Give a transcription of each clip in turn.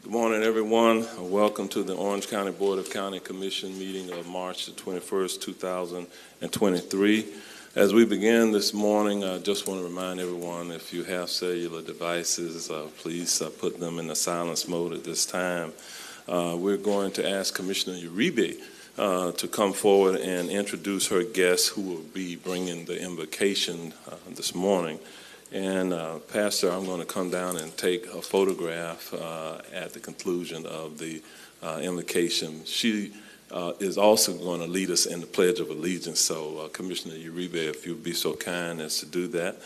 Good morning, everyone. Welcome to the Orange County Board of County Commission meeting of March the 21st, 2023. As we begin this morning, I just want to remind everyone, if you have cellular devices, please put them in the silence mode at this time. We're going to ask Commissioner Uribe to come forward and introduce her guest who will be bringing the invocation this morning. And Pastor, I'm going to come down and take a photograph at the conclusion of the invocation. She is also going to lead us in the Pledge of Allegiance. So Commissioner Uribe, if you'd be so kind as to do that.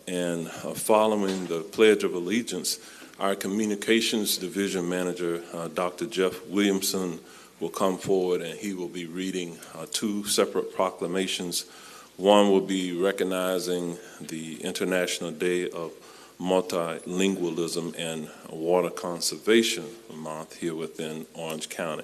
And following the Pledge of Allegiance, our Communications Division Manager, Dr. Jeff Williamson, will come forward and he will be reading two separate proclamations. One will be recognizing the International Day of Multilingualism and Water Conservation Month here within Orange County.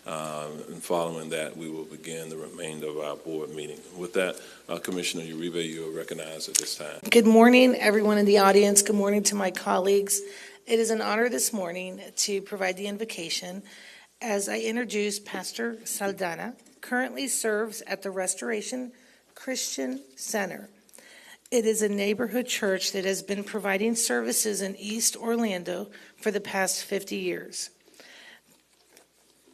And following that, we will begin the remainder of our board meeting. With that, Commissioner Uribe, you are recognized at this time. Good morning, everyone in the audience. Good morning to my colleagues. It is an honor this morning to provide the invocation as I introduce Pastor Saldana, currently serves at the Restoration Christian Center. It is a neighborhood church that has been providing services in East Orlando for the past 50 years.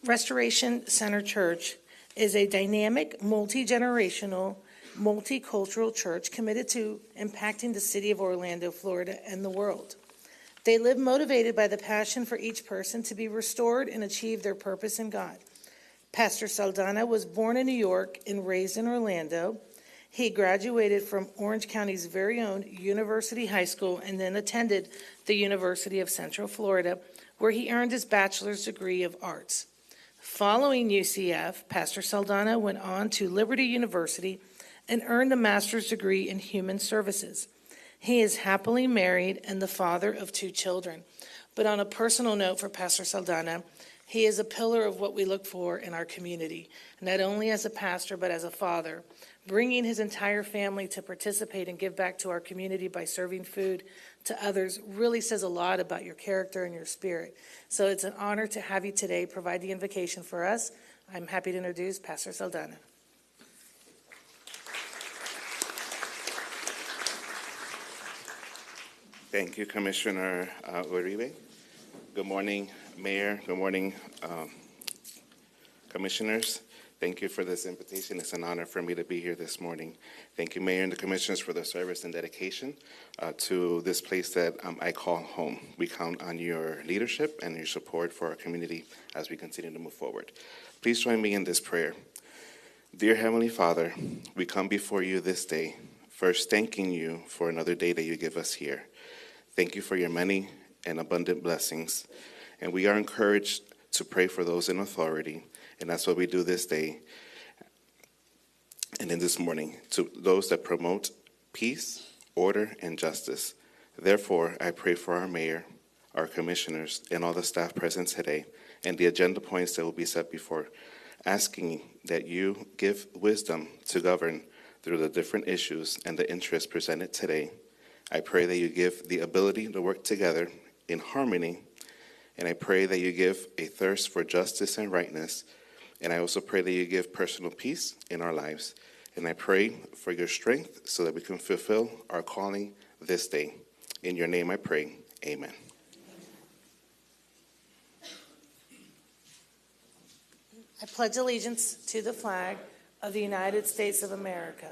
Restoration Center Church is a dynamic, multi-generational, multicultural church committed to impacting the city of Orlando, Florida, and the world. They live motivated by the passion for each person to be restored and achieve their purpose in God. Pastor Saldana was born in New York and raised in Orlando. He graduated from Orange County's very own University High School and then attended the University of Central Florida, where he earned his bachelor's degree of arts. Following UCF, Pastor Saldana went on to Liberty University and earned a master's degree in human services. He is happily married and the father of 2 children. But on a personal note for Pastor Saldana, he is a pillar of what we look for in our community, not only as a pastor, but as a father. Bringing his entire family to participate and give back to our community by serving food to others really says a lot about your character and your spirit. So it's an honor to have you today provide the invocation for us. I'm happy to introduce Pastor Saldana. Thank you, Commissioner Uribe. Good morning, Mayor. Good morning, Commissioners. Thank you for this invitation. It's an honor for me to be here this morning. Thank you, Mayor and the Commissioners, for the service and dedication to this place that I call home. We count on your leadership and your support for our community as we continue to move forward. Please join me in this prayer. Dear Heavenly Father, we come before you this day, first thanking you for another day that you give us here. Thank you for your many and abundant blessings. And we are encouraged to pray for those in authority. And that's what we do this day and in this morning, to those that promote peace, order, and justice. Therefore, I pray for our mayor, our commissioners, and all the staff present today, and the agenda points that will be set before, asking that you give wisdom to govern through the different issues and the interests presented today. I pray that you give the ability to work together in harmony, and I pray that you give a thirst for justice and rightness. And I also pray that you give personal peace in our lives. And I pray for your strength so that we can fulfill our calling this day. In your name I pray, amen. I pledge allegiance to the flag of the United States of America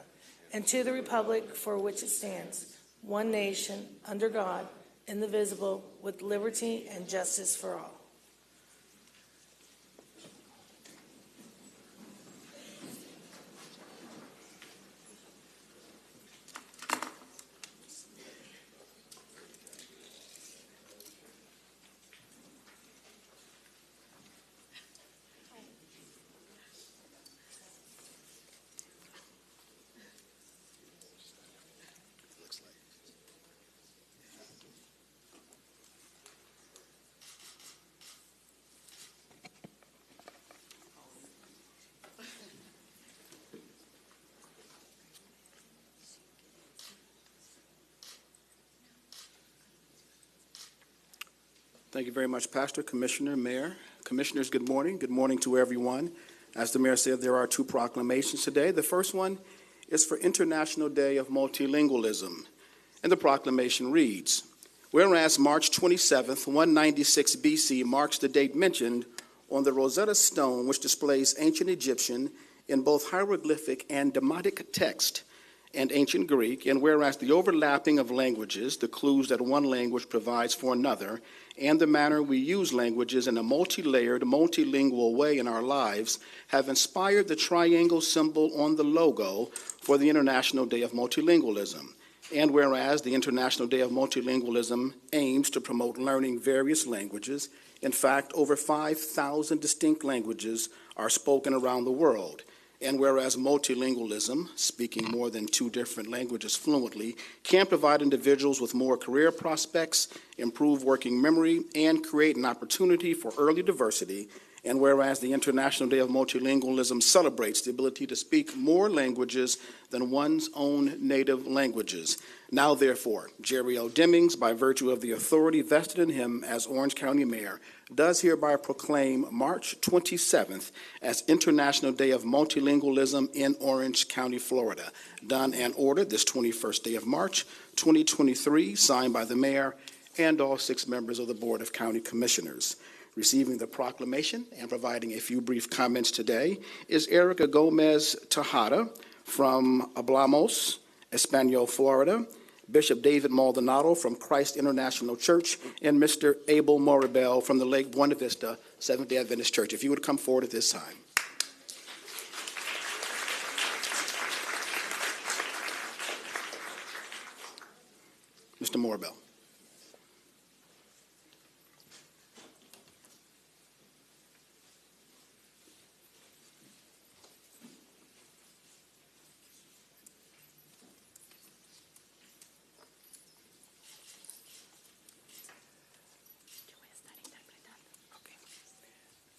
and to the republic for which it stands, one nation, under God, indivisible, with liberty and justice for all. Thank you very much, Pastor, Commissioner, Mayor. Commissioners, good morning. Good morning to everyone. As the Mayor said, there are two proclamations today. The first one is for International Day of Multilingualism. And the proclamation reads, whereas March 27th, 196 BC marks the date mentioned on the Rosetta Stone, which displays ancient Egyptian in both hieroglyphic and demotic text, and ancient Greek, and whereas the overlapping of languages, the clues that one language provides for another, and the manner we use languages in a multi-layered, multilingual way in our lives have inspired the triangle symbol on the logo for the International Day of Multilingualism. And whereas the International Day of Multilingualism aims to promote learning various languages, in fact, over 5,000 distinct languages are spoken around the world. And whereas multilingualism, speaking more than 2 different languages fluently, can provide individuals with more career prospects, improve working memory, and create an opportunity for early diversity. And whereas the International Day of Multilingualism celebrates the ability to speak more languages than one's own native languages. Now, therefore, Jerry L. Demings, by virtue of the authority vested in him as Orange County Mayor, does hereby proclaim March 27th as International Day of Multilingualism in Orange County, Florida. Done and ordered this 21st day of March, 2023, signed by the Mayor and all 6 members of the Board of County Commissioners. Receiving the proclamation and providing a few brief comments today is Erica Gomez Tejada from Hablamos, Espanol, Florida, Bishop David Maldonado from Christ International Church, and Mr. Abel Morabel from the Lake Buena Vista Seventh-day Adventist Church. If you would come forward at this time. Mr. Morabel.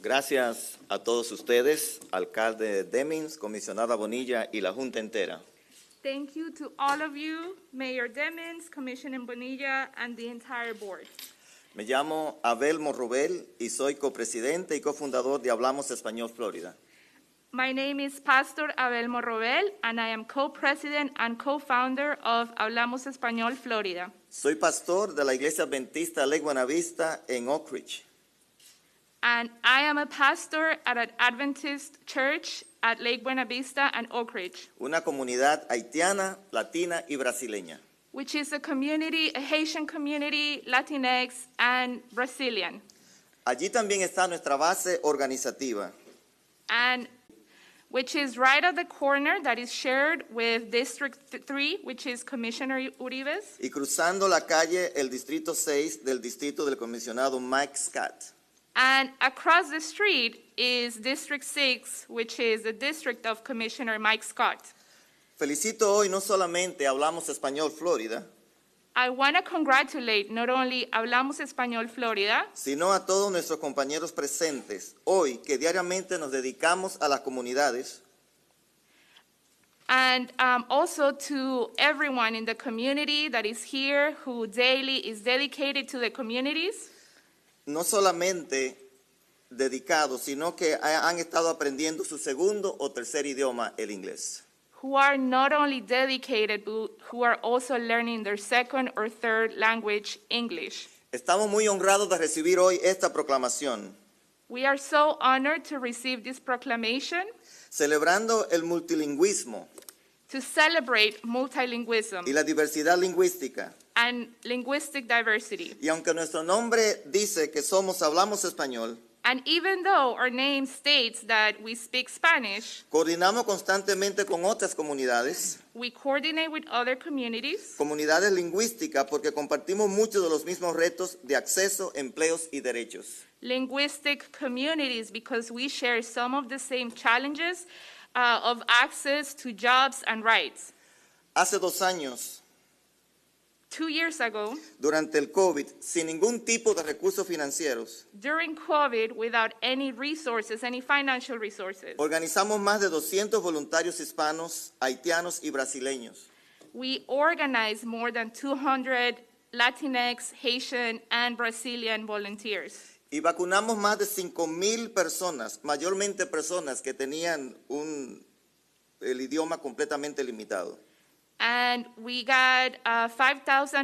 Gracias a todos ustedes, alcalde Demings, comisionada Bonilla y la Junta entera. Thank you to all of you, Mayor Demings, Commissioner Bonilla, and the entire board. Me llamo Abel Morrobel y soy copresidente y cofundador de Hablamos Español Florida. My name is Pastor Abel Morrobel, and I am co-president and co-founder of Hablamos Español Florida. Soy pastor de la Iglesia Adventista Lake Buena Vista en Oak Ridge. And I am a pastor at an Adventist church at Lake Buena Vista and Oak Ridge, Una comunidad haitiana, latina y brasileña. which is a community, a Haitian community, Latinx, and Brazilian. Allí también está nuestra base organizativa. And which is right at the corner that is shared with District 3, which is Commissioner Uribe's. Y cruzando la calle, el Distrito 6 del Distrito del Comisionado Mike Scott. And across the street is District 6, which is the district of Commissioner Mike Scott. Felicito hoy no solamente Hablamos Español Florida, I want to congratulate not only Hablamos Español Florida, sino a todos nuestros compañeros presentes hoy que diariamente nos dedicamos a las comunidades and also to everyone in the community that is here who daily is dedicated to the communities. no solamente dedicados, sino que han estado aprendiendo su segundo o tercer idioma, el inglés. Who are not only dedicated, but who are also learning their second or third language, English. Estamos muy honrados de recibir hoy esta proclamación, We are so honored to receive this proclamation celebrando el multilingüismo to celebrate multilingualism y la diversidad lingüística. and linguistic diversity. Y aunque nuestro nombre dice que hablamos español, And even though our name states that we speak Spanish, coordinamos constantemente con otras comunidades, we coordinate with other communities, comunidades lingüísticas, porque compartimos muchos de los mismos retos de acceso, empleos y derechos. linguistic communities, because we share some of the same challenges of access to jobs and rights. Hace 2 años, 2 years ago, durante el COVID, sin ningún tipo de recursos financieros, during COVID, without any resources, any financial resources, organizamos más de 200 voluntarios hispanos, haitianos y brasileños. we organized more than 200 Latinx, Haitian, and Brazilian volunteers. Y vacunamos más de 5,000 personas, mayormente personas que tenían el idioma completamente limitado. And we got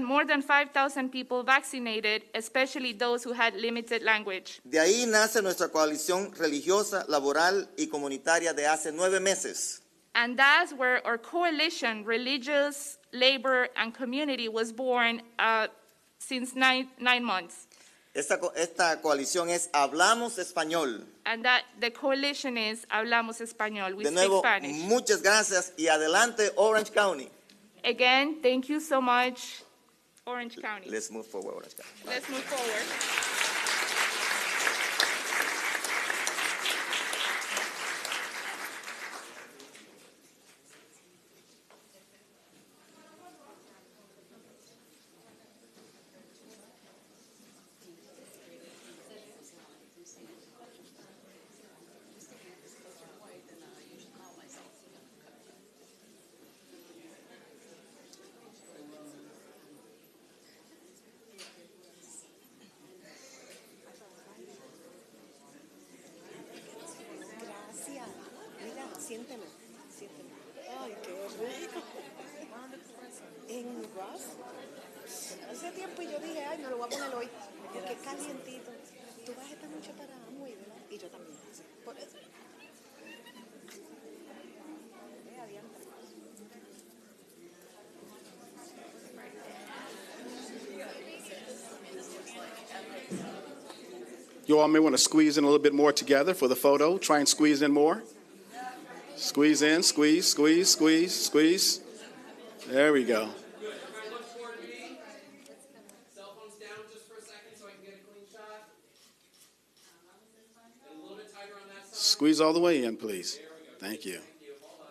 more than 5,000 people vaccinated, especially those who had limited language. De ahí nace nuestra coalición religiosa, laboral y comunitaria de hace 9 meses. And that's where our coalition, religious, labor, and community, was born since nine months. Esta coalición es Hablamos Español. And that the coalition is Hablamos Español. We De speak nuevo, Spanish. muchas gracias y adelante Orange County. Again, thank you so much, Orange County. Let's move forward, Orange County. Let's move forward. Gracias. Mira, siéntelo, siéntelo. Ay, qué rico. En Ross. Hace tiempo yo dije, ay, me lo voy a poner hoy, porque es calientito. Tú vas esta noche para Amway, ¿verdad? Y yo también. Por eso. Adiante. You all may want to squeeze in a little bit more together for the photo. Try and squeeze in more. Squeeze in, squeeze, squeeze, squeeze, squeeze. There we go. Cell phones down just for a second so I can get a clean shot. And a little bit tighter on that side. Squeeze all the way in, please. Thank you. Thank you. Hold on.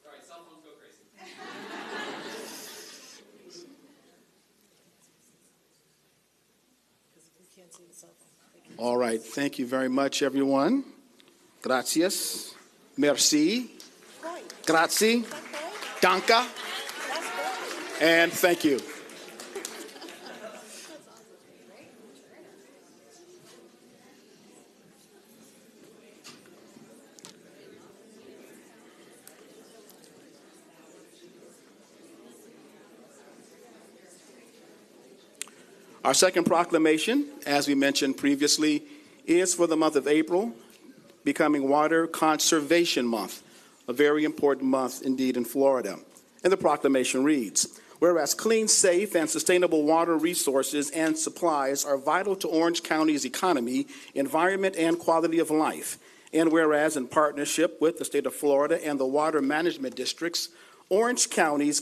All right, cell phones go crazy. All right, thank you very much, everyone. Gracias. Merci. Grazie. Danke. And thank you. Our second proclamation, as we mentioned previously, is for the month of April, becoming Water Conservation Month, a very important month indeed in Florida. And the proclamation reads, whereas clean, safe, and sustainable water resources and supplies are vital to Orange County's economy, environment, and quality of life, and whereas in partnership with the state of Florida and the water management districts, Orange County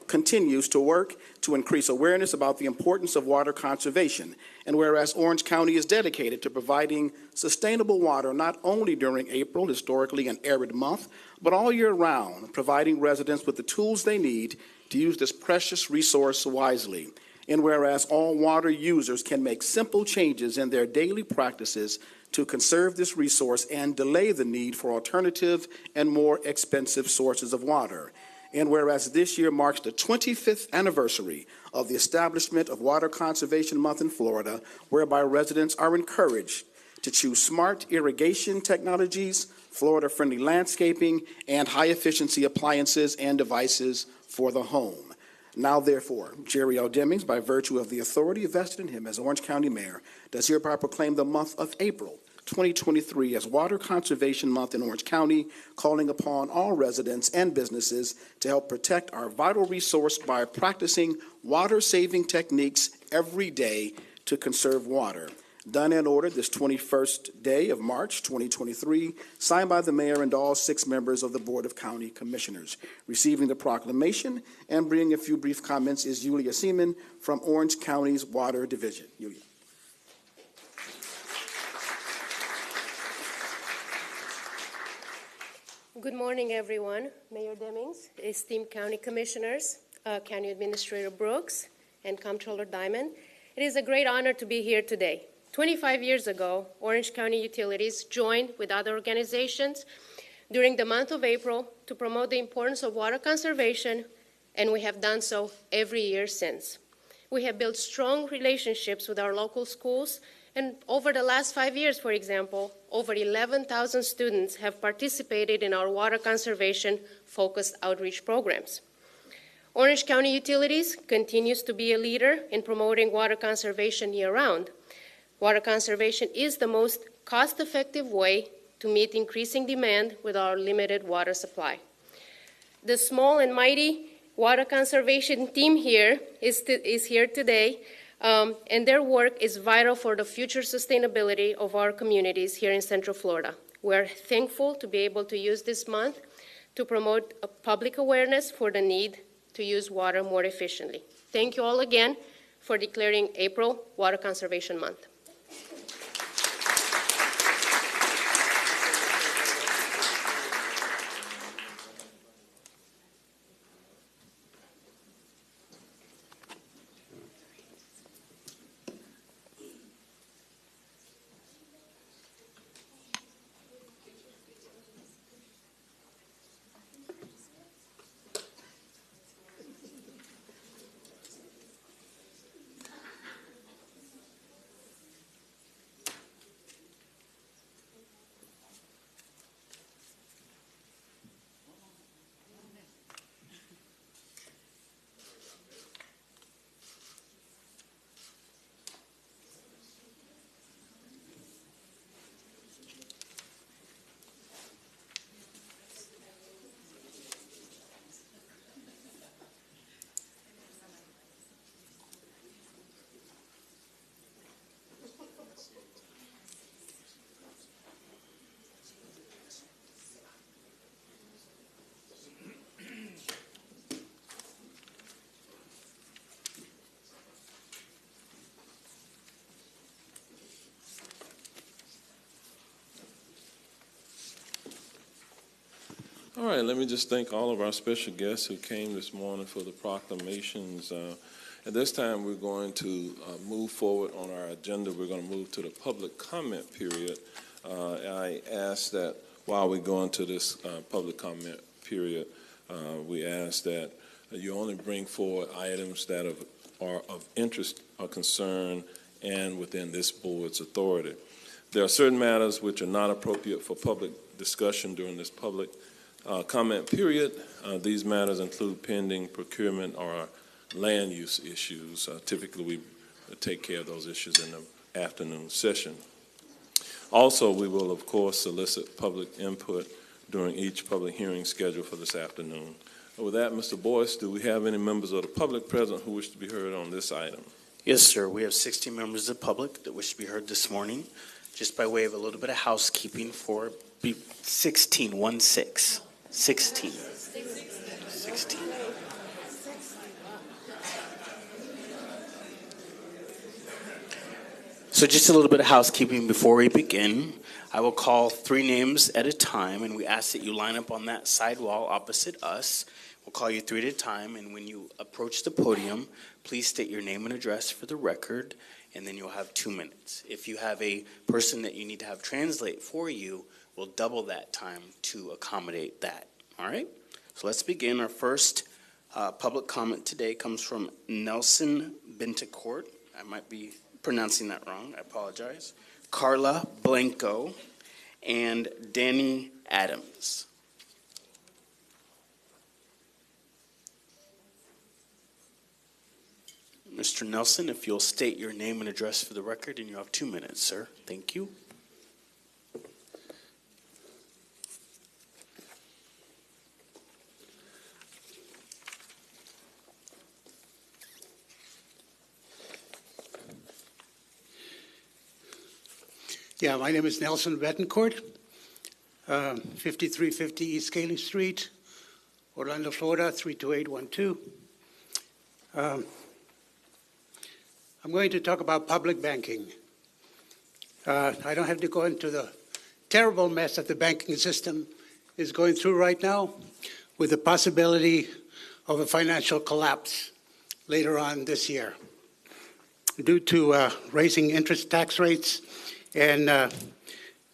continues to work to increase awareness about the importance of water conservation. And whereas Orange County is dedicated to providing sustainable water not only during April, historically an arid month, but all year round, providing residents with the tools they need to use this precious resource wisely. And whereas all water users can make simple changes in their daily practices to conserve this resource and delay the need for alternative and more expensive sources of water. And whereas this year marks the 25th anniversary of the establishment of Water Conservation Month in Florida, whereby residents are encouraged to choose smart irrigation technologies, Florida-friendly landscaping, and high-efficiency appliances and devices for the home. Now, therefore, Jerry L. Demings, by virtue of the authority vested in him as Orange County Mayor, does hereby proclaim the month of April 2023 as Water Conservation Month in Orange County, calling upon all residents and businesses to help protect our vital resource by practicing water-saving techniques every day to conserve water. Done and ordered this 21st day of March 2023, signed by the mayor and all 6 members of the Board of County Commissioners. Receiving the proclamation and bringing a few brief comments is Yulia Seaman from Orange County's Water Division. Yulia. Good morning, everyone. Mayor Demings, esteemed county commissioners, County Administrator Brooks, and Comptroller Diamond. It is a great honor to be here today. 25 years ago, Orange County Utilities joined with other organizations during the month of April to promote the importance of water conservation and we have done so every year since. We have built strong relationships with our local schools, and over the last 5 years, for example, over 11,000 students have participated in our water conservation-focused outreach programs. Orange County Utilities continues to be a leader in promoting water conservation year-round. Water conservation is the most cost-effective way to meet increasing demand with our limited water supply. The small and mighty water conservation team here is here today, and their work is vital for the future sustainability of our communities here in Central Florida. We're thankful to be able to use this month to promote a public awareness for the need to use water more efficiently. Thank you all again for declaring April Water Conservation Month. All right, let me just thank all of our special guests who came this morning for the proclamations. At this time, we're going to move forward on our agenda. We're going to move to the public comment period. I ask that while we go into this public comment period, we ask that you only bring forward items that are of interest or concern and within this board's authority. There are certain matters which are not appropriate for public discussion during this public comment period. These matters include pending procurement or land use issues. Typically, we take care of those issues in the afternoon session. Also, we will, of course, solicit public input during each public hearing scheduled for this afternoon. With that, Mr. Boyce, do we have any members of the public present who wish to be heard on this item? Yes, sir. We have 60 members of the public that wish to be heard this morning. Just by way of a little bit of housekeeping for 16. So just a little bit of housekeeping before we begin. I will call 3 names at a time, and we ask that you line up on that side wall opposite us. We'll call you 3 at a time, and when you approach the podium, please state your name and address for the record, and then you'll have 2 minutes. If you have a person that you need to have translate for you, we'll double that time to accommodate that. All right? So let's begin. Our first public comment today comes from Nelson Bentecourt. I might be pronouncing that wrong. I apologize. Carla Blanco and Danny Adams. Mr. Nelson, if you'll state your name and address for the record, and you have 2 minutes, sir. Thank you. Yeah, my name is Nelson Betancourt, 5350 East Cayley Street, Orlando, Florida, 32812. I'm going to talk about public banking. I don't have to go into the terrible mess that the banking system is going through right now, with the possibility of a financial collapse later on this year due to raising interest tax rates and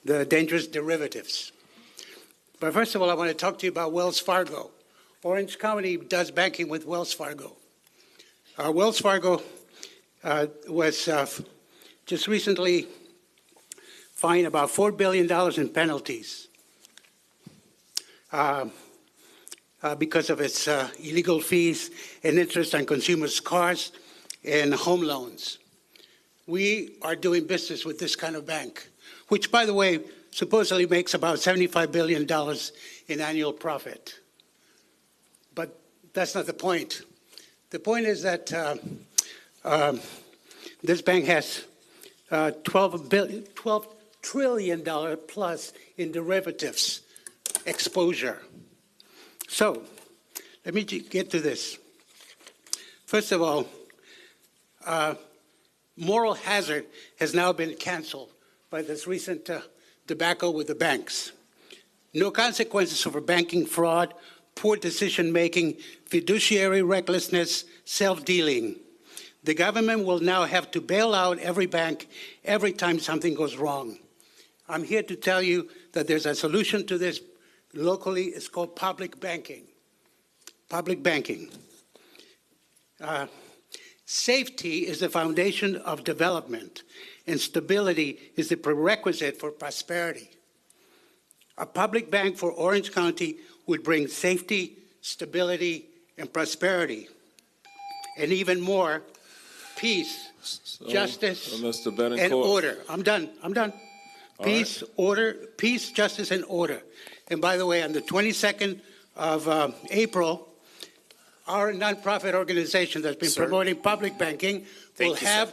the dangerous derivatives. But first of all, I want to talk to you about Wells Fargo, Orange County does banking with Wells Fargo. Wells Fargo was just recently fined about $4 billion in penalties because of its illegal fees and interest on consumers' cars and home loans. We are doing business with this kind of bank, which, by the way, supposedly makes about $75 billion in annual profit. But that's not the point. The point is that this bank has $12 trillion plus in derivatives exposure. So let me get to this. First of all, moral hazard has now been canceled by this recent debacle with the banks. No consequences for banking fraud, poor decision-making, fiduciary recklessness, self-dealing. The government will now have to bail out every bank every time something goes wrong. I'm here to tell you that there's a solution to this locally. It's called public banking. Public banking. Safety is the foundation of development, and stability is the prerequisite for prosperity. A public bank for Orange County would bring safety, stability, and prosperity, and even more, peace, justice, Mr. Betancourt. and order. I'm done. Peace, order, peace, justice, and order. And by the way, on the 22nd of April, our nonprofit organization that's been promoting public banking will have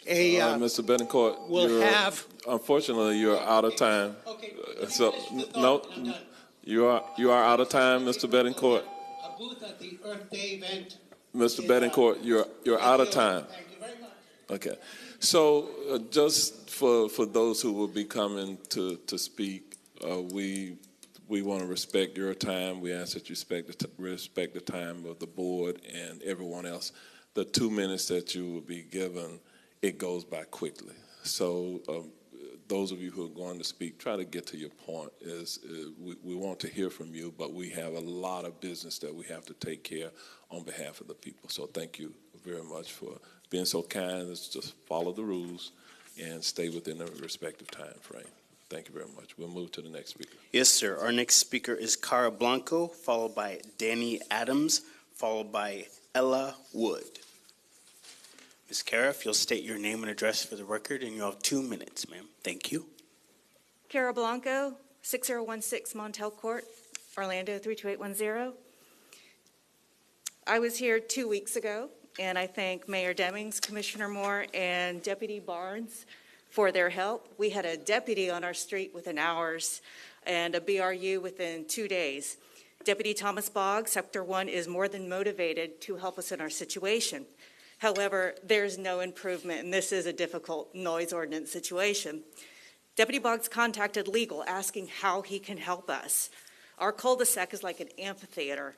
a. Mr. Betancourt, unfortunately, you're out of time. Okay. So, no, you are out of time, Mr. Betancourt. A booth at the Earth Day event. Mr. Betancourt, you're out of time. Thank you very much. Okay. So, just for those who will be coming to speak, we want to respect your time. We ask that you respect the time of the board and everyone else. The 2 minutes that you will be given, it goes by quickly. So those of you who are going to speak, try to get to your point. We want to hear from you, but we have a lot of business that we have to take care on behalf of the people. So thank you very much for being so kind. Let's just follow the rules and stay within the respective time frame. Thank you very much. We'll move to the next speaker. Yes, sir. Our next speaker is Cara Blanco, followed by Danny Adams, followed by Ella Wood. Ms. Cara, if you'll state your name and address for the record, and you'll have 2 minutes, ma'am. Thank you. Cara Blanco, 6016 Montel Court, Orlando 32810. I was here 2 weeks ago, and I thank Mayor Demings, Commissioner Moore, and Deputy Barnes for their help. We had a deputy on our street within hours and a BRU within 2 days. Deputy Thomas Boggs, Sector 1, is more than motivated to help us in our situation. However, there's no improvement, and this is a difficult noise ordinance situation. Deputy Boggs contacted legal asking how he can help us. Our cul-de-sac is like an amphitheater,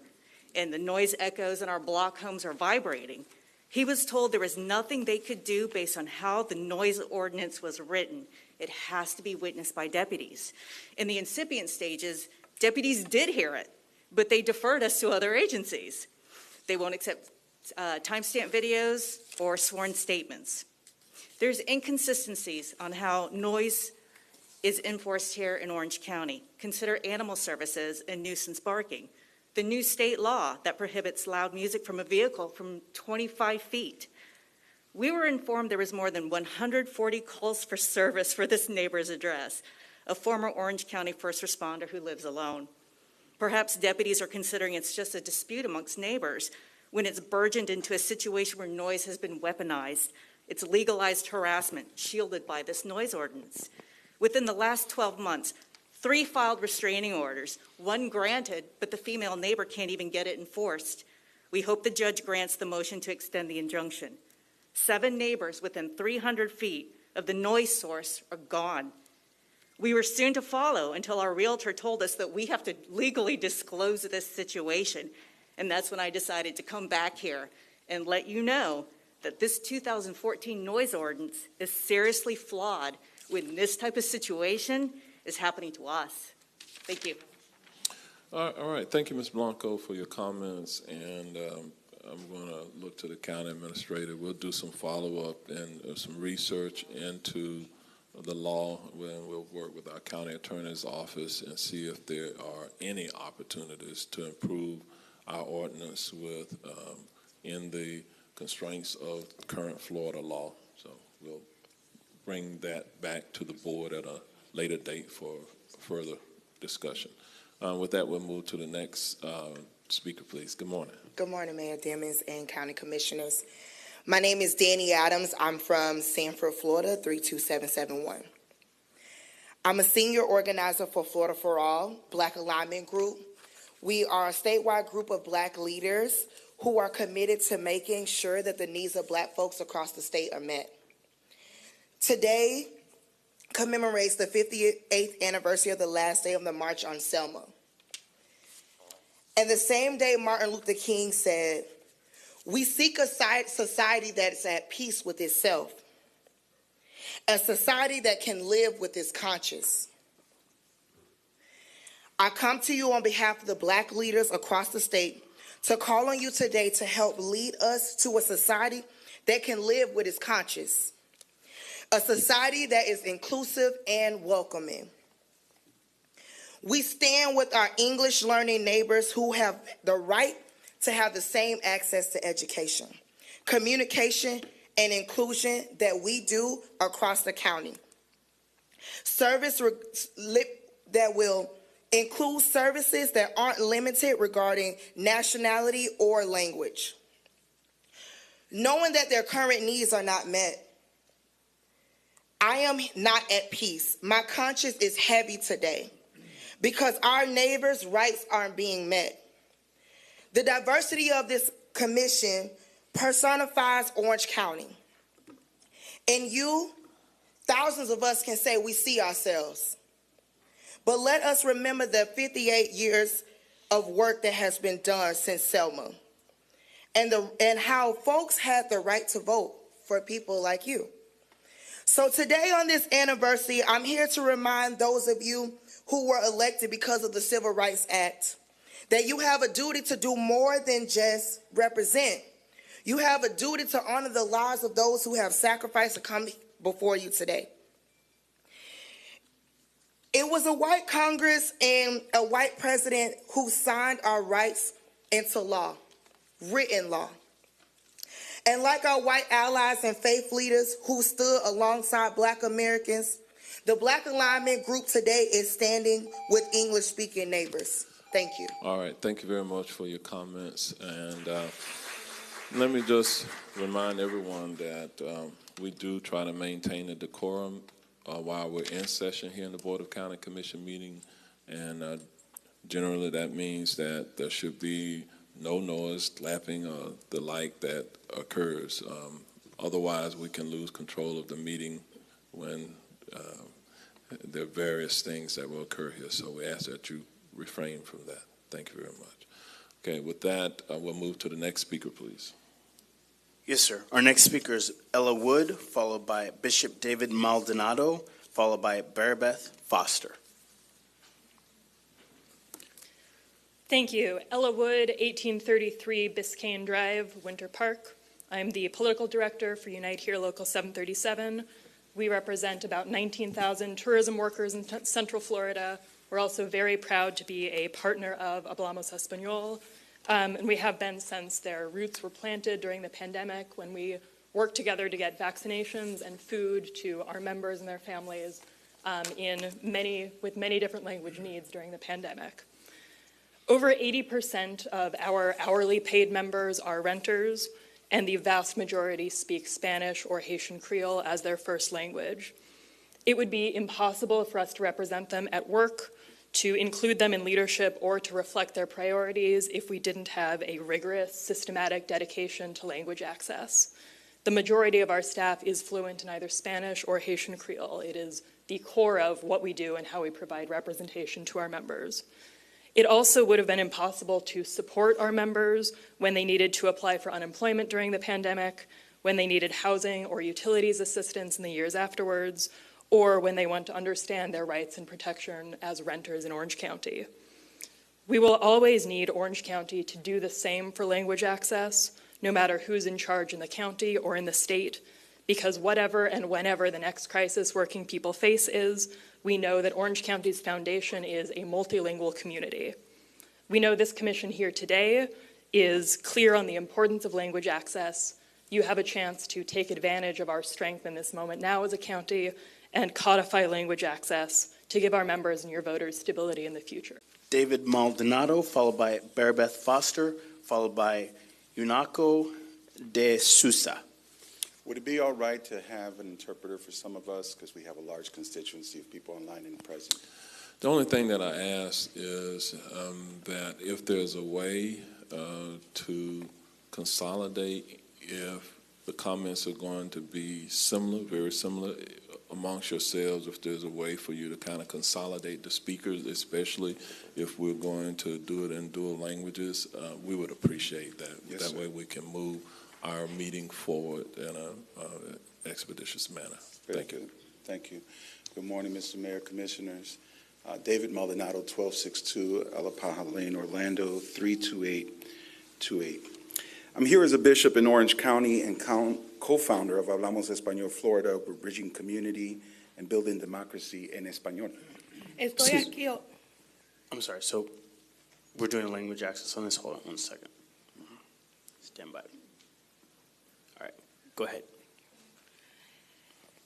and the noise echoes in our block homes are vibrating. He was told there was nothing they could do based on how the noise ordinance was written. It has to be witnessed by deputies. In the incipient stages, deputies did hear it, but they deferred us to other agencies. They won't accept timestamp videos or sworn statements. There's inconsistencies on how noise is enforced here in Orange County. Consider animal services and nuisance barking. The new state law that prohibits loud music from a vehicle from 25 feet. We were informed there was more than 140 calls for service for this neighbor's address, a former Orange County first responder who lives alone. Perhaps deputies are considering it's just a dispute amongst neighbors when it's burgeoned into a situation where noise has been weaponized. It's legalized harassment, shielded by this noise ordinance. Within the last 12 months, 3 filed restraining orders, 1 granted, but the female neighbor can't even get it enforced. We hope the judge grants the motion to extend the injunction. 7 neighbors within 300 feet of the noise source are gone. We were soon to follow until our realtor told us that we have to legally disclose this situation. And that's when I decided to come back here and let you know that this 2014 noise ordinance is seriously flawed when this type of situation is happening to us. Thank you. All right. Thank you, Ms. Blanco, for your comments. And I'm going to look to the county administrator. We'll do some follow-up and some research into the law. We'll work with our county attorney's office and see if there are any opportunities to improve our ordinance in the constraints of current Florida law. So we'll bring that back to the board at a later date for further discussion. With that, we'll move to the next speaker, please. Good morning. Good morning, Mayor Demings and County Commissioners. My name is Danny Adams. I'm from Sanford, Florida, 32771. I'm a senior organizer for Florida for All, Black Alignment Group. We are a statewide group of Black leaders who are committed to making sure that the needs of Black folks across the state are met. Today commemorates the 58th anniversary of the last day of the March on Selma. And the same day Martin Luther King said, "We seek a society that is at peace with itself, a society that can live with its conscience." I come to you on behalf of the Black leaders across the state to call on you today to help lead us to a society that can live with its conscience, a society that is inclusive and welcoming. We stand with our English learning neighbors who have the right to have the same access to education, communication, and inclusion that we do across the county. Service that will include services that aren't limited regarding nationality or language. Knowing that their current needs are not met, I am not at peace. My conscience is heavy today because our neighbors' rights aren't being met. The diversity of this commission personifies Orange County. And you, thousands of us can say we see ourselves. But let us remember the 58 years of work that has been done since Selma and how folks had the right to vote for people like you. So today on this anniversary, I'm here to remind those of you who were elected because of the Civil Rights Act that you have a duty to do more than just represent. You have a duty to honor the lives of those who have sacrificed to come before you today. It was a white Congress and a white president who signed our rights into law, written law. And like our white allies and faith leaders who stood alongside Black Americans, the Black Alignment Group today is standing with English-speaking neighbors. Thank you. All right. Thank you very much for your comments. And let me just remind everyone that we do try to maintain a decorum while we're in session here in the Board of County Commission meeting. And generally that means that there should be no noise, clapping, or the like that occurs. Otherwise, we can lose control of the meeting when there are various things that will occur here. So we ask that you refrain from that. Thank you very much. Okay, with that, we'll move to the next speaker, please. Yes, sir. Our next speaker is Ella Wood, followed by Bishop David Maldonado, followed by Barabeth Foster. Thank you. Ella Wood, 1833 Biscayne Drive, Winter Park. I'm the political director for Unite Here Local 737. We represent about 19,000 tourism workers in Central Florida. We're also very proud to be a partner of Hablamos Español, and we have been since their roots were planted during the pandemic when we worked together to get vaccinations and food to our members and their families with many different language needs during the pandemic. Over 80% of our hourly paid members are renters, and the vast majority speak Spanish or Haitian Creole as their first language. It would be impossible for us to represent them at work, to include them in leadership, or to reflect their priorities if we didn't have a rigorous, systematic dedication to language access. The majority of our staff is fluent in either Spanish or Haitian Creole. It is the core of what we do and how we provide representation to our members. It also would have been impossible to support our members when they needed to apply for unemployment during the pandemic, when they needed housing or utilities assistance in the years afterwards, or when they want to understand their rights and protection as renters in Orange County. We will always need Orange County to do the same for language access, no matter who's in charge in the county or in the state, because whatever and whenever the next crisis working people face is, we know that Orange County's foundation is a multilingual community. We know this commission here today is clear on the importance of language access. You have a chance to take advantage of our strength in this moment now as a county and codify language access to give our members and your voters stability in the future. David Maldonado, followed by Barabeth Foster, followed by Yunaco de Sousa. Would it be all right to have an interpreter for some of us, because we have a large constituency of people online and present? The only thing that I ask is that if there's a way to consolidate, if the comments are going to be similar, very similar amongst yourselves, if there's a way for you to kind of consolidate the speakers, especially if we're going to do it in dual languages, we would appreciate that. Yes, that sir. way we can move our meeting forward in an expeditious manner. Thank you. Thank you. Good morning, Mr. Mayor, Commissioners. David Maldonado, 1262 Alapaja Lane, Orlando, 32828. I'm here as a bishop in Orange County and co-founder of Hablamos Español Florida, we're bridging community and building democracy en español. Estoy aquí. I'm sorry, so we're doing language access on this. Hold on one second. Stand by. All right, go ahead.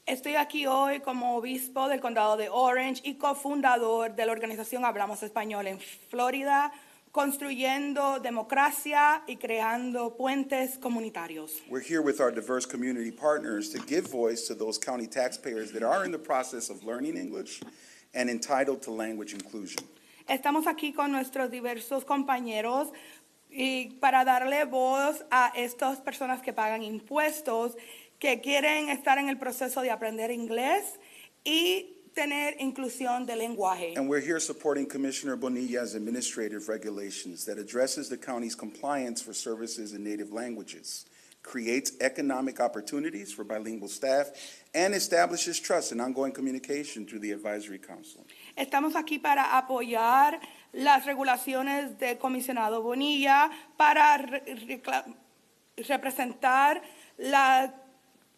Estoy aquí hoy como obispo del condado de Orange y cofundador de la organización Hablamos Español en Florida, construyendo democracia y creando puentes comunitarios. We're here with our diverse community partners to give voice to those county taxpayers that are in the process of learning English and entitled to language inclusion. Estamos aquí con nuestros diversos compañeros y para darle voz a estas personas que pagan impuestos, que quieren estar en el proceso de aprender inglés y tener inclusión de lenguaje. And we're here supporting Commissioner Bonilla's administrative regulations that addresses the county's compliance for services in native languages, creates economic opportunities for bilingual staff, and establishes trust and ongoing communication through the Advisory Council. Estamos aquí para apoyar las regulaciones del comisionado Bonilla, para representar la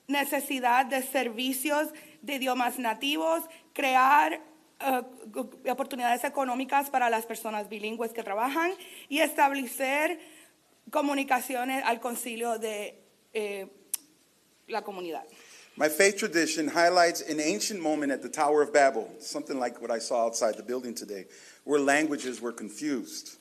necesidad de servicios de idiomas nativos, crear oportunidades económicas para las personas bilingües que trabajan y establecer comunicaciones al concilio de la comunidad. My faith tradition highlights an ancient moment at the Tower of Babel, something like what I saw outside the building today, where languages were confused.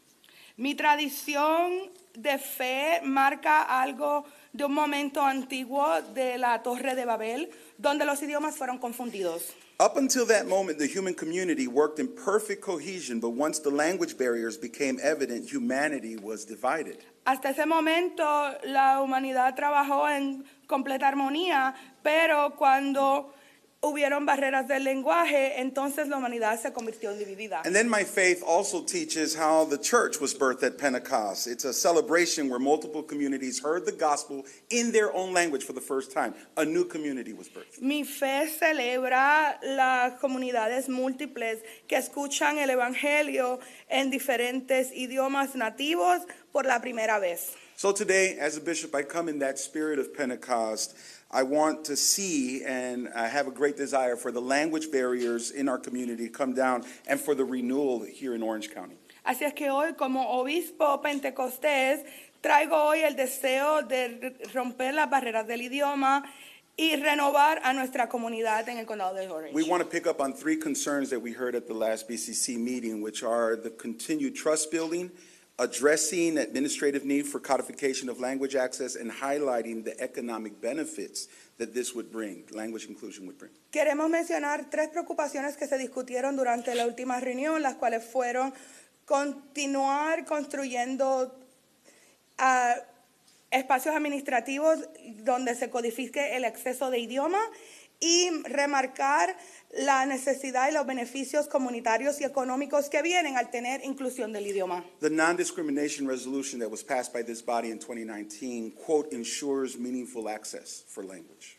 Mi tradición de fe marca algo de un momento antiguo de la Torre de Babel, donde los idiomas fueron confundidos. Up until that moment, the human community worked in perfect cohesion, but once the language barriers became evident, humanity was divided. Hasta ese momento, la humanidad trabajó en completa armonía, pero cuando hubieron barreras del lenguaje, entonces la humanidad se convirtió en dividida. And then my faith also teaches how the church was birthed at Pentecost. It's a celebration where multiple communities heard the gospel in their own language for the first time. A new community was birthed. Mi fe celebra las comunidades múltiples que escuchan el evangelio en diferentes idiomas nativos por la primera vez. So today, as a bishop, I come in that spirit of Pentecost. I want to see, and I have a great desire for the language barriers in our community to come down and for the renewal here in Orange County. Así es que hoy, como obispo pentecostés, traigo hoy el deseo de romper las barreras del idioma y renovar a nuestra comunidad en el condado de Orange. We want to pick up on three concerns that we heard at the last BCC meeting, which are the continued trust building, addressing administrative need for codification of language access, and highlighting the economic benefits that this would bring, language inclusion would bring. Queremos mencionar tres preocupaciones que se discutieron durante la última reunión, las cuales fueron continuar construyendo espacios administrativos donde se codifique el exceso de idioma y remarcar la necesidad y los beneficios comunitarios y económicos que vienen al tener inclusión del idioma. The non-discrimination resolution that was passed by this body in 2019, quote, ensures meaningful access for language.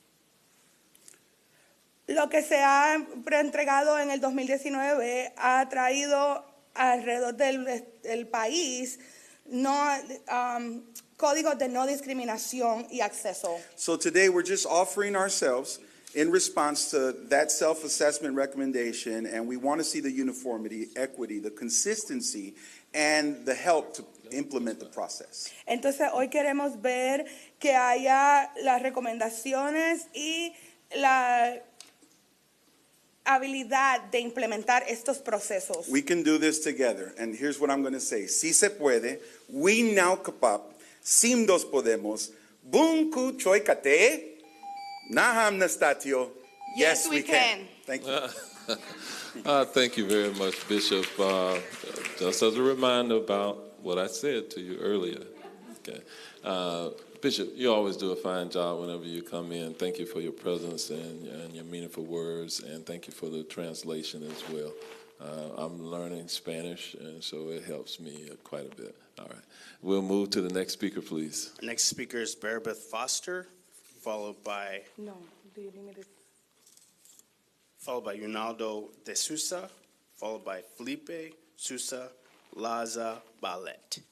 Lo que se ha entregado en el 2019 ha traído alrededor del país códigos de no discriminación y acceso. So today we're just offering ourselves in response to that self-assessment recommendation, and we want to see the uniformity, equity, the consistency, and the help to implement the process. Entonces hoy queremos ver que haya las recomendaciones y la habilidad de implementar estos procesos. We can do this together, and here's what I'm going to say. Si se puede, we now kapap, simdos podemos, bunku choikate, naham nastatio, yes we can. Thank you. Thank you very much, Bishop. Just as a reminder about what I said to you earlier. Okay. Bishop, you always do a fine job whenever you come in. Thank you for your presence and your meaningful words, and thank you for the translation as well. I'm learning Spanish, and so it helps me quite a bit. All right. We'll move to the next speaker, please. Next speaker is Bearbeth Foster, followed by Ronaldo de Sousa, followed by Felipe Sousa Laza Ballet.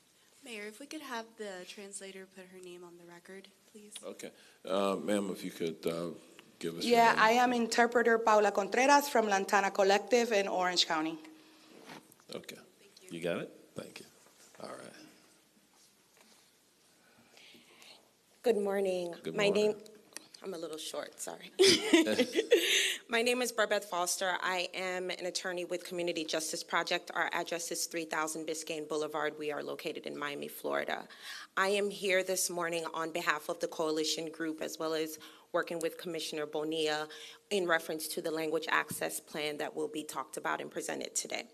Mayor, if we could have the translator put her name on the record, please. Okay. Ma'am, if you could give us Yeah, your name. I am interpreter Paula Contreras from Lantana Collective in Orange County. Okay. You got it? Thank you. All right. Good morning. Good My morning. name, I'm a little short, sorry. My name is Bearbeth Foster. I am an attorney with Community Justice Project. Our address is 3000 Biscayne Boulevard. We are located in Miami, Florida. I am here this morning on behalf of the coalition group, as well as working with Commissioner Bonilla in reference to the language access plan that will be talked about and presented today.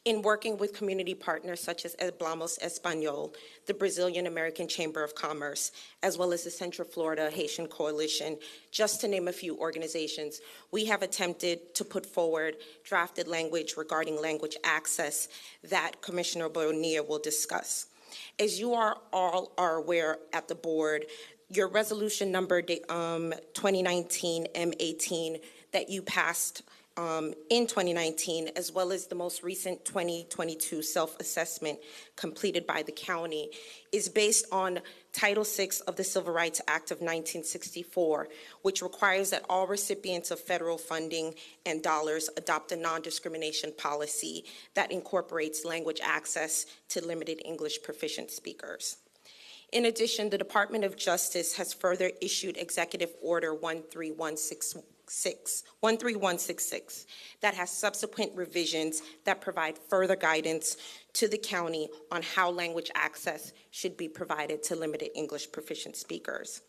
In working with community partners such as Hablamos Español, the Brazilian American Chamber of Commerce, as well as the Central Florida Haitian Coalition, just to name a few organizations, we have attempted to put forward drafted language regarding language access that Commissioner Bonilla will discuss. As you all are aware at the board, your resolution number 2019 M18 that you passed in 2019, as well as the most recent 2022 self-assessment completed by the county, is based on Title VI of the Civil Rights Act of 1964, which requires that all recipients of federal funding and dollars adopt a non-discrimination policy that incorporates language access to limited English proficient speakers. In addition, the Department of Justice has further issued Executive Order 13166 that has subsequent revisions that provide further guidance to the county on how language access should be provided to limited English proficient speakers.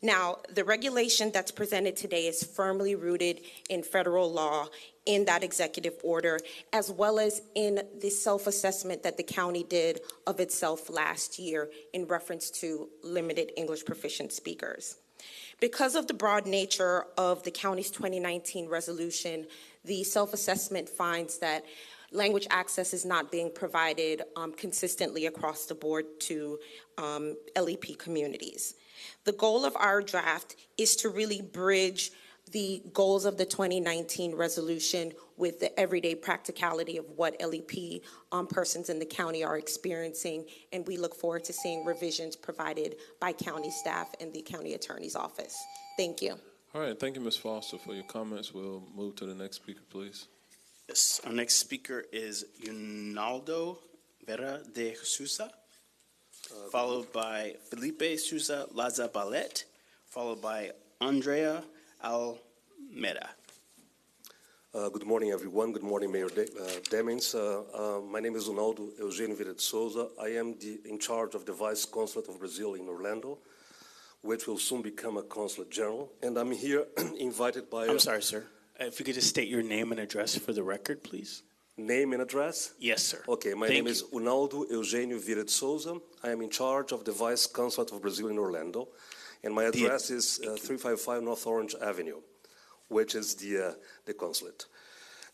Now, the regulation that's presented today is firmly rooted in federal law in that executive order, as well as in the self-assessment that the county did of itself last year in reference to limited English proficient speakers. Because of the broad nature of the county's 2019 resolution, the self-assessment finds that language access is not being provided consistently across the board to LEP communities. The goal of our draft is to really bridge the goals of the 2019 resolution with the everyday practicality of what LEP persons in the county are experiencing, and we look forward to seeing revisions provided by county staff and the county attorney's office. Thank you. All right. Thank you, Ms. Foster, for your comments. We'll move to the next speaker, please. Yes, our next speaker is Ronaldo Vera de Sousa, followed by Felipe Sousa Laza Ballet, followed by Andrea Almeida. Good morning, everyone. Good morning, Mayor Demings. My name is Ronaldo Eugênio Vieira de Souza. I am in charge of the Vice Consulate of Brazil in Orlando, which will soon become a Consulate General. And I'm here invited by... I'm sorry, sir. If you could just state your name and address for the record, please. Name and address? Yes, sir. Okay, my name is Ronaldo Eugênio Vieira de Souza. I am in charge of the Vice Consulate of Brazil in Orlando. And my address is 355 North Orange Avenue, which is the consulate.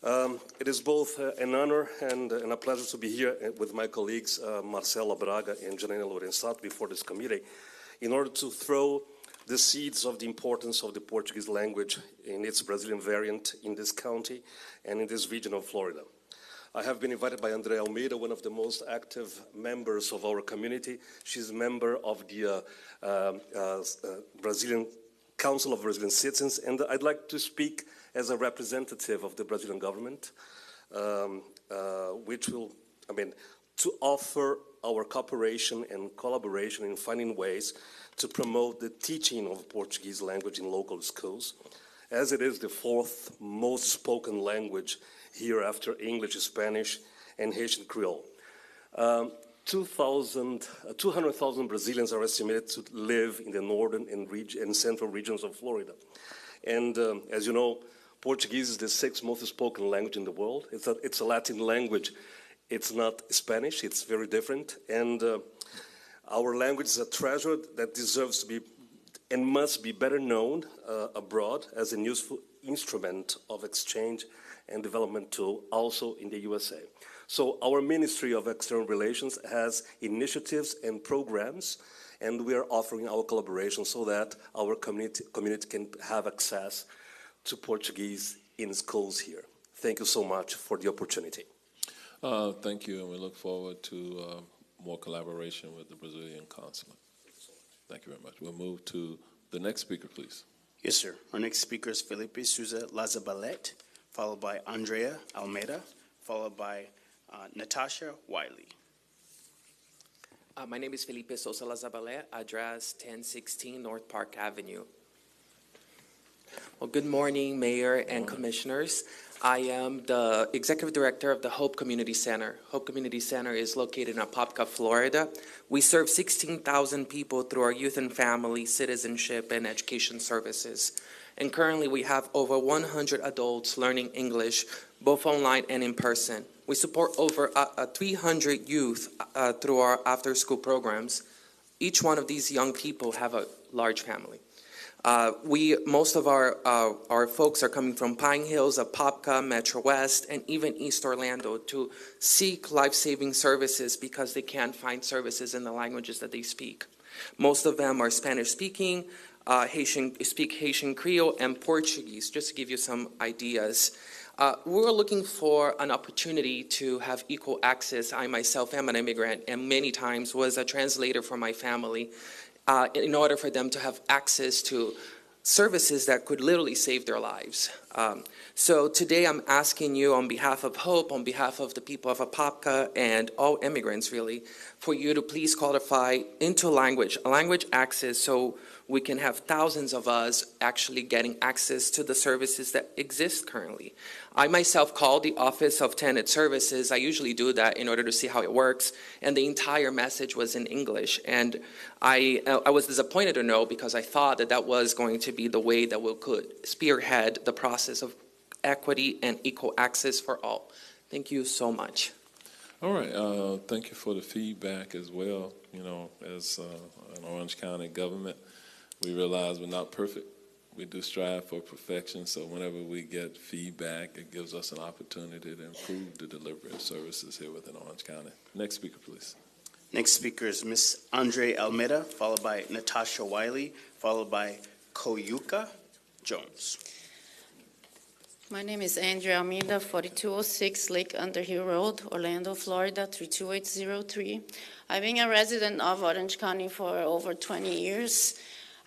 It is both an honor and a pleasure to be here with my colleagues Marcela Braga and Janaina Lorenzato before this committee in order to throw the seeds of the importance of the Portuguese language in its Brazilian variant in this county and in this region of Florida. I have been invited by Andrea Almeida, one of the most active members of our community. She's a member of the Brazilian Council of Brazilian Citizens, and I'd like to speak as a representative of the Brazilian government, which will, to offer our cooperation and collaboration in finding ways to promote the teaching of Portuguese language in local schools, as it is the fourth most spoken language here after English, Spanish, and Haitian Creole. 200,000 Brazilians are estimated to live in the northern and central regions of Florida. And as you know, Portuguese is the sixth most spoken language in the world. It's a Latin language. It's not Spanish. It's very different. And our language is a treasure that deserves to be and must be better known abroad as a useful instrument of exchange and development tool also in the USA. So our Ministry of External Relations has initiatives and programs, and we are offering our collaboration so that our community can have access to Portuguese in schools here. Thank you so much for the opportunity. Thank you, and we look forward to more collaboration with the Brazilian consulate. Thank you very much. We'll move to the next speaker, please. Yes, sir. Our next speaker is Felipe Souza Lazabalete, followed by Andrea Almeida, followed by Natasha Wiley. My name is Felipe Souza Lazabalete, address 1016 North Park Avenue. Well, good morning, Mayor and Commissioners. I am the Executive Director of the Hope Community Center. Hope Community Center is located in Apopka, Florida. We serve 16,000 people through our youth and family, citizenship, and education services. And currently we have over 100 adults learning English, both online and in person. We support over 300 youth through our after-school programs. Each one of these young people have a large family. Most of our folks are coming from Pine Hills, Apopka, Metro West, and even East Orlando to seek life-saving services because they can't find services in the languages that they speak. Most of them are Spanish-speaking, speak Haitian Creole, and Portuguese, just to give you some ideas. We're looking for an opportunity to have equal access. I myself am an immigrant and many times was a translator for my family. In order for them to have access to services that could literally save their lives. So today I'm asking you on behalf of Hope, on behalf of the people of Apopka and all immigrants really, for you to please qualify into language access so we can have thousands of us actually getting access to the services that exist currently. I myself called the Office of Tenant Services. I usually do that in order to see how it works, and the entire message was in English. And I was disappointed to know because I thought that that was going to be the way that we could spearhead the process of equity and equal access for all. Thank you so much. All right, thank you for the feedback as well. You know, as an Orange County government, we realize we're not perfect. We do strive for perfection, so whenever we get feedback, it gives us an opportunity to improve the delivery of services here within Orange County. Next speaker, please. Next speaker is Ms. Andre Almeida, followed by Natasha Wiley, followed by Koyuka Jones. My name is Andrea Almeida, 4206 Lake Underhill Road, Orlando, Florida, 32803. I've been a resident of Orange County for over 20 years.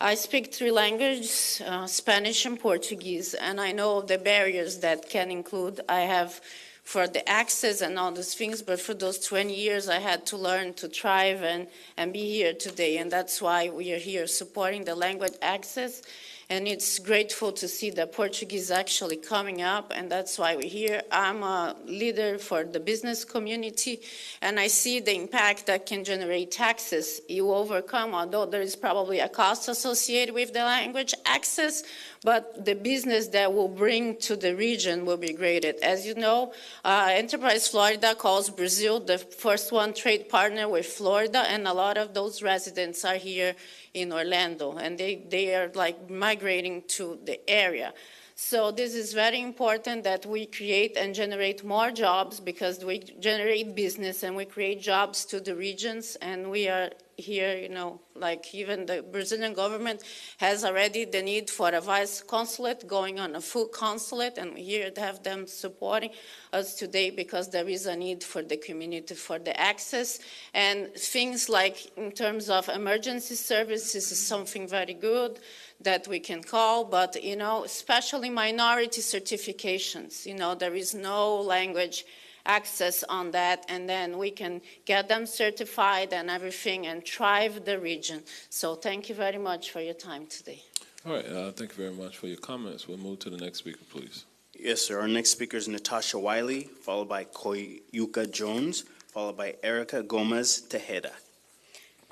I speak three languages, Spanish and Portuguese, and I know the barriers that can include. I have for the access and all those things, but for those 20 years I had to learn to thrive and be here today, and that's why we are here supporting the language access. And it's grateful to see the Portuguese actually coming up, and that's why we're here. I'm a leader for the business community, and I see the impact that can generate taxes. You overcome, although there is probably a cost associated with the language access, but the business that will bring to the region will be graded. As you know, Enterprise Florida calls Brazil the first one trade partner with Florida, and a lot of those residents are here in Orlando, and they are like migrating to the area. So this is very important that we create and generate more jobs, because we generate business and we create jobs to the regions. And we are here, you know, like even the Brazilian government has already the need for a vice consulate going on a full consulate, and we're here to have them supporting us today because there is a need for the community for the access. And things like in terms of emergency services is something very good that we can call, but, you know, especially minority certifications, you know, there is no language access on that, and then we can get them certified and everything and thrive the region. So thank you very much for your time today. All right, thank you very much for your comments. We'll move to the next speaker, please. Yes, sir. Our next speaker is Natasha Wiley, followed by Koyuka Jones, followed by Erica Gomez Tejeda.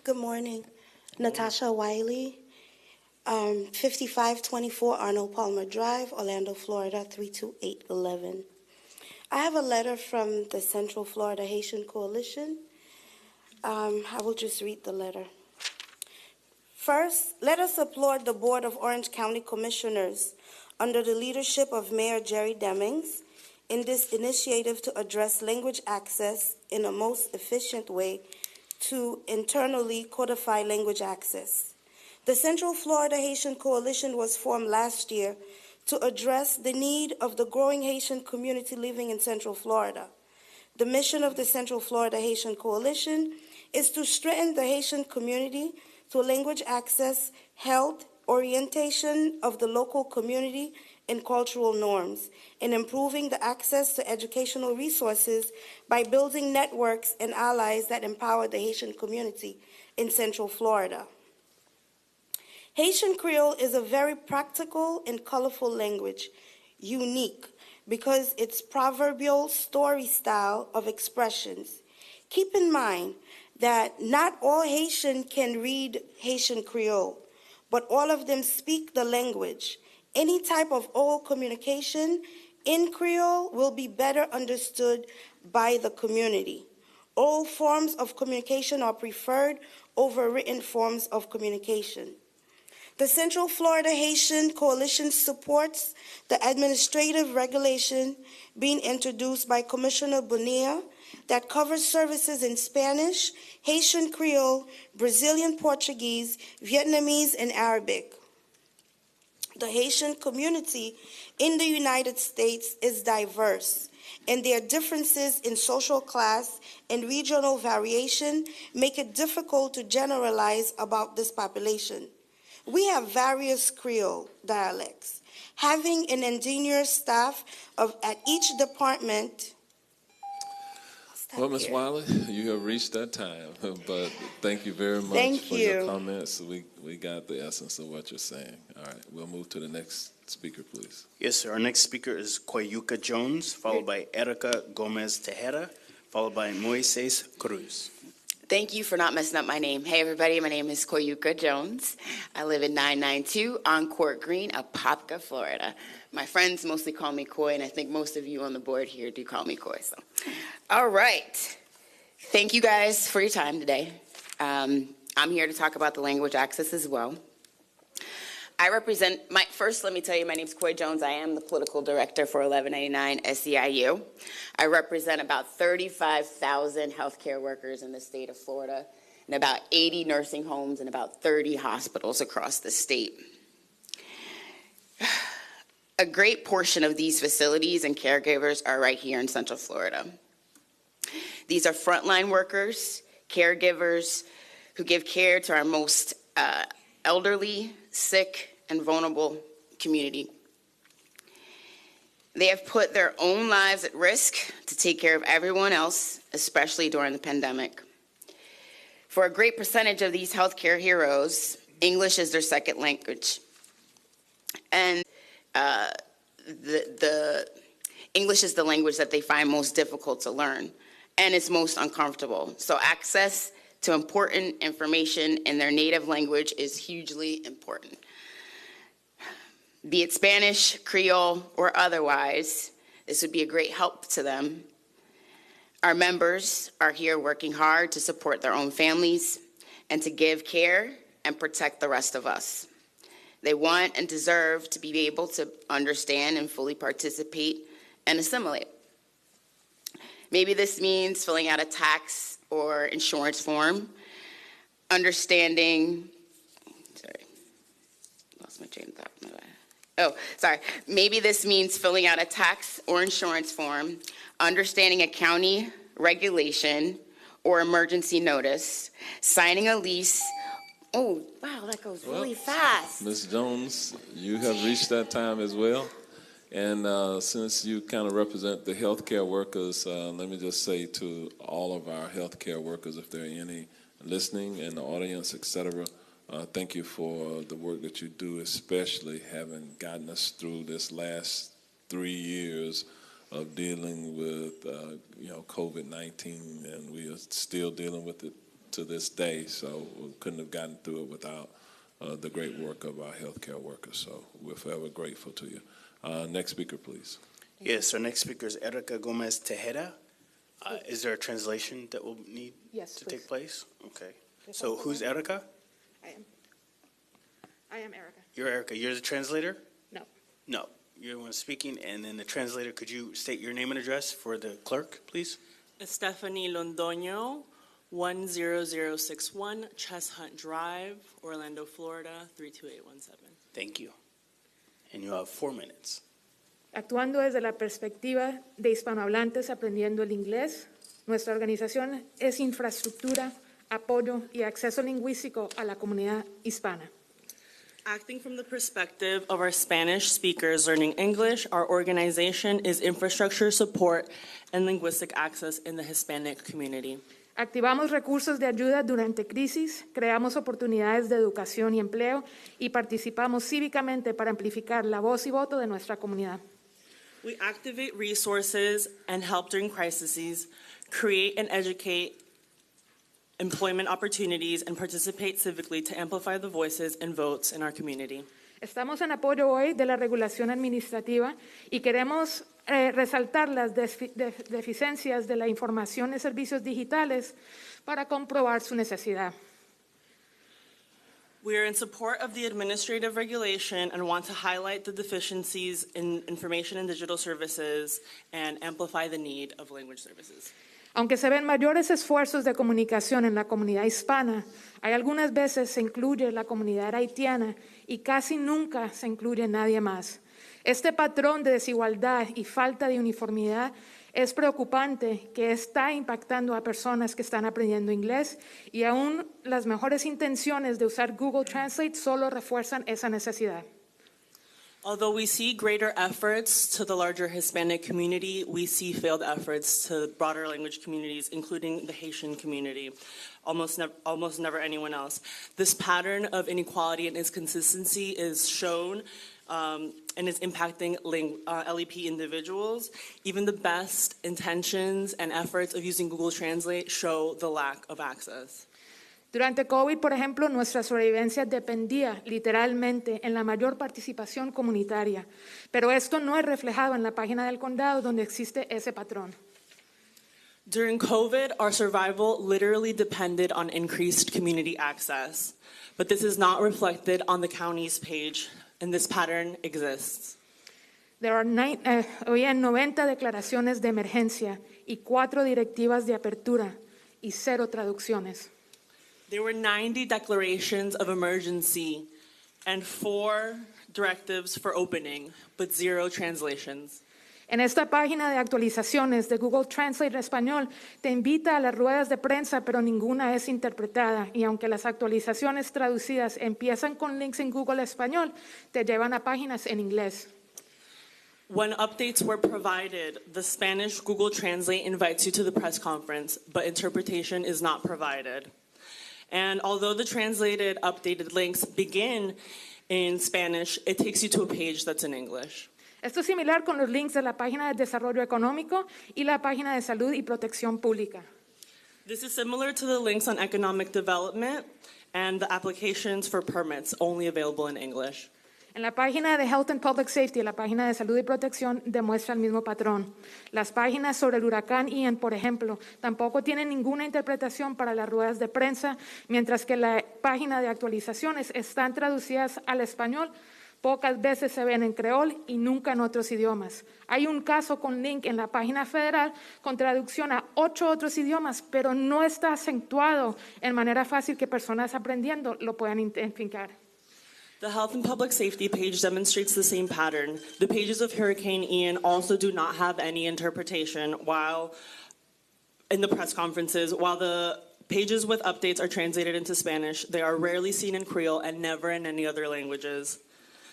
Good morning. Natasha Wiley, 5524 Arnold Palmer Drive, Orlando, Florida, 32811. I have a letter from the Central Florida Haitian Coalition. I will just read the letter. First, let us applaud the Board of Orange County Commissioners under the leadership of Mayor Jerry Demings in this initiative to address language access in a most efficient way to internally codify language access. The Central Florida Haitian Coalition was formed last year to address the need of the growing Haitian community living in Central Florida. The mission of the Central Florida Haitian Coalition is to strengthen the Haitian community through language access, health, orientation of the local community, and cultural norms, and improving the access to educational resources by building networks and allies that empower the Haitian community in Central Florida. Haitian Creole is a very practical and colorful language, unique because its proverbial story style of expressions. Keep in mind that not all Haitian can read Haitian Creole, but all of them speak the language. Any type of oral communication in Creole will be better understood by the community. Oral forms of communication are preferred over written forms of communication. The Central Florida Haitian Coalition supports the administrative regulation being introduced by Commissioner Bonilla that covers services in Spanish, Haitian Creole, Brazilian Portuguese, Vietnamese, and Arabic. The Haitian community in the United States is diverse, and their differences in social class and regional variation make it difficult to generalize about this population. We have various Creole dialects. Having an engineer staff at each department. Well, Ms. Wiley, you have reached that time, but thank you very much for your comments. We got the essence of what you're saying. All right, we'll move to the next speaker, please. Yes, sir. Our next speaker is Koyuka Jones, followed by Erica Gomez Tejeda, followed by Moises Cruz. Thank you for not messing up my name. Hey, everybody, my name is Koyuka Jones. I live in 992 on Court Green, Apopka, Florida. My friends mostly call me Koy, and I think most of you on the board here do call me Koy. So, all right. Thank you guys for your time today. I'm here to talk about the language access as well. I represent, first let me tell you, my name is Koy Jones. I am the political director for 1199 SEIU. I represent about 35,000 healthcare workers in the state of Florida and about 80 nursing homes and about 30 hospitals across the state. A great portion of these facilities and caregivers are right here in Central Florida. These are frontline workers, caregivers who give care to our most elderly, sick, and vulnerable community. They have put their own lives at risk to take care of everyone else, especially during the pandemic. For a great percentage of these healthcare heroes, English is their second language. And the English is the language that they find most difficult to learn, and it's most uncomfortable. So access to important information in their native language is hugely important. Be it Spanish, Creole, or otherwise, this would be a great help to them. Our members are here working hard to support their own families and to give care and protect the rest of us. They want and deserve to be able to understand and fully participate and assimilate. Maybe this means filling out a tax or insurance form, understanding, lost my train of thought. Maybe this means filling out a tax or insurance form, understanding a county regulation or emergency notice, signing a lease. Oh, wow, that goes really fast. Ms. Jones, you have reached that time as well. And since you kind of represent the healthcare workers, let me just say to all of our healthcare workers, if there are any listening in the audience, et cetera, thank you for the work that you do, especially having gotten us through this last 3 years of dealing with, COVID-19, and we are still dealing with it to this day. So we couldn't have gotten through it without the great work of our healthcare workers. So we're forever grateful to you. Next speaker, please. Yes, our next speaker is Erica Gomez Tejeda. Is there a translation that will need to take place? Okay. So who's Erica? I am Erica. You're Erica. You're the translator? No. No. You're the one speaking, and then the translator, could you state your name and address for the clerk, please? Stephanie Londoño, 10061 Chestnut Drive, Orlando, Florida, 32817. Thank you. And you have 4 minutes. Actuando desde la perspectiva de hispanohablantes aprendiendo el inglés, nuestra organización es infraestructura, apoyo y acceso lingüístico a la comunidad hispana. Acting from the perspective of our Spanish speakers learning English, our organization is infrastructure support and linguistic access in the Hispanic community. Activamos recursos de ayuda durante crisis, creamos oportunidades de educación y empleo y participamos cívicamente para amplificar la voz y voto de nuestra comunidad. We activate resources and help during crises, create and educate employment opportunities, and participate civically to amplify the voices and votes in our community. Estamos en apoyo hoy de la regulación administrativa y queremos resaltar las deficiencias de la información y servicios digitales para comprobar su necesidad. We are in support of the administrative regulation and want to highlight the deficiencies in information and digital services and amplify the need of language services. Aunque se ven mayores esfuerzos de comunicación en la comunidad hispana, hay algunas veces se incluye la comunidad haitiana y casi nunca se incluye nadie más. Este patrón de desigualdad y falta de uniformidad es preocupante, que está impactando a personas que están aprendiendo inglés, y aún las mejores intenciones de usar Google Translate solo refuerzan esa necesidad. Although we see greater efforts to the larger Hispanic community, we see failed efforts to broader language communities, including the Haitian community, almost never anyone else. This pattern of inequality and inconsistency is shown and is impacting LEP individuals. Even the best intentions and efforts of using Google Translate show the lack of access. Durante COVID, por ejemplo, nuestra sobrevivencia dependía literalmente en la mayor participación comunitaria, pero esto no es reflejado en la página del condado donde existe ese patrón. During COVID, our survival literally depended on increased community access, but this is not reflected on the county's page, and this pattern exists. There are 90 declaraciones de emergencia y 4 directivas de apertura y 0 traducciones. There were 90 declarations of emergency and 4 directives for opening, but 0 translations. En esta página de actualizaciones de Google Translate Español te invita a las ruedas de prensa, pero ninguna es interpretada. Y aunque las actualizaciones traducidas empiezan con links en Google Español, te llevan a páginas en inglés. When updates were provided, the Spanish Google Translate invites you to the press conference, but interpretation is not provided. And although the translated updated links begin in Spanish, it takes you to a page that's in English. Esto es similar con los links de la página de desarrollo económico y la página de salud y protección pública. This is similar to the links on economic development and the applications for permits, only available in English. En la página de Health and Public Safety, la página de Salud y Protección, demuestra el mismo patrón. Las páginas sobre el huracán Ian, por ejemplo, tampoco tienen ninguna interpretación para las ruedas de prensa, mientras que la página de actualizaciones están traducidas al español. Pocas veces se ven en creol y nunca en otros idiomas. Hay un caso con link en la página federal con traducción a 8 otros idiomas, pero no está acentuado en manera fácil que personas aprendiendo lo puedan identificar. The Health and Public Safety page demonstrates the same pattern. The pages of Hurricane Ian also do not have any interpretation while in the press conferences. While the pages with updates are translated into Spanish, they are rarely seen in Creole and never in any other languages.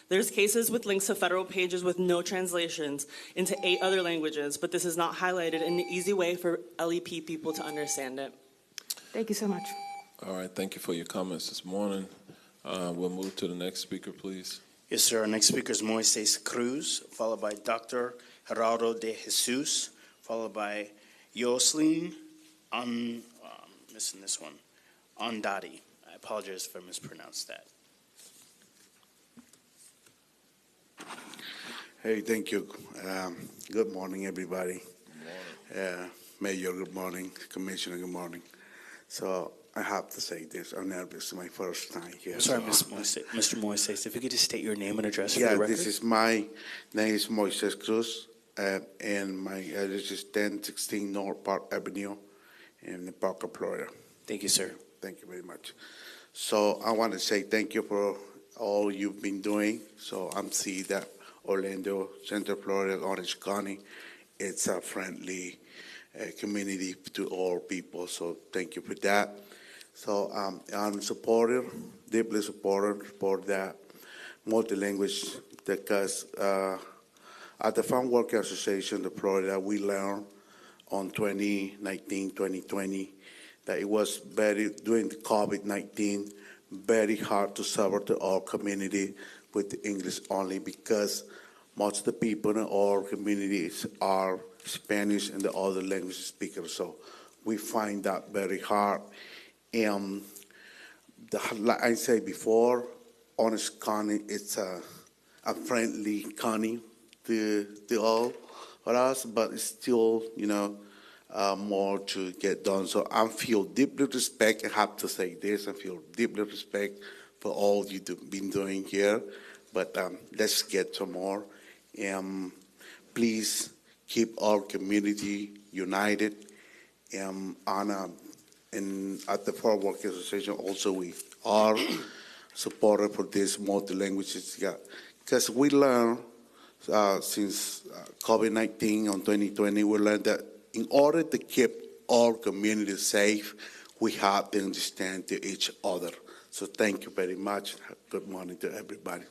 There's cases with links to federal pages with no translations into 8 other languages, but this is not highlighted in an easy way for LEP people to understand it. Thank you so much. All right, thank you for your comments this morning. We'll move to the next speaker, please. Yes, sir. Our next speaker is Moises Cruz, followed by Dr. Gerardo de Jesus, followed by Yoslin missing this one, Ondati. I apologize if I mispronounced that. Hey, thank you. Good morning, everybody. Mayor, good morning. Commissioner, good morning. So I have to say this. I'm nervous. It's my first time here. I'm sorry, Mr. Moises, if you could just state your name and address for Yeah, the record. this is my name is Moises Cruz, and my address is 1016 North Park Avenue in Parker, Florida. Thank you, sir. Thank you very much. So I want to say thank you for all you've been doing. So I'm seeing that Orlando, Central Florida, Orange County, it's a friendly community to all people. So thank you for that. So I'm supporter, deeply supporter for that multi-language because at the Farm Worker Association of Florida, we learned on 2019, 2020, that it was during the COVID-19, very hard to serve to our community with the English only because most of the people in our communities are Spanish and the other language speakers. So we find that very hard. And like I said before, Orange County is a friendly county to all of us, but it's still, more to get done. So I feel deeply respect. I have to say this. I feel deeply respect for all you've been doing here. But let's get some more. Please keep our community united. And at the Farm Workers Association, also we are supported for this multi-languages. Yeah, because we learned since COVID-19 on 2020, we learned that in order to keep our community safe, we have to understand to each other. So thank you very much. Good morning to everybody.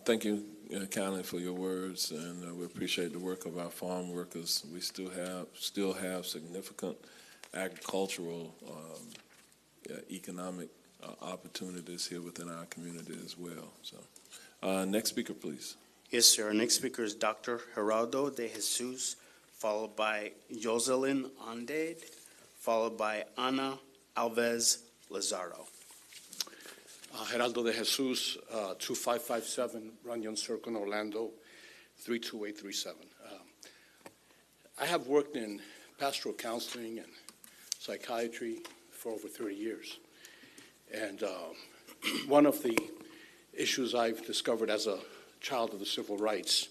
Thank you, County, for your words, and we appreciate the work of our farm workers. We still have significant agricultural, economic opportunities here within our community as well. So, next speaker, please. Yes, sir. Our next speaker is Dr. Gerardo de Jesus, followed by Jocelyn Ondade, followed by Ana Alves Lazaro. Geraldo de Jesus, 2557 Runyon Circle, Orlando, 32837. I have worked in pastoral counseling and psychiatry for over 30 years. And one of the issues I've discovered as a child of the civil rights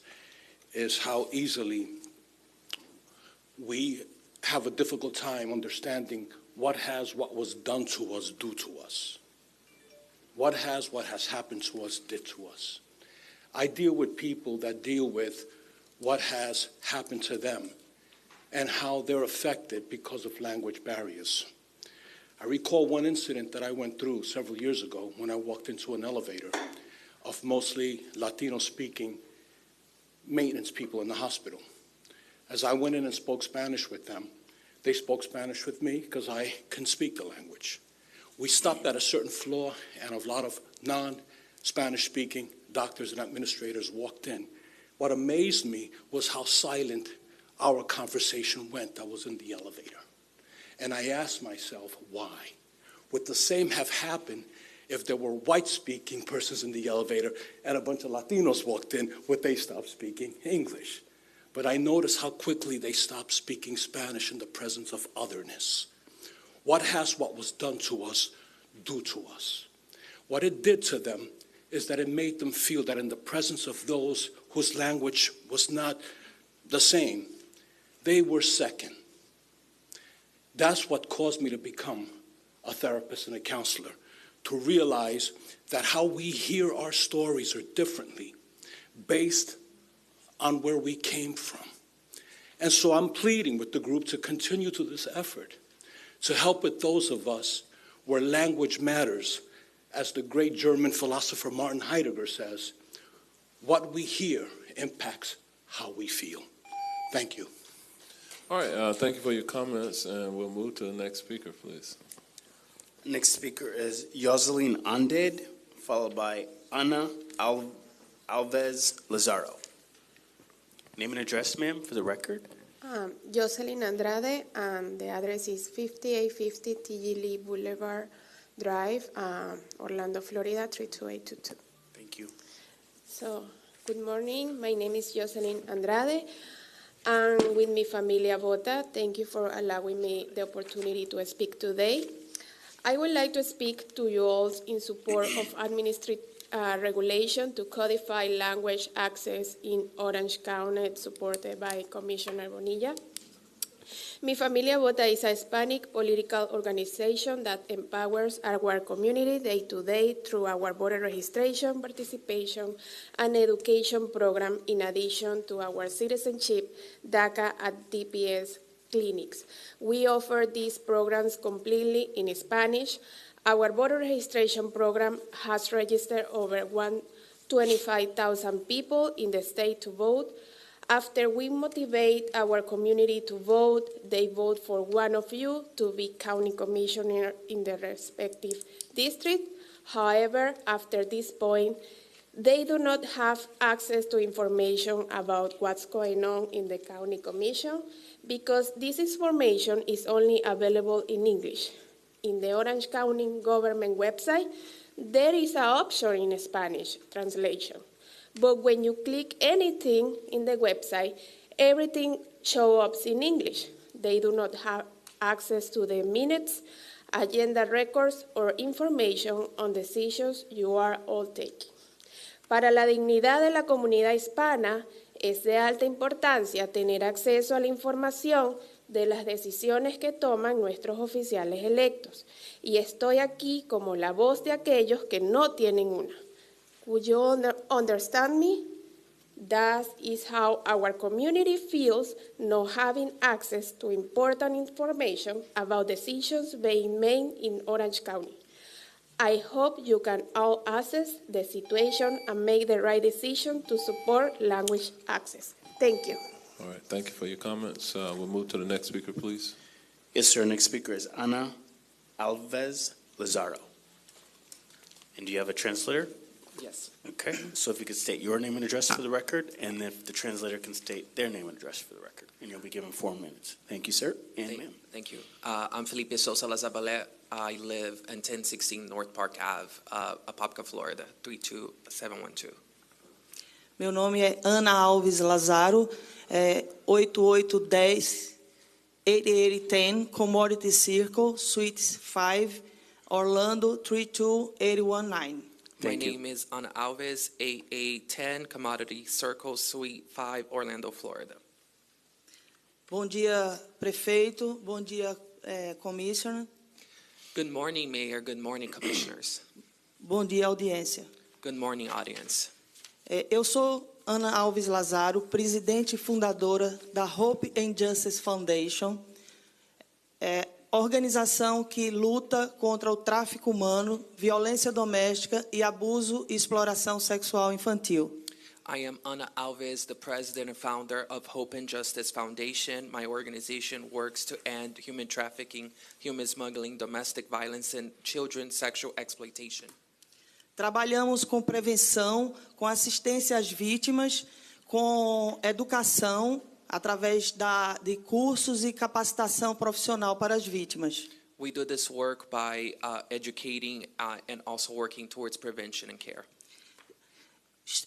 is how easily we have a difficult time understanding what was done to us due to us. What has happened to us did to us. I deal with people that deal with what has happened to them and how they're affected because of language barriers. I recall one incident that I went through several years ago when I walked into an elevator of mostly Latino-speaking maintenance people in the hospital. As I went in and spoke Spanish with them, they spoke Spanish with me because I couldn't speak the language. We stopped at a certain floor, and a lot of non-Spanish-speaking doctors and administrators walked in. What amazed me was how silent our conversation went that was in the elevator. And I asked myself, why? Would the same have happened if there were white-speaking persons in the elevator and a bunch of Latinos walked in, would they stop speaking English? But I noticed how quickly they stopped speaking Spanish in the presence of otherness. What was done to us do to us? What it did to them is that it made them feel that in the presence of those whose language was not the same, they were second. That's what caused me to become a therapist and a counselor, to realize that how we hear our stories are differently based on where we came from. And so I'm pleading with the group to continue to this effort, to help with those of us where language matters. As the great German philosopher Martin Heidegger says, what we hear impacts how we feel. Thank you. All right, thank you for your comments, and we'll move to the next speaker, please. Next speaker is Jocelyn Andrade, followed by Ana Alves Lazaro. Name and address, ma'am, for the record. Jocelyn Andrade, the address is 5850 T.G. Lee Boulevard Drive, Orlando, Florida, 32822. Thank you. So, good morning. My name is Jocelyn Andrade. I'm with mi familia Vota. Thank you for allowing me the opportunity to speak today. I would like to speak to you all in support of administrative regulation to codify language access in Orange County, supported by Commissioner Bonilla. Mi Familia Vota is a Hispanic political organization that empowers our community day-to-day through our voter registration, participation, and education program, in addition to our citizenship, DACA, and DPS clinics. We offer these programs completely in Spanish. Our voter registration program has registered over 125,000 people in the state to vote. After we motivate our community to vote, they vote for one of you to be county commissioner in the respective district. However, after this point, they do not have access to information about what's going on in the county commission, because this information is only available in English. In the Orange County government website, there is an option in Spanish translation. But when you click anything in the website, everything shows up in English. They do not have access to the minutes, agenda records, or information on decisions you are all taking. Para la dignidad de la comunidad hispana, es de alta importancia tener acceso a la información de las decisiones que toman nuestros oficiales electos. Y estoy aquí como la voz de aquellos que no tienen una. Would you understand me? That is how our community feels not having access to important information about decisions being made in Orange County. I hope you can all assess the situation and make the right decision to support language access. Thank you. All right, thank you for your comments. We'll move to the next speaker, please. Yes, sir. Next speaker is Ana Alves Lazaro. And do you have a translator? Yes. Okay, so if you could state your name and address for the record, and if the translator can state their name and address for the record, and you'll be given 4 minutes. Thank you, sir. And ma'am. Thank you. I'm Felipe Sosa Lazaballet. I live in 1016 North Park Ave, Apopka, Florida, 32712. Meu nome é Ana Alves Lazaro, 8810 8810 Commodity Circle, Suite 5, Orlando, 32819. My name is Ana Alves, 8810 Commodity Circle, Suite 5, Orlando, Florida. Bom dia, prefeito. Bom dia, commissioner. Good morning, Mayor. Good morning, Commissioners. Bom dia, audiência. Good morning, audience. Eu sou Ana Alves Lazaro, presidente e fundadora da Hope and Justice Foundation, organização que luta contra o tráfico humano, violência doméstica e abuso e exploração sexual infantil. I am Ana Alves, the president and founder of Hope and Justice Foundation. My organization works to end human trafficking, human smuggling, domestic violence, and children's sexual exploitation. Trabalhamos com prevenção, com assistência às vítimas, com educação, através de cursos e capacitação profissional para as vítimas. We do this work by educating and also working towards prevention and care.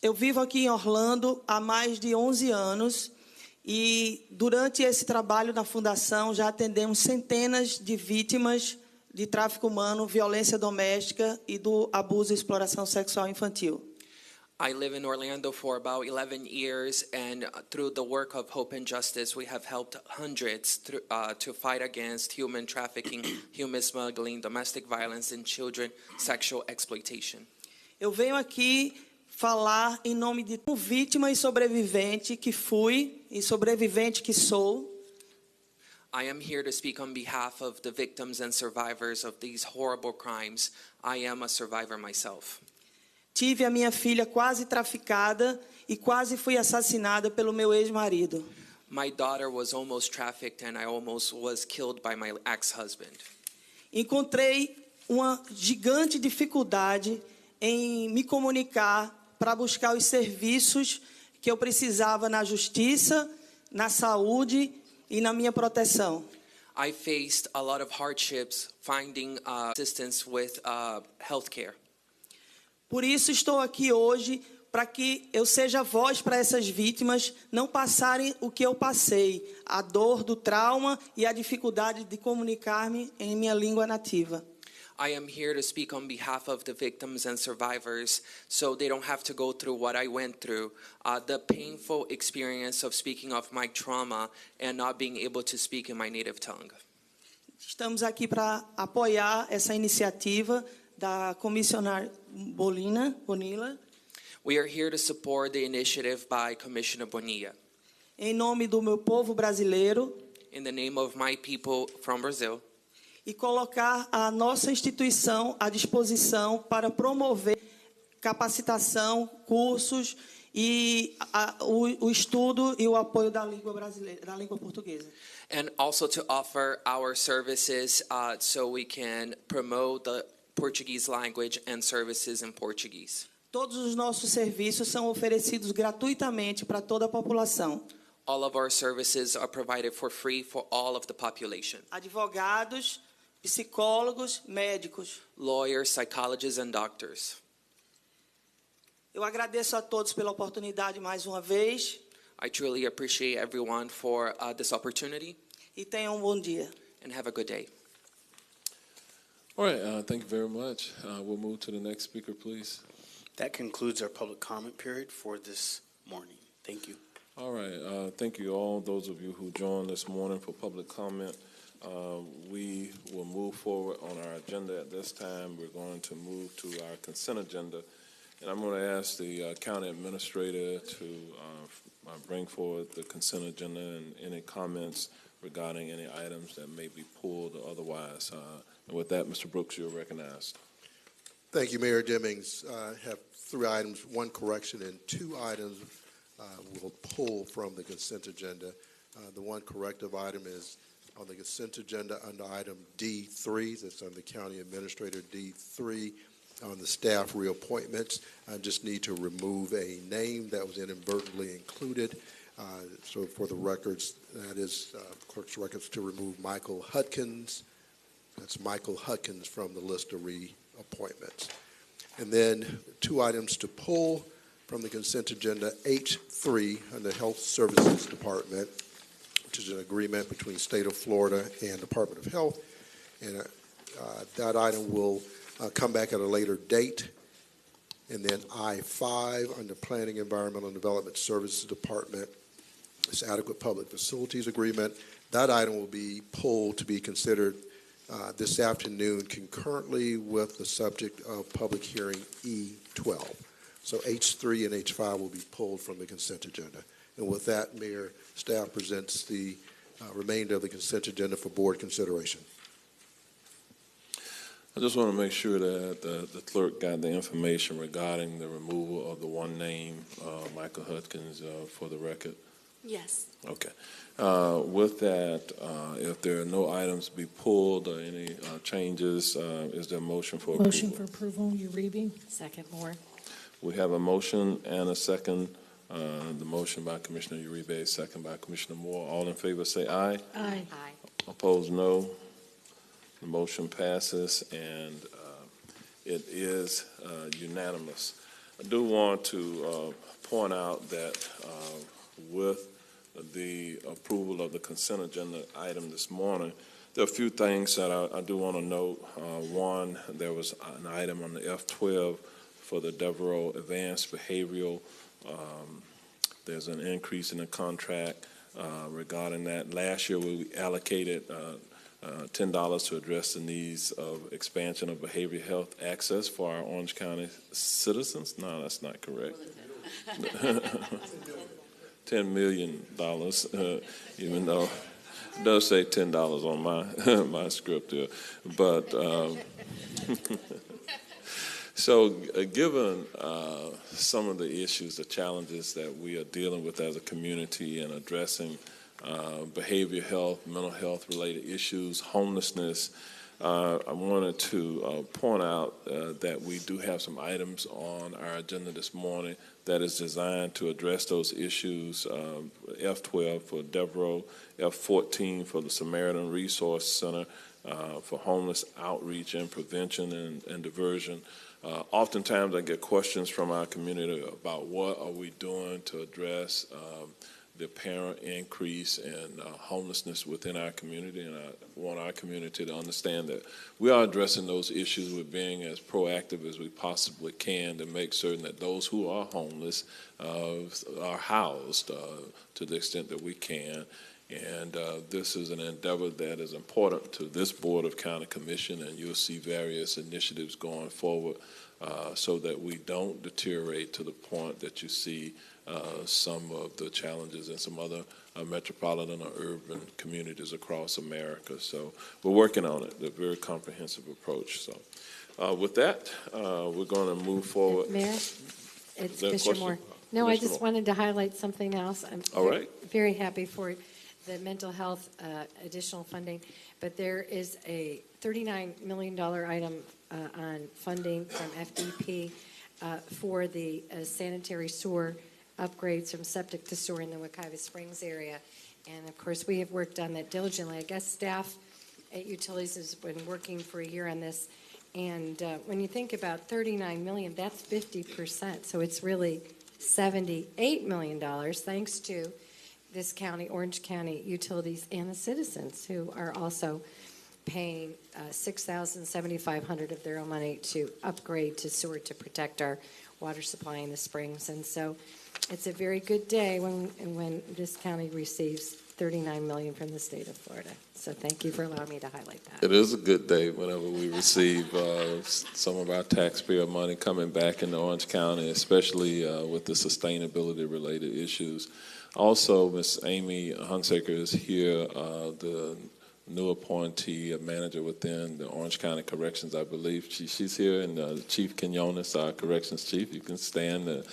Eu vivo aqui em Orlando há mais de 11 anos e, durante esse trabalho na Fundação, já atendemos centenas de vítimas de tráfico humano, violência doméstica e do abuso e exploração sexual infantil. I live in Orlando for about 11 years, and through the work of Hope and Justice, we have helped hundreds to fight against human trafficking, human smuggling, domestic violence, and children sexual exploitation. Eu venho aqui falar em nome de vítima e sobrevivente que fui e sobrevivente que sou. I am here to speak on behalf of the victims and survivors of these horrible crimes. I am a survivor myself. Tive a minha filha quase traficada e quase fui assassinada pelo meu ex-marido. My daughter was almost trafficked and I almost was killed by my ex-husband. Encontrei uma gigante dificuldade em me comunicar para buscar os serviços que eu precisava na justiça, na saúde e na minha proteção. I faced a lot of hardships finding assistance with healthcare. Por isso estou aqui hoje para que eu seja voz para essas vítimas não passarem o que eu passei, a dor do trauma e a dificuldade de comunicar-me em minha língua nativa. I am here to speak on behalf of the victims and survivors so they don't have to go through what I went through, the painful experience of speaking of my trauma and not being able to speak in my native tongue. Estamos aqui para apoiar essa iniciativa da comissionária Bonilla. We are here to support the initiative by Commissioner Bonilla. Em nome do meu povo brasileiro. In the name of my people from Brazil. E colocar a nossa instituição à disposição para promover capacitação, cursos e o estudo e o apoio da língua brasileira, da língua portuguesa. And also to offer our services so we can promote the Portuguese language and services in Portuguese. Todos os nossos serviços são oferecidos gratuitamente para toda a população. All of our services are provided for free for all of the population. Advogados, psicólogos, médicos. Lawyers, psychologists, and doctors. Eu agradeço a todos pela oportunidade mais uma vez. I truly appreciate everyone for this opportunity. E tenham bom dia. And have a good day. All right, thank you very much. We'll move to the next speaker, please. That concludes our public comment period for this morning. Thank you. All right, thank you all, those of you who joined this morning for public comment. We will move forward on our agenda at this time. We're going to move to our consent agenda. And I'm going to ask the county administrator to bring forward the consent agenda and any comments regarding any items that may be pulled or otherwise. And with that, Mr. Brooks, you're recognized. Thank you, Mayor Demings. I have 3 items, 1 correction, and 2 items we'll pull from the consent agenda. The 1 corrective item is on the consent agenda under item D3. That's on the county administrator D3 on the staff reappointments. I just need to remove a name that was inadvertently included. So for the records, that is clerk's records to remove Michael Hutkins. That's Michael Hutkins from the list of reappointments. And then 2 items to pull from the consent agenda, H3 under Health Services Department, which is an agreement between State of Florida and Department of Health. And that item will come back at a later date. And then I-5 under Planning, Environmental and Development Services Department, this adequate public facilities agreement. That item will be pulled to be considered this afternoon concurrently with the subject of public hearing E12. So H3 and H5 will be pulled from the consent agenda. And with that, Mayor, staff presents the remainder of the consent agenda for board consideration. I just want to make sure that the clerk got the information regarding the removal of the 1 name, Michael Hutkins, for the record. Yes. Okay. With that, if there are no items to be pulled or any changes, is there a motion for approval? Motion for approval, Uribe. Second, Moore. We have a motion and a second. The motion by Commissioner Uribe, second by Commissioner Moore. All in favor say aye. Aye. Opposed, no. The motion passes, and it is unanimous. I do want to point out that with the approval of the consent agenda item this morning, there are a few things that I do want to note. One, there was an item on the F-12 for the Devereaux Advanced Behavioral. There's an increase in the contract regarding that. Last year, we allocated $10 to address the needs of expansion of behavioral health access for our Orange County citizens. No, that's not correct. $10 million, even though it does say $10 on my my script here. But so given some of the issues, the challenges that we are dealing with as a community and addressing behavioral health, mental health related issues, homelessness, I wanted to point out that we do have some items on our agenda this morning that is designed to address those issues. F-12 for Devereaux, F-14 for the Samaritan Resource Center for homeless outreach and prevention and diversion. Oftentimes I get questions from our community about what are we doing to address the apparent increase in homelessness within our community, and I want our community to understand that we are addressing those issues with being as proactive as we possibly can to make certain that those who are homeless are housed to the extent that we can. And this is an endeavor that is important to this Board of County Commission, and you'll see various initiatives going forward so that we don't deteriorate to the point that you see some of the challenges in some other metropolitan or urban communities across America. So we're working on it, a very comprehensive approach. So with that, we're going to move forward. Mayor, it's Commissioner Moore. No, I just wanted to highlight something else. I'm very happy for the mental health additional funding, but there is a $39 million item on funding from FDP for the sanitary sewer upgrades from septic to sewer in the Wekiva Springs area. And of course, we have worked on that diligently. I guess staff at Utilities has been working for a year on this. And when you think about $39 million, that's 50%. So it's really $78 million, thanks to this county, Orange County Utilities, and the citizens who are also paying $6,750 of their own money to upgrade to sewer to protect our water supply in the springs. And so it's a very good day when this county receives $39 million from the state of Florida. So thank you for allowing me to highlight that. It is a good day whenever we receive some of our taxpayer money coming back into Orange County, especially with the sustainability related issues. Also, Ms. Amy Hunsaker is here, the new appointee manager within the Orange County Corrections, I believe. She's here, and Chief Quinones, our corrections chief. You can stand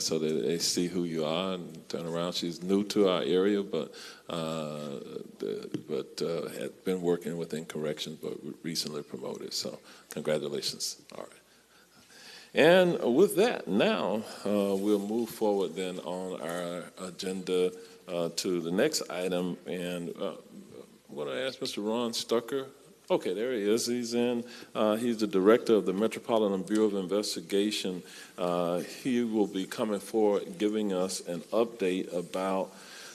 so that they see who you are and turn around. She's new to our area, but had been working within corrections, but recently promoted. So congratulations. All right. And with that, now we'll move forward then on our agenda to the next item. And I'm going to ask Mr. Ron Stucker. Okay, there he is. He's in. He's the director of the Metropolitan Bureau of Investigation. He will be coming forward giving us an update about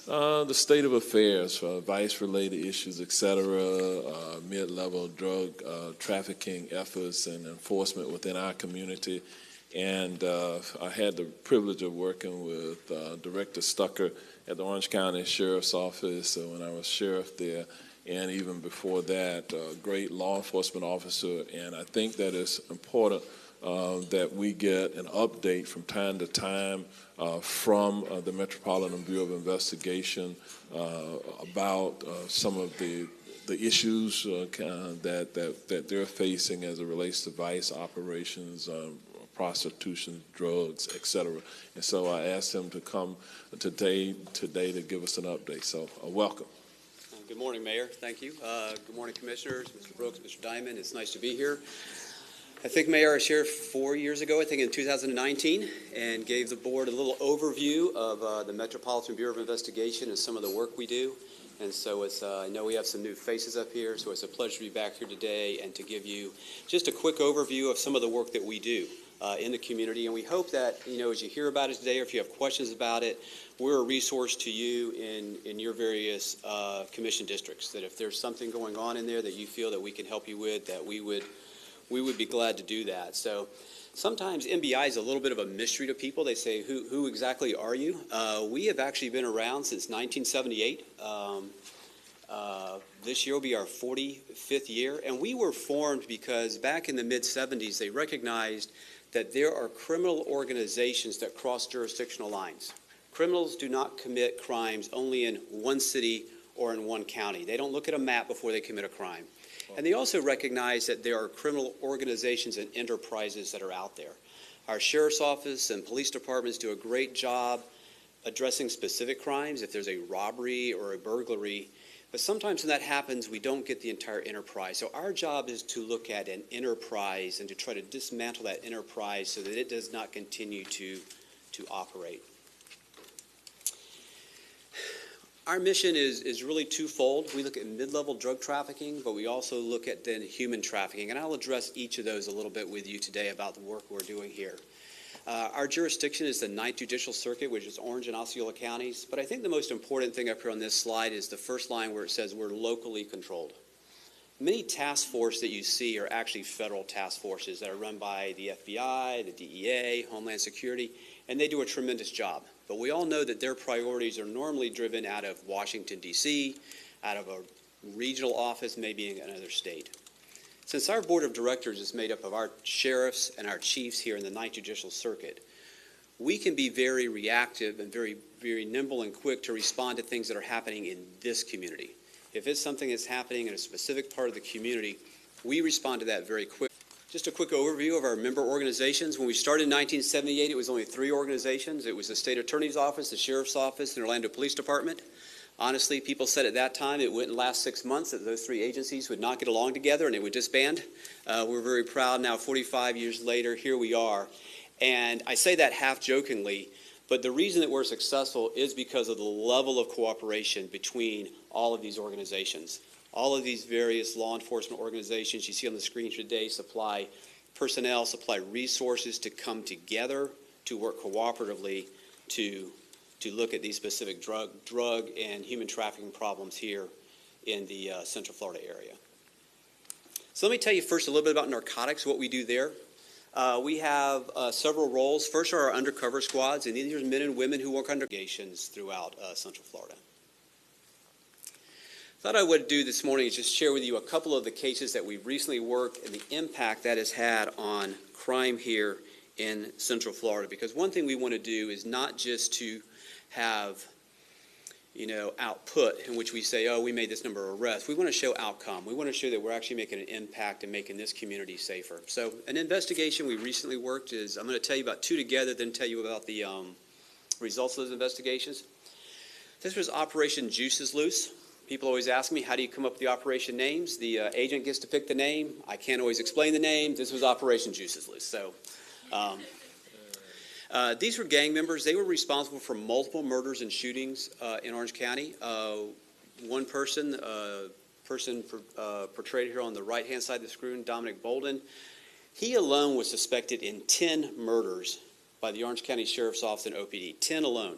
the state of affairs for vice-related issues, et cetera, mid-level drug trafficking efforts and enforcement within our community. And I had the privilege of working with Director Stucker at the Orange County Sheriff's Office when I was sheriff there, and even before that, a great law enforcement officer. And I think that it's important that we get an update from time to time from the Metropolitan Bureau of Investigation about some of the issues that they're facing as it relates to vice operations, prostitution, drugs, et cetera. And so I asked him to come today to give us an update. So welcome. Good morning, Mayor. Thank you. Good morning, Commissioners, Mr. Brooks, Mr. Diamond. It's nice to be here. I think, Mayor, I was here 4 years ago, I think in 2019, and gave the board a little overview of the Metropolitan Bureau of Investigation and some of the work we do. And so I know we have some new faces up here, so it's a pleasure to be back here today and to give you just a quick overview of some of the work that we do in the community. And we hope that, as you hear about it today, or if you have questions about it, we're a resource to you in your various commission districts, that if there's something going on in there that you feel that we can help you with, that we would be glad to do that. So sometimes MBI is a little bit of a mystery to people. They say, who exactly are you? We have actually been around since 1978. This year will be our 45th year. And we were formed because back in the mid-70s, they recognized that there are criminal organizations that cross jurisdictional lines. Criminals do not commit crimes only in one city or in one county. They don't look at a map before they commit a crime. And they also recognize that there are criminal organizations and enterprises that are out there. Our sheriff's office and police departments do a great job addressing specific crimes, if there's a robbery or a burglary. But sometimes when that happens, we don't get the entire enterprise. So our job is to look at an enterprise and to try to dismantle that enterprise so that it does not continue to operate. Our mission is really twofold. We look at mid-level drug trafficking, but we also look at then human trafficking. And I'll address each of those a little bit with you today about the work we're doing here. Our jurisdiction is the 9th Judicial Circuit, which is Orange and Osceola counties. But I think the most important thing up here on this slide is the first line where it says we're locally controlled. Many task forces that you see are actually federal task forces that are run by the FBI, the DEA, Homeland Security, and they do a tremendous job. But we all know that their priorities are normally driven out of Washington, D.C., out of a regional office, maybe in another state. Since our board of directors is made up of our sheriffs and our chiefs here in the 9th Judicial Circuit, we can be very reactive and very, very nimble and quick to respond to things that are happening in this community. If it's something that's happening in a specific part of the community, we respond to that very quick. Just a quick overview of our member organizations. When we started in 1978, it was only 3 organizations. It was the State Attorney's Office, the Sheriff's Office, and the Orlando Police Department. Honestly, people said at that time it wouldn't last 6 months, that those 3 agencies would not get along together and it would disband. We're very proud now, 45 years later, here we are. And I say that half jokingly, but the reason that we're successful is because of the level of cooperation between all of these organizations. All of these various law enforcement organizations you see on the screen today supply personnel, supply resources to come together, to work cooperatively to look at these specific drug and human trafficking problems here in the Central Florida area. So let me tell you first a little bit about narcotics, what we do there. We have several roles. First are our undercover squads, and these are men and women who work under investigations throughout Central Florida. Thought I would do this morning is just share with you a couple of the cases that we've recently worked and the impact that has had on crime here in Central Florida. Because one thing we want to do is not just to have, output in which we say, oh, we made this number of arrests. We want to show outcome. We want to show that we're actually making an impact and making this community safer. So an investigation we recently worked is, I'm going to tell you about 2 together, then tell you about the results of those investigations. This was Operation Juice is Loose. People always ask me, how do you come up with the operation names? The agent gets to pick the name. I can't always explain the name. This was Operation Juice is Loose. So these were gang members. They were responsible for multiple murders and shootings in Orange County. One person, portrayed here on the right-hand side of the screen, Dominic Bolden, he alone was suspected in 10 murders by the Orange County Sheriff's Office and OPD, 10 alone.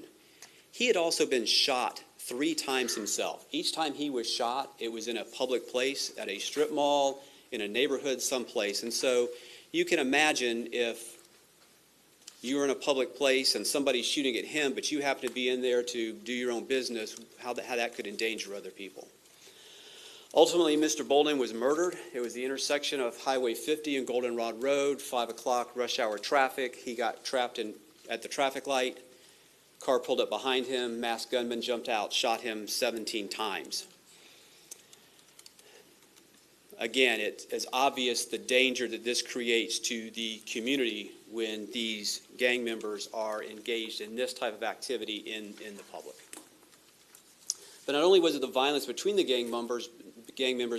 He had also been shot 3 times himself. Each time he was shot, it was in a public place, at a strip mall, in a neighborhood someplace. And so you can imagine if you were in a public place and somebody's shooting at him, but you happen to be in there to do your own business, how that could endanger other people. Ultimately, Mr. Bolden was murdered. It was the intersection of Highway 50 and Goldenrod Road, 5 o'clock rush hour traffic. He got trapped at the traffic light. Car pulled up behind him. Masked gunman jumped out, shot him 17 times. Again, it is obvious the danger that this creates to the community when these gang members are engaged in this type of activity in the public. But not only was it the violence between the gang members,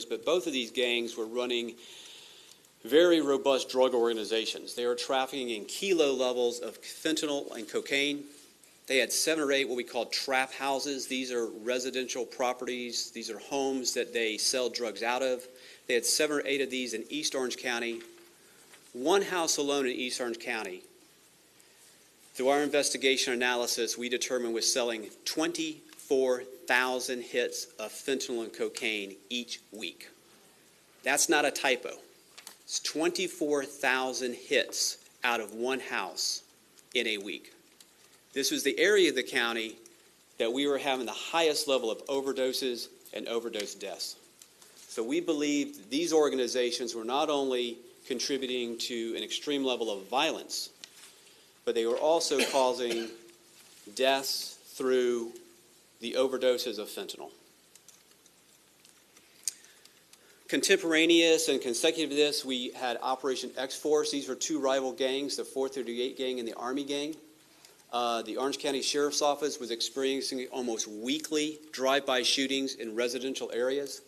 but both of these gangs were running very robust drug organizations. They were trafficking in kilo levels of fentanyl and cocaine. They had 7 or 8 what we call trap houses. These are residential properties. These are homes that they sell drugs out of. They had 7 or 8 of these in East Orange County. One house alone in East Orange County, through our investigation analysis, we determined was selling 24,000 hits of fentanyl and cocaine each week. That's not a typo. It's 24,000 hits out of one house in a week. This was the area of the county that we were having the highest level of overdoses and overdose deaths. So we believe these organizations were not only contributing to an extreme level of violence, but they were also causing deaths through the overdoses of fentanyl. Contemporaneous and consecutive to this, we had Operation X-Force. These were 2 rival gangs, the 438 gang and the Army gang. The Orange County Sheriff's Office was experiencing almost weekly drive-by shootings in residential areas.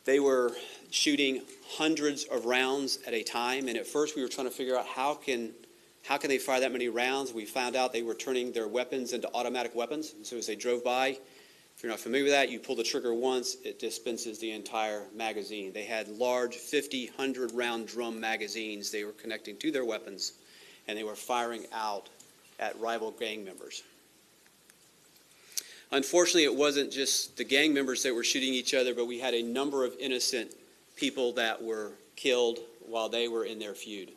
They were shooting hundreds of rounds at a time, and at first we were trying to figure out how can they fire that many rounds. We found out they were turning their weapons into automatic weapons. And so as they drove by, if you're not familiar with that, you pull the trigger once, it dispenses the entire magazine. They had large 50, 100-round drum magazines they were connecting to their weapons, and they were firing out at rival gang members. Unfortunately, it wasn't just the gang members that were shooting each other, but we had a number of innocent people that were killed while they were in their feud.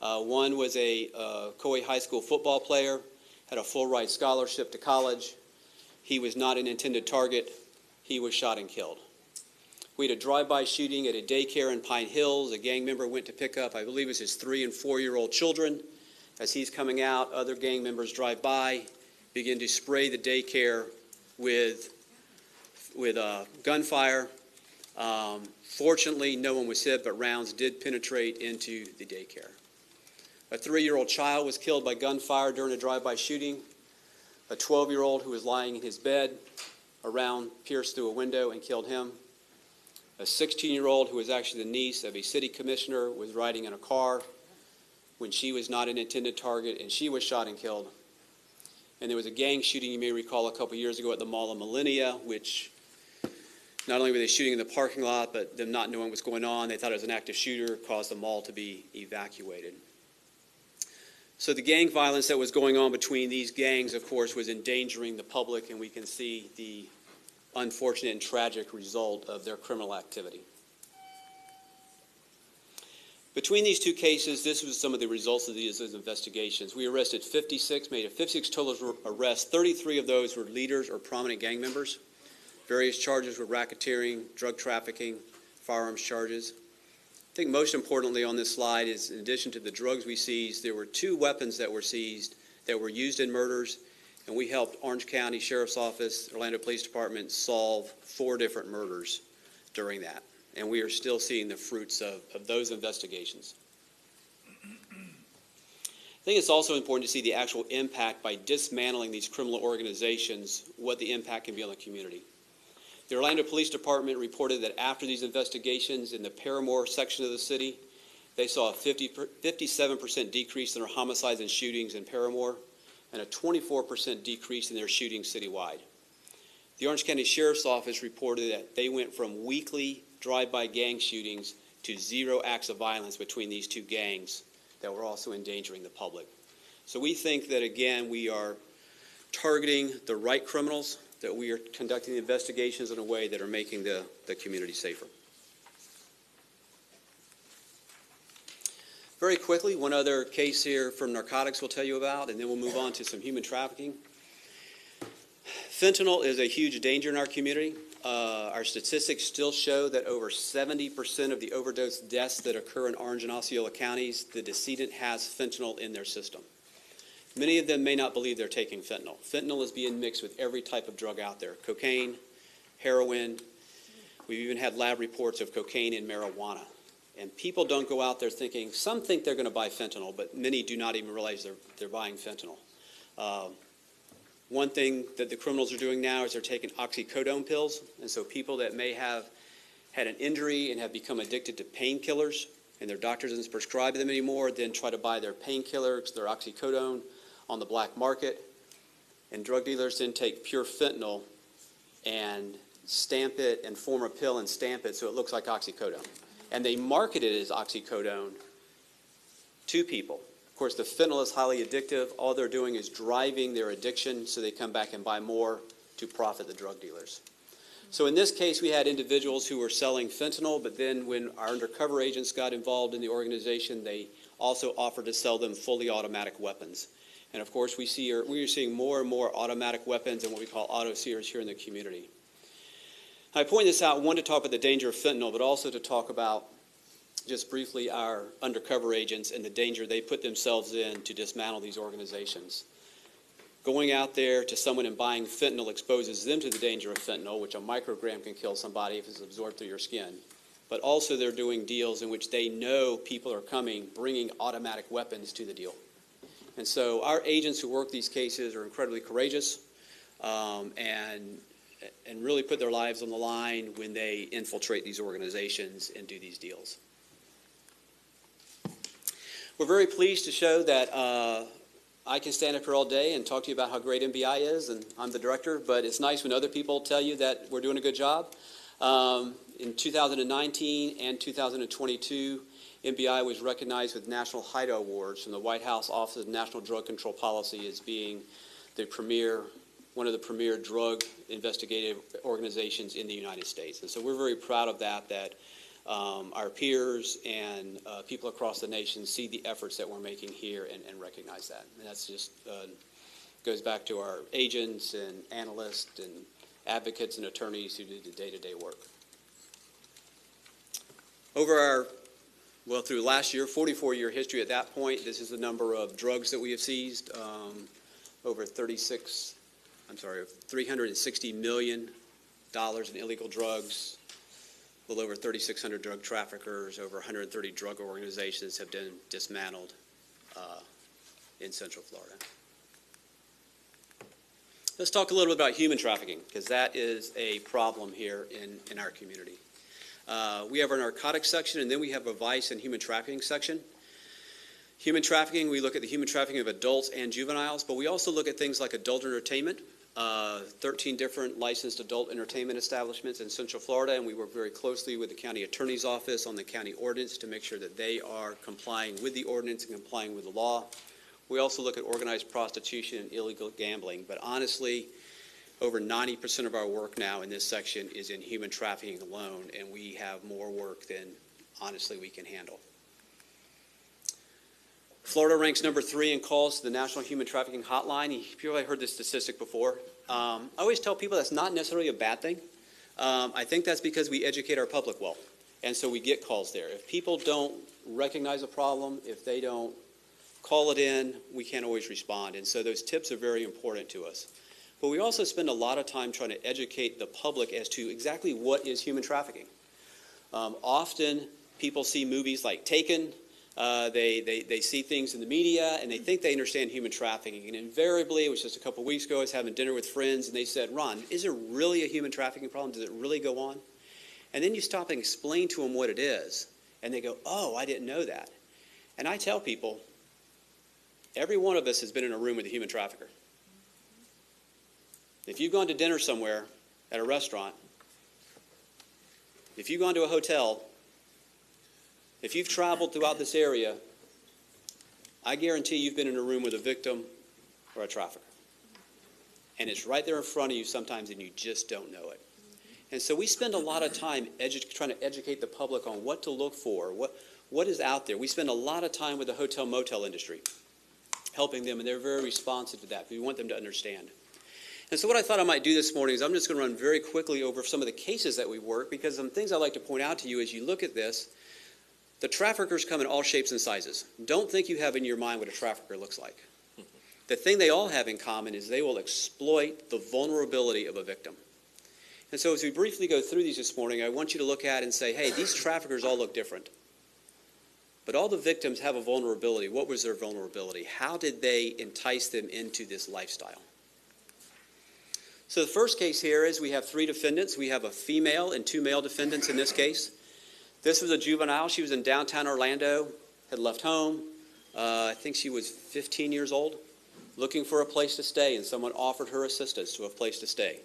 One was a Coe High School football player, had a full-ride scholarship to college. He was not an intended target. He was shot and killed. We had a drive-by shooting at a daycare in Pine Hills. A gang member went to pick up, I believe it was his 3- and 4-year-old children. As he's coming out, other gang members drive by, begin to spray the daycare with gunfire. Fortunately, no one was hit, but rounds did penetrate into the daycare. A 3-year-old child was killed by gunfire during a drive-by shooting. A 12-year-old who was lying in his bed, a round pierced through a window and killed him. A 16-year-old who was actually the niece of a city commissioner was riding in a car when she was not an intended target, and she was shot and killed. And there was a gang shooting, you may recall, a couple years ago at the Mall of Millennia, which not only were they shooting in the parking lot, but them not knowing what's going on, they thought it was an active shooter, caused the mall to be evacuated. So the gang violence that was going on between these gangs, of course, was endangering the public, and we can see the unfortunate and tragic result of their criminal activity. Between these 2 cases, this was some of the results of these investigations. We arrested 56, made 56 total arrests. 33 of those were leaders or prominent gang members. Various charges were racketeering, drug trafficking, firearms charges. I think most importantly on this slide is, in addition to the drugs we seized, there were 2 weapons that were seized that were used in murders, and we helped Orange County Sheriff's Office, Orlando Police Department solve 4 different murders during that. And we are still seeing the fruits of those investigations. I think it's also important to see the actual impact by dismantling these criminal organizations, what the impact can be on the community. The Orlando Police Department reported that after these investigations in the Paramore section of the city, they saw a 57% decrease in their homicides and shootings in Paramore and a 24% decrease in their shootings citywide. The Orange County Sheriff's Office reported that they went from weekly drive-by gang shootings to 0 acts of violence between these 2 gangs that were also endangering the public. So we think that, again, we are targeting the right criminals, that we are conducting investigations in a way that are making the community safer. Very quickly, one other case here from narcotics we'll tell you about, and then we'll move on to some human trafficking. Fentanyl is a huge danger in our community. Our statistics still show that over 70% of the overdose deaths that occur in Orange and Osceola counties, the decedent has fentanyl in their system. Many of them may not believe they're taking fentanyl. Fentanyl is being mixed with every type of drug out there: cocaine, heroin. We've even had lab reports of cocaine and marijuana. And people don't go out there thinking, some think they're going to buy fentanyl, but many do not even realize they're buying fentanyl. One thing that the criminals are doing now is they're taking oxycodone pills. And so people that may have had an injury and have become addicted to painkillers and their doctor doesn't prescribe them anymore, then try to buy their painkillers, their oxycodone on the black market. And drug dealers then take pure fentanyl and stamp it and form a pill and stamp it so it looks like oxycodone. And they market it as oxycodone to people. Of course, the fentanyl is highly addictive. All they're doing is driving their addiction so they come back and buy more to profit the drug dealers. So in this case, we had individuals who were selling fentanyl, but then when our undercover agents got involved in the organization, they also offered to sell them fully automatic weapons. And of course, we are seeing more and more automatic weapons and what we call auto sears here in the community. I point this out, one, to talk about the danger of fentanyl, but also to talk about, just briefly, our undercover agents and the danger they put themselves in to dismantle these organizations. Going out there to someone and buying fentanyl exposes them to the danger of fentanyl, which a microgram can kill somebody if it's absorbed through your skin. But also they're doing deals in which they know people are coming, bringing automatic weapons to the deal. And so our agents who work these cases are incredibly courageous and really put their lives on the line when they infiltrate these organizations and do these deals. We're very pleased to show that I can stand up here all day and talk to you about how great MBI is, and I'm the director, but it's nice when other people tell you that we're doing a good job. In 2019 and 2022, MBI was recognized with National HIDA Awards from the White House Office of National Drug Control Policy as being one of the premier drug investigative organizations in the United States. And so we're very proud of that our peers and people across the nation see the efforts that we're making here and recognize that. And that's just goes back to our agents and analysts and advocates and attorneys who do the day-to-day work. Through last year, 44-year history at that point, this is the number of drugs that we have seized, over $360 million in illegal drugs, a little over 3,600 drug traffickers, over 130 drug organizations have been dismantled in Central Florida. Let's talk a little bit about human trafficking, because that is a problem here in our community. We have our narcotics section, and then we have a vice and human trafficking section. Human trafficking, we look at the human trafficking of adults and juveniles, but we also look at things like adult entertainment, 13 different licensed adult entertainment establishments in Central Florida, and we work very closely with the county attorney's office on the county ordinance to make sure that they are complying with the ordinance and complying with the law. We also look at organized prostitution and illegal gambling, but honestly, over 90% of our work now in this section is in human trafficking alone, and we have more work than, honestly, we can handle. Florida ranks number 3 in calls to the National Human Trafficking Hotline. You've probably heard this statistic before. I always tell people that's not necessarily a bad thing. I think that's because we educate our public well, and so we get calls there. If people don't recognize a problem, if they don't call it in, we can't always respond, and so those tips are very important to us. But we also spend a lot of time trying to educate the public as to exactly what is human trafficking. Often people see movies like Taken, they see things in the media, and they think they understand human trafficking. And invariably, it was just a couple weeks ago, I was having dinner with friends, and they said, Ron, is there really a human trafficking problem? Does it really go on? And then you stop and explain to them what it is, and they go, oh, I didn't know that. And I tell people, every one of us has been in a room with a human trafficker. If you've gone to dinner somewhere at a restaurant, if you've gone to a hotel, if you've traveled throughout this area, I guarantee you've been in a room with a victim or a trafficker. And it's right there in front of you sometimes, and you just don't know it. And so we spend a lot of time trying to educate the public on what to look for, what is out there. We spend a lot of time with the hotel motel industry, helping them, and they're very responsive to that. We want them to understand. And so what I thought I might do this morning is I'm just going to run very quickly over some of the cases that we work, because some things I'd like to point out to you as you look at this. The traffickers come in all shapes and sizes. Don't think you have in your mind what a trafficker looks like. The thing they all have in common is they will exploit the vulnerability of a victim. And so as we briefly go through these this morning, I want you to look at and say, hey, these traffickers all look different. But all the victims have a vulnerability. What was their vulnerability? How did they entice them into this lifestyle? So the first case here is we have 3 defendants. We have a female and 2 male defendants in this case. This was a juvenile. She was in downtown Orlando, had left home. I think she was 15 years old, looking for a place to stay, and someone offered her assistance to a place to stay.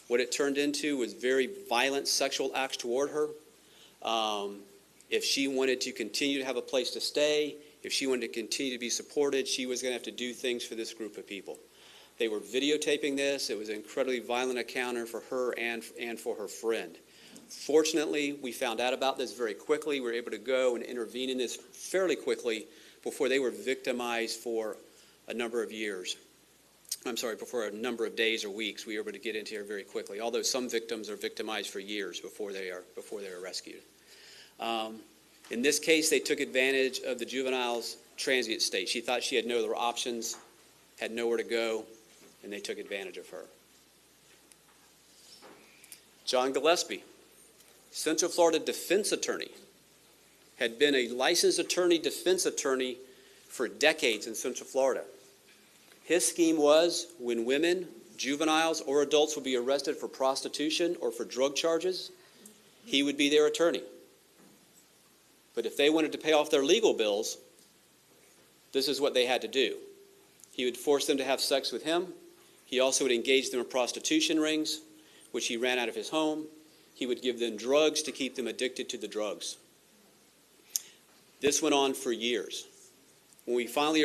What it turned into was very violent sexual acts toward her. If she wanted to continue to have a place to stay, if she wanted to continue to be supported, she was going to have to do things for this group of people. They were videotaping this. It was an incredibly violent encounter for her and for her friend. Fortunately, we found out about this very quickly. We were able to go and intervene in this fairly quickly before they were victimized for a number of years. I'm sorry, before a number of days or weeks. We were able to get into here very quickly, although some victims are victimized for years before they are rescued. In this case, they took advantage of the juvenile's transient state. She thought she had no other options, had nowhere to go, and they took advantage of her. John Gillespie, Central Florida defense attorney, had been a licensed attorney, defense attorney for decades in Central Florida. His scheme was when women, juveniles, or adults would be arrested for prostitution or for drug charges, he would be their attorney. But if they wanted to pay off their legal bills, this is what they had to do. He would force them to have sex with him. He also would engage them in prostitution rings, which he ran out of his home. He would give them drugs to keep them addicted to the drugs. This went on for years. When we finally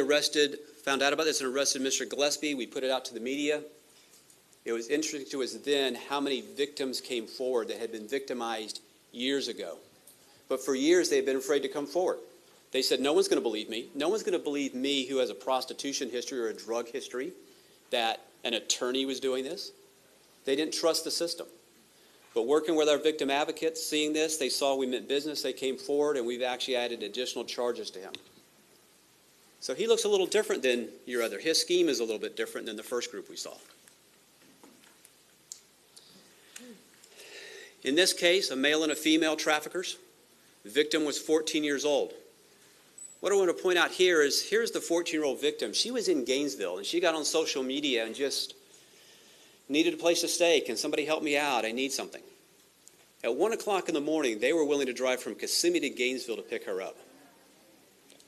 found out about this and arrested Mr. Gillespie, we put it out to the media. It was interesting to us then how many victims came forward that had been victimized years ago. But for years, they had been afraid to come forward. They said, no one's going to believe me. No one's going to believe me who has a prostitution history or a drug history that an attorney was doing this. They didn't trust the system. But working with our victim advocates, seeing this, they saw we meant business. They came forward, and we've actually added additional charges to him. So he looks a little different than your other. His scheme is a little bit different than the first group we saw. In this case, a male and a female traffickers. The victim was 14 years old. What I want to point out here is, here's the 14-year-old victim. She was in Gainesville, and she got on social media and just needed a place to stay. Can somebody help me out? I need something. At 1 o'clock in the morning, they were willing to drive from Kissimmee to Gainesville to pick her up.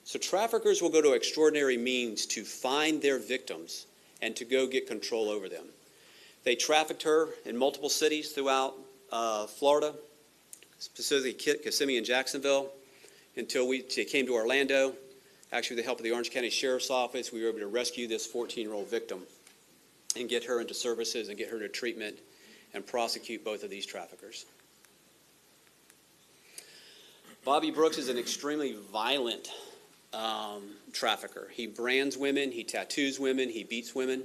So traffickers will go to extraordinary means to find their victims and to go get control over them. They trafficked her in multiple cities throughout Florida, specifically Kissimmee and Jacksonville, until they came to Orlando. Actually, with the help of the Orange County Sheriff's Office, we were able to rescue this 14-year-old victim and get her into services and get her into treatment and prosecute both of these traffickers. Bobby Brooks is an extremely violent trafficker. He brands women, he tattoos women, he beats women.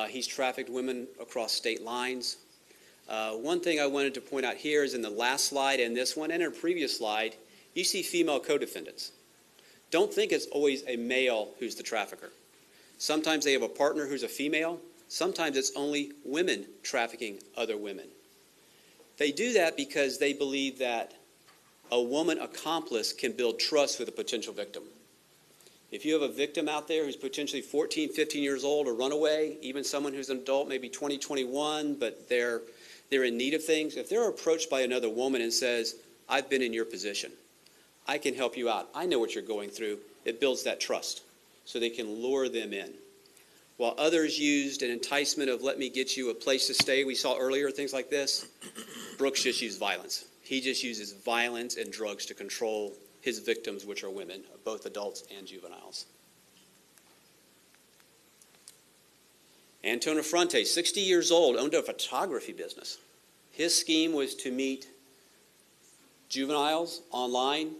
He's trafficked women across state lines. One thing I wanted to point out here is in the last slide and this one and in a previous slide, you see female co-defendants. Don't think it's always a male who's the trafficker. Sometimes they have a partner who's a female. Sometimes it's only women trafficking other women. They do that because they believe that a woman accomplice can build trust with a potential victim. If you have a victim out there who's potentially 14, 15 years old, a runaway, even someone who's an adult, maybe 20, 21, but they're in need of things, if they're approached by another woman and says, I've been in your position, I can help you out, I know what you're going through, it builds that trust so they can lure them in. While others used an enticement of let me get you a place to stay, we saw earlier things like this, Brooks just used violence. He just uses violence and drugs to control his victims, which are women, both adults and juveniles. Antonio Fronte, 60 years old, owned a photography business. His scheme was to meet juveniles online.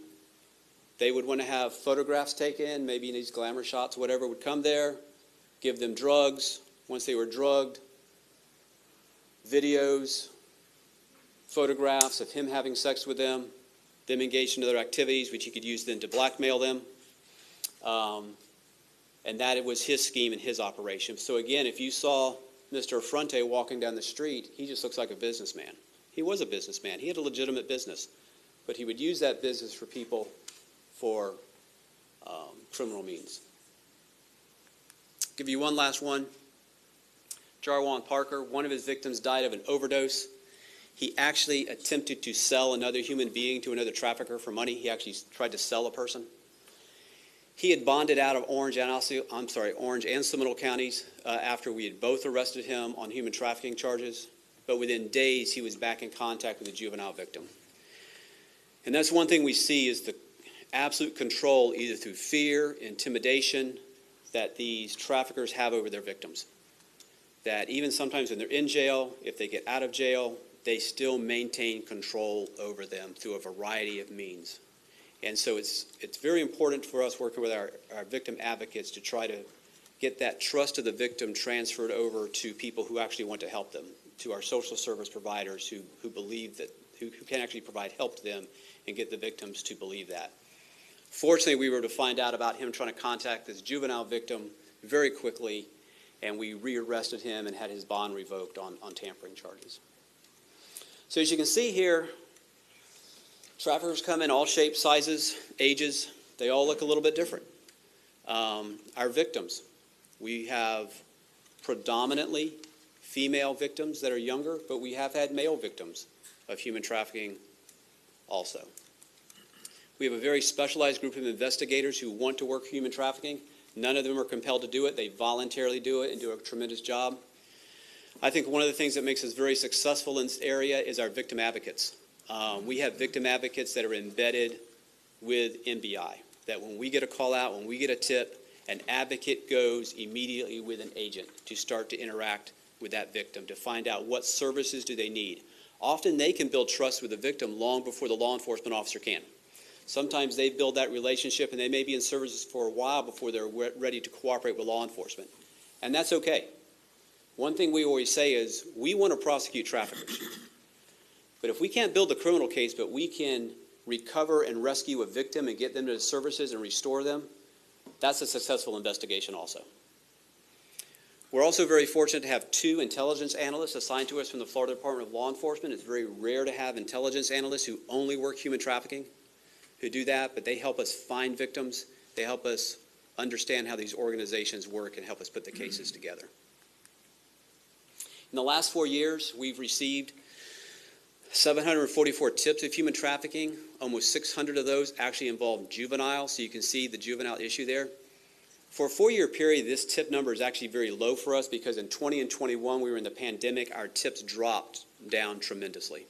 They would want to have photographs taken, maybe in these glamour shots, whatever would come there, give them drugs. Once they were drugged, videos, photographs of him having sex with them engaged in other activities, which he could use then to blackmail them. And that it was his scheme and his operation. So again, if you saw Mr. Fronte walking down the street, he just looks like a businessman. He was a businessman. He had a legitimate business. But he would use that business for people for criminal means. Give you one last one. Jarwan Parker, one of his victims died of an overdose. He actually attempted to sell another human being to another trafficker for money. He actually tried to sell a person. He had bonded out of Orange and Seminole counties after we had both arrested him on human trafficking charges. But within days, he was back in contact with a juvenile victim. And that's one thing we see is the absolute control, either through fear, intimidation, that these traffickers have over their victims. That even sometimes when they're in jail, if they get out of jail, they still maintain control over them through a variety of means. And so it's very important for us working with our victim advocates to try to get that trust of the victim transferred over to people who actually want to help them, to our social service providers who believe that, who can actually provide help to them and get the victims to believe that. Fortunately, we were to find out about him trying to contact this juvenile victim very quickly, and we rearrested him and had his bond revoked on tampering charges. So as you can see here, traffickers come in all shapes, sizes, ages. They all look a little bit different. Our victims, we have predominantly female victims that are younger, but we have had male victims of human trafficking also. We have a very specialized group of investigators who want to work human trafficking. None of them are compelled to do it. They voluntarily do it and do a tremendous job. I think one of the things that makes us very successful in this area is our victim advocates. We have victim advocates that are embedded with NBI, that when we get a call out, when we get a tip, an advocate goes immediately with an agent to start to interact with that victim, to find out what services do they need. Often they can build trust with the victim long before the law enforcement officer can. Sometimes they build that relationship and they may be in services for a while before they're ready to cooperate with law enforcement. And that's okay. One thing we always say is we want to prosecute traffickers. But if we can't build the criminal case, but we can recover and rescue a victim and get them to the services and restore them, that's a successful investigation also. We're also very fortunate to have 2 intelligence analysts assigned to us from the Florida Department of Law Enforcement. It's very rare to have intelligence analysts who only work human trafficking, who do that, but they help us find victims. They help us understand how these organizations work and help us put the cases together. In the last 4 years, we've received 744 tips of human trafficking. Almost 600 of those actually involve juveniles, so you can see the juvenile issue there. For a 4-year period, this tip number is actually very low for us because in 20 and 21, we were in the pandemic, our tips dropped down tremendously.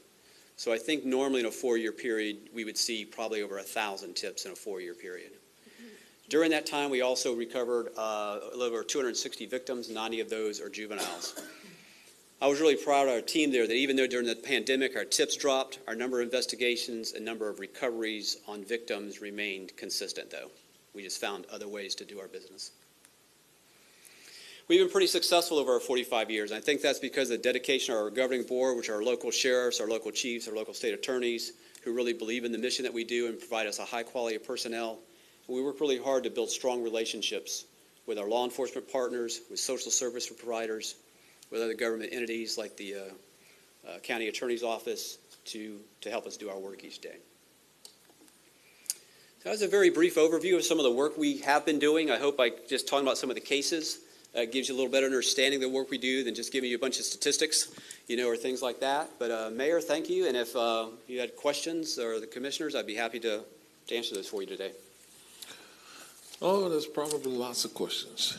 So I think normally in a 4-year period, we would see probably over 1,000 tips in a 4-year period. During that time, we also recovered a little over 260 victims. 90 of those are juveniles. I was really proud of our team there that even though during the pandemic our tips dropped, our number of investigations and number of recoveries on victims remained consistent though. We just found other ways to do our business. We've been pretty successful over our 45 years. And I think that's because of the dedication of our governing board, which are our local sheriffs, our local chiefs, our local state attorneys, who really believe in the mission that we do and provide us a high quality of personnel. And we work really hard to build strong relationships with our law enforcement partners, with social service providers, with other government entities like the county attorney's office to help us do our work each day. So that was a very brief overview of some of the work we have been doing. I hope by just talking about some of the cases gives you a little better understanding of the work we do than just giving you a bunch of statistics, or things like that. But Mayor, thank you. And if you had questions or the commissioners, I'd be happy to answer those for you today. Oh, there's probably lots of questions.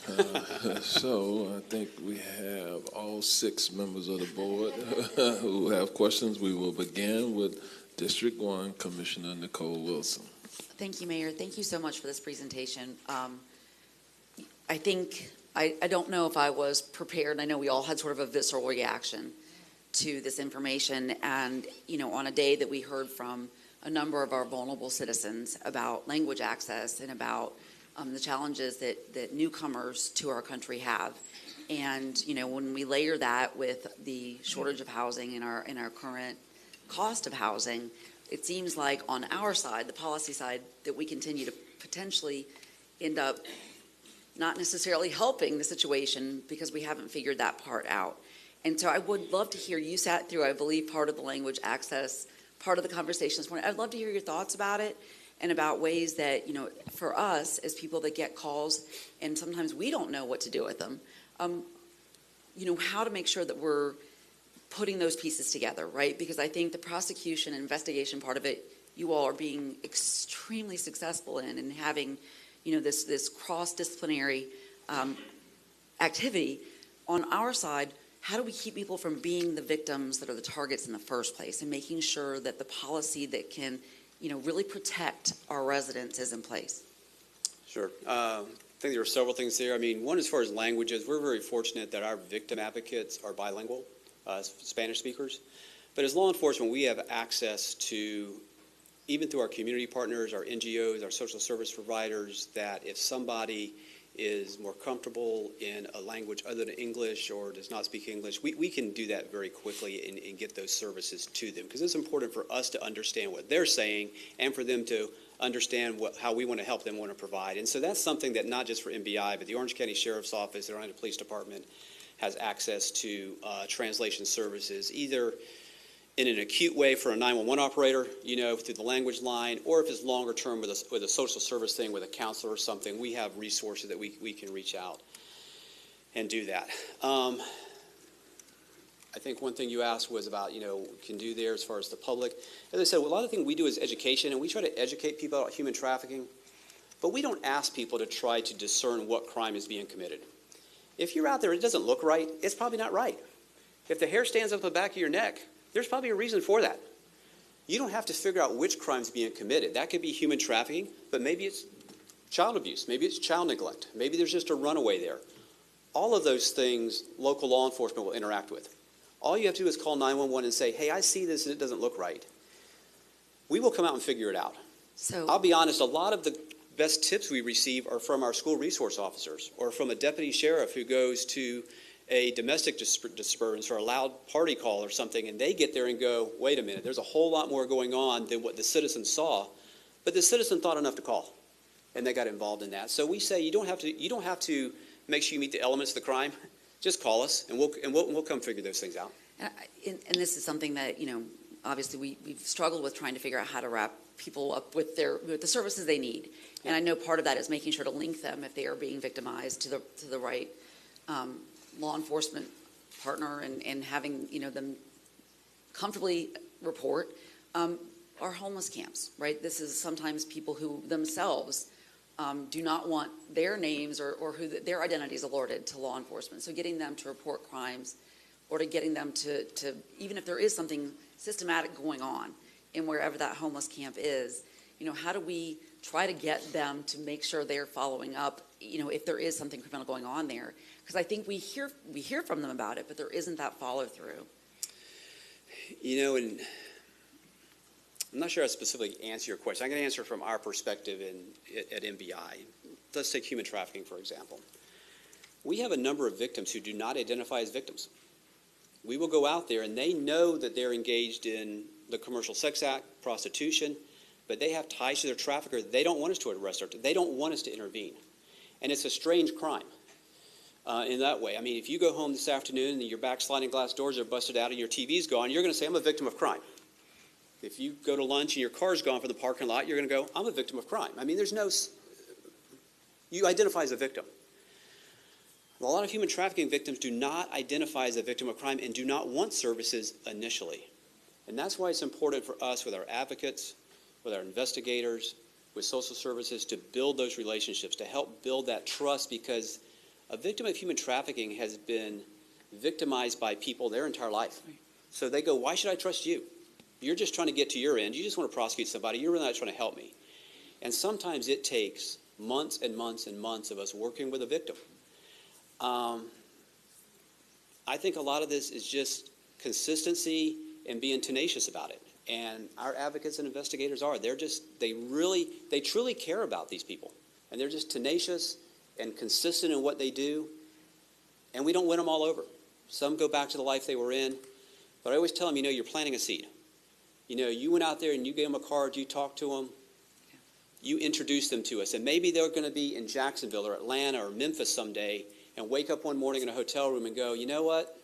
So I think we have all 6 members of the board who have questions. We will begin with District 1, Commissioner Nicole Wilson. Thank you, Mayor. Thank you so much for this presentation. I think, I don't know if I was prepared. I know we all had sort of a visceral reaction to this information. And, on a day that we heard from a number of our vulnerable citizens about language access and about the challenges that newcomers to our country have. And, when we layer that with the shortage of housing in our current cost of housing, it seems like on our side, the policy side, that we continue to potentially end up not necessarily helping the situation because we haven't figured that part out. And so I would love to hear, you sat through, I believe, part of the language access, part of the conversation this morning. I'd love to hear your thoughts about it and about ways that, for us as people that get calls and sometimes we don't know what to do with them, how to make sure that we're putting those pieces together, right? Because I think the prosecution and investigation part of it, you all are being extremely successful in having, this cross-disciplinary activity. On our side, how do we keep people from being the victims that are the targets in the first place, and making sure that the policy that can, really protect our residents is in place? Sure. I think there are several things there. I mean, one, as far as languages, we're very fortunate that our victim advocates are bilingual, Spanish speakers. But as law enforcement, we have access to, even through our community partners, our NGOs, our social service providers, that if somebody is more comfortable in a language other than English or does not speak English, we can do that very quickly and get those services to them, because it's important for us to understand what they're saying and for them to understand how we want to help them want to provide. And so that's something that not just for MBI, but the Orange County Sheriff's Office, the Orlando Police Department has access to translation services, either in an acute way for a 911 operator, through the language line, or if it's longer term with a social service thing with a counselor or something, we have resources that we can reach out and do that. I think one thing you asked was about, can do there as far as the public. As I said, a lot of the things we do is education, and we try to educate people about human trafficking, but we don't ask people to try to discern what crime is being committed. If you're out there, it doesn't look right, it's probably not right. If the hair stands up the back of your neck, there's probably a reason for that. You don't have to figure out which crime's being committed. That could be human trafficking, but maybe it's child abuse, maybe it's child neglect, maybe there's just a runaway there. All of those things local law enforcement will interact with. All you have to do is call 911 and say, hey, I see this and it doesn't look right. We will come out and figure it out. So I'll be honest, a lot of the best tips we receive are from our school resource officers or from a deputy sheriff who goes to a domestic disturbance or a loud party call or something, and they get there and go, wait a minute, there's a whole lot more going on than what the citizen saw, but the citizen thought enough to call, and they got involved in that. So we say you don't have to make sure you meet the elements of the crime. Just call us, and we'll come figure those things out. And this is something that, obviously we've struggled with trying to figure out how to wrap people up with the services they need. And I know part of that is making sure to link them if they are being victimized to the right law enforcement partner and having them comfortably report. Our homeless camps, right? This is sometimes people who themselves do not want their names or who their identities alerted to law enforcement. So getting them to report crimes or to getting them to even if there is something systematic going on in wherever that homeless camp is, how do we try to get them to make sure they're following up, if there is something criminal going on there? Because I think we hear from them about it, but there isn't that follow through. And I'm not sure I specifically answer your question. I'm going to answer from our perspective at MBI. Let's take human trafficking, for example. We have a number of victims who do not identify as victims. We will go out there, and they know that they're engaged in the Commercial Sex Act, prostitution, but they have ties to their trafficker. They don't want us to arrest her. They don't want us to intervene. And it's a strange crime in that way. I mean, if you go home this afternoon and your back sliding glass doors are busted out and your TV's gone, you're going to say, I'm a victim of crime. If you go to lunch and your car's gone from the parking lot, you're going to go, I'm a victim of crime. I mean, you identify as a victim. A lot of human trafficking victims do not identify as a victim of crime and do not want services initially. And that's why it's important for us with our advocates, with our investigators, with social services to build those relationships, to help build that trust, because a victim of human trafficking has been victimized by people their entire life. So they go, why should I trust you? You're just trying to get to your end. You just want to prosecute somebody. You're really not trying to help me. And sometimes it takes months and months and months of us working with a victim. I think a lot of this is just consistency and being tenacious about it. And our advocates and investigators are. They truly care about these people. And they're just tenacious and consistent in what they do. And we don't win them all over. Some go back to the life they were in. But I always tell them, you're planting a seed. You went out there and you gave them a card, you talked to them, you introduced them to us. And maybe they're going to be in Jacksonville or Atlanta or Memphis someday and wake up one morning in a hotel room and go, you know what?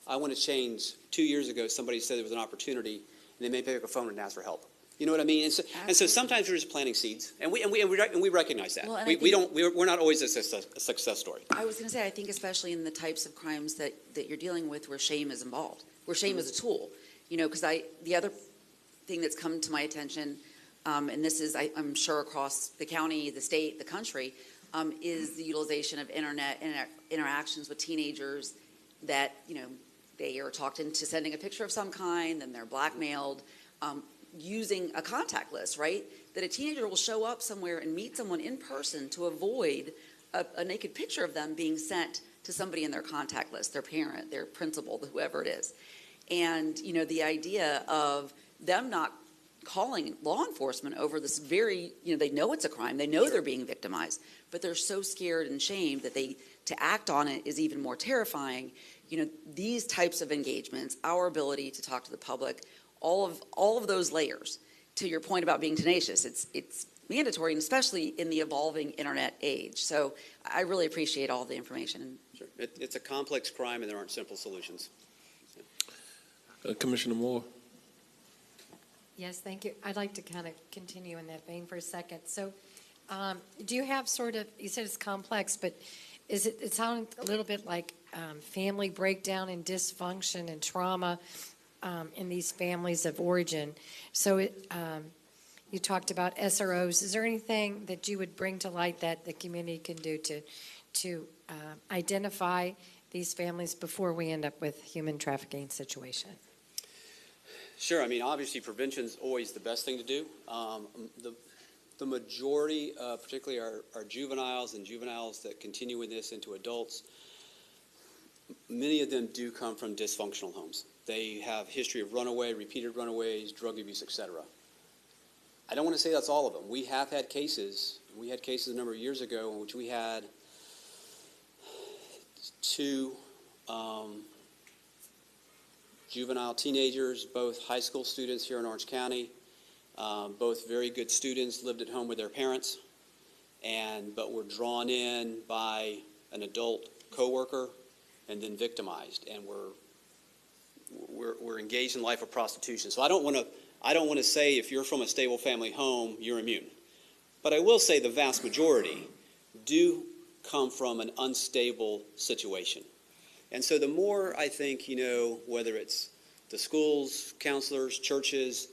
I want to change. 2 years ago, somebody said there was an opportunity, and they may pick up a phone and ask for help. You know what I mean? And so sometimes we're just planting seeds, and we recognize that. Well, and We're not always a success story. I was going to say, I think especially in the types of crimes that you're dealing with where shame is involved, where shame is a tool, because the other thing that's come to my attention, and this is, I'm sure across the county, the state, the country, is the utilization of internet interactions with teenagers that, they are talked into sending a picture of some kind, then they're blackmailed, using a contact list, right? That a teenager will show up somewhere and meet someone in person to avoid a naked picture of them being sent to somebody in their contact list, their parent, their principal, whoever it is. And, the idea of them not calling law enforcement over this very, they know it's a crime, they know they're being victimized, but they're so scared and shamed that to act on it is even more terrifying. These types of engagements, our ability to talk to the public, all of those layers, to your point about being tenacious, it's mandatory, and especially in the evolving internet age. So I really appreciate all the information. Sure. It's a complex crime, and there aren't simple solutions. Commissioner Moore. Yes, thank you. I'd like to kind of continue in that vein for a second. So do you have sort of, you said it's complex, but it sounds a little bit like family breakdown and dysfunction and trauma in these families of origin. So you talked about SROs. Is there anything that you would bring to light that the community can do to identify these families before we end up with human trafficking situation? Sure. I mean, obviously, prevention is always the best thing to do. The majority, particularly our juveniles and juveniles that continue with this into adults, many of them do come from dysfunctional homes. They have history of runaway, repeated runaways, drug abuse, etc. I don't want to say that's all of them. We have had cases. We had cases a number of years ago in which we had two juvenile teenagers, both high school students here in Orange County, both very good students, lived at home with their parents, but were drawn in by an adult coworker and then victimized, and we're engaged in life of prostitution. So I don't want to say if you're from a stable family home, you're immune. But I will say the vast majority do come from an unstable situation. And so the more I think, whether it's the schools, counselors, churches,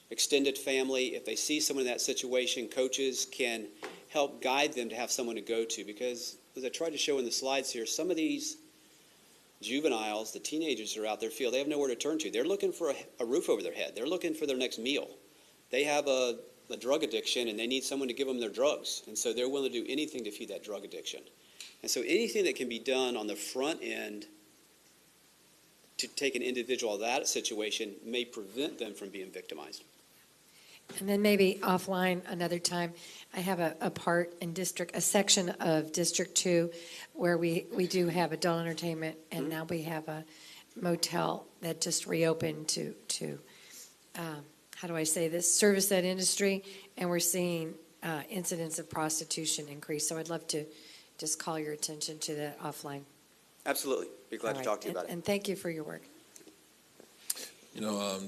extended family, if they see someone in that situation, coaches can help guide them to have someone to go to. Because as I tried to show in the slides here, some of these juveniles, the teenagers who are out there, feel they have nowhere to turn to. They're looking for a roof over their head. They're looking for their next meal. They have a drug addiction, and they need someone to give them their drugs. And so they're willing to do anything to feed that drug addiction. And so anything that can be done on the front end to take an individual out of that situation may prevent them from being victimized. And then maybe offline another time, I have a part in a section of District 2 where we do have adult entertainment, and now we have a motel that just reopened to how do I say this, service that industry, and we're seeing incidents of prostitution increase. So I'd love to just call your attention to that offline. Absolutely. Be glad to talk to you about it. And thank you for your work.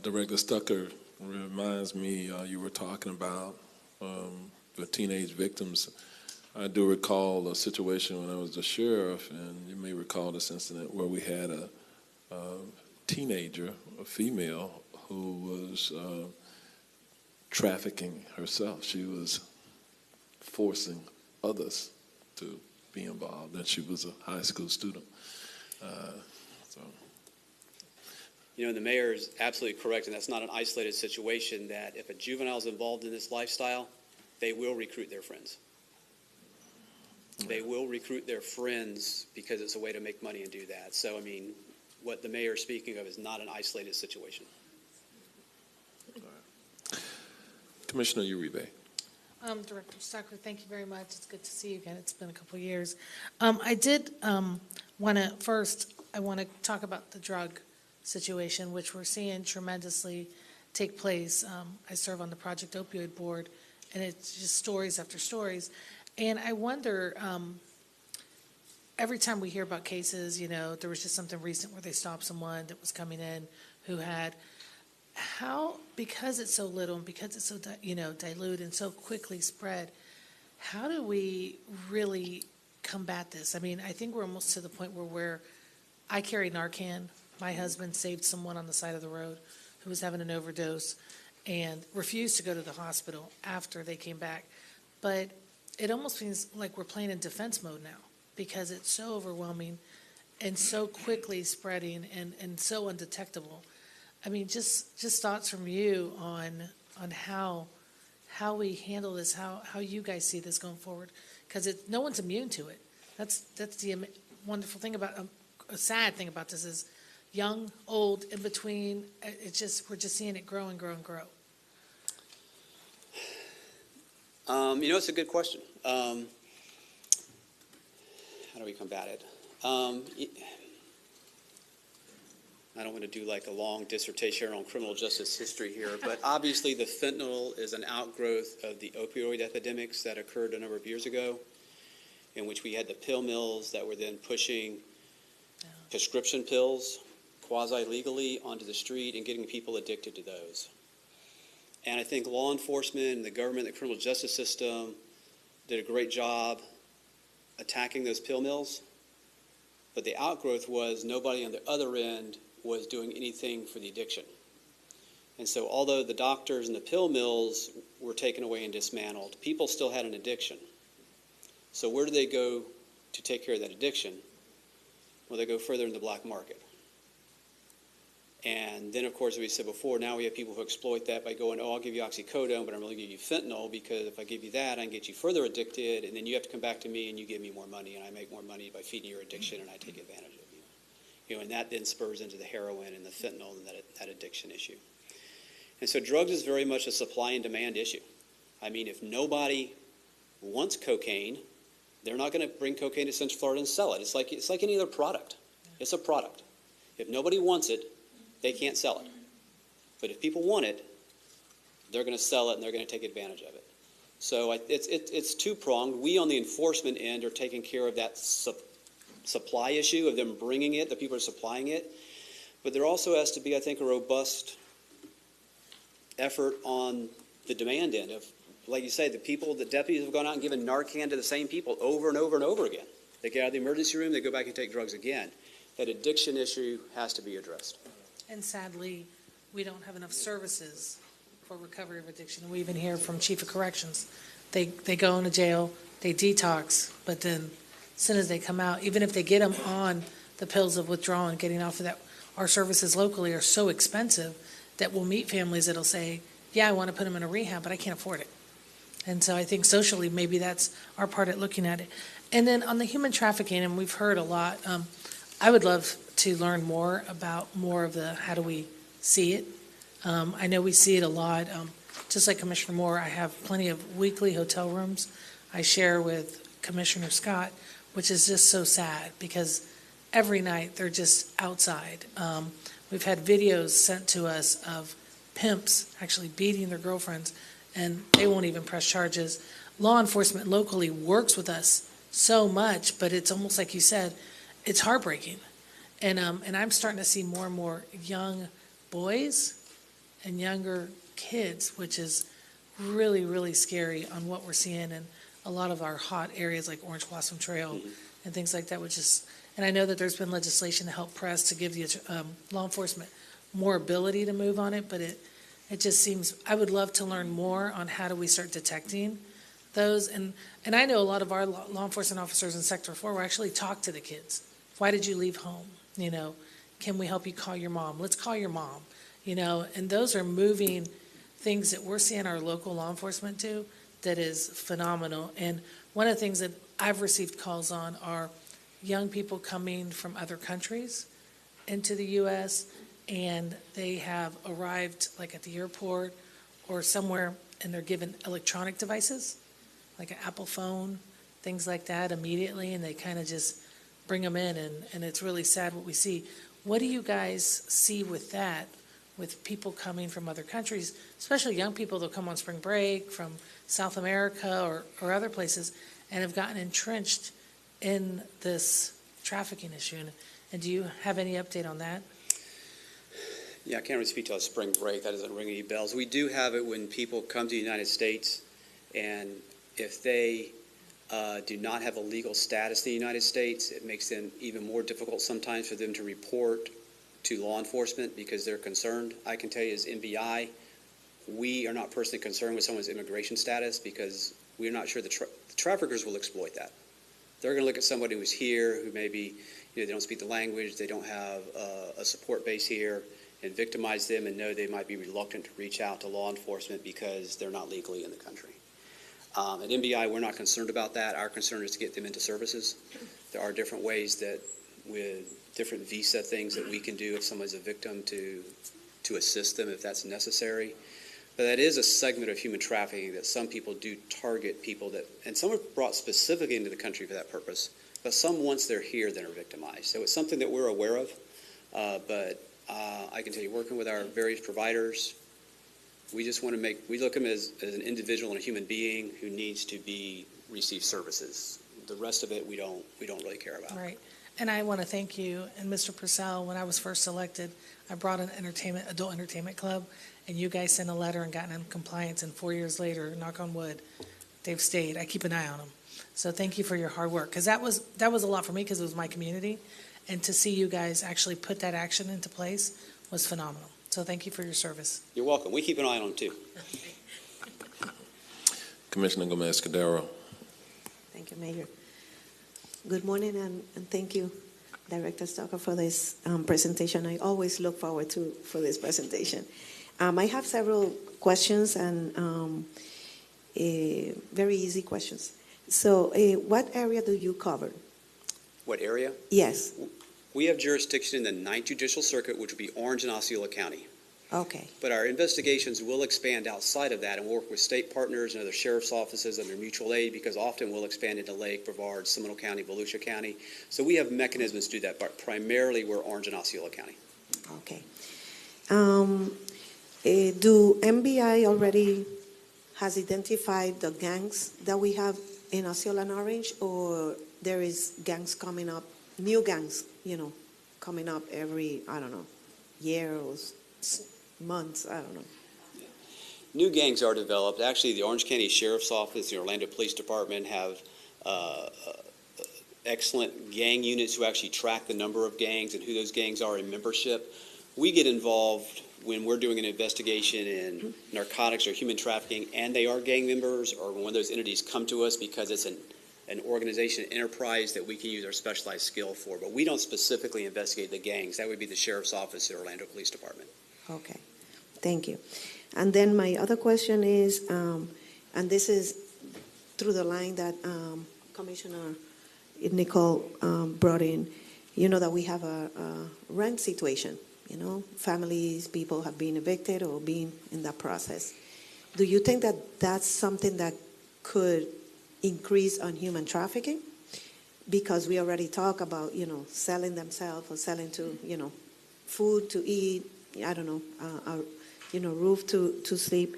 Director Stucker reminds me, you were talking about the teenage victims. I do recall a situation when I was the sheriff, and you may recall this incident where we had a teenager, a female, who was trafficking herself. She was forcing others to be involved, and she was a high school student. The mayor is absolutely correct, and that's not an isolated situation, that if a juvenile is involved in this lifestyle, they will recruit their friends. They will recruit their friends because it's a way to make money and do that. So, what the mayor is speaking of is not an isolated situation. Commissioner Uribe. Director Stucker, thank you very much. It's good to see you again. It's been a couple of years. I did want to talk about the drug situation, which we're seeing tremendously take place. I serve on the Project Opioid Board, and it's just stories after stories. And I wonder, every time we hear about cases, there was just something recent where they stopped someone that was coming in who had because it's so little and because it's so, dilute and so quickly spread, how do we really combat this? I mean, I think we're almost to the point where I carry Narcan. My husband saved someone on the side of the road who was having an overdose and refused to go to the hospital after they came back. But it almost feels like we're playing in defense mode now because it's so overwhelming and so quickly spreading and so undetectable. I mean, just thoughts from you on how we handle this, how you guys see this going forward, because no one's immune to it. That's the wonderful thing about a sad thing about this is young, old, in between. We're just seeing it grow and grow and grow. It's a good question. How do we combat it? I don't want to do like a long dissertation on criminal justice history here, but obviously the fentanyl is an outgrowth of the opioid epidemics that occurred a number of years ago, in which we had the pill mills that were then pushing prescription pills quasi-legally onto the street and getting people addicted to those. And I think law enforcement and the government, the criminal justice system did a great job attacking those pill mills, but the outgrowth was nobody on the other end was doing anything for the addiction. And so although the doctors and the pill mills were taken away and dismantled, people still had an addiction. So where do they go to take care of that addiction? Well, they go further in the black market. And then, of course, as we said before, now we have people who exploit that by going, I'll give you oxycodone, but I'm really going to give you fentanyl, because if I give you that, I can get you further addicted, and then you have to come back to me and you give me more money, and I make more money by feeding your addiction, and I take advantage of you. And that then spurs into the heroin and the fentanyl and that addiction issue. And so drugs is very much a supply and demand issue. I mean, if nobody wants cocaine, they're not going to bring cocaine to Central Florida and sell it. It's like any other product. It's a product. If nobody wants it, they can't sell it. But if people want it, they're going to sell it and they're going to take advantage of it. So it's two-pronged. We on the enforcement end are taking care of that supply issue of them bringing it, the people are supplying it. But there also has to be, I think, a robust effort on the demand end of, like you say, the deputies have gone out and given Narcan to the same people over and over and over again. They get out of the emergency room, they go back and take drugs again. That addiction issue has to be addressed. And sadly, we don't have enough services for recovery of addiction. And we even hear from Chief of Corrections. They go into jail, they detox, but then as soon as they come out, even if they get them on the pills of withdrawal and getting off of that, our services locally are so expensive that we'll meet families that'll say, yeah, I want to put them in a rehab, but I can't afford it. And so I think socially, maybe that's our part at looking at it. And then on the human trafficking, and we've heard a lot, I would love to learn more about more of the how do we see it. I know we see it a lot. Just like Commissioner Moore, I have plenty of weekly hotel rooms I share with Commissioner Scott, which is just so sad because every night they're just outside. We've had videos sent to us of pimps actually beating their girlfriends, and they won't even press charges. Law enforcement locally works with us so much, but it's almost like you said, it's heartbreaking. And I'm starting to see more and more young boys and younger kids, which is really, really scary on what we're seeing in a lot of our hot areas like Orange Blossom Trail and things like that, which is, and I know that there's been legislation to help press to give the law enforcement more ability to move on it, but it just seems, I would love to learn more on how do we start detecting those. And I know a lot of our law enforcement officers in Sector 4 will actually talk to the kids. Why did you leave home? Can we help you call your mom? Let's call your mom. And those are moving things that we're seeing our local law enforcement do that is phenomenal. And one of the things that I've received calls on are young people coming from other countries into the U.S., and they have arrived like at the airport or somewhere, and they're given electronic devices, like an Apple phone, things like that immediately, and they kind of just bring them in, and it's really sad what we see. What do you guys see with that, with people coming from other countries, especially young people that come on spring break from South America or other places and have gotten entrenched in this trafficking issue? And do you have any update on that? Yeah, I can't really speak to a spring break. That doesn't ring any bells. We do have it when people come to the United States, and if they do not have a legal status in the United States, it makes them even more difficult sometimes for them to report to law enforcement because they're concerned. I can tell you as MBI, we are not personally concerned with someone's immigration status because we're not sure the traffickers will exploit that. They're going to look at somebody who's here who maybe they don't speak the language, they don't have a support base here, and victimize them and know they might be reluctant to reach out to law enforcement because they're not legally in the country. At MBI, we're not concerned about that. Our concern is to get them into services. There are different ways that with different visa things that we can do if someone's a victim to assist them if that's necessary. But that is a segment of human trafficking that some people do target people that, and some are brought specifically into the country for that purpose, but some once they're here then are victimized. So it's something that we're aware of, but I can tell you, working with our various providers, we just want to we look at them as an individual and a human being who needs to receive services. The rest of it, we don't really care about. Right. And I want to thank you and Mr. Purcell. When I was first elected, I brought an adult entertainment club, and you guys sent a letter and got in compliance, and 4 years later, knock on wood, they've stayed. I keep an eye on them. So thank you for your hard work, because that was a lot for me because it was my community, and to see you guys actually put that action into place was phenomenal. So thank you for your service. You're welcome. We keep an eye on them too. Commissioner Gomez-Cadero. Thank you, Mayor. Good morning, and thank you, Director Stocker, for this presentation. I always look forward for this presentation. I have several questions and very easy questions. So what area do you cover? What area? Yes. We have jurisdiction in the 9th Judicial Circuit, which would be Orange and Osceola County. Okay. But our investigations will expand outside of that and work with state partners and other sheriff's offices under mutual aid, because often we'll expand into Lake, Brevard, Seminole County, Volusia County. So we have mechanisms to do that, but primarily we're Orange and Osceola County. Okay. Do MBI already has identified the gangs that we have in Osceola and Orange, or there is gangs coming up, new gangs, coming up every, year or months, I don't know. New gangs are developed. Actually, the Orange County Sheriff's Office, the Orlando Police Department have excellent gang units who actually track the number of gangs and who those gangs are in membership. We get involved when we're doing an investigation in narcotics or human trafficking and they are gang members, or when those entities come to us because it's an organization, enterprise that we can use our specialized skill for. But we don't specifically investigate the gangs. That would be the Sheriff's Office or Orlando Police Department. Okay, thank you. And then my other question is, and this is through the line that Commissioner Nicole brought in, that we have a rent situation. Families, people have been evicted or been in that process. Do you think that that's something that could increase on human trafficking? Because we already talk about, selling themselves or selling to, food to eat, I don't know, roof to sleep,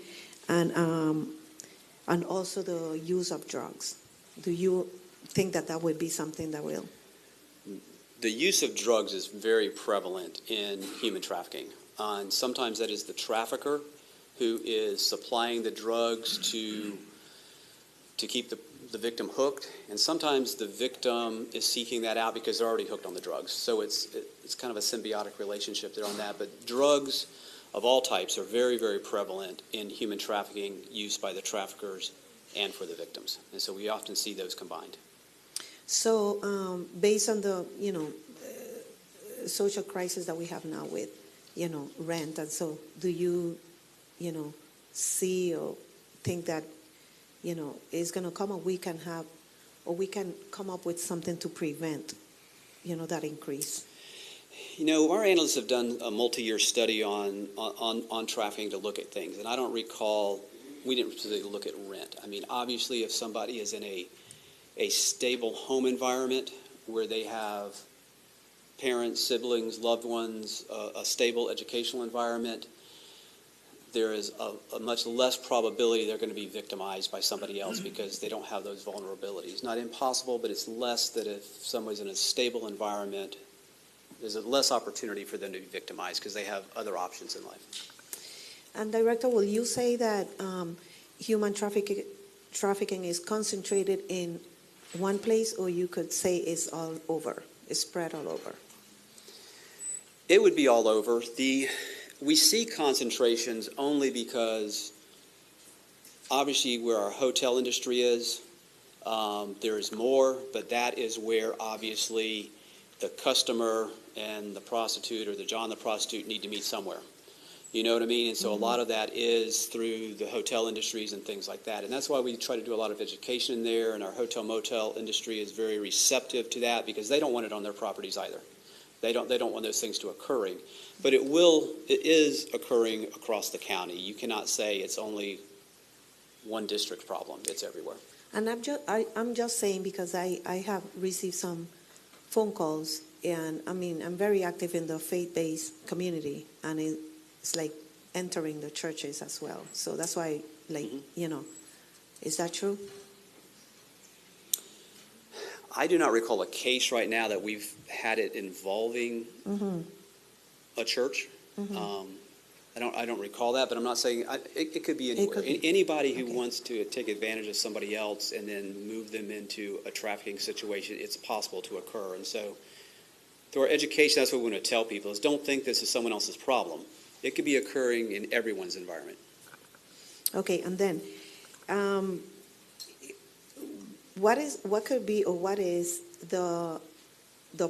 and also the use of drugs. Do you think that would be something that will? The use of drugs is very prevalent in human trafficking. And sometimes that is the trafficker who is supplying the drugs to keep the victim hooked, and sometimes the victim is seeking that out because they're already hooked on the drugs. So it's kind of a symbiotic relationship there on that. But drugs of all types are very, very prevalent in human trafficking use by the traffickers and for the victims. And so we often see those combined. So based on the, social crisis that we have now with, rent, and so do you, see or think that, it's going to come, or we can come up with something to prevent, that increase? Our analysts have done a multi-year study on trafficking to look at things, and I don't recall, we didn't really look at rent. I mean, obviously, if somebody is in a stable home environment where they have parents, siblings, loved ones, a stable educational environment, there is a much less probability they're going to be victimized by somebody else because they don't have those vulnerabilities. Not impossible, but it's less that if somebody's in a stable environment, there's less opportunity for them to be victimized because they have other options in life. And Director, will you say that human trafficking is concentrated in one place, or you could say it's all over, it's spread all over? It would be all over. We see concentrations only because obviously where our hotel industry is, there is more, but that is where obviously the customer and the prostitute or the John the prostitute need to meet somewhere. You know what I mean? And so a lot of that is through the hotel industries and things like that. And that's why we try to do a lot of education in there, and our hotel motel industry is very receptive to that because they don't want it on their properties either. They don't want those things to occurring. But it is occurring across the county. You cannot say it's only one district problem. It's everywhere. And I'm just saying because I have received some phone calls, and I mean, I'm very active in the faith-based community, and it's like entering the churches as well. So that's why, like, is that true? I do not recall a case right now that we've had it involving a church. I don't recall that, but I'm not saying it could be anywhere. Anybody who wants to take advantage of somebody else and then move them into a trafficking situation, it's possible to occur. And so through our education, that's what we want to tell people is don't think this is someone else's problem. It could be occurring in everyone's environment. Okay, and then what could be or what is the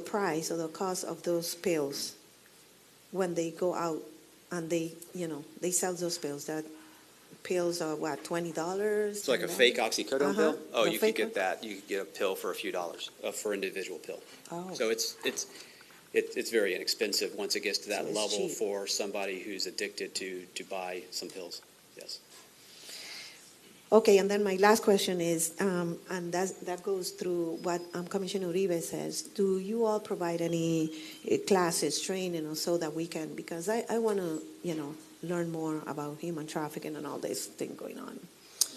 price or the cost of those pills when they go out and they sell those pills? That pills are what, $20? It's like a fake oxycodone pill? Oh, The you could get that. You could get a pill for a few dollars for an individual pill. Oh. So it's very inexpensive once it gets to that So it's level cheap. for somebody who's addicted to buy some pills. Yes. Okay, and then my last question is, and that goes through what Commissioner Uribe says. Do you all provide any classes, training, or so that we can? Because I want to, learn more about human trafficking and all this thing going on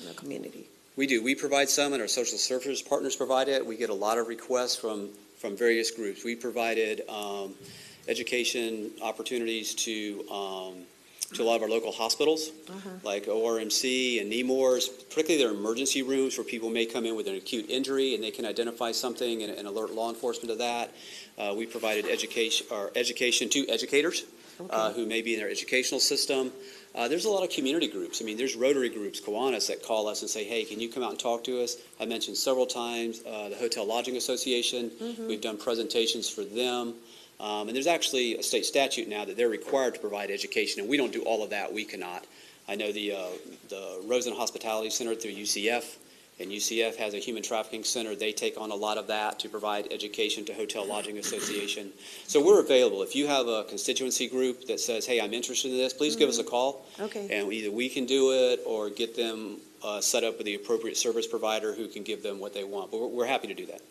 in the community. We do. We provide some, and our social services partners provide it. We get a lot of requests from various groups. We provided education opportunities to a lot of our local hospitals, like ORMC and Nemours, particularly their emergency rooms where people may come in with an acute injury and they can identify something and alert law enforcement of that. We provided education to educators who may be in their educational system. There's a lot of community groups. I mean, there's Rotary groups, Kiwanis, that call us and say, hey, can you come out and talk to us? I mentioned several times the Hotel Lodging Association. We've done presentations for them. And there's actually a state statute now that they're required to provide education, and we don't do all of that. We cannot. I know the Rosen Hospitality Center through UCF, and UCF has a human trafficking center. They take on a lot of that to provide education to Hotel Lodging Association. So we're available. If you have a constituency group that says, hey, I'm interested in this, please give us a call. Okay. And either we can do it or get them set up with the appropriate service provider who can give them what they want. But we're happy to do that.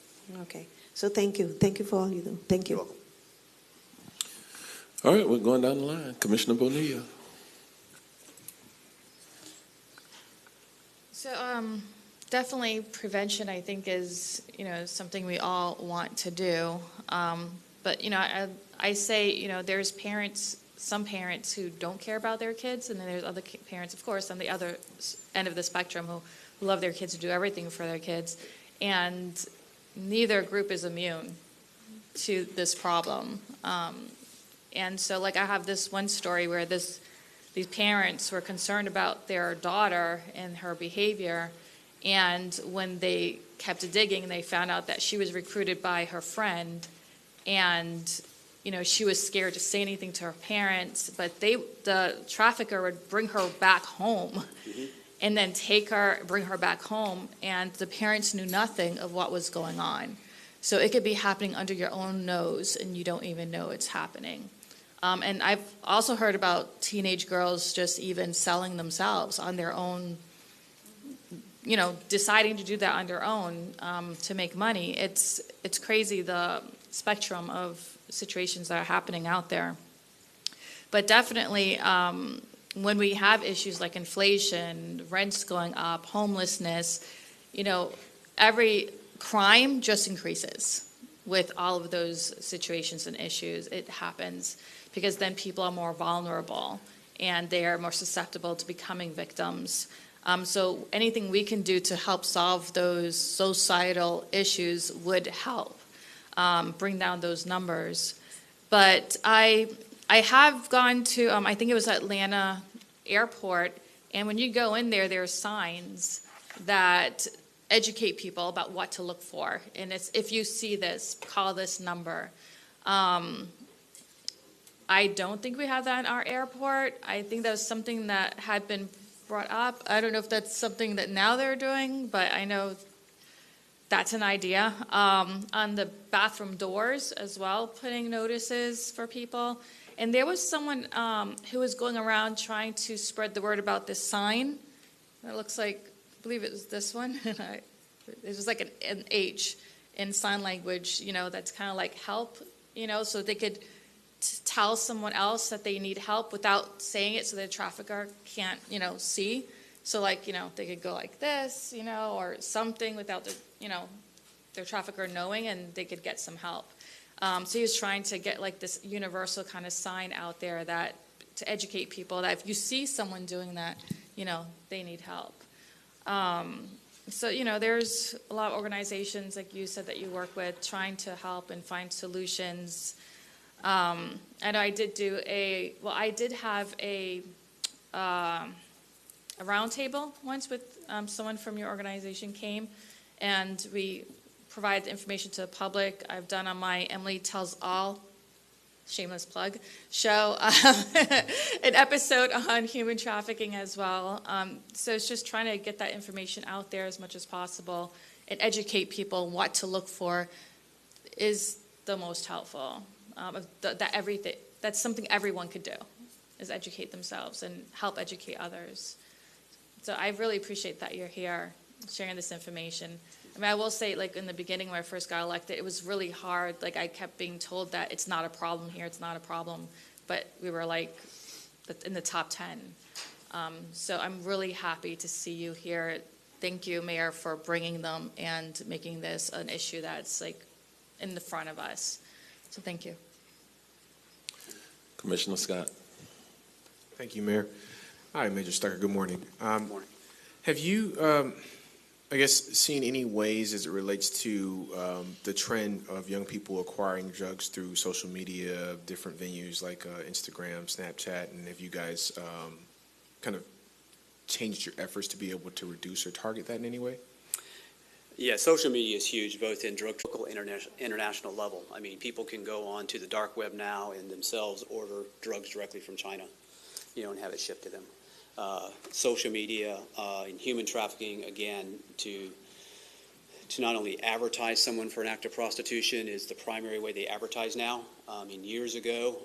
Okay. So thank you. Thank you for all you do. Thank you. You're welcome. All right, we're going down the line. Commissioner Bonilla. So definitely prevention, I think, is, something we all want to do. But, I say, there's some parents who don't care about their kids, and then there's other parents, of course, on the other end of the spectrum who love their kids, who do everything for their kids. And neither group is immune to this problem. And so, I have this one story where these parents were concerned about their daughter and her behavior, and when they kept digging, they found out that she was recruited by her friend, and, she was scared to say anything to her parents, but the trafficker would bring her back home and then bring her back home, and the parents knew nothing of what was going on. So it could be happening under your own nose, and you don't even know it's happening. And I've also heard about teenage girls just even selling themselves on their own, deciding to do that on their own to make money. It's crazy, the spectrum of situations that are happening out there. But definitely, when we have issues like inflation, rents going up, homelessness, every crime just increases. with all of those situations and issues. It happens because then people are more vulnerable and they are more susceptible to becoming victims. So anything we can do to help solve those societal issues would help bring down those numbers. But I have gone to, I think it was Atlanta Airport, and when you go in there, there are signs that educate people about what to look for. And it's, if you see this, call this number. I don't think we have that in our airport. I think that was something that had been brought up. I don't know if that's something that now they're doing, but I know that's an idea. On the bathroom doors as well, putting notices for people. And there was someone who was going around trying to spread the word about this sign. It looks like, I believe it was this one. It was like an H in sign language, you know, that's kind of like help, you know, so they could tell someone else that they need help without saying it so the trafficker can't, you know, see. So like, you know, they could go like this, you know, or something without the, you know, their trafficker knowing, and they could get some help. So he was trying to get like this universal kind of sign out there that to educate people that if you see someone doing that, you know, they need help. So, you know, there's a lot of organizations, like you said, that you work with trying to help and find solutions. I know I did do I did have a roundtable once with someone from your organization came, and we provide information to the public. I've done on my Emily Tells All, shameless plug, show, an episode on human trafficking as well. So it's just trying to get that information out there as much as possible and educate people what to look for is the most helpful. That's something everyone could do, is educate themselves and help educate others. So I really appreciate that you're here sharing this information. I mean, I will say, like, in the beginning when I first got elected, it was really hard. Like, I kept being told that it's not a problem here, it's not a problem. But we were, like, in the top 10. So I'm really happy to see you here. Thank you, Mayor, for bringing them and making this an issue that's, like, in the front of us. So thank you. Commissioner Scott. Thank you, Mayor. Hi, Major Stucker. Good morning. Good morning. Have you, I guess, seen any ways as it relates to the trend of young people acquiring drugs through social media, different venues like Instagram, Snapchat, and have you guys kind of changed your efforts to be able to reduce or target that in any way? Yeah, social media is huge, both in drug international level. I mean, people can go on to the dark web now and themselves order drugs directly from China, you know, and have it shipped to them. Social media and human trafficking, again, to not only advertise someone for an act of prostitution is the primary way they advertise now. I mean, years ago,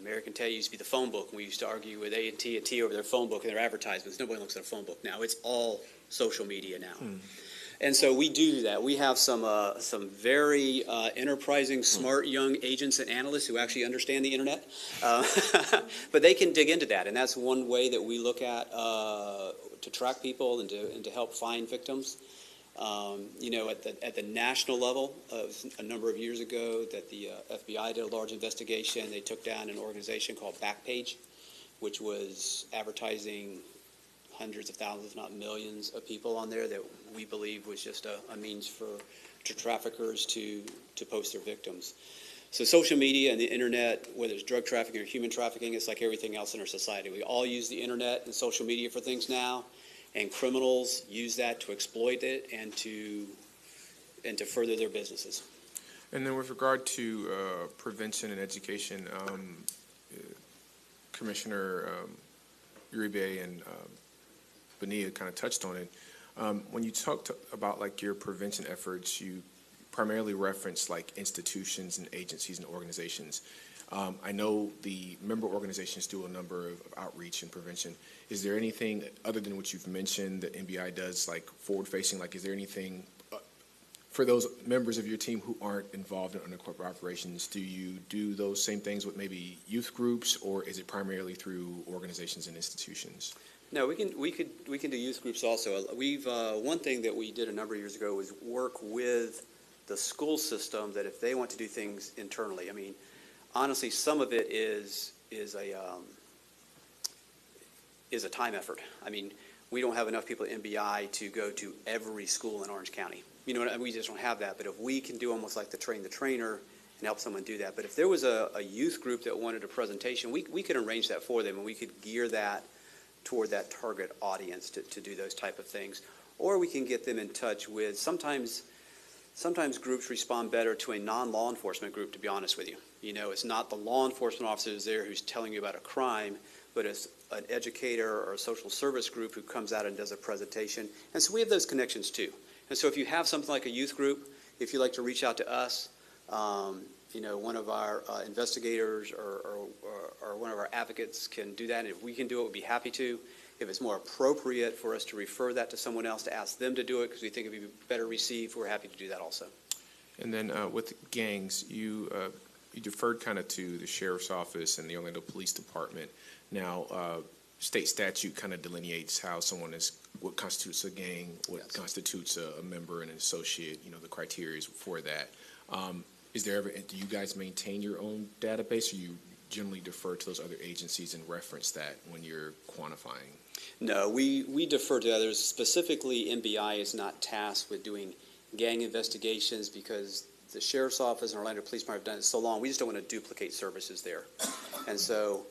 American Tell used to be the phone book, and we used to argue with AT&T over their phone book and their advertisements. Nobody looks at a phone book now. It's all social media now. And so we do that. We have some very enterprising, smart young agents and analysts who actually understand the internet, but they can dig into that, and that's one way that we look at to track people and to help find victims. You know, at the national level, a number of years ago, that the FBI did a large investigation. They took down an organization called Backpage, which was advertising hundreds of thousands, if not millions, of people on there that we believe was just a means for traffickers to post their victims. So social media and the internet, whether it's drug trafficking or human trafficking, it's like everything else in our society. We all use the internet and social media for things now, and criminals use that to exploit it and to further their businesses. And then with regard to prevention and education, Commissioner Uribe and Bonilla kind of touched on it. When you talked about like your prevention efforts, you primarily referenced like institutions and agencies and organizations. I know the member organizations do a number of outreach and prevention. Is there anything other than what you've mentioned that NBI does, like forward-facing? Like, is there anything for those members of your team who aren't involved in undercover operations? Do you do those same things with maybe youth groups, or is it primarily through organizations and institutions? No, we can do youth groups also. We've one thing that we did a number of years ago was work with the school system that if they want to do things internally, I mean, honestly, some of it is a time effort. I mean, we don't have enough people at MBI to go to every school in Orange County. You know, we just don't have that. But if we can do almost like the train the trainer and help someone do that. But if there was a youth group that wanted a presentation, we could arrange that for them, and we could gear that toward that target audience to do those type of things. Or we can get them in touch with, sometimes groups respond better to a non-law enforcement group, to be honest with you. You know, it's not the law enforcement officer who's there who's telling you about a crime, but it's an educator or a social service group who comes out and does a presentation. And so we have those connections too. And so if you have something like a youth group, if you'd like to reach out to us, you know, one of our investigators or one of our advocates can do that. And if we can do it, we'd be happy to. If it's more appropriate for us to refer that to someone else, to ask them to do it because we think it would be better received, we're happy to do that also. And then with gangs, you deferred kind of to the Sheriff's Office and the Orlando Police Department. Now, state statute kind of delineates how someone is, what constitutes a gang, what constitutes a member and an associate, you know, the criteria for that. Is there ever, do you guys maintain your own database, or you generally defer to those other agencies and reference that when you're quantifying? No, we defer to others. Specifically, MBI is not tasked with doing gang investigations because the Sheriff's Office and Orlando Police Department have done it so long, we just don't want to duplicate services there. And so,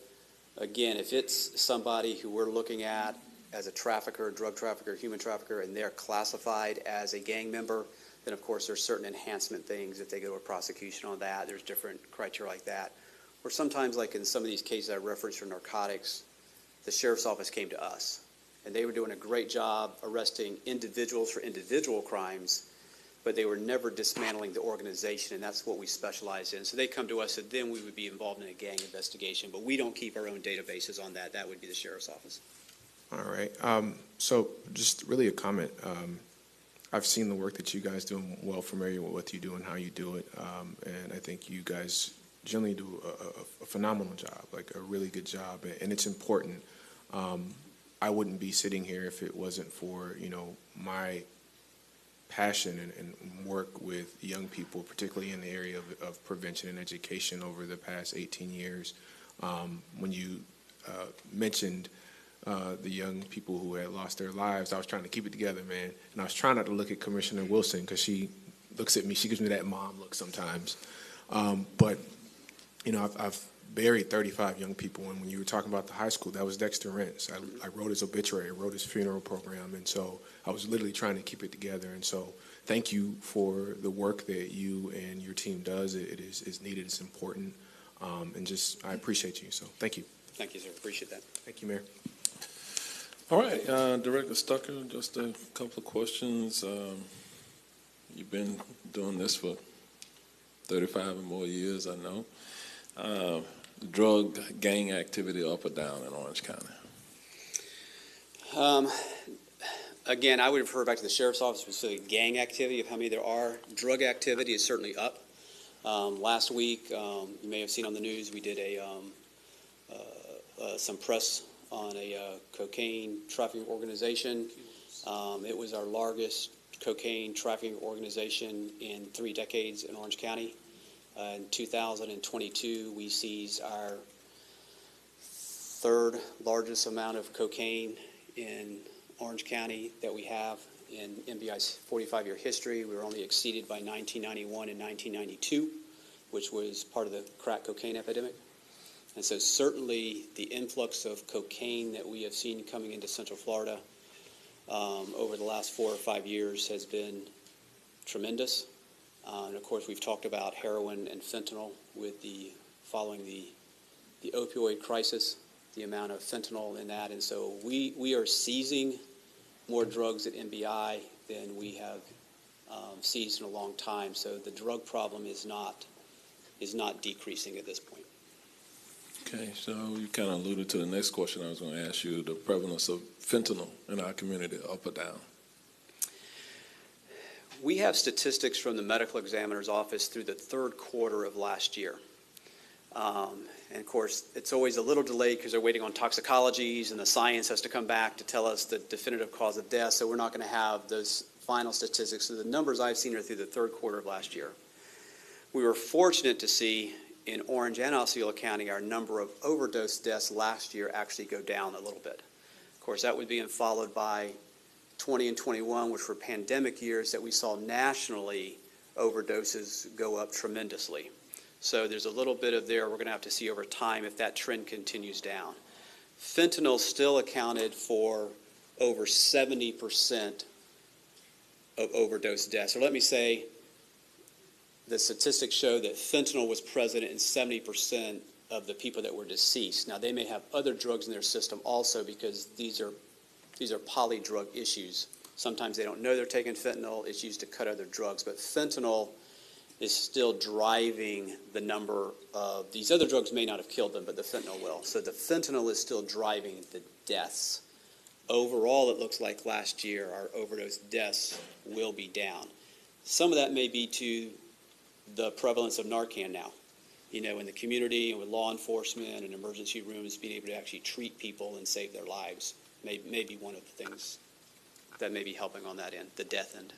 again, if it's somebody who we're looking at as a trafficker, drug trafficker, human trafficker, and they're classified as a gang member, then of course there's certain enhancement things. If they go to a prosecution on that, there's different criteria like that. Or sometimes, like in some of these cases I referenced for narcotics, the Sheriff's Office came to us, and they were doing a great job arresting individuals for individual crimes, but they were never dismantling the organization, and that's what we specialize in. So they come to us, and then we would be involved in a gang investigation, but we don't keep our own databases on that. That would be the Sheriff's Office. All right. So just really a comment. I've seen the work that you guys do. I'm well familiar with what you do and how you do it, and I think you guys generally do a phenomenal job, like a really good job, and it's important. I wouldn't be sitting here if it wasn't for, you know, my passion and work with young people, particularly in the area of prevention and education over the past 18 years. When you mentioned the young people who had lost their lives, I was trying to keep it together, man. And I was trying not to look at Commissioner Wilson because she looks at me, she gives me that mom look sometimes. But, you know, I've buried 35 young people, and when you were talking about the high school, that was Dexter Rentz. I wrote his obituary, I wrote his funeral program, and so I was literally trying to keep it together. And so thank you for the work that you and your team does. It is needed, it's important, and just I appreciate you, so thank you. Thank you, sir. Appreciate that. Thank you, Mayor. All right, Director Stucker, just a couple of questions. You've been doing this for 35 or more years, I know. Drug gang activity up or down in Orange County? Again, I would refer back to the Sheriff's Office, specifically gang activity, of how many there are. Drug activity is certainly up. Last week, you may have seen on the news, we did some press on a cocaine trafficking organization. It was our largest cocaine trafficking organization in 3 decades in Orange County. In 2022, we seized our 3rd largest amount of cocaine in Orange County that we have in MBI's 45-year history. We were only exceeded by 1991 and 1992, which was part of the crack cocaine epidemic. And so certainly the influx of cocaine that we have seen coming into Central Florida over the last 4 or 5 years has been tremendous. And of course, we've talked about heroin and fentanyl following the opioid crisis, the amount of fentanyl in that. And so we are seizing more drugs at MBI than we have seized in a long time. So the drug problem is not decreasing at this point. Okay, so you kind of alluded to the next question I was going to ask you, the prevalence of fentanyl in our community, up or down? We have statistics from the medical examiner's office through the 3rd quarter of last year. And of course, it's always a little delayed because they're waiting on toxicologies and the science has to come back to tell us the definitive cause of death. So we're not going to have those final statistics. So the numbers I've seen are through the third quarter of last year. We were fortunate to see in Orange and Osceola County our number of overdose deaths last year actually go down a little bit. Of course, that would be followed by 20 and 21, which were pandemic years that we saw nationally overdoses go up tremendously. So there's a little bit of there we're going to have to see over time if that trend continues down. Fentanyl still accounted for over 70% of overdose deaths. Or let me say, the statistics show that fentanyl was present in 70% of the people that were deceased. Now, they may have other drugs in their system also because these are polydrug issues. Sometimes they don't know they're taking fentanyl. It's used to cut other drugs. But fentanyl is still driving the number of, these other drugs may not have killed them, but the fentanyl will. So the fentanyl is still driving the deaths. Overall, it looks like last year our overdose deaths will be down. Some of that may be to the prevalence of Narcan now, in the community and with law enforcement and emergency rooms, being able to actually treat people and save their lives may be one of the things that may be helping on that end, the death end.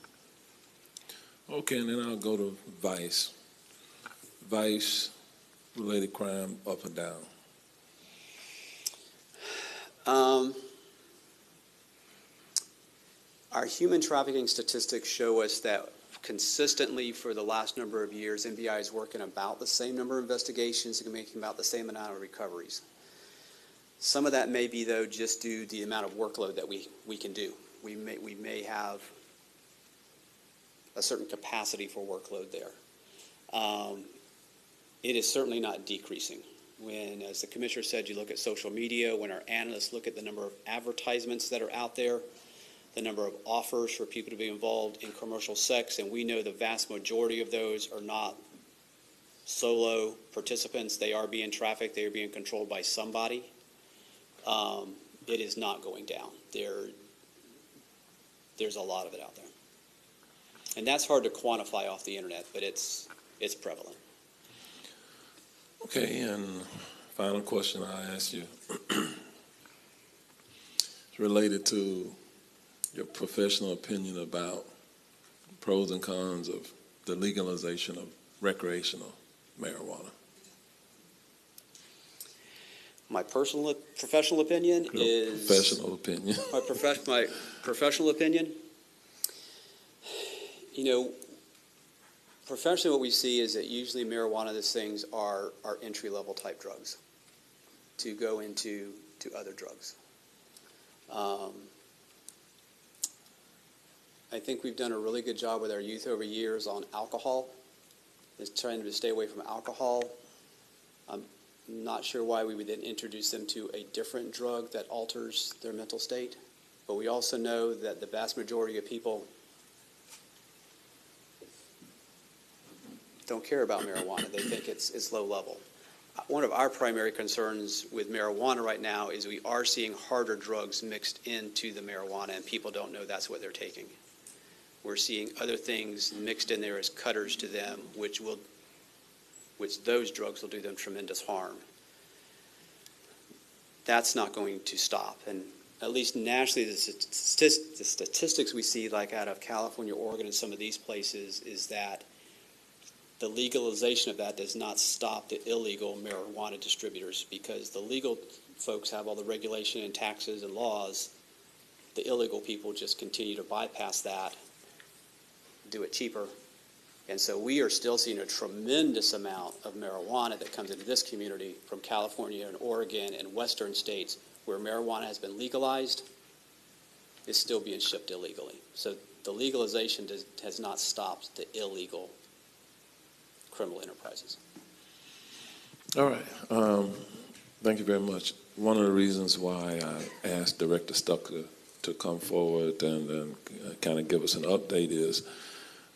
Okay, and then I'll go to vice. Vice-related crime up and down. Our human trafficking statistics show us that consistently for the last number of years, NBI is working about the same number of investigations and making about the same amount of recoveries. Some of that may be, though, just due to the amount of workload that we can do. We may have a certain capacity for workload there. It is certainly not decreasing. When, as the commissioner said, you look at social media, when our analysts look at the number of advertisements that are out there, the number of offers for people to be involved in commercial sex, and we know the vast majority of those are not solo participants. They are being trafficked. They are being controlled by somebody. It is not going down. There's a lot of it out there. And that's hard to quantify off the internet, but it's prevalent. Okay, and final question I ask you. It's related to your professional opinion about pros and cons of the legalization of recreational marijuana. My professional opinion is... Professional opinion. My professional opinion, professionally what we see is that usually marijuana, these things are entry-level type drugs to go into other drugs. I think we've done a really good job with our youth over years on alcohol, is trying to stay away from alcohol. I'm not sure why we would then introduce them to a different drug that alters their mental state. But we also know that the vast majority of people don't care about marijuana. They think it's low level. One of our primary concerns with marijuana right now is we are seeing harder drugs mixed into the marijuana, and people don't know that's what they're taking. We're seeing other things mixed in there as cutters to them, which those drugs will do them tremendous harm. That's not going to stop. And at least nationally, the statistics we see, like out of California, Oregon, and some of these places, is that the legalization of that does not stop the illegal marijuana distributors, because the legal folks have all the regulation and taxes and laws. The illegal people just continue to bypass that, do it cheaper. And so we are still seeing a tremendous amount of marijuana that comes into this community from California and Oregon and western states where marijuana has been legalized. It's still being shipped illegally. So the legalization has not stopped the illegal criminal enterprises. All right. Thank you very much. One of the reasons why I asked Director Stucker to come forward and kind of give us an update is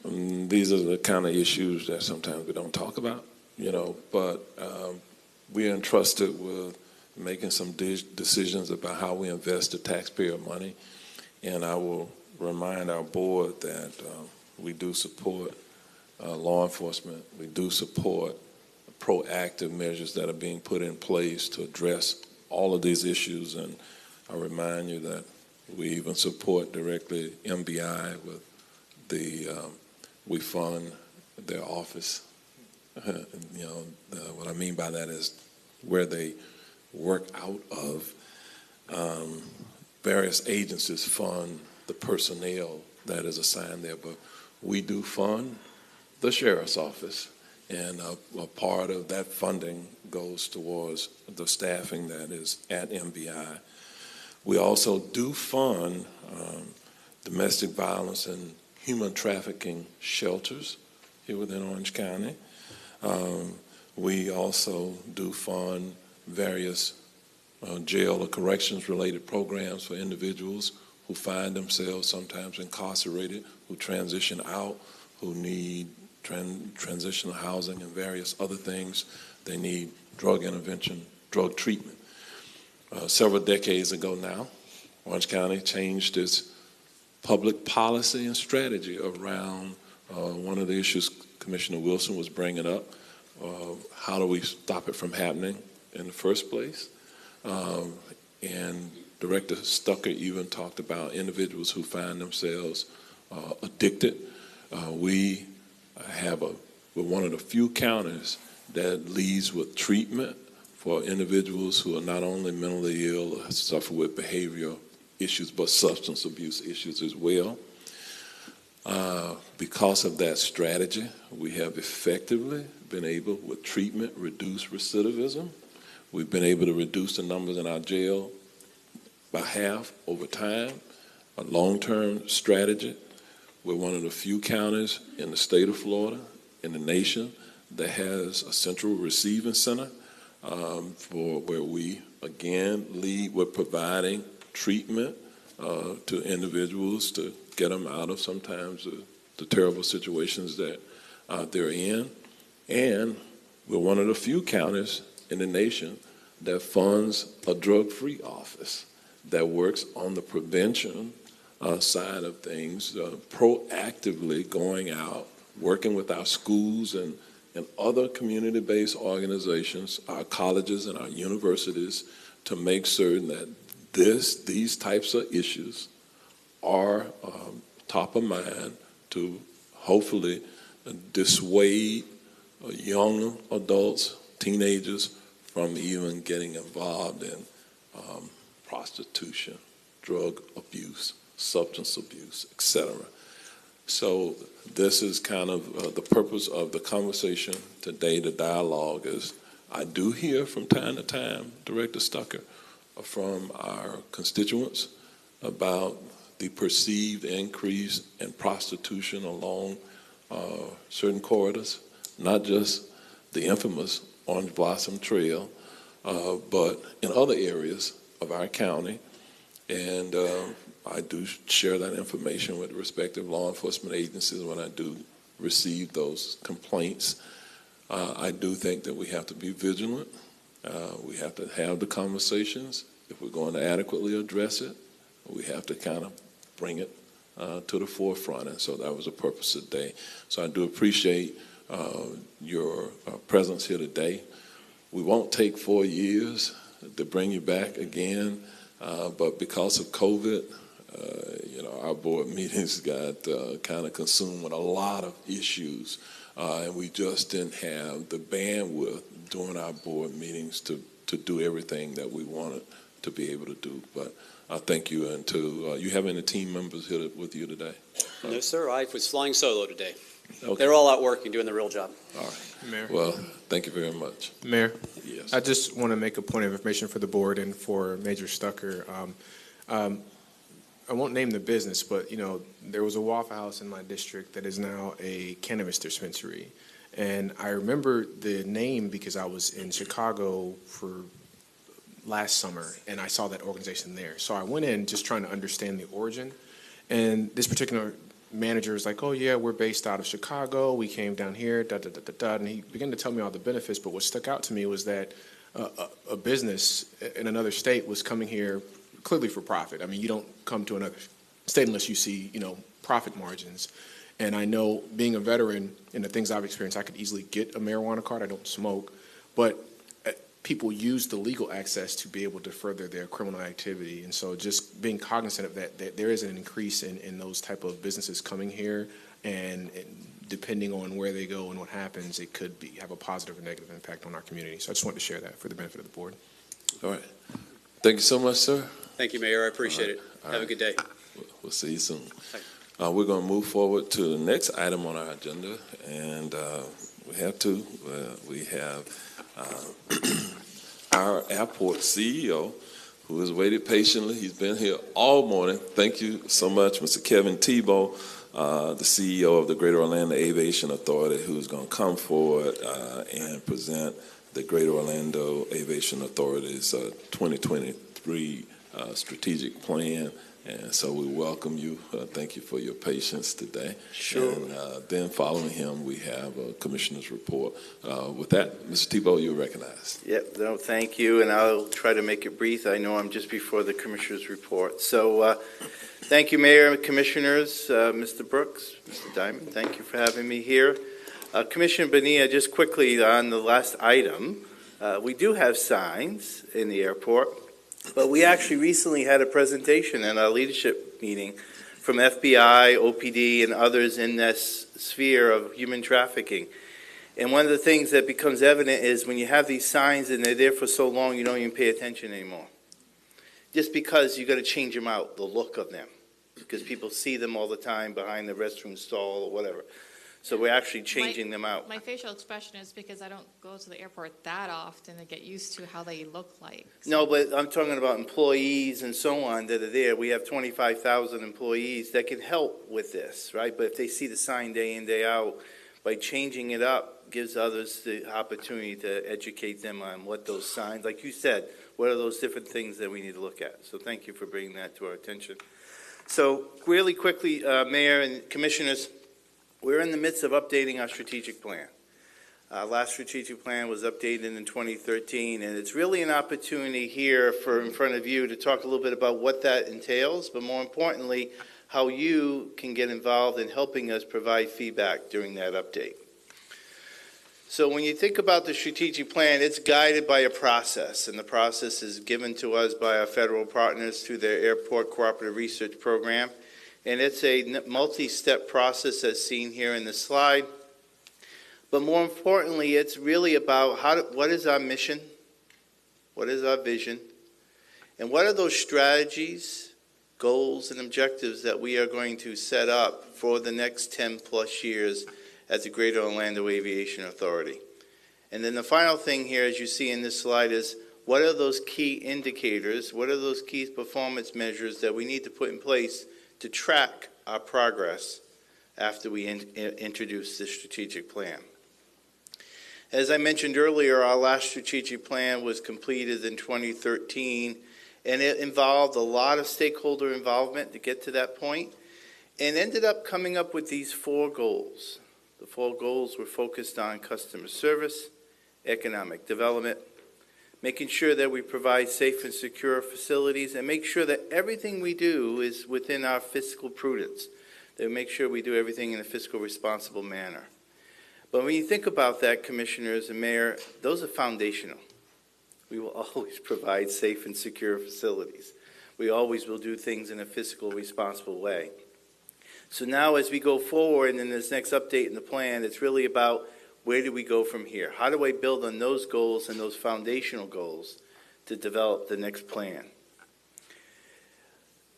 these are the kind of issues that sometimes we don't talk about, but we are entrusted with making some decisions about how we invest the taxpayer money. And I will remind our board that we do support law enforcement. We do support proactive measures that are being put in place to address all of these issues. And I remind you that we even support directly MBI with we fund their office. What I mean by that is where they work out of. Various agencies fund the personnel that is assigned there, but we do fund the sheriff's office, and a part of that funding goes towards the staffing that is at MBI. We also do fund domestic violence and human trafficking shelters here within Orange County. We also do fund various jail or corrections related programs for individuals who find themselves sometimes incarcerated, who transition out, who need transitional housing and various other things. They need drug intervention, drug treatment. Several decades ago now, Orange County changed its public policy and strategy around one of the issues Commissioner Wilson was bringing up. How do we stop it from happening in the first place? And Director Stucker even talked about individuals who find themselves addicted. We're one of the few counties that leads with treatment for individuals who are not only mentally ill or suffer with behavioral issues, but substance abuse issues as well. Because of that strategy, we have effectively been able, with treatment, reduce recidivism. We've been able to reduce the numbers in our jail by half over time, a long-term strategy. We're one of the few counties in the state of Florida, in the nation, that has a central receiving center for where we, again, lead with providing treatment to individuals to get them out of sometimes the terrible situations that they're in. And we're one of the few counties in the nation that funds a drug-free office that works on the prevention side of things, proactively going out, working with our schools and other community-based organizations, our colleges and our universities, to make certain that these types of issues are top of mind to hopefully dissuade young adults, teenagers, from even getting involved in prostitution, drug abuse, substance abuse, etc. So this is kind of the purpose of the conversation today, the dialogue is, I do hear from time to time, Director Stucker, from our constituents about the perceived increase in prostitution along certain corridors, not just the infamous Orange Blossom Trail, but in other areas of our county. And I do share that information with the respective law enforcement agencies when I do receive those complaints. I do think that we have to be vigilant. We have to have the conversations. If we're going to adequately address it, we have to kind of bring it to the forefront. And so that was the purpose of today. So I do appreciate your presence here today. We won't take 4 years to bring you back again, but because of COVID, our board meetings got kind of consumed with a lot of issues, and we just didn't have the bandwidth during our board meetings to do everything that we wanted to be able to do. But thank you, and you have any team members here with you today? No, sir. I was flying solo today. Okay. They're all out working, doing the real job. All right. Mayor. Well, thank you very much. Mayor. Yes. I just want to make a point of information for the board and for Major Stucker. I won't name the business, but there was a Waffle House in my district that is now a cannabis dispensary, and I remember the name because I was in Chicago for last summer, and I saw that organization there. So I went in just trying to understand the origin, and this particular manager is like, "Oh yeah, we're based out of Chicago. We came down here, and he began to tell me all the benefits. But what stuck out to me was that a business in another state was coming here clearly for profit. I mean, you don't come to another state unless you see, profit margins. And I know, being a veteran and the things I've experienced, I could easily get a marijuana card. I don't smoke, but people use the legal access to be able to further their criminal activity. And so just being cognizant of that there is an increase in those type of businesses coming here, and depending on where they go and what happens, it could have a positive or negative impact on our community. So I just wanted to share that for the benefit of the board. All right. Thank you so much, sir. Thank you, Mayor. I appreciate it. Have a good day. We'll see you soon. We're going to move forward to the next item on our agenda, and we have two. We have our airport CEO, who has waited patiently. He's been here all morning. Thank you so much, Mr. Kevin Tebow, the CEO of the Greater Orlando Aviation Authority, who's going to come forward and present the Greater Orlando Aviation Authority's 2023 strategic plan. And so we welcome you. Thank you for your patience today. Sure. And then following him, we have a commissioner's report. With that, Mr. Tebow, you're recognized. Yep, no, thank you, and I'll try to make it brief. I know I'm just before the commissioner's report. So thank you, Mayor and Commissioners, Mr. Brooks, Mr. Diamond, thank you for having me here. Commissioner Bonilla, just quickly on the last item, we do have signs in the airport. But we actually recently had a presentation in our leadership meeting from FBI, OPD, and others in this sphere of human trafficking. And one of the things that becomes evident is when you have these signs and they're there for so long, you don't even pay attention anymore. Just because you got to change them out, the look of them, because people see them all the time behind the restroom stall or whatever. So we're actually changing them out. My facial expression is because I don't go to the airport that often to get used to how they look like. No, but I'm talking about employees and so on that are there. We have 25,000 employees that can help with this, right? But if they see the sign day in, day out, by changing it up, gives others the opportunity to educate them on what those signs, like you said, what are those different things that we need to look at. So thank you for bringing that to our attention. So really quickly, Mayor and Commissioners, we're in the midst of updating our strategic plan. Last strategic plan was updated in 2013, and it's really an opportunity here in front of you to talk a little bit about what that entails, but more importantly, how you can get involved in helping us provide feedback during that update. So when you think about the strategic plan, it's guided by a process, and the process is given to us by our federal partners through their Airport Cooperative Research Program. And it's a multi-step process as seen here in the slide. But more importantly, it's really about what is our mission? What is our vision? And what are those strategies, goals, and objectives that we are going to set up for the next 10 plus years at the Greater Orlando Aviation Authority? And then the final thing here, as you see in this slide, is what are those key indicators? What are those key performance measures that we need to put in place to track our progress after we introduce this strategic plan? As I mentioned earlier, our last strategic plan was completed in 2013, and it involved a lot of stakeholder involvement to get to that point, and ended up coming up with these 4 goals. The 4 goals were focused on customer service, economic development, making sure that we provide safe and secure facilities, and make sure that everything we do is within our fiscal prudence, that we make sure we do everything in a fiscal responsible manner. But when you think about that, Commissioners and Mayor, those are foundational. We will always provide safe and secure facilities. We always will do things in a fiscal responsible way. So now as we go forward in this next update in the plan, it's really about where do we go from here? How do I build on those goals and those foundational goals to develop the next plan?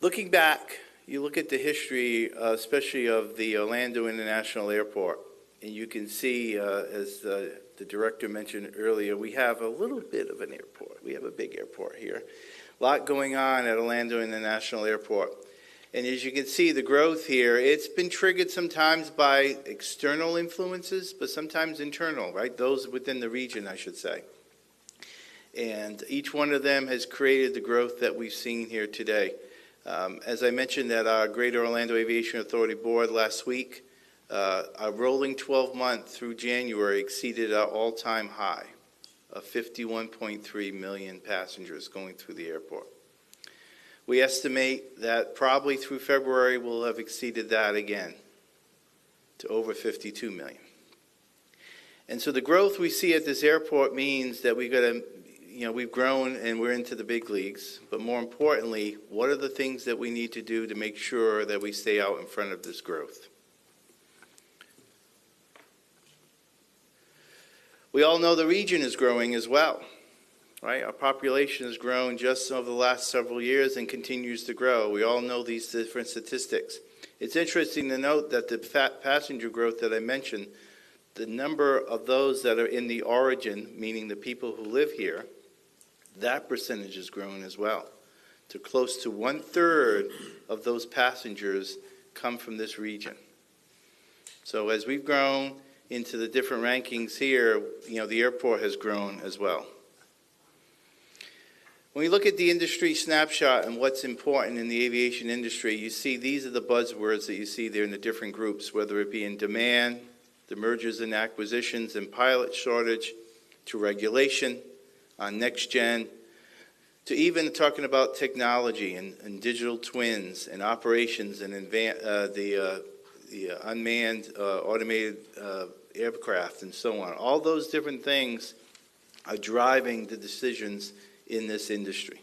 Looking back, you look at the history, especially of the Orlando International Airport, and you can see, as the director mentioned earlier, we have a little bit of an airport. We have a big airport here. A lot going on at Orlando International Airport. And as you can see, the growth here, it's been triggered sometimes by external influences, but sometimes internal, right? Those within the region, I should say. And each one of them has created the growth that we've seen here today. As I mentioned at our Greater Orlando Aviation Authority Board last week, our rolling 12-month through January exceeded our all-time high of 51.3 million passengers going through the airport. We estimate that probably through February we'll have exceeded that again to over 52 million. And so the growth we see at this airport means that we've got to we've grown and we're into the big leagues, but more importantly, what are the things that we need to do to make sure that we stay out in front of this growth? We all know the region is growing as well, right? Our population has grown just over the last several years and continues to grow. We all know these different statistics. It's interesting to note that the passenger growth that I mentioned, the number of those that are in the origin, meaning the people who live here, that percentage has grown as well. To close to 1/3 of those passengers come from this region. So as we've grown into the different rankings here, the airport has grown as well. When we look at the industry snapshot and what's important in the aviation industry, you see these are the buzzwords that you see there in the different groups, whether it be in demand, the mergers and acquisitions and pilot shortage, to regulation, on next gen, to even talking about technology and digital twins and operations and the unmanned automated aircraft and so on. All those different things are driving the decisions in this industry.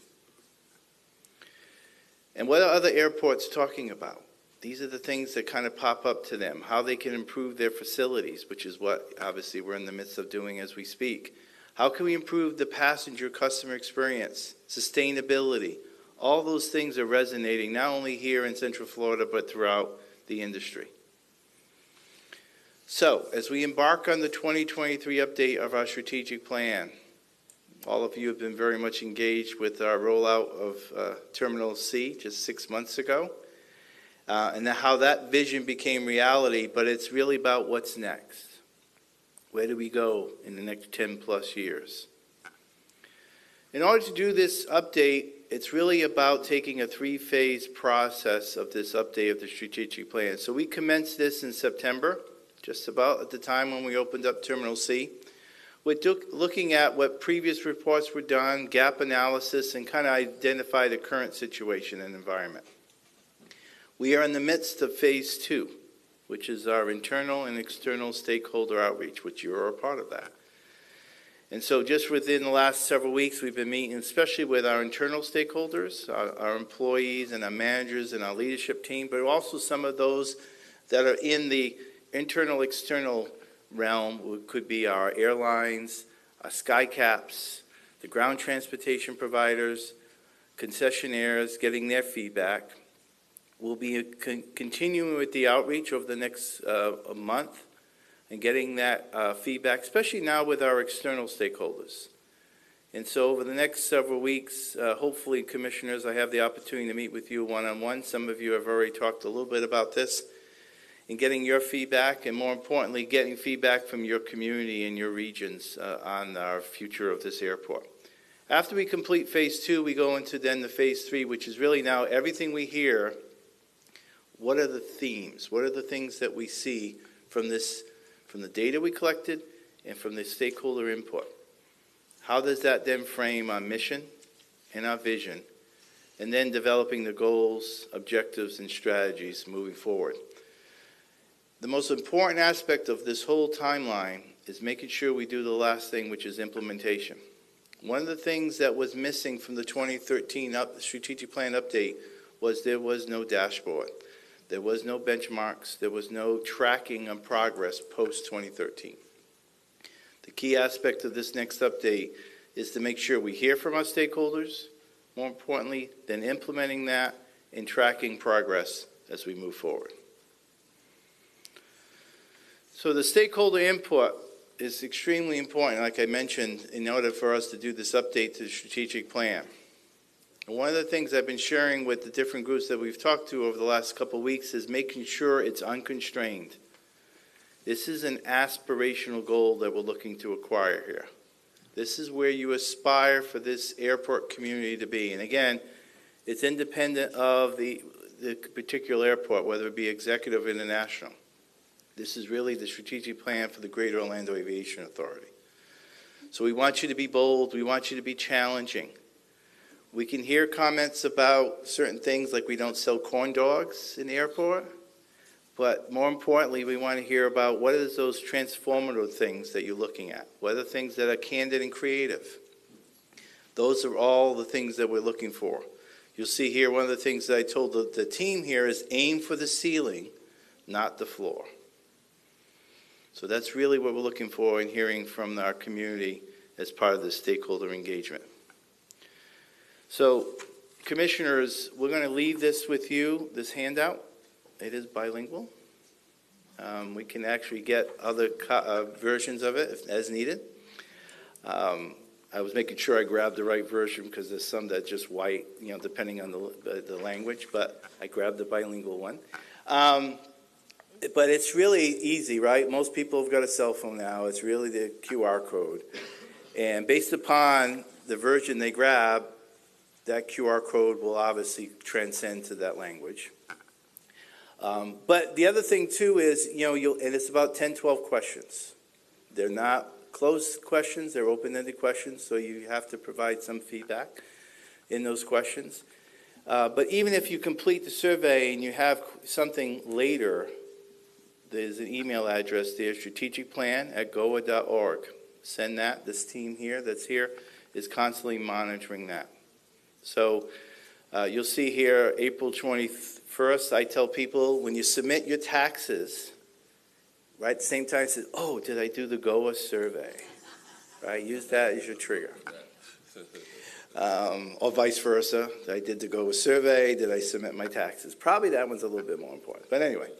And what are other airports talking about? These are the things that kind of pop up to them, how they can improve their facilities, which is what obviously we're in the midst of doing as we speak. How can we improve the passenger customer experience, sustainability? All those things are resonating not only here in Central Florida, but throughout the industry. So, as we embark on the 2023 update of our strategic plan, all of you have been very much engaged with our rollout of Terminal C just 6 months ago, and how that vision became reality, but it's really about what's next. Where do we go in the next 10 plus years? In order to do this update, it's really about taking a 3-phase process of this update of the strategic plan. So we commenced this in September, just about at the time when we opened up Terminal C. We're looking at what previous reports were done, gap analysis, and kind of identify the current situation and environment. We are in the midst of phase 2, which is our internal and external stakeholder outreach, which you are a part of that. And so just within the last several weeks, we've been meeting, especially with our internal stakeholders, our employees and our managers and our leadership team, but also some of those that are in the internal-external realm. It could be our airlines, our SkyCaps, the ground transportation providers, concessionaires, getting their feedback. We'll be continuing with the outreach over the next month and getting that feedback, especially now with our external stakeholders. And so over the next several weeks, hopefully, commissioners, I have the opportunity to meet with you one-on-one. Some of you have already talked a little bit about this, and getting your feedback, and more importantly, getting feedback from your community and your regions on our future of this airport. After we complete phase 2, we go into then the phase 3, which is really now everything we hear. What are the themes? What are the things that we see from the data we collected and from the stakeholder input? How does that then frame our mission and our vision, and then developing the goals, objectives, and strategies moving forward? The most important aspect of this whole timeline is making sure we do the last thing, which is implementation. One of the things that was missing from the 2013 strategic plan update was there was no dashboard. There was no benchmarks. There was no tracking on progress post-2013. The key aspect of this next update is to make sure we hear from our stakeholders, more importantly, then implementing that and tracking progress as we move forward. So the stakeholder input is extremely important, like I mentioned, in order for us to do this update to the strategic plan. And one of the things I've been sharing with the different groups that we've talked to over the last couple of weeks is making sure it's unconstrained. This is an aspirational goal that we're looking to acquire here. This is where you aspire for this airport community to be. And again, it's independent of the particular airport, whether it be executive or international. This is really the strategic plan for the Greater Orlando Aviation Authority. So we want you to be bold. We want you to be challenging. We can hear comments about certain things like we don't sell corn dogs in the airport. But more importantly, we want to hear about what is those transformative things that you're looking at. What are the things that are candid and creative? Those are all the things that we're looking for. You'll see here, one of the things that I told the team here is aim for the ceiling, not the floor. So that's really what we're looking for and hearing from our community as part of the stakeholder engagement. So, commissioners, we're going to leave this with you, this handout. It is bilingual. We can actually get other versions of it as needed. I was making sure I grabbed the right version because there's some that just white, depending on the language, but I grabbed the bilingual one. But it's really easy, right? Most people have got a cell phone now. It's really the QR code. And based upon the version they grab, that QR code will obviously transcend to that language. But the other thing, too, is, and it's about 10, 12 questions. They're not closed questions. They're open-ended questions, so you have to provide some feedback in those questions. But even if you complete the survey and you have something later, there's an email address there, strategicplan@goa.org. Send that. This team here that's here is constantly monitoring that. So you'll see here, April 21st, I tell people, when you submit your taxes, right, at the same time, it says, oh, did I do the GOA survey? Right, use that as your trigger. Or vice versa. I did the GOA survey, did I submit my taxes? Probably that one's a little bit more important. But anyway,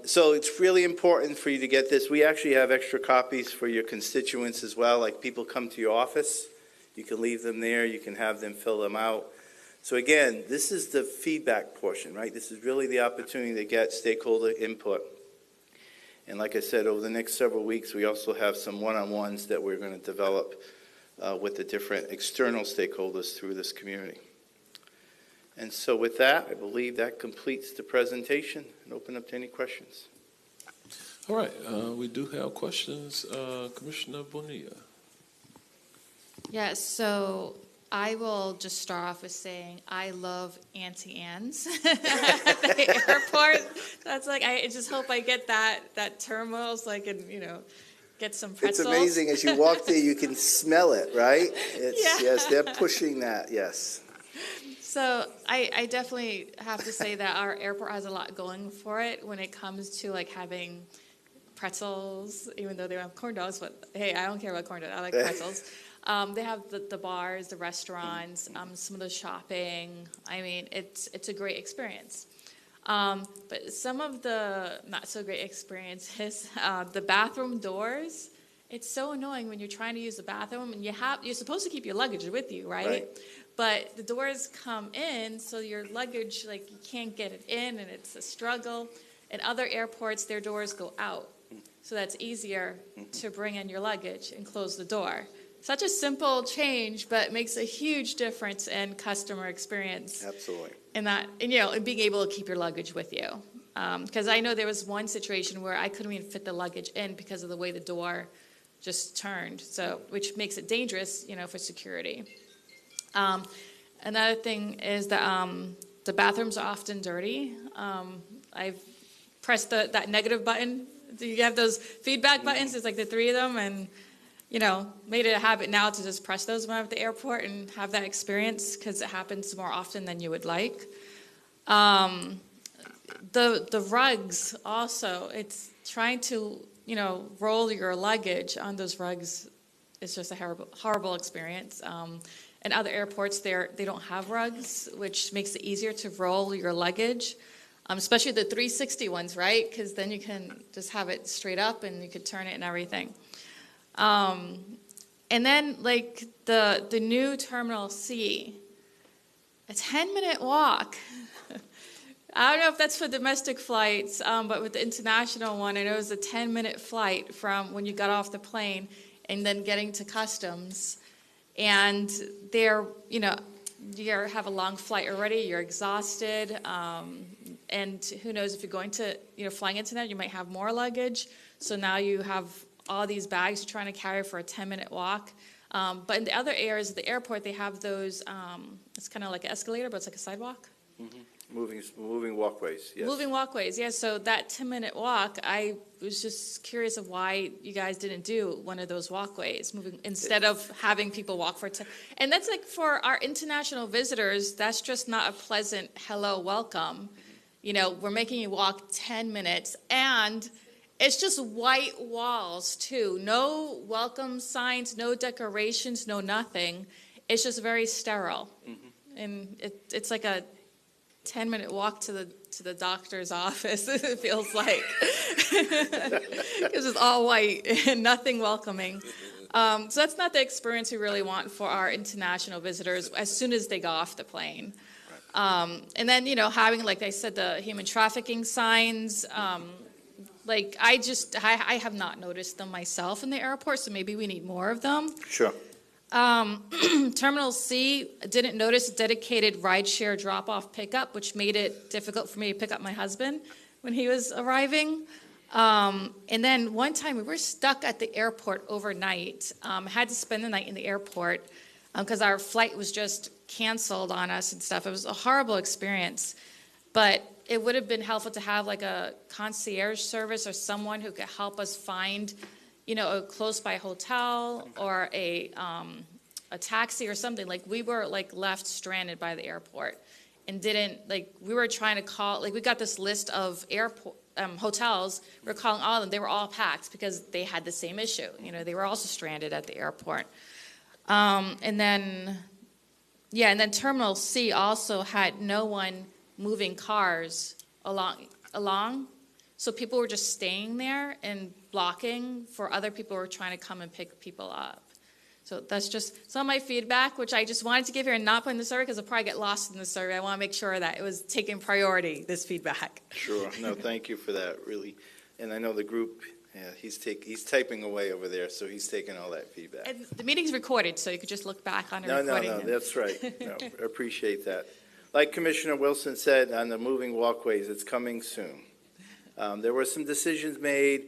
so it's really important for you to get this. We actually have extra copies for your constituents as well. Like people come to your office, you can leave them there, you can have them fill them out. So again, this is the feedback portion, right? This is really the opportunity to get stakeholder input. And like I said, over the next several weeks, we also have some one-on-ones that we're going to develop with the different external stakeholders through this community. And so with that, I believe that completes the presentation and open up to any questions. All right, we do have questions. Commissioner Bonilla. Yeah, so I will just start off with saying I love Auntie Anne's at the airport. That's like, I just hope I get that terminal so I can, get some pretzels. It's amazing. As you walk there, you can smell it, right? Yes, they're pushing that, yes. So I definitely have to say that our airport has a lot going for it when it comes to like having pretzels, even though they don't have corn dogs, but hey, I don't care about corn dogs. I like pretzels. They have the bars, the restaurants, some of the shopping. I mean, it's a great experience. But some of the not so great experiences, the bathroom doors, it's so annoying when you're trying to use the bathroom and you're supposed to keep your luggage with you, right? But the doors come in, so your luggage, like you can't get it in and it's a struggle. In other airports, their doors go out. So that's easier to bring in your luggage and close the door. Such a simple change, but makes a huge difference in customer experience. Absolutely. And being able to keep your luggage with you. Because I know there was one situation where I couldn't even fit the luggage in because of the way the door just turned. So, which makes it dangerous, for security. Another thing is that the bathrooms are often dirty. I've pressed that negative button. You have those feedback buttons. There's like the 3 of them, and made it a habit now to just press those when I'm at the airport and have that experience because it happens more often than you would like. The rugs also, it's trying to, roll your luggage on those rugs is just a horrible experience. In other airports, they don't have rugs, which makes it easier to roll your luggage, especially the 360 ones, right? Because then you can just have it straight up and you could turn it and everything. And then like the new Terminal C, a 10-minute walk. I don't know if that's for domestic flights, but with the international one, I know it was a 10-minute flight from when you got off the plane and then getting to customs. And you have a long flight already, you're exhausted, and who knows if you're going to, flying into that, you might have more luggage. So now you have all these bags you're trying to carry for a 10-minute walk. But in the other areas of the airport, they have those, it's kind of like an escalator, but it's like a sidewalk. Moving walkways, yes. Moving walkways, yeah, so that 10-minute walk, I was just curious of why you guys didn't do one of those walkways, instead of having people walk for 10. And that's like for our international visitors, that's just not a pleasant hello, welcome. You know, we're making you walk 10 minutes, and it's just white walls too. No welcome signs, no decorations, no nothing. It's just very sterile. And it's like a 10-minute walk to the doctor's office, it feels like. It's just all white and nothing welcoming. So that's not the experience we really want for our international visitors as soon as they go off the plane. And then, you know, having, like I said, the human trafficking signs, like I have not noticed them myself in the airport, so maybe we need more of them. Sure. Terminal C, didn't notice dedicated rideshare drop-off pickup, which made it difficult for me to pick up my husband when he was arriving. And then one time we were stuck at the airport overnight. Had to spend the night in the airport because our flight was just canceled on us and stuff. It was a horrible experience. But it would have been helpful to have like a concierge service or someone who could help us find, you know, a close-by hotel or a taxi or something. Like we were like left stranded by the airport and we were trying to call, like we got this list of airport hotels. We were calling all of them. They were all packed because they had the same issue. You know, they were also stranded at the airport. And then Terminal C also had no one moving cars along. So people were just staying there and blocking for other people who were trying to come and pick people up. So that's just some of my feedback, which I just wanted to give here and not put in the survey because I'll probably get lost in the survey. I want to make sure that it was taking priority, this feedback. Sure. No, thank you for that, really. And I know the group, he's typing away over there, so he's taking all that feedback. And the meeting's recorded, so you could just look back on the No, recording. that's right. No, I appreciate that. Like Commissioner Wilson said on the moving walkways, it's coming soon. There were some decisions made,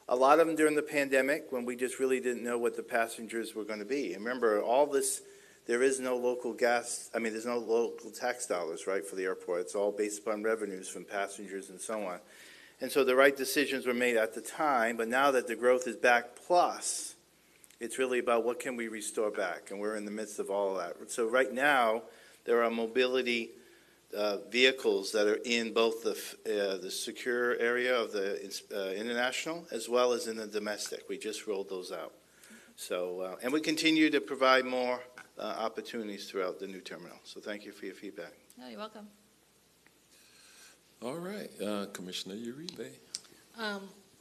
a lot of them during the pandemic when we just really didn't know what the passengers were going to be. And remember, all this, there is no local there's no local tax dollars, right, for the airport. It's all based upon revenues from passengers and so on. And so the right decisions were made at the time, but now that the growth is back plus, it's really about what can we restore back, and we're in the midst of all of that. So right now, there are mobility vehicles that are in both the secure area of the international as well as in the domestic. We just rolled those out. So, and we continue to provide more opportunities throughout the new terminal. So thank you for your feedback. No, you're welcome. All right, Commissioner Uribe.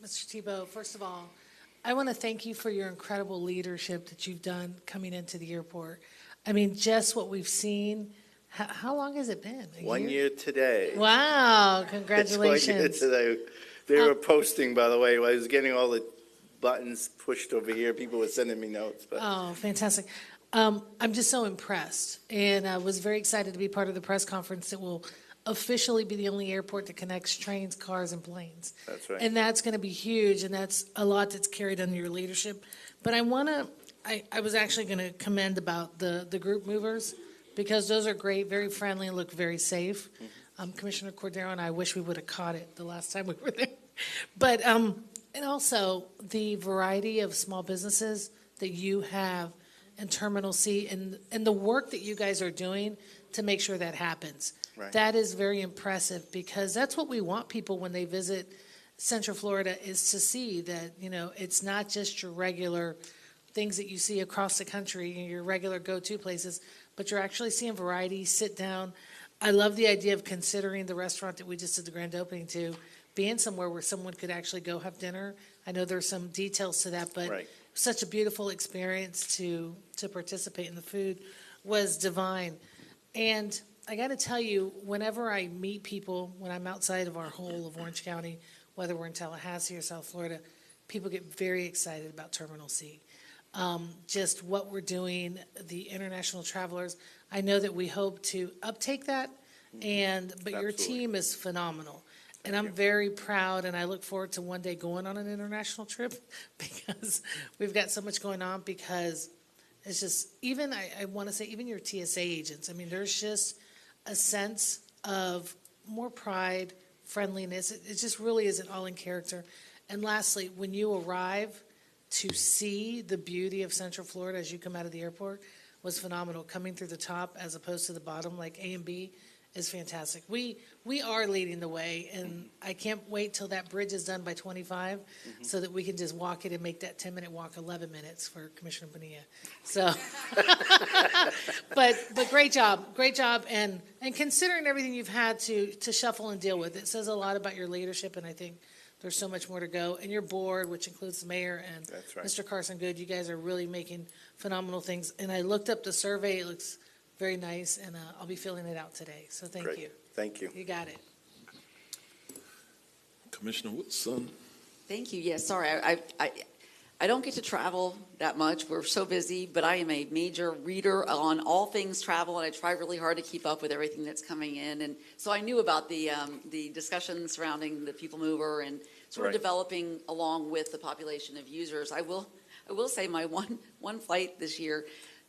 Mr. Tebow, first of all, I want to thank you for your incredible leadership that you've done coming into the airport. I mean, just what we've seen. How long has it been? 1 year today. Wow, congratulations. It's 1 year today. They were posting, by the way, I was getting all the buttons pushed over here. People were sending me notes. But. Oh, fantastic. I'm just so impressed. And I was very excited to be part of the press conference that will officially be the only airport that connects trains, cars, and planes. That's right. And that's going to be huge, and that's a lot that's carried under your leadership. But I was actually going to commend about the group movers, because those are great, very friendly, and look very safe. Commissioner Cordero and I wish we would have caught it the last time we were there. But, and also the variety of small businesses that you have in Terminal C and the work that you guys are doing to make sure that happens. Right. That is very impressive, because that's what we want people when they visit Central Florida, is to see that, you know, it's not just your regular things that you see across the country, your regular go-to places, but you're actually seeing variety, sit down. I love the idea of considering the restaurant that we just did the grand opening to being somewhere where someone could actually go have dinner. I know there's some details to that, but right. Such a beautiful experience to participate in. The food was divine. And I got to tell you, whenever I meet people, when I'm outside of our whole of Orange County, whether we're in Tallahassee or South Florida, people get very excited about Terminal C. Just what we're doing, the international travelers. I know that we hope to uptake that, but your team is phenomenal. And I'm very proud, and I look forward to one day going on an international trip, because we've got so much going on, because it's just, even, I want to say, even your TSA agents, I mean, there's just a sense of more pride, friendliness. It just really is an all in character. And lastly, when you arrive, to see the beauty of Central Florida as you come out of the airport was phenomenal. Coming through the top as opposed to the bottom, like A and B, is fantastic. We are leading the way, and I can't wait till that bridge is done by 25, so that we can just walk it and make that 10-minute walk 11 minutes for Commissioner Bonilla. So, but great job, and considering everything you've had to shuffle and deal with, it says a lot about your leadership, and I think there's so much more to go. And your board, which includes the mayor and That's right. Mr. Carson Good, you guys are really making phenomenal things. And I looked up the survey; it looks very nice, and I'll be filling it out today. So thank Great. you. Thank you. You got it. Commissioner Woodson. Thank you. Yes, sorry, I don't get to travel that much. We're so busy, but I am a major reader on all things travel, and I try really hard to keep up with everything that's coming in. And so I knew about the discussion surrounding the People Mover and sort of Right. developing along with the population of users. I will say my one flight this year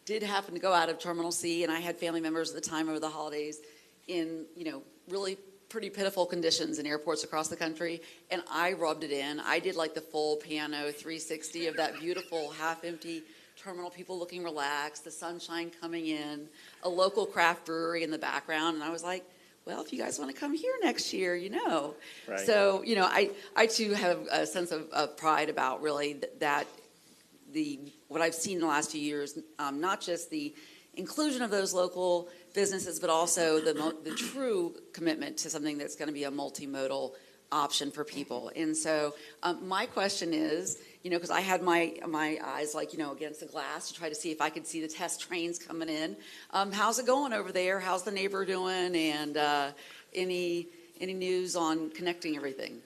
did happen to go out of Terminal C, and I had family members at the time over the holidays in, really pretty pitiful conditions in airports across the country, and I rubbed it in. I did like the full piano 360 of that beautiful half-empty terminal, people looking relaxed, the sunshine coming in, a local craft brewery in the background, and I was like, well, if you guys want to come here next year, Right. So, I too have a sense of pride about really that what I've seen in the last few years, not just the inclusion of those local businesses, but also the true commitment to something that's going to be a multimodal option for people. And so my question is, because I had my eyes against the glass to try to see if I could see the test trains coming in. How's it going over there? How's the neighbor doing? And any news on connecting everything?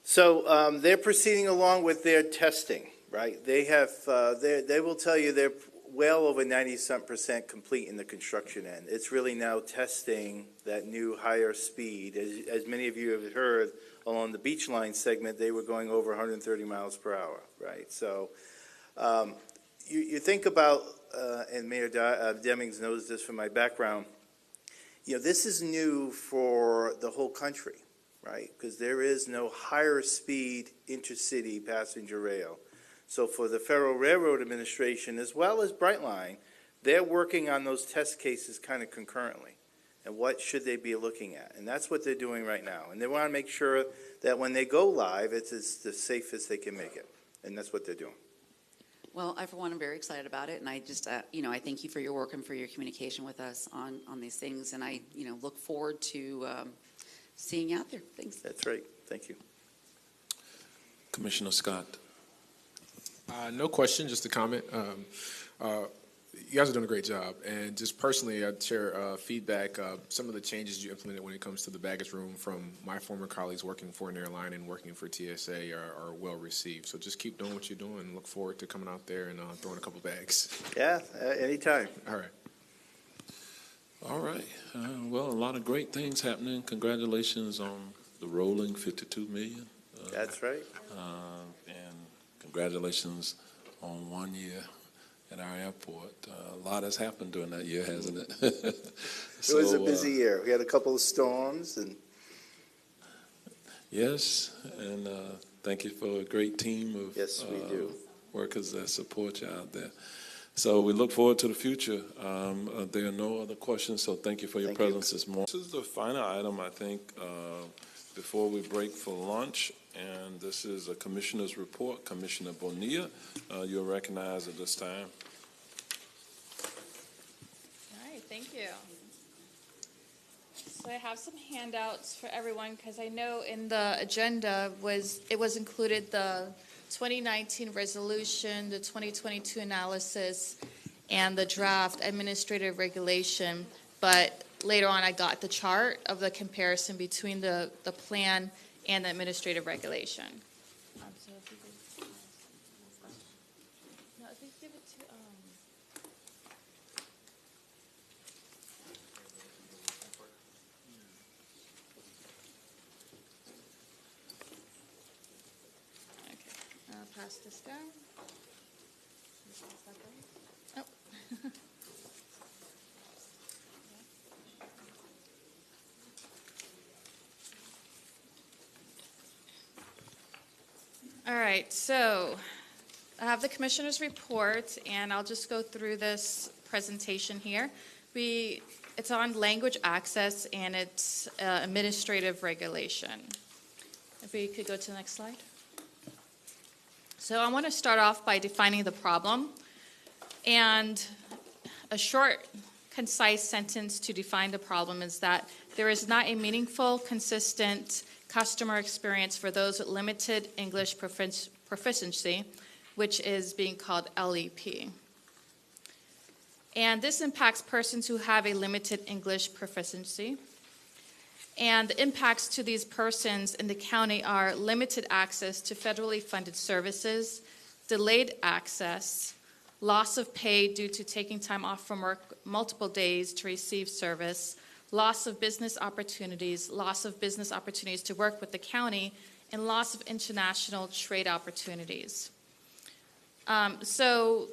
So they're proceeding along with their testing, right? They have, they will tell you they're well over 90% complete in the construction end. It's really now testing that new higher speed. As many of you have heard, along the beach line segment, they were going over 130 miles per hour, right? So you think about, and Mayor Demings knows this from my background, this is new for the whole country, right? Because there is no higher speed intercity passenger rail. So for the Federal Railroad Administration, as well as Brightline, they're working on those test cases kind of concurrently. And what should they be looking at? And that's what they're doing right now. And they want to make sure that when they go live, it's as the safest they can make it. And that's what they're doing. Well, I, for one, am very excited about it, and I just, I thank you for your work and for your communication with us on these things, and I, look forward to seeing you out there. Thanks. That's right. Thank you. Commissioner Scott. No question, just a comment. You guys are doing a great job, and just personally, I'd share feedback. Some of the changes you implemented when it comes to the baggage room from my former colleagues working for an airline and working for TSA are well received. So just keep doing what you're doing, and look forward to coming out there and throwing a couple bags. Yeah, anytime. All right. All right. Well, a lot of great things happening. Congratulations on the rolling 52 million. That's right. And congratulations on 1 year at our airport. A lot has happened during that year, hasn't it? It was a busy year. We had a couple of storms. Yes, and thank you for a great team of Yes, we do. workers that support you out there. So we look forward to the future. There are no other questions, so thank you for your presence this morning. This is the final item, I think, before we break for lunch, and this is a commissioner's report. Commissioner Bonilla, you're recognized at this time. All right, thank you. So I have some handouts for everyone because I know in the agenda was included the 2019 resolution, the 2022 analysis, and the draft administrative regulation. But later on, I got the chart of the comparison between the plan and the administrative regulation. So if you could, no, if you give it to I'll pass this down. Oh. All right, so I have the commissioner's report, and I'll just go through this presentation here. It's on language access, and it's administrative regulation. If we could go to the next slide. So I want to start off by defining the problem, and a short, concise sentence to define the problem is that there is not a meaningful, consistent customer experience for those with limited English proficiency, which is being called LEP. And this impacts persons who have a limited English proficiency. And the impacts to these persons in the county are limited access to federally funded services, delayed access, loss of pay due to taking time off from work multiple days to receive service, loss of business opportunities to work with the county, and loss of international trade opportunities. So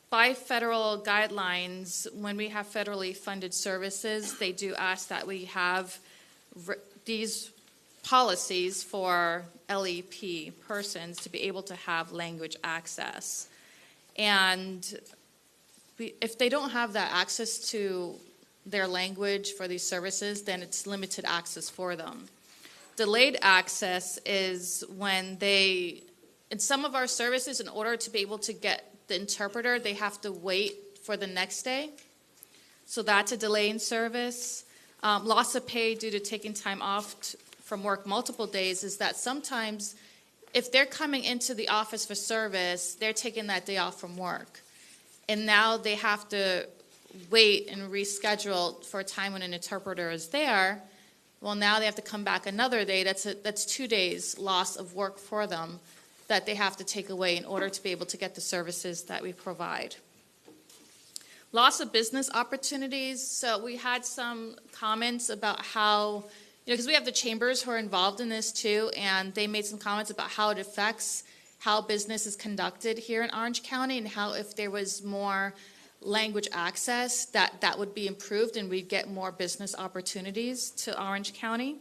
by federal guidelines, when we have federally funded services, they do ask that we have these policies for LEP persons to be able to have language access. And if they don't have that access to their language for these services, then it's limited access for them. Delayed access is when in some of our services, in order to be able to get the interpreter, they have to wait for the next day. So that's a delay in service. Loss of pay due to taking time off from work multiple days is that sometimes if they're coming into the office for service, they're taking that day off from work. And now they have to wait and reschedule for a time when an interpreter is there. Well, now they have to come back another day. That's 2 days loss of work for them that they have to take away in order to be able to get the services that we provide. Loss of business opportunities. So we had some comments about how, because we have the chambers who are involved in this too, and they made some comments about how it affects how business is conducted here in Orange County, and how if there was more language access, that would be improved and we'd get more business opportunities to Orange County.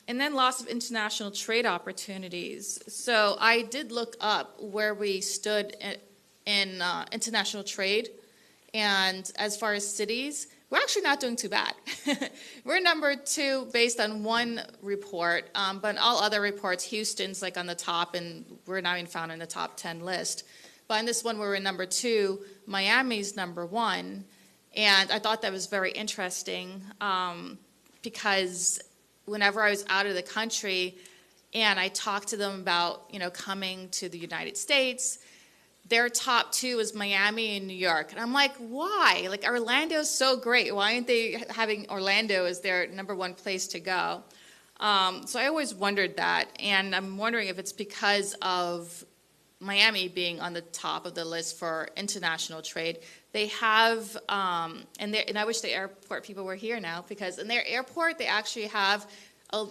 And then loss of international trade opportunities. So I did look up where we stood in international trade, and as far as cities, we're actually not doing too bad. We're number 2 based on one report, but in all other reports, Houston's like on the top, and we're not even found in the top 10 list. But in this one, we're in number 2. Miami's number 1, and I thought that was very interesting because whenever I was out of the country and I talked to them about, coming to the United States, their top 2 was Miami and New York. And I'm like, why? Like, Orlando's so great. Why aren't they having Orlando as their number 1 place to go? So I always wondered that. And I'm wondering if it's because of Miami being on the top of the list for international trade. They have, and I wish the airport people were here now, because in their airport, they actually have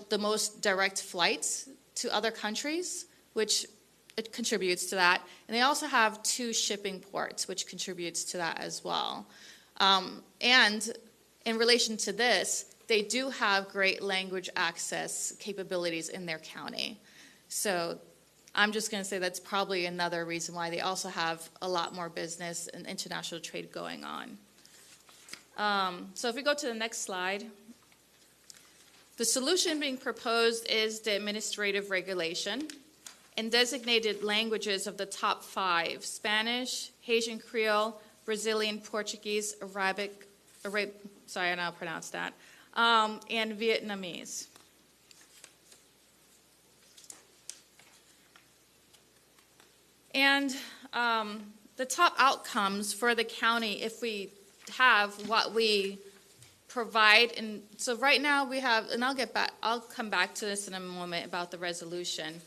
the most direct flights to other countries, which it contributes to that. And they also have 2 shipping ports, which contributes to that as well. And in relation to this, they do have great language access capabilities in their county. So I'm just going to say that's probably another reason why they also have a lot more business and international trade going on. So if we go to the next slide, the solution being proposed is the administrative regulation in designated languages of the top 5: Spanish, Haitian Creole, Brazilian, Portuguese, Arabic, sorry, I don't know how to pronounce that, and Vietnamese. And the top outcomes for the county, if we have what we provide, and so right now we have, and I'll come back to this in a moment about the resolution,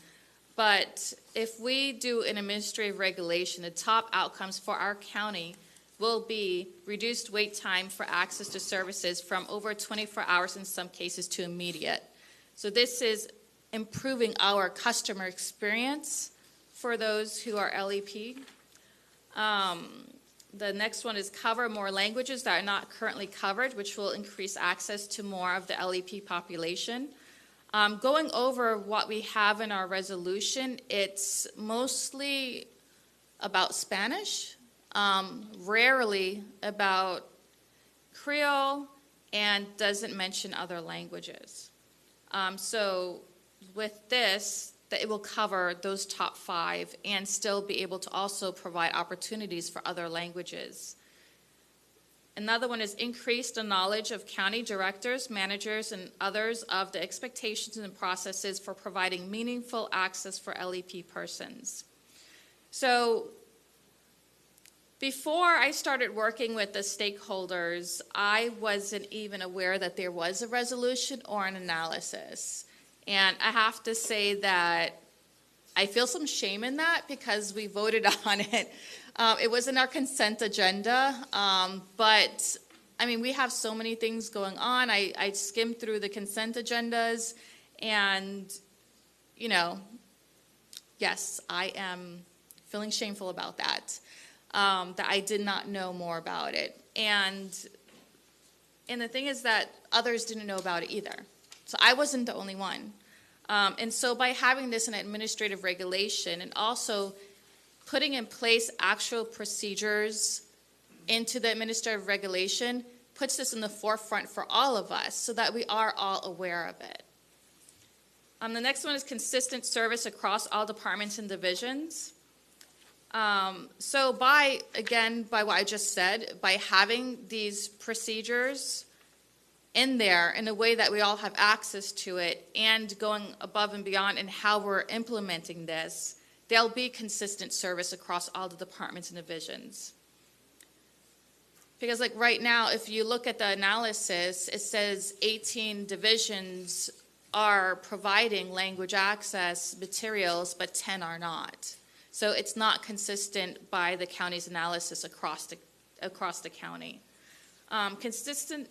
but if we do an administrative regulation, the top outcomes for our county will be reduced wait time for access to services from over 24 hours in some cases to immediate. So this is improving our customer experience for those who are LEP. The next one is cover more languages that are not currently covered, which will increase access to more of the LEP population. Going over what we have in our resolution, it's mostly about Spanish, rarely about Creole, and doesn't mention other languages. So with this, that it will cover those top 5 and still be able to also provide opportunities for other languages. Another one is increase the knowledge of county directors, managers, and others of the expectations and processes for providing meaningful access for LEP persons. So before I started working with the stakeholders, I wasn't even aware that there was a resolution or an analysis. And I have to say that I feel some shame in that because we voted on it. It was in our consent agenda, but I mean, we have so many things going on. I skimmed through the consent agendas, and, you know, yes, I am feeling shameful about that, that I did not know more about it. And the thing is that others didn't know about it either. So I wasn't the only one. And so by having this in administrative regulation and also putting in place actual procedures into the administrative regulation puts this in the forefront for all of us so that we are all aware of it. The next one is consistent service across all departments and divisions. So by what I just said, by having these procedures in there in a way that we all have access to it and going above and beyond in how we're implementing this, there'll be consistent service across all the departments and divisions. Because like right now, if you look at the analysis, it says 18 divisions are providing language access materials, but 10 are not. So it's not consistent by the county's analysis across the county. Consistent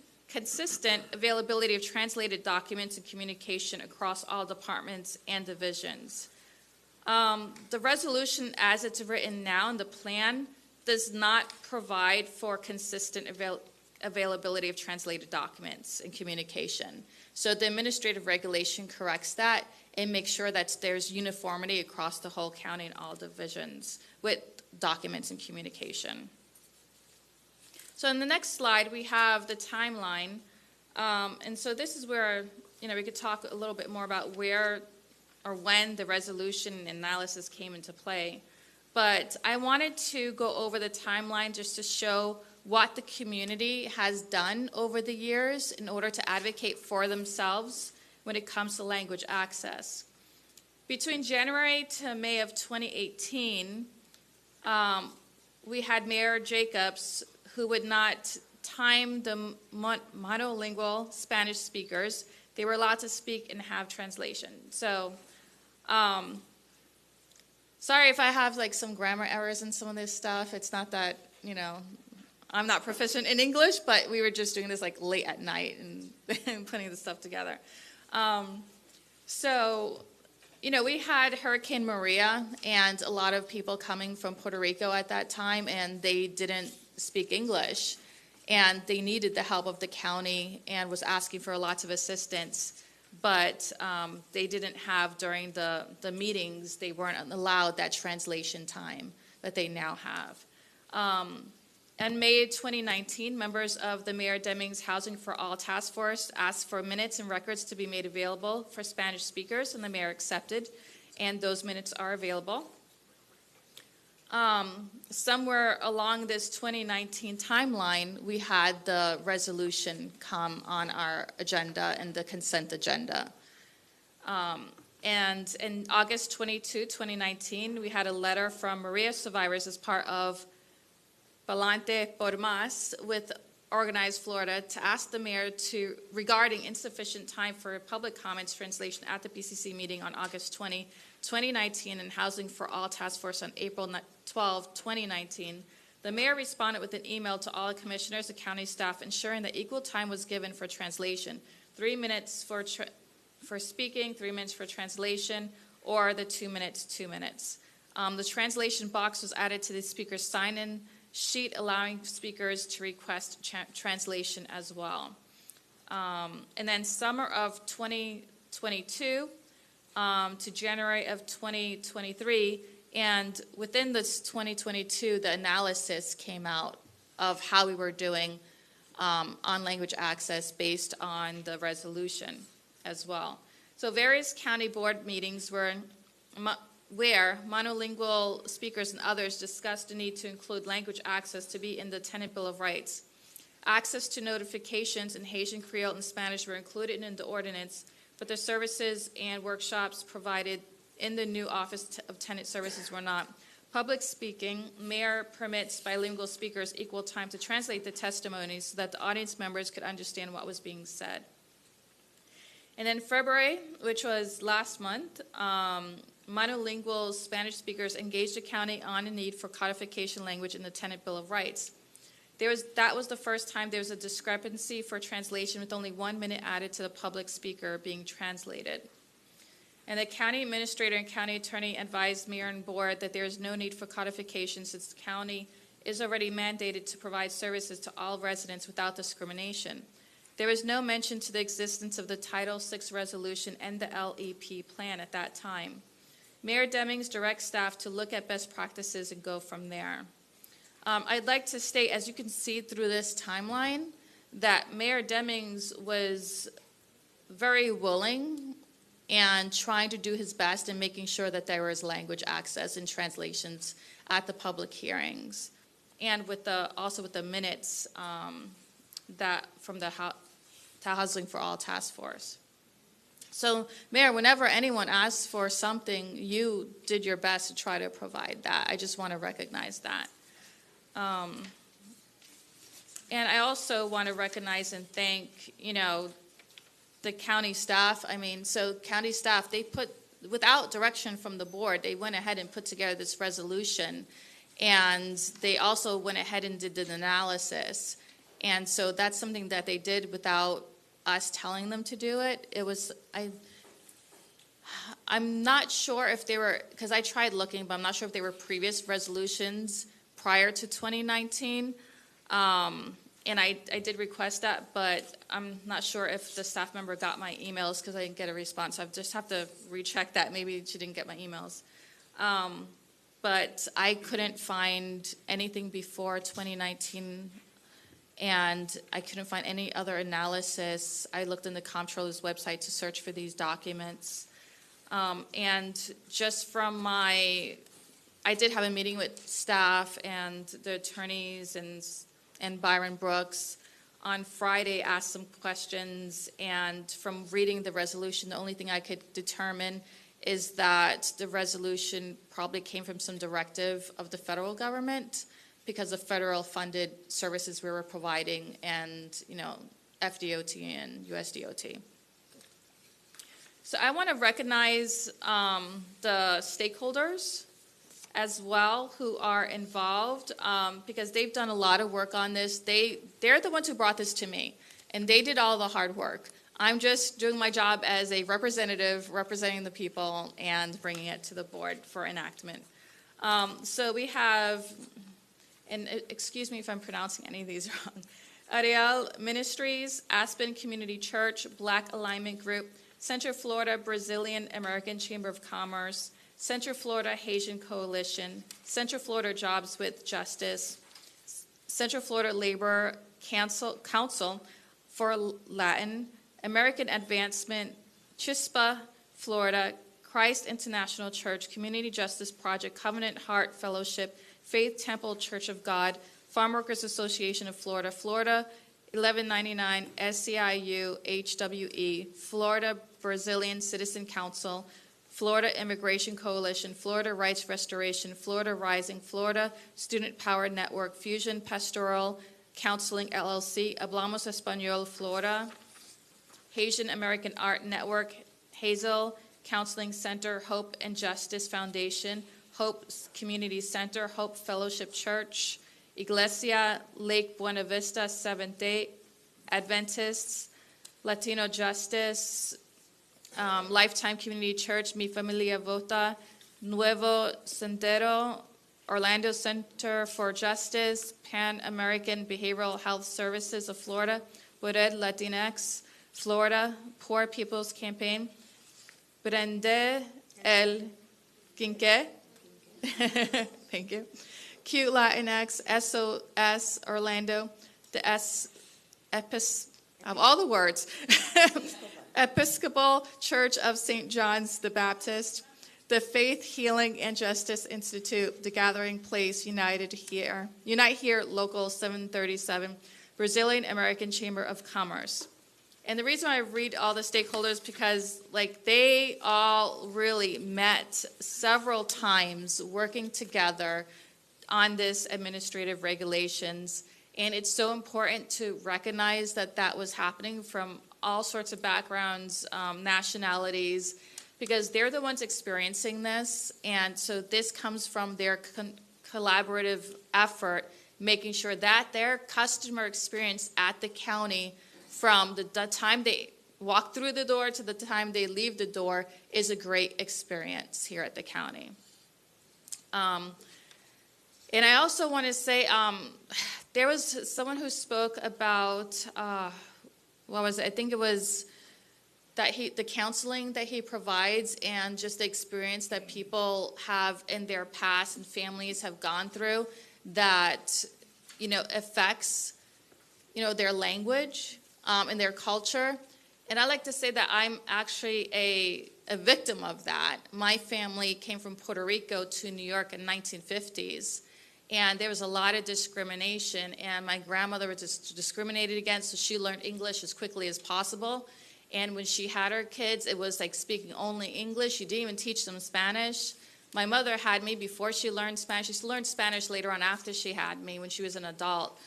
availability of translated documents and communication across all departments and divisions. The resolution as it's written now in the plan does not provide for consistent availability of translated documents and communication. So the administrative regulation corrects that and makes sure that there's uniformity across the whole county and all divisions with documents and communication. So in the next slide, we have the timeline. And so this is where, we could talk a little bit more about where or when the resolution and analysis came into play. But I wanted to go over the timeline just to show what the community has done over the years in order to advocate for themselves when it comes to language access. Between January to May of 2018, we had Mayor Jacobs who would not time the monolingual Spanish speakers. They were allowed to speak and have translation. So, sorry if I have like some grammar errors in some of this stuff. It's not that, I'm not proficient in English, but we were just doing this like late at night and putting this stuff together. So, we had Hurricane Maria and a lot of people coming from Puerto Rico at that time, and they didn't speak English, and they needed the help of the county and was asking for lots of assistance, but they didn't have during the meetings, they weren't allowed that translation time that they now have. In May 2019, members of the Mayor Demings Housing for All Task Force asked for minutes and records to be made available for Spanish speakers, and the mayor accepted, and those minutes are available. Somewhere along this 2019 timeline, we had the resolution come on our agenda and the consent agenda. And in August 22, 2019, we had a letter from Maria survivors as part of Palante por Más with Organized Florida to ask the mayor regarding insufficient time for public comments translation at the PCC meeting on August 20, 2019, and Housing for All Task Force on April 12, 2019. The mayor responded with an email to all commissioners and county staff ensuring that equal time was given for translation, 3 minutes for speaking, 3 minutes for translation, or the 2 minutes, 2 minutes. The translation box was added to the speaker's sign-in sheet, allowing speakers to request translation as well. And then summer of 2020, 22 to January of 2023. And within this 2022, the analysis came out of how we were doing on language access based on the resolution as well. So various county board meetings where monolingual speakers and others discussed the need to include language access to be in the Tenant Bill of Rights. Access to notifications in Haitian, Creole, and Spanish were included in the ordinance, but the services and workshops provided in the new Office of Tenant Services were not. Public speaking, mayor permits bilingual speakers equal time to translate the testimonies so that the audience members could understand what was being said. And in February, which was last month, monolingual Spanish speakers engaged the county on a need for codification language in the Tenant Bill of Rights. That was the first time there was a discrepancy for translation with only 1 minute added to the public speaker being translated. And the county administrator and county attorney advised mayor and board that there is no need for codification since the county is already mandated to provide services to all residents without discrimination. There was no mention to the existence of the Title VI resolution and the LEP plan at that time. Mayor Demings directs staff to look at best practices and go from there. I'd like to state, as you can see through this timeline, that Mayor Demings was very willing and trying to do his best in making sure that there was language access and translations at the public hearings, and also with the minutes that from the Housing for All Task Force. So, Mayor, whenever anyone asks for something, you did your best to try to provide that. I just want to recognize that. And I also want to recognize and thank, the county staff. So county staff, without direction from the board, they went ahead and put together this resolution, and they also went ahead and did the analysis. And so that's something that they did without us telling them to do it. I'm not sure if they were, because I tried looking, but I'm not sure if they were previous resolutions prior to 2019. And I did request that, but I'm not sure if the staff member got my emails because I didn't get a response. I just have to recheck that. Maybe she didn't get my emails. But I couldn't find anything before 2019, and I couldn't find any other analysis. I looked in the comptroller's website to search for these documents. And just from I did have a meeting with staff and the attorneys and Byron Brooks on Friday, asked some questions, and from reading the resolution, the only thing I could determine is that the resolution probably came from some directive of the federal government because of federal funded services we were providing and, FDOT and USDOT. So I want to recognize the stakeholders as well who are involved because they've done a lot of work on this. They're the ones who brought this to me, and they did all the hard work. I'm just doing my job as a representative, representing the people and bringing it to the board for enactment. So we have, and excuse me if I'm pronouncing any of these wrong, Ariel Ministries, Aspen Community Church, Black Alignment Group, Central Florida Brazilian American Chamber of Commerce, Central Florida Haitian Coalition, Central Florida Jobs with Justice, Central Florida Labor Council for Latin, American Advancement, Chispa, Florida, Christ International Church, Community Justice Project, Covenant Heart Fellowship, Faith Temple Church of God, Farm Workers Association of Florida, Florida 1199 SCIU HWE, Florida Brazilian Citizen Council, Florida Immigration Coalition, Florida Rights Restoration, Florida Rising, Florida Student Power Network, Fusion Pastoral Counseling LLC, Hablamos Español Florida, Haitian American Art Network, Hazel Counseling Center, Hope and Justice Foundation, Hope Community Center, Hope Fellowship Church, Iglesia Lake Buena Vista Seventh-day Adventists, Latino Justice, Lifetime Community Church, Mi Familia Vota, Nuevo Sendero, Orlando Center for Justice, Pan American Behavioral Health Services of Florida, Bored Latinx, Florida, Poor People's Campaign, prender el quinqué. Thank you. Q Latinx, SOS Orlando, the of all the words, Episcopal Church of St. John's the Baptist, the Faith, Healing, and Justice Institute, the Gathering Place, Unite Here, Local 737, Brazilian American Chamber of Commerce. And the reason I read all the stakeholders because they all really met several times working together on this administrative regulations. And it's so important to recognize that that was happening from all sorts of backgrounds, nationalities, because they're the ones experiencing this. And so this comes from their collaborative effort, making sure that their customer experience at the county from the time they walk through the door to the time they leave the door is a great experience here at the county. And I also want to say, there was someone who spoke about, what was it? I think it was that the counseling that he provides and just the experience that people have in their past and families have gone through that, affects, their language and their culture. And I like to say that I'm actually a victim of that. My family came from Puerto Rico to New York in the 1950s. And there was a lot of discrimination, and my grandmother was discriminated against, so she learned English as quickly as possible. And when she had her kids, it was like speaking only English. You didn't even teach them Spanish. My mother had me before she learned Spanish. She learned Spanish later on after she had me when she was an adult.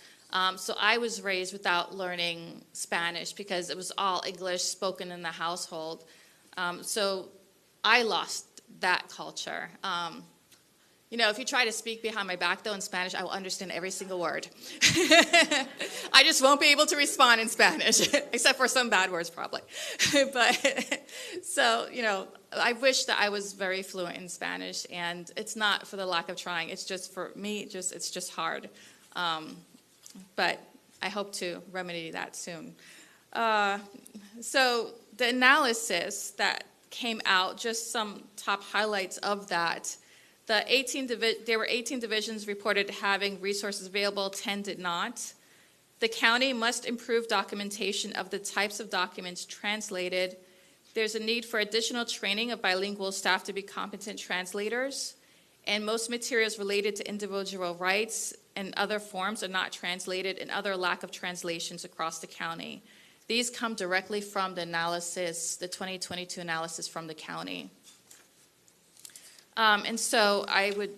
So I was raised without learning Spanish because it was all English spoken in the household. So I lost that culture. If you try to speak behind my back, though, in Spanish, I will understand every single word. I just won't be able to respond in Spanish, except for some bad words, probably. But so, I wish that I was very fluent in Spanish, and it's not for the lack of trying. It's just for me, it's just hard. But I hope to remedy that soon. So the analysis that came out, just some top highlights of that. There were 18 divisions reported having resources available, 10 did not. The county must improve documentation of the types of documents translated. There's a need for additional training of bilingual staff to be competent translators. And most materials related to individual rights and other forms are not translated, and other lack of translations across the county. These come directly from the analysis, the 2022 analysis from the county. And so I would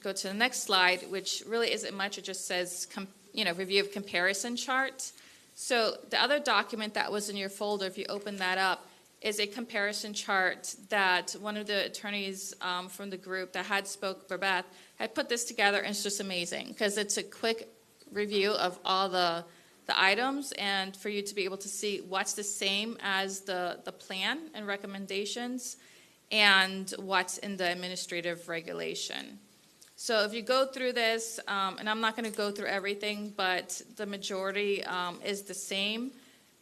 go to the next slide, which really isn't much. It just says, review of comparison chart. So the other document that was in your folder, if you open that up, is a comparison chart that one of the attorneys from the group that had spoke, Babette, had put this together, and it's just amazing because it's a quick review of all the items and for you to be able to see what's the same as the plan and recommendations and what's in the administrative regulation. So if you go through this, and I'm not going to go through everything, but the majority is the same,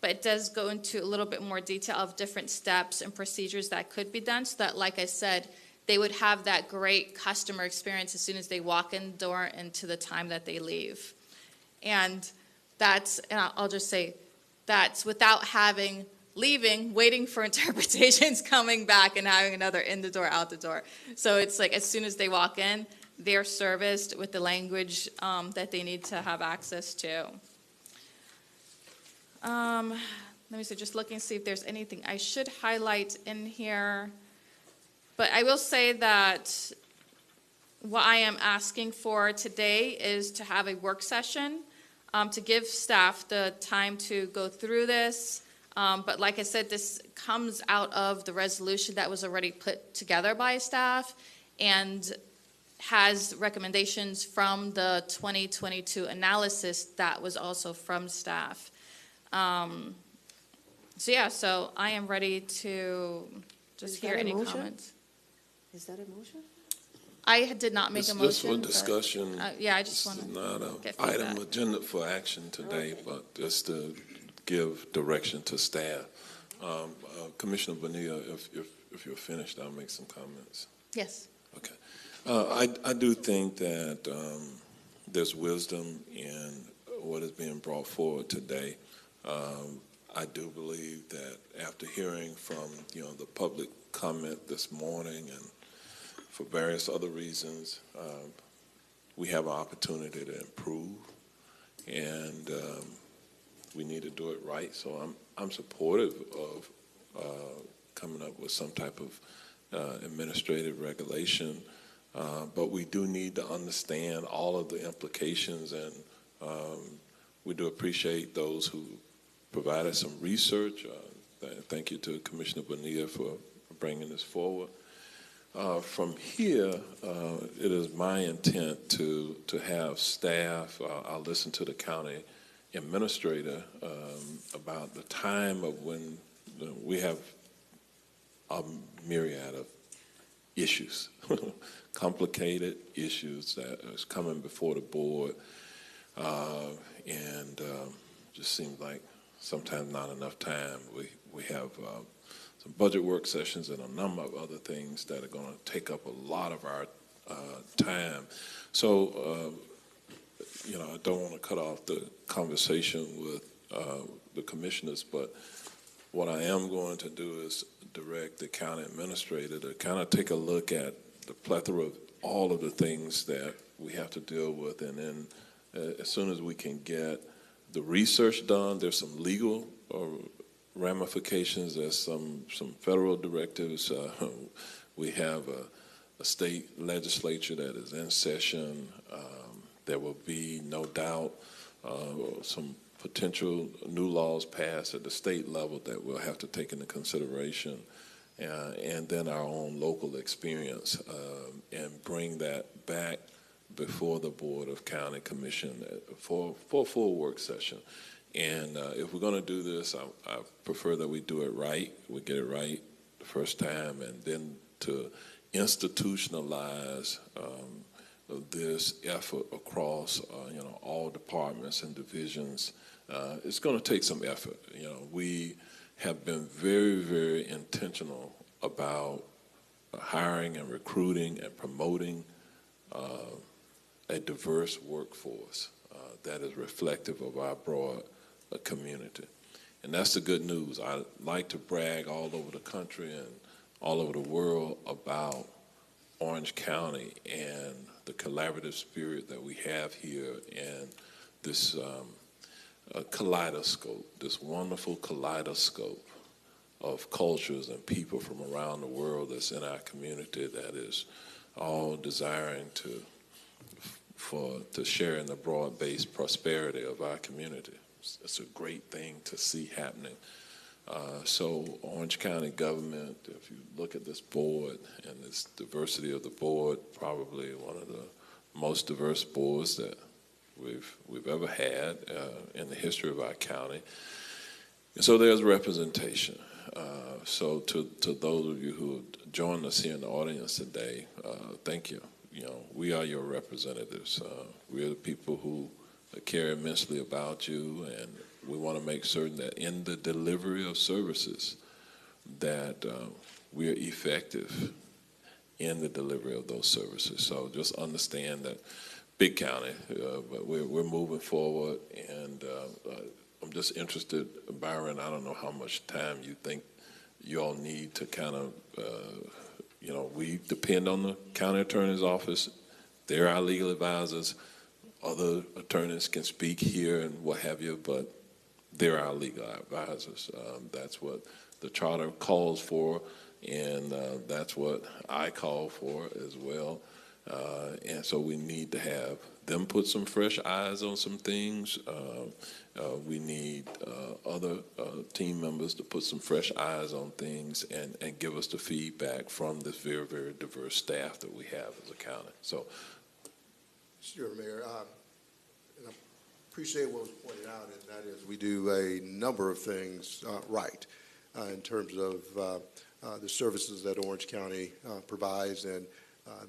but it does go into a little bit more detail of different steps and procedures that could be done so that, like I said, they would have that great customer experience as soon as they walk in the door and to the time that they leave. And I'll just say, that's without leaving, waiting for interpretations, coming back, and having another in the door, out the door. So it's like as soon as they walk in, they're serviced with the language that they need to have access to. Let me see, just looking to see if there's anything I should highlight in here. But I will say that what I am asking for today is to have a work session to give staff the time to go through this. But like I said, this comes out of the resolution that was already put together by staff and has recommendations from the 2022 analysis that was also from staff. So I am ready to just hear any comments. Is that a motion? I did not make a motion. Just for discussion. I just want to not get an item feedback. agenda for action today, but just to give direction to staff. Commissioner Bonilla, if if you're finished, I'll make some comments. Yes. I do think that there's wisdom in what is being brought forward today. I do believe that after hearing from the public comment this morning and for various other reasons, we have an opportunity to improve, and we need to do it right. So I'm supportive of coming up with some type of administrative regulation, but we do need to understand all of the implications, and we do appreciate those who provided some research. Thank you to Commissioner Bonilla for bringing this forward. From here, it is my intent to have staff, I'll listen to the county administrator about the time of when we have a myriad of issues, complicated issues that is coming before the board, and just seems like sometimes not enough time. We have some budget work sessions and a number of other things that are going to take up a lot of our time. So, I don't want to cut off the conversation with the commissioners, but what I am going to do is direct the county administrator to kind of take a look at the plethora of all of the things that we have to deal with, and then as soon as we can get the research done, there's some legal ramifications, there's some federal directives. We have a state legislature that is in session. There will be, no doubt, some potential new laws passed at the state level that we'll have to take into consideration, and then our own local experience, and bring that back before the Board of County Commission for a full work session. And if we're going to do this, I prefer that we do it right. We get it right the first time, and then to institutionalize this effort across all departments and divisions. It's going to take some effort. We have been very, very intentional about hiring and recruiting and promoting a diverse workforce that is reflective of our broad community. And that's the good news. I like to brag all over the country and all over the world about Orange County and the collaborative spirit that we have here, and this kaleidoscope, this wonderful kaleidoscope of cultures and people from around the world that's in our community that is all desiring to share in the broad-based prosperity of our community. It's a great thing to see happening. So Orange County government, if you look at this board and this diversity of the board, probably one of the most diverse boards that we've ever had in the history of our county. And so there's representation. So to those of you who joined us here in the audience today, thank you. We are your representatives. We are the people who care immensely about you, and we want to make certain that in the delivery of services that we are effective in the delivery of those services. So just understand that big county, but we're moving forward, and I'm just interested, Byron, I don't know how much time you think you all need to kind of, we depend on the county attorney's office. They're our legal advisors. Other attorneys can speak here and what have you, but they're our legal advisors. That's what the charter calls for, and that's what I call for as well. And so we need to have them put some fresh eyes on some things. We need other team members to put some fresh eyes on things and give us the feedback from this very, very diverse staff that we have as a county. So, sure, Mayor. And I appreciate what was pointed out, and that is we do a number of things right in terms of the services that Orange County provides, and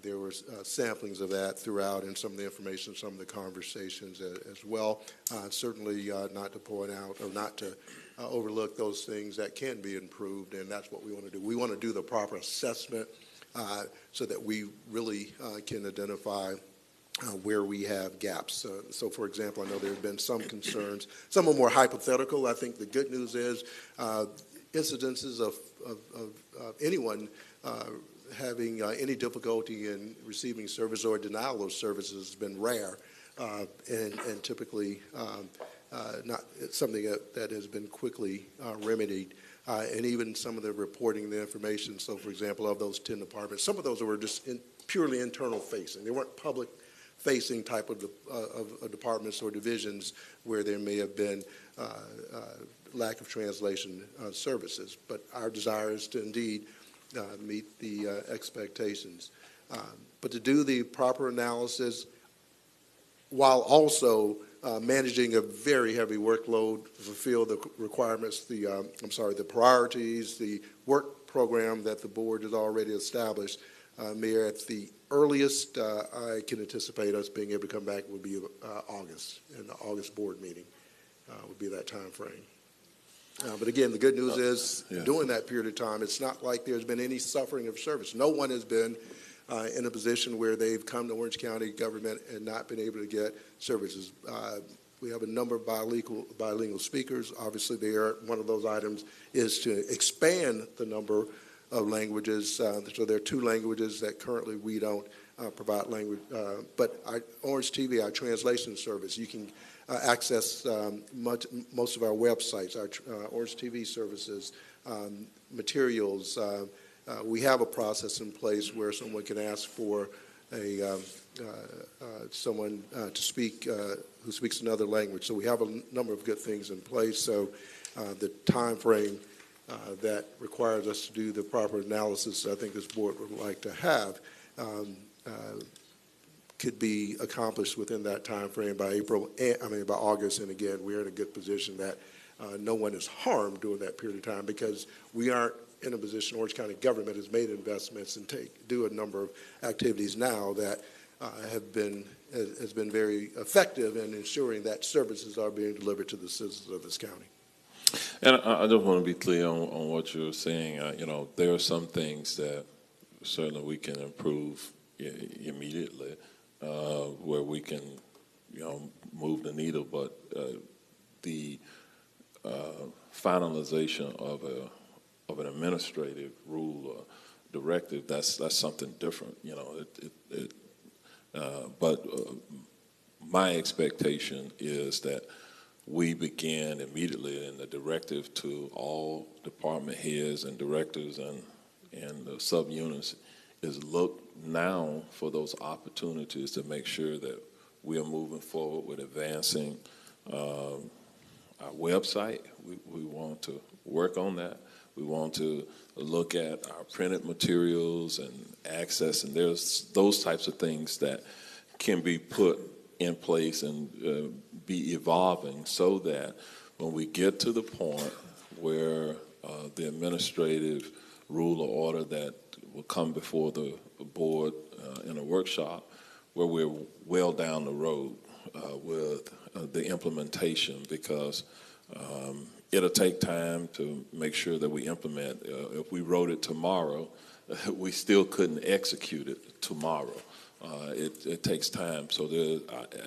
There were samplings of that throughout in some of the information, some of the conversations as well. Certainly not to point out or not to overlook those things that can be improved, and that's what we want to do. We want to do the proper assessment so that we really can identify where we have gaps. So, for example, I know there have been some concerns. Some are more hypothetical. I think the good news is incidences of anyone having any difficulty in receiving service or denial of services has been rare and typically not something that has been quickly remedied. And even some of the reporting the information, so for example, of those 10 departments, some of those were just purely internal facing. They weren't public facing type of departments or divisions where there may have been lack of translation services. But our desire is to indeed meet the expectations. But to do the proper analysis while also managing a very heavy workload to fulfill the requirements, the priorities, the work program that the board has already established. Mayor, at the earliest I can anticipate us being able to come back would be August, and the August board meeting would be that time frame. But again, the good news is during that period of time, it's not like there's been any suffering of service. No one has been in a position where they've come to Orange County government and not been able to get services. We have a number of bilingual speakers. Obviously, one of those items is to expand the number of languages. So there are 2 languages that currently we don't provide language. But Orange TV, our translation service, you can access most of our websites, our Orange TV services, materials. We have a process in place where someone can ask for someone to speak who speaks another language. So we have a number of good things in place. So the time frame that requires us to do the proper analysis I think this board would like to have could be accomplished within that time frame by by August. And again, we're in a good position that no one is harmed during that period of time because we aren't in a position. Orange County government has made investments and do a number of activities now that has been very effective in ensuring that services are being delivered to the citizens of this county. And I just want to be clear on what you're saying. There are some things that certainly we can improve immediately, where we can, move the needle. But the finalization of an administrative rule or directive, that's something different. But my expectation is that we begin immediately in the directive to all department heads and directors and the subunits is look now for those opportunities to make sure that we are moving forward with advancing our website. We want to work on that. We want to look at our printed materials and access, and there's those types of things that can be put in place and be evolving so that when we get to the point where the administrative rule or order that will come before the board in a workshop, where we're well down the road with the implementation, because it'll take time to make sure that we implement. If we wrote it tomorrow, we still couldn't execute it tomorrow. It takes time, so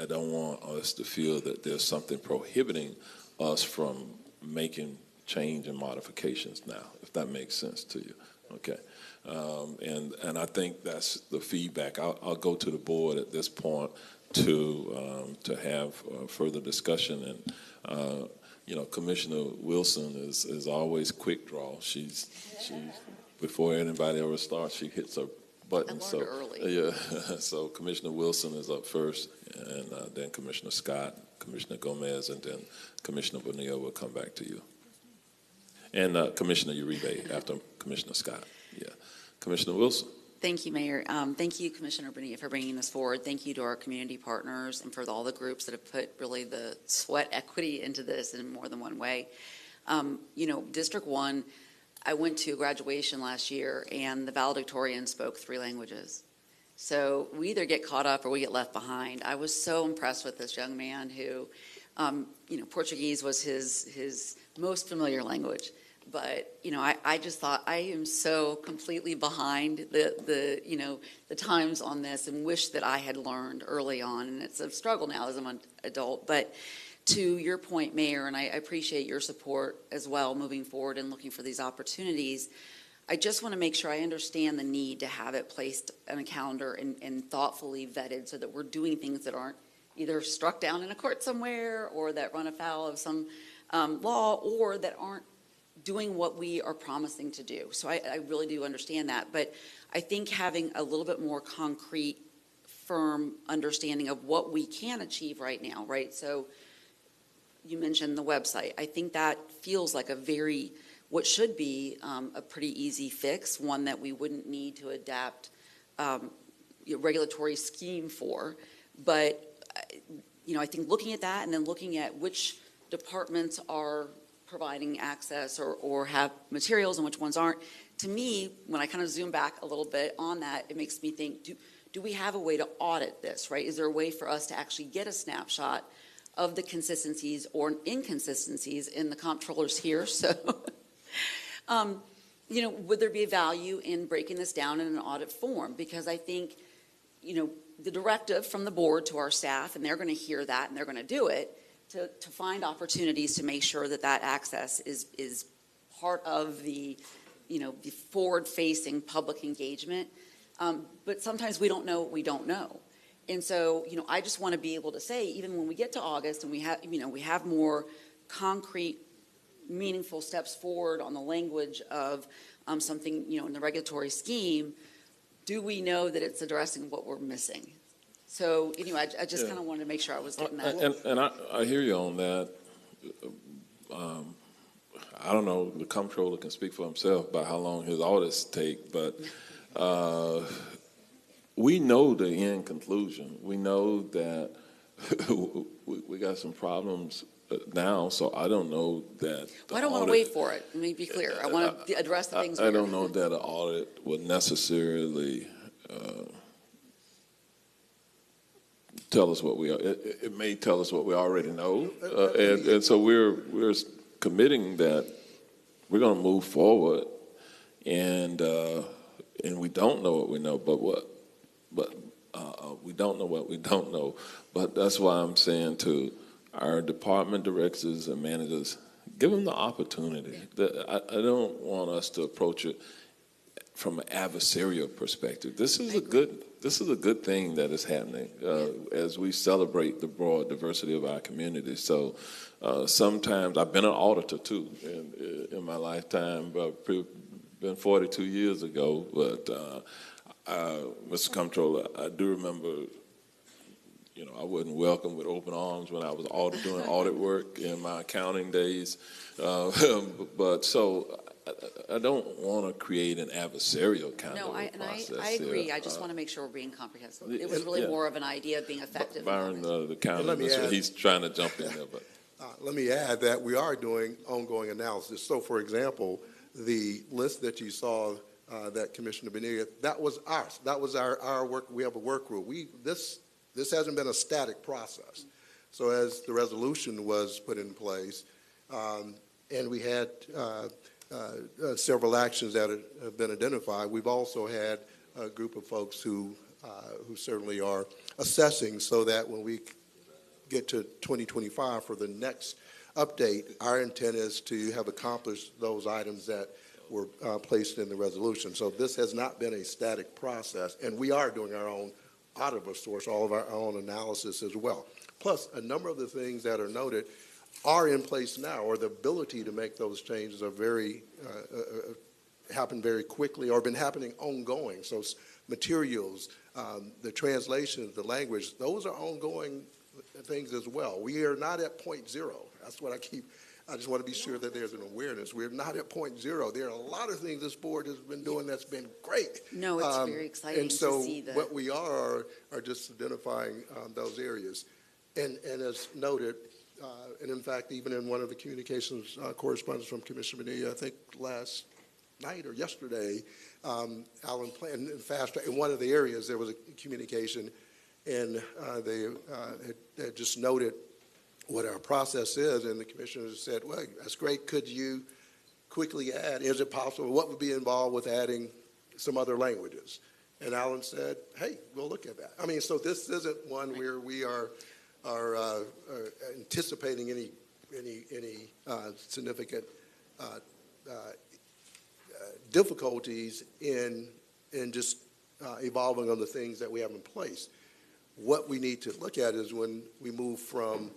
I don't want us to feel that there's something prohibiting us from making change and modifications now, if that makes sense to you. Okay, and I think that's the feedback. I'll go to the board at this point to have further discussion, and Commissioner Wilson is always quick draw. She's before anybody ever starts, she hits her button. So early. Yeah, so Commissioner Wilson is up first, and then Commissioner Scott, Commissioner Gomez, and then Commissioner Bonilla will come back to you. And Commissioner Uribe after Commissioner Scott. Yeah, Commissioner Wilson. Thank you, Mayor. Thank you, Commissioner Bonilla, for bringing this forward. Thank you to our community partners and for all the groups that have put really the sweat equity into this in more than one way. District 1, I went to a graduation last year, and the valedictorian spoke 3 languages. So we either get caught up or we get left behind. I was so impressed with this young man who, Portuguese was his most familiar language. But, I just thought I am so completely behind the times on this and wish that I had learned early on. And it's a struggle now as an adult. But to your point, Mayor, and I appreciate your support as well moving forward and looking for these opportunities, I just want to make sure I understand the need to have it placed on a calendar and thoughtfully vetted so that we're doing things that aren't either struck down in a court somewhere or that run afoul of some law or that aren't doing what we are promising to do. So I really do understand that. But I think having a little bit more concrete, firm understanding of what we can achieve right now, right? So you mentioned the website. I think that feels like what should be a pretty easy fix, one that we wouldn't need to adapt regulatory scheme for. But, I think looking at that and then looking at which departments are providing access or have materials and which ones aren't, to me, when I kind of zoom back a little bit on that, it makes me think, do we have a way to audit this, right? Is there a way for us to actually get a snapshot of the consistencies or inconsistencies in the comptrollers here? So, would there be a value in breaking this down in an audit form? Because I think, the directive from the board to our staff, and they're going to hear that and they're going to do it, to find opportunities to make sure that access is part of the forward-facing public engagement. But sometimes we don't know what we don't know. And so, I just want to be able to say, even when we get to August and we have more concrete, meaningful steps forward on the language of something, in the regulatory scheme, do we know that it's addressing what we're missing? So anyway, I just kind of wanted to make sure I was getting that. And I hear you on that. I don't know, the comptroller can speak for himself about how long his audits take, but we know the end conclusion. We know that we got some problems now, so I don't know that. Well, I don't want to wait for it. Let me be clear. I want to address the things. I don't know that an audit would necessarily tell us what we are. It may tell us what we already know, and so we're committing that we're going to move forward, and we don't know what we know, but we don't know what we don't know. But that's why I'm saying to our department directors and managers, give them the opportunity. I don't want us to approach it from an adversarial perspective. This is a good thing that is happening as we celebrate the broad diversity of our community. So sometimes I've been an auditor too in my lifetime, been 42 years ago. But Mr. Comptroller, I do remember. I wasn't welcomed with open arms when I was doing audit work in my accounting days. But so I don't want to create an adversarial kind of process. I agree. I just want to make sure we're being comprehensive. It was really more of an idea of being effective. Byron, the county, he's trying to jump in there. But let me add that we are doing ongoing analysis. So, for example, the list that you saw that Commissioner Bonilla, that was ours. That was our work. We have a work group. This hasn't been a static process. So as the resolution was put in place, and we had several actions that have been identified, we've also had a group of folks who certainly are assessing so that when we get to 2025 for the next update, our intent is to have accomplished those items that were placed in the resolution. So this has not been a static process, and we are doing our own audit of source, all of our own analysis as well. Plus, a number of the things that are noted are in place now, or the ability to make those changes are happen very quickly or been happening ongoing. So materials, the translations, the language, those are ongoing things as well. We are not at point zero. That's what I just want to be sure that there's an awareness. We're not at point zero. There are a lot of things this board has been doing that's been great. No, it's very exciting to see that. What we are just identifying those areas. And as noted, and in fact, even in one of the communications correspondence from Commissioner Bonilla, I think last night or yesterday, Alan planned fast track. In one of the areas, there was a communication, and they had just noted what our process is, and the commissioners said, well, that's great. Could you quickly add, is it possible, what would be involved with adding some other languages? And Alan said, hey, we'll look at that. I mean, so this isn't one where we are anticipating any significant difficulties in just evolving on the things that we have in place. What we need to look at is when we move from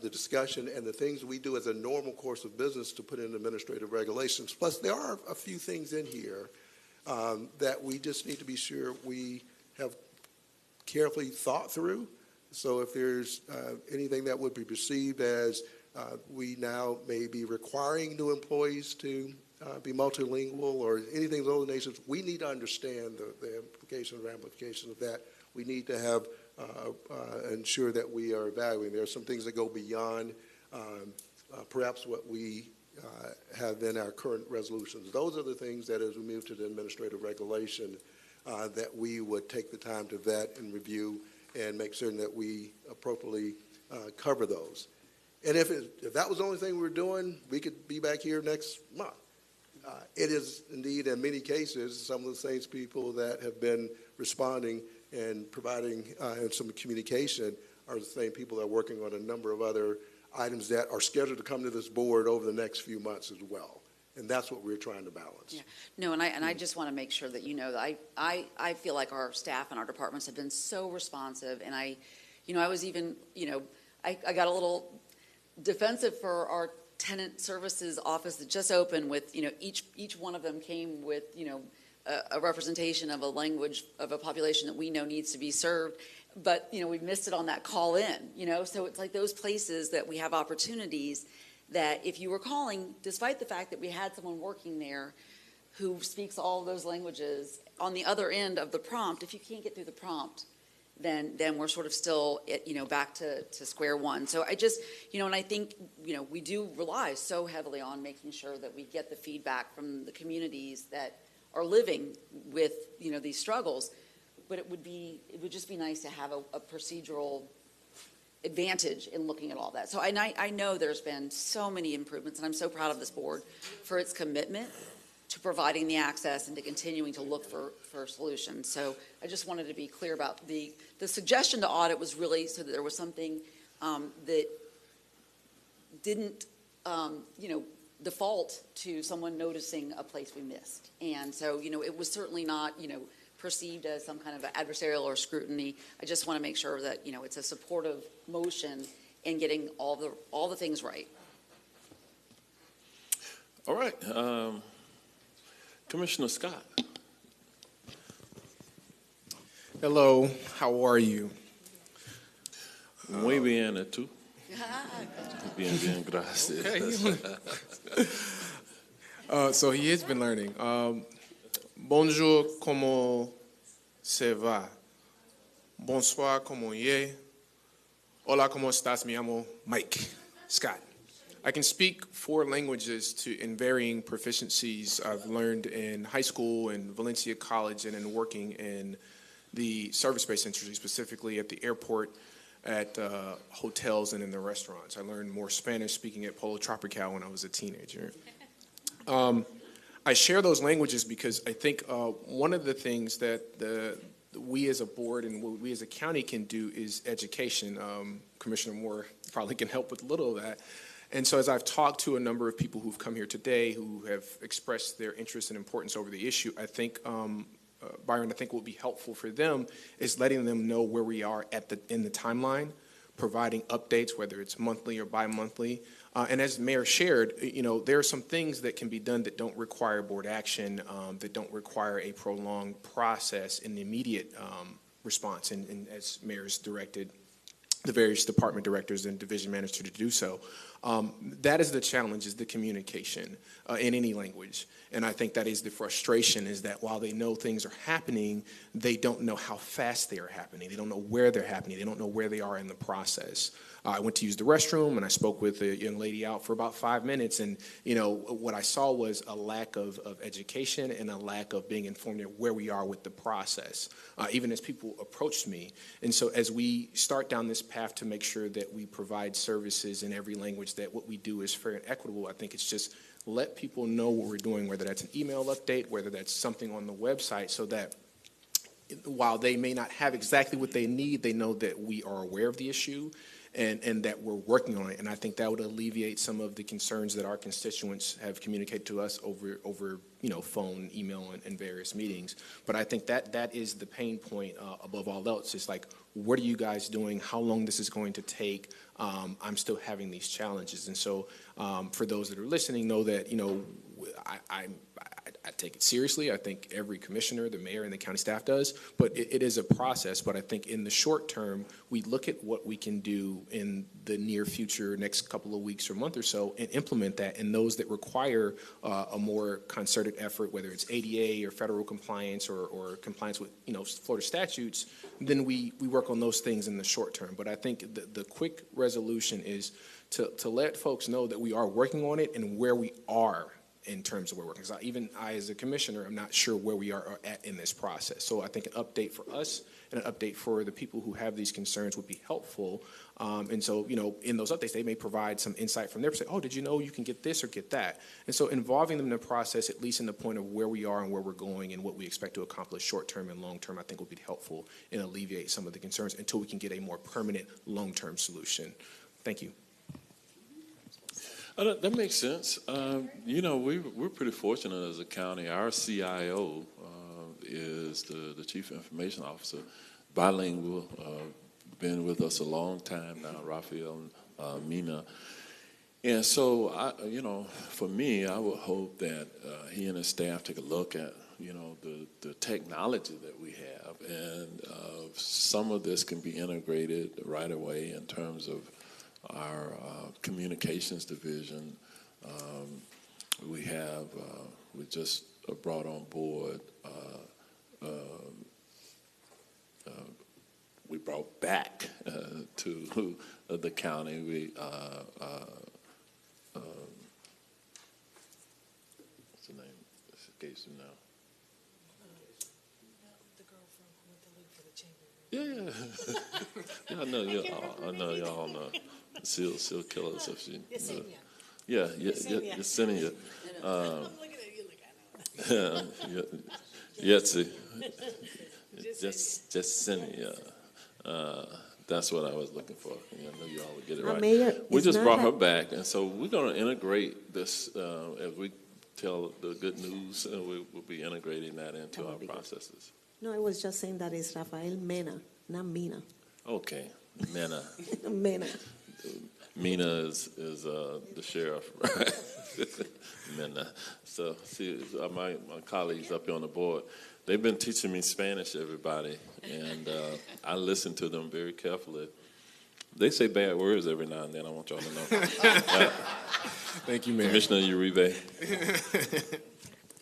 the discussion and the things we do as a normal course of business to put in administrative regulations. Plus, there are a few things in here that we just need to be sure we have carefully thought through. So if there's anything that would be perceived as we now may be requiring new employees to be multilingual or anything of those nations, we need to understand the implications, ramifications of that. We need to have ensure that we are evaluating. There are some things that go beyond perhaps what we have in our current resolutions. Those are the things that, as we move to the administrative regulation, that we would take the time to vet and review and make certain that we appropriately cover those. And if that was the only thing we were doing, we could be back here next month. It is indeed, in many cases, some of the same people that have been responding and providing some communication are the same people that are working on a number of other items that are scheduled to come to this board over the next few months as well. And that's what we're trying to balance. Yeah. No, and I just want to make sure that you know that I feel like our staff and our departments have been so responsive. And I was even, I got a little defensive for our tenant services office that just opened with, each one of them came with, a representation of a language of a population that we know needs to be served. But, we missed it on that call in, so it's like those places that we have opportunities that if you were calling, despite the fact that we had someone working there who speaks all of those languages, on the other end of the prompt, if you can't get through the prompt, then we're sort of still, back to square one. So I just, and I think, we do rely so heavily on making sure that we get the feedback from the communities that are living with, these struggles. But it would just be nice to have a procedural advantage in looking at all that. So I know there's been so many improvements, and I'm so proud of this board for its commitment to providing the access and to continuing to look for solutions. So I just wanted to be clear about the suggestion to audit was really so that there was something that didn't, default to someone noticing a place we missed. And so, it was certainly not, perceived as some kind of adversarial or scrutiny. I just want to make sure that, it's a supportive motion in getting all the things right. All right. Commissioner Scott. Hello, how are you? Muy bien, tú. Bien, gracias. Okay. So he has been learning. Bonjour, comment se va? Bonsoir, comment ye? Hola, ¿cómo estás? Me llamo Mike Scott. I can speak 4 languages in varying proficiencies I've learned in high school and Valencia College and in working in the service-based industry, specifically at the airport, at hotels, and in the restaurants. I learned more Spanish speaking at Polo Tropical when I was a teenager. I share those languages because I think one of the things that we as a board and what we as a county can do is education. Commissioner Moore probably can help with a little of that. And so as I've talked to a number of people who've come here today who have expressed their interest and importance over the issue, I think, Byron, I think what will be helpful for them is letting them know where we are in the timeline, providing updates, whether it's monthly or bi-monthly. And as the mayor shared, there are some things that can be done that don't require board action, that don't require a prolonged process in the immediate response. And as mayor's directed the various department directors and division managers to do so. That is the challenge, is the communication in any language. And I think that is the frustration, is that while they know things are happening, they don't know how fast they are happening. They don't know where they're happening. They don't know where they are in the process. I went to use the restroom, and I spoke with a young lady out for about 5 minutes, and what I saw was a lack of education and a lack of being informed of where we are with the process, even as people approached me. And so as we start down this path to make sure that we provide services in every language, that what we do is fair and equitable, I think it's just let people know what we're doing, whether that's an email update, whether that's something on the website, so that while they may not have exactly what they need, they know that we are aware of the issue and that we're working on it. And I think that would alleviate some of the concerns that our constituents have communicated to us over phone, email, and various meetings. But I think that is the pain point above all else. It's like, what are you guys doing? How long this is going to take? I'm still having these challenges. And so for those that are listening, know that, I take it seriously. I think every commissioner, the mayor, and the county staff does. But it is a process. But I think in the short term, we look at what we can do in the near future, next couple of weeks or month or so, and implement that. And those that require a more concerted effort, whether it's ADA or federal compliance or compliance with Florida statutes, then we work on those things in the short term. But I think the quick resolution is to let folks know that we are working on it and where we are in terms of where we're working. Because even I, as a commissioner, I'm not sure where we are at in this process. So I think an update for us and an update for the people who have these concerns would be helpful. And so, in those updates, they may provide some insight from their perspective. Oh, did you know you can get this or get that? And so involving them in the process, at least in the point of where we are and where we're going and what we expect to accomplish short-term and long-term, I think will be helpful and alleviate some of the concerns until we can get a more permanent long-term solution. Thank you. That makes sense. We're pretty fortunate as a county. Our CIO is the Chief Information Officer, bilingual, been with us a long time now, Rafael Mina. And so, for me, I would hope that he and his staff take a look at, the technology that we have. And some of this can be integrated right away in terms of our communications division. We just brought on board, we brought back to the county, what's the name? It escapes me now. The girl from who went to live for the chamber. Yeah, I know y'all know. She'll kill us if she. Yesenia. Yesenia. I'm looking at you like I know. Yetzi. Yesenia. That's what I was looking for. I know you all would get it right. Mayor, We just brought her back, and so we're going to integrate this as we tell the good news. We'll be integrating that into our processes. No, I was just saying that it's Rafael Mena, not Mina. Okay, Mena. Mena. Mina is the sheriff, right? Mena. So, see, my colleagues up here on the board, they've been teaching me Spanish, everybody, and I listen to them very carefully. They say bad words every now and then. I want y'all to know. Thank you, Mayor. Commissioner Uribe.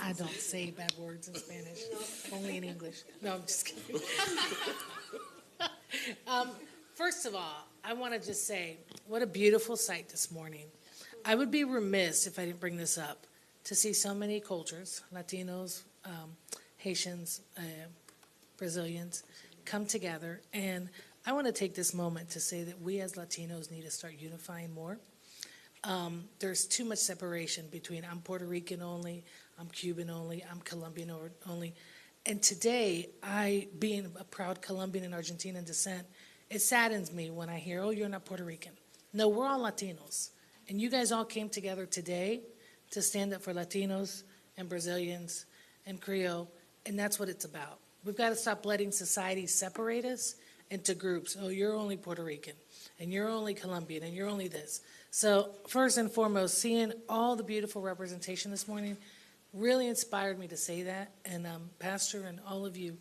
I don't say bad words in Spanish, only in English. No, I'm just kidding. First of all, I want to just say, what a beautiful sight this morning. I would be remiss if I didn't bring this up, to see so many cultures, Latinos, Haitians, Brazilians, come together. And I want to take this moment to say that we as Latinos need to start unifying more. There's too much separation between I'm Puerto Rican only, I'm Cuban only, I'm Colombian only. And today, I, being a proud Colombian and Argentinian descent, it saddens me when I hear, oh, you're not Puerto Rican. No, we're all Latinos. And you guys all came together today to stand up for Latinos and Brazilians and Creole, and that's what it's about. We've got to stop letting society separate us into groups. Oh, you're only Puerto Rican, and you're only Colombian, and you're only this. So first and foremost, seeing all the beautiful representation this morning really inspired me to say that. And Pastor and all of you,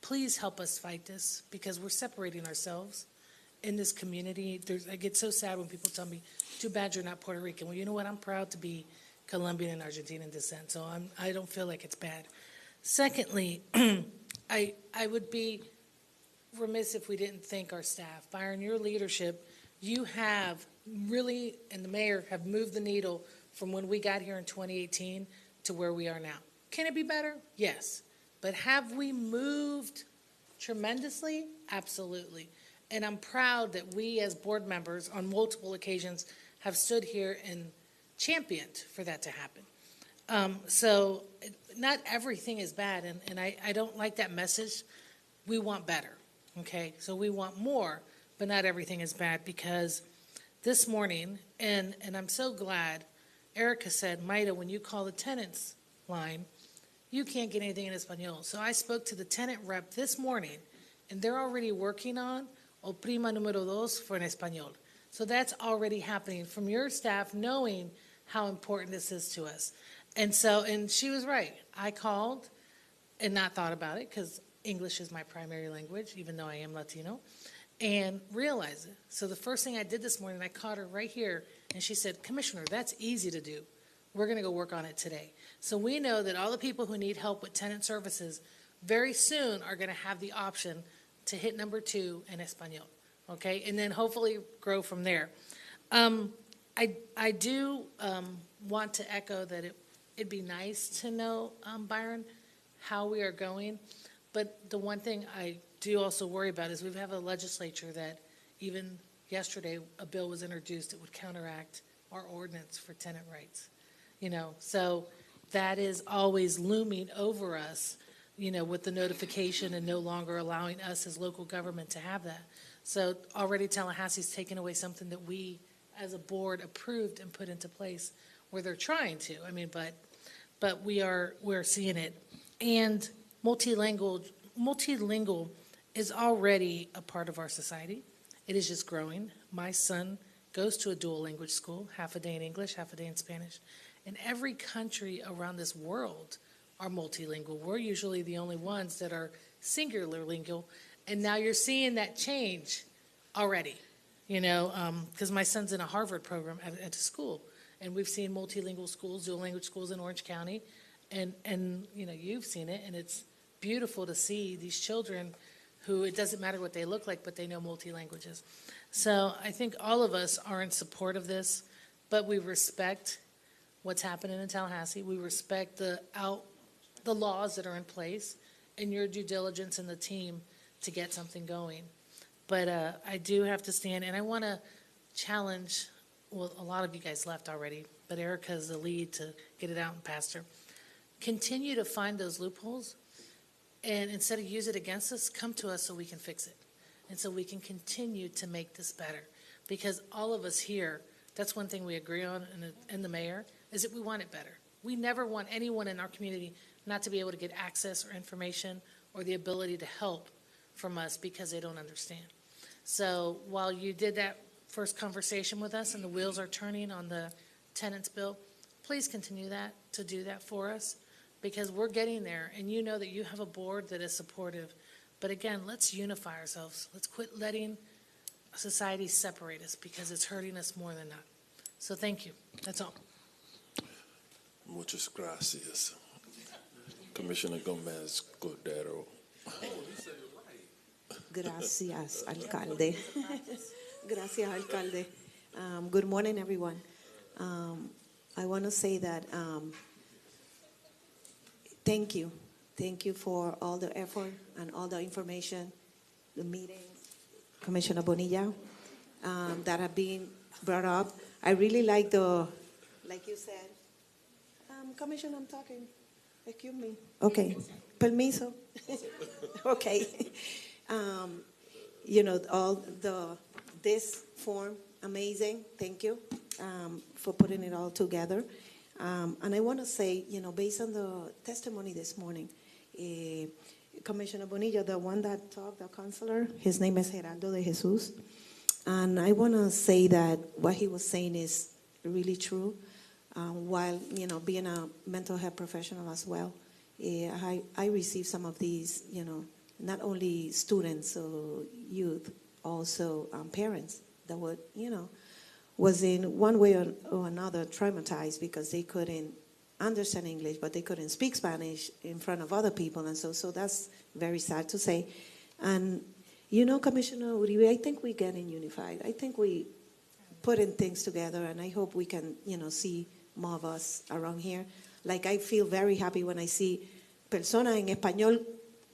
please help us fight this, because we're separating ourselves. in this community. I get so sad when people tell me, too bad you're not Puerto Rican. Well, you know what? I'm proud to be Colombian and Argentinian descent, so I don't feel like it's bad. Secondly, I would be remiss if we didn't thank our staff. Byron, your leadership, you have really, and the mayor, have moved the needle from when we got here in 2018 to where we are now. Can it be better? Yes. But have we moved tremendously? Absolutely. And I'm proud that we as board members on multiple occasions have stood here and championed for that to happen. So not everything is bad, and I don't like that message. We want better, okay? So we want more, but not everything is bad, because this morning, and I'm so glad, Erica said, Maida, when you call the tenants line, you can't get anything in Espanol. So I spoke to the tenant rep this morning, and they're already working on O Prima Número Dos for en Espanol. So that's already happening from your staff knowing how important this is to us. And she was right. I called and not thought about it, because English is my primary language, even though I am Latino, and realized it. So the first thing I did this morning, I caught her right here, and she said, Commissioner, that's easy to do. We're going to go work on it today. So we know that all the people who need help with tenant services very soon are going to have the option to hit number 2 in Espanol, okay? And then hopefully grow from there. I do want to echo that it'd be nice to know, Byron, how we are going. But the one thing I do also worry about is we have a legislature that even yesterday a bill was introduced that would counteract our ordinance for tenant rights. So that is always looming over us, with the notification and no longer allowing us as local government to have that. So already Tallahassee's taken away something that we as a board approved and put into place, where they're trying to. But we're seeing it. And multilingual is already a part of our society. It is just growing. My son goes to a dual language school, half a day in English, half a day in Spanish. And every country around this world are multilingual. We're usually the only ones that are singular lingual. And now you're seeing that change already, because my son's in a Harvard program at a school. And we've seen multilingual schools, dual language schools in Orange County. And you've seen it, and it's beautiful to see these children who, it doesn't matter what they look like, but they know multi-languages. So I think all of us are in support of this, but we respect what's happening in Tallahassee. We respect the laws that are in place and your due diligence and the team to get something going. But I do have to stand, and I want to challenge, well, a lot of you guys left already, but Erica's the lead to get it out and past her. Continue to find those loopholes, and instead of use it against us, come to us so we can fix it. And so we can continue to make this better. Because all of us here, that's one thing we agree on, and the mayor, is that we want it better. We never want anyone in our community not to be able to get access or information or the ability to help from us because they don't understand. So while you did that first conversation with us and the wheels are turning on the tenants bill, please continue to do that for us, because we're getting there, and you know that you have a board that is supportive. But again, let's unify ourselves. Let's quit letting society separate us, because it's hurting us more than not. So thank you. That's all. Muchas gracias. Commissioner Gomez Cordero. Gracias, alcalde. Gracias, alcalde. Good morning, everyone. I want to say that thank you. Thank you for all the effort and all the information, the meetings, Commissioner Bonilla, that have been brought up. I really like like you said, Commissioner, I'm talking. Excuse me. Okay. Permiso. Okay. All this form, amazing. Thank you for putting it all together. And I want to say, based on the testimony this morning, Commissioner Bonilla, the one that talked, the counselor, his name is Geraldo de Jesus. And I want to say that what he was saying is really true. While, being a mental health professional as well, I receive some of these, not only students or youth also parents that would, was in one way or another traumatized because they couldn't understand English, but they couldn't speak Spanish in front of other people. And so that's very sad to say. And, Commissioner Uribe, I think we're getting unified. I think we putting things together, and I hope we can, see more of us around here. Like, I feel very happy when I see personas en español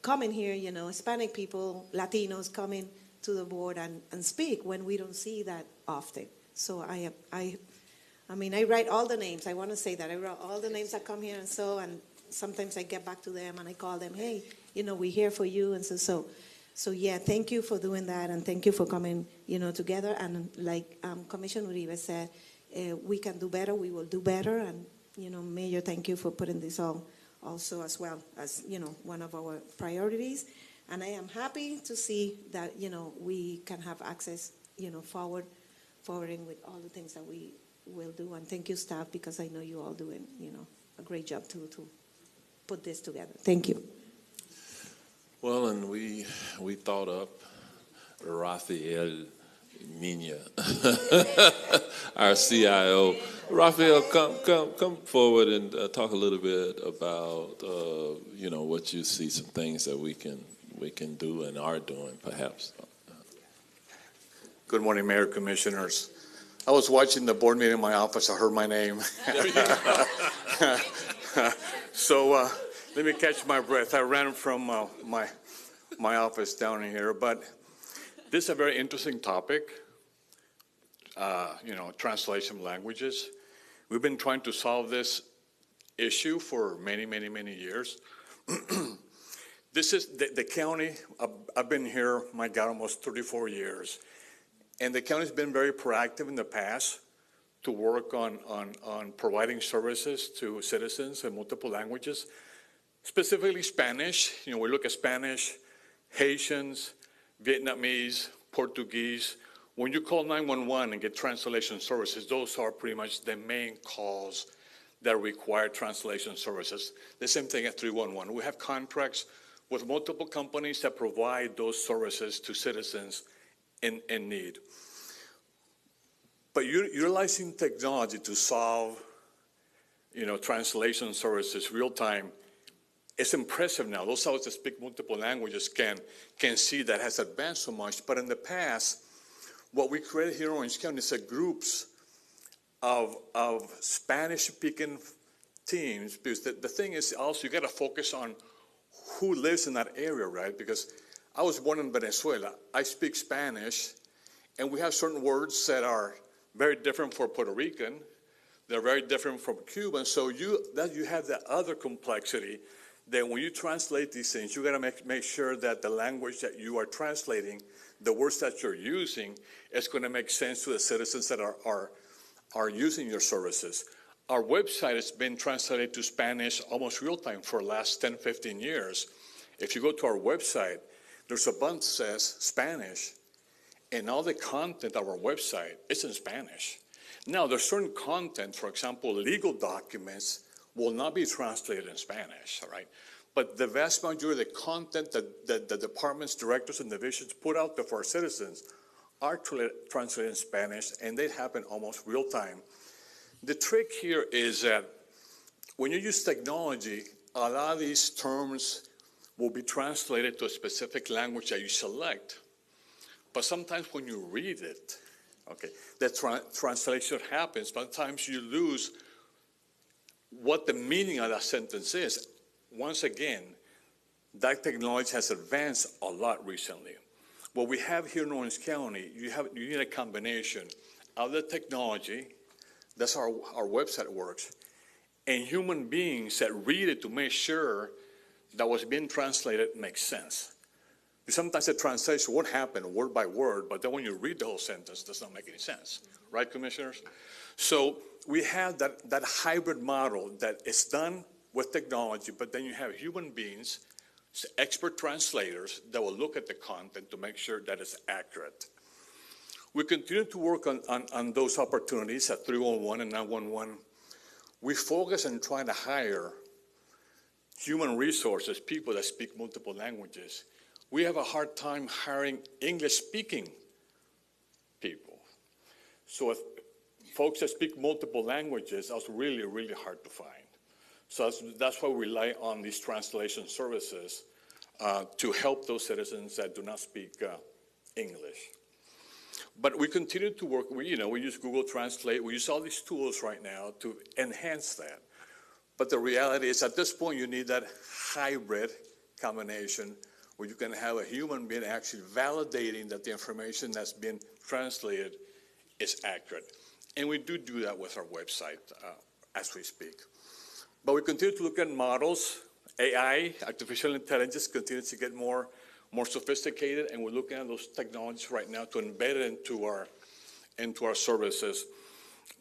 coming here, Hispanic people, Latinos coming to the board and speak when we don't see that often. So I write all the names. I want to say that. I wrote all the names that come here, and sometimes I get back to them and I call them, hey, we're here for you. And so yeah, thank you for doing that, and thank you for coming, together. And like Commissioner Uribe said, we can do better. We will do better. And, Mayor, thank you for putting this all also as well as, one of our priorities. And I am happy to see that, we can have access, forwarding with all the things that we will do. And thank you, staff, because I know you all doing, a great job to put this together. Thank you. Well, and we thought up Rafael Mina, our CIO. Rafael, come forward and talk a little bit about what you see, some things that we can do and are doing, perhaps. Good morning, Mayor, Commissioners. I was watching the board meeting in my office. I heard my name. So let me catch my breath. I ran from my office down in here, but this is a very interesting topic. Translation languages. We've been trying to solve this issue for many, many, many years. This is the county. I've been here, my God, almost 34 years. And the county's been very proactive in the past to work on providing services to citizens in multiple languages, specifically Spanish. We look at Spanish, Haitians, Vietnamese, Portuguese. When you call 911 and get translation services, those are pretty much the main calls that require translation services. The same thing at 311. We have contracts with multiple companies that provide those services to citizens in need. But utilizing technology to solve, translation services real time, it's impressive now. Those of us that speak multiple languages can see that has advanced so much. But in the past, what we created here in Orange County is groups of Spanish-speaking teams, because the thing is also you got to focus on who lives in that area, right? Because I was born in Venezuela. I speak Spanish, and we have certain words that are very different for Puerto Rican. They're very different from Cuban. So you have that other complexity that when you translate these things, you got to make sure that the language that you are translating, the words that you're using, is going to make sense to the citizens that are using your services. Our website has been translated to Spanish almost real time for the last 10, 15 years. If you go to our website, there's a button that says Spanish, and all the content of our website is in Spanish. Now, there's certain content, for example, legal documents will not be translated in Spanish, all right? But the vast majority of the content that the departments, directors, and divisions put out there for our citizens are translated in Spanish, and they happen almost real time. The trick here is that when you use technology, a lot of these terms will be translated to a specific language that you select. But sometimes when you read it, the translation happens. Sometimes you lose what the meaning of that sentence is. Once again, that technology has advanced a lot recently. What we have here in Orange County, you need a combination of the technology, that's how our website works, and human beings that read it to make sure that what's being translated makes sense. Sometimes the translation won't happen word by word, but then when you read the whole sentence, it does not make any sense. Right, Commissioners? So we have that hybrid model that is done with technology, but then you have human beings, expert translators, that will look at the content to make sure that it's accurate. We continue to work on those opportunities at 311 and 911. We focus on trying to hire human resources, people that speak multiple languages. We have a hard time hiring English-speaking people. So if folks that speak multiple languages, that's really, really hard to find. So that's why we rely on these translation services to help those citizens that do not speak English. But we continue to work, we use Google Translate, we use all these tools right now to enhance that. But the reality is at this point you need that hybrid combination where you can have a human being actually validating that the information that's been translated is accurate. And we do that with our website as we speak. But we continue to look at models. AI, artificial intelligence, continues to get more sophisticated, and we're looking at those technologies right now to embed it into our services.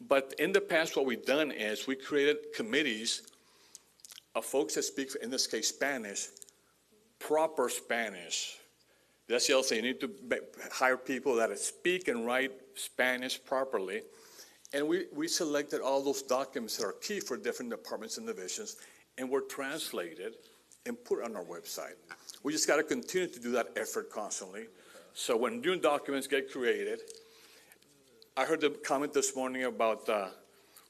But in the past, what we've done is we created committees of folks that speak, in this case, Spanish, proper Spanish. That's the other thing. You need to hire people that speak and write Spanish properly. And we selected all those documents that are key for different departments and divisions, and were translated and put on our website. We just got to continue to do that effort constantly. So when new documents get created, I heard the comment this morning about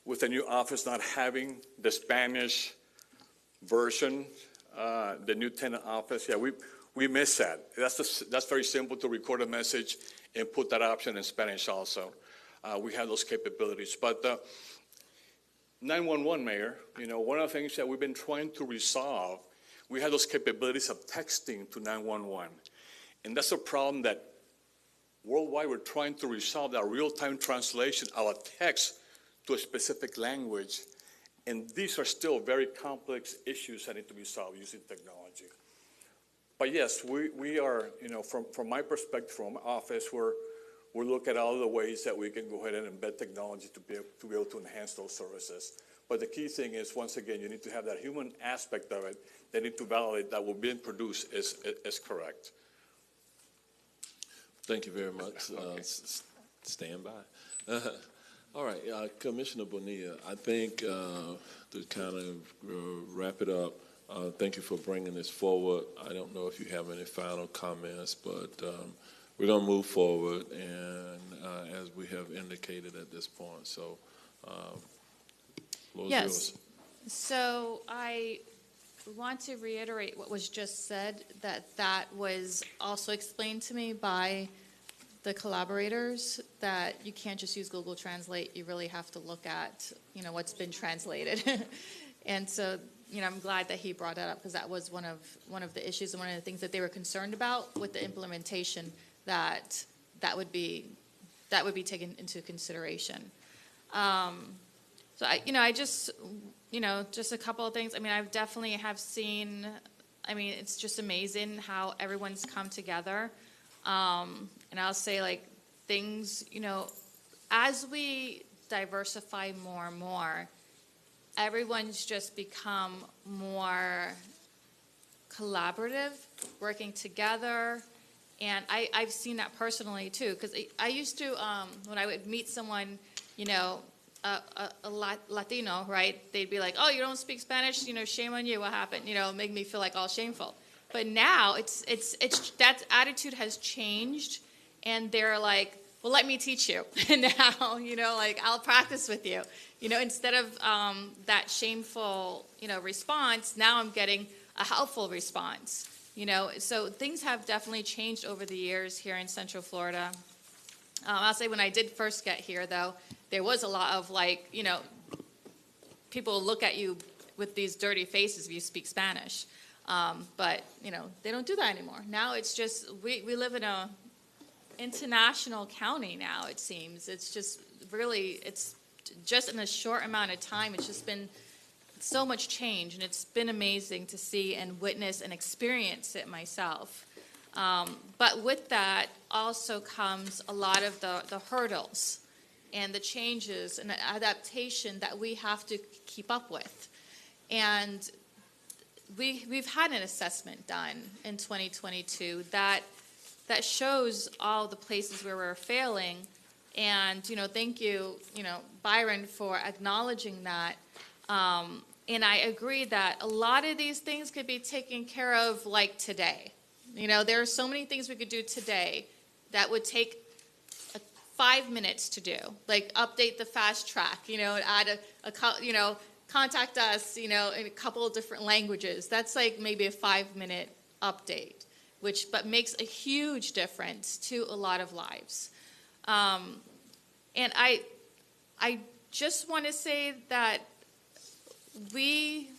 with the new office not having the Spanish version, the new tenant office. Yeah, we miss that. That's very simple to record a message and put that option in Spanish also. We have those capabilities. But 911, Mayor, one of the things that we've been trying to resolve, we have those capabilities of texting to 911. And that's a problem that worldwide we're trying to resolve, that real-time translation of a text to a specific language. And these are still very complex issues that need to be solved using technology. But yes, we are, from my perspective, from my office, we'll look at all the ways that we can go ahead and embed technology to be able to enhance those services. But the key thing is, once again, you need to have that human aspect of it. They need to validate that what being produced is correct. Thank you very much. Okay. Stand by. All right, Commissioner Bonilla, I think to kind of wrap it up, thank you for bringing this forward. I don't know if you have any final comments, but we're going to move forward, and as we have indicated at this point. So, floor is yours. So I want to reiterate what was just said, that was also explained to me by the collaborators, that you can't just use Google Translate. You really have to look at, what's been translated. And so, I'm glad that he brought that up, because that was one of the issues and one of the things that they were concerned about with the implementation, that would be taken into consideration. So I just a couple of things. I definitely have seen, it's just amazing how everyone's come together. And I'll say, things, as we diversify more and more, everyone's just become more collaborative, working together. And I've seen that personally, too, because I used to, when I would meet someone, a Latino, right, they'd be like, oh, you don't speak Spanish, shame on you, what happened, make me feel all shameful. But now it's that attitude has changed, and they're like, well, let me teach you. And now, I'll practice with you. Instead of that shameful, response, now I'm getting a helpful response. So things have definitely changed over the years here in Central Florida. I'll say when I did first get here, though, there was a lot of people look at you with these dirty faces if you speak Spanish. But, they don't do that anymore. Now it's just, we live in a international county now, it seems. It's just really, it's just in a short amount of time, it's just been so much change, and it's been amazing to see and witness and experience it myself. But with that also comes a lot of the hurdles and the changes and the adaptation that we have to keep up with. And we've had an assessment done in 2022 that shows all the places where we're failing. And, thank you, Byron, for acknowledging that. And I agree that a lot of these things could be taken care of today. There are so many things we could do today that would take 5 minutes to do, like update the fast track, add contact us, in a couple of different languages. That's like maybe a 5-minute update, but makes a huge difference to a lot of lives. And I just want to say that we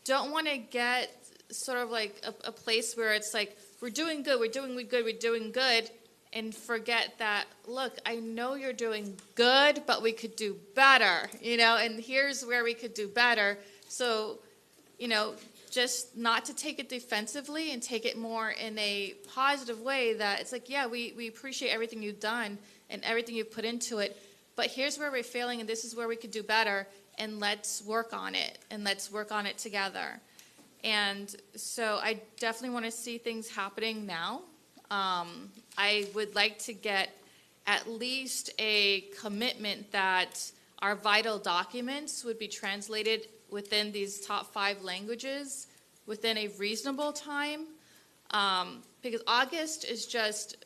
don't want to get sort of like a place where it's like, we're doing good, we're doing good, and forget that, look, I know you're doing good, but we could do better, and here's where we could do better. So, just not to take it defensively and take it more in a positive way, that it's like, yeah, we appreciate everything you've done and everything you've put into it, but here's where we're failing and this is where we could do better, and let's work on it, and let's work on it together. And so I definitely want to see things happening now. I would like to get at least a commitment that our vital documents would be translated within these top 5 languages within a reasonable time. Because August is just,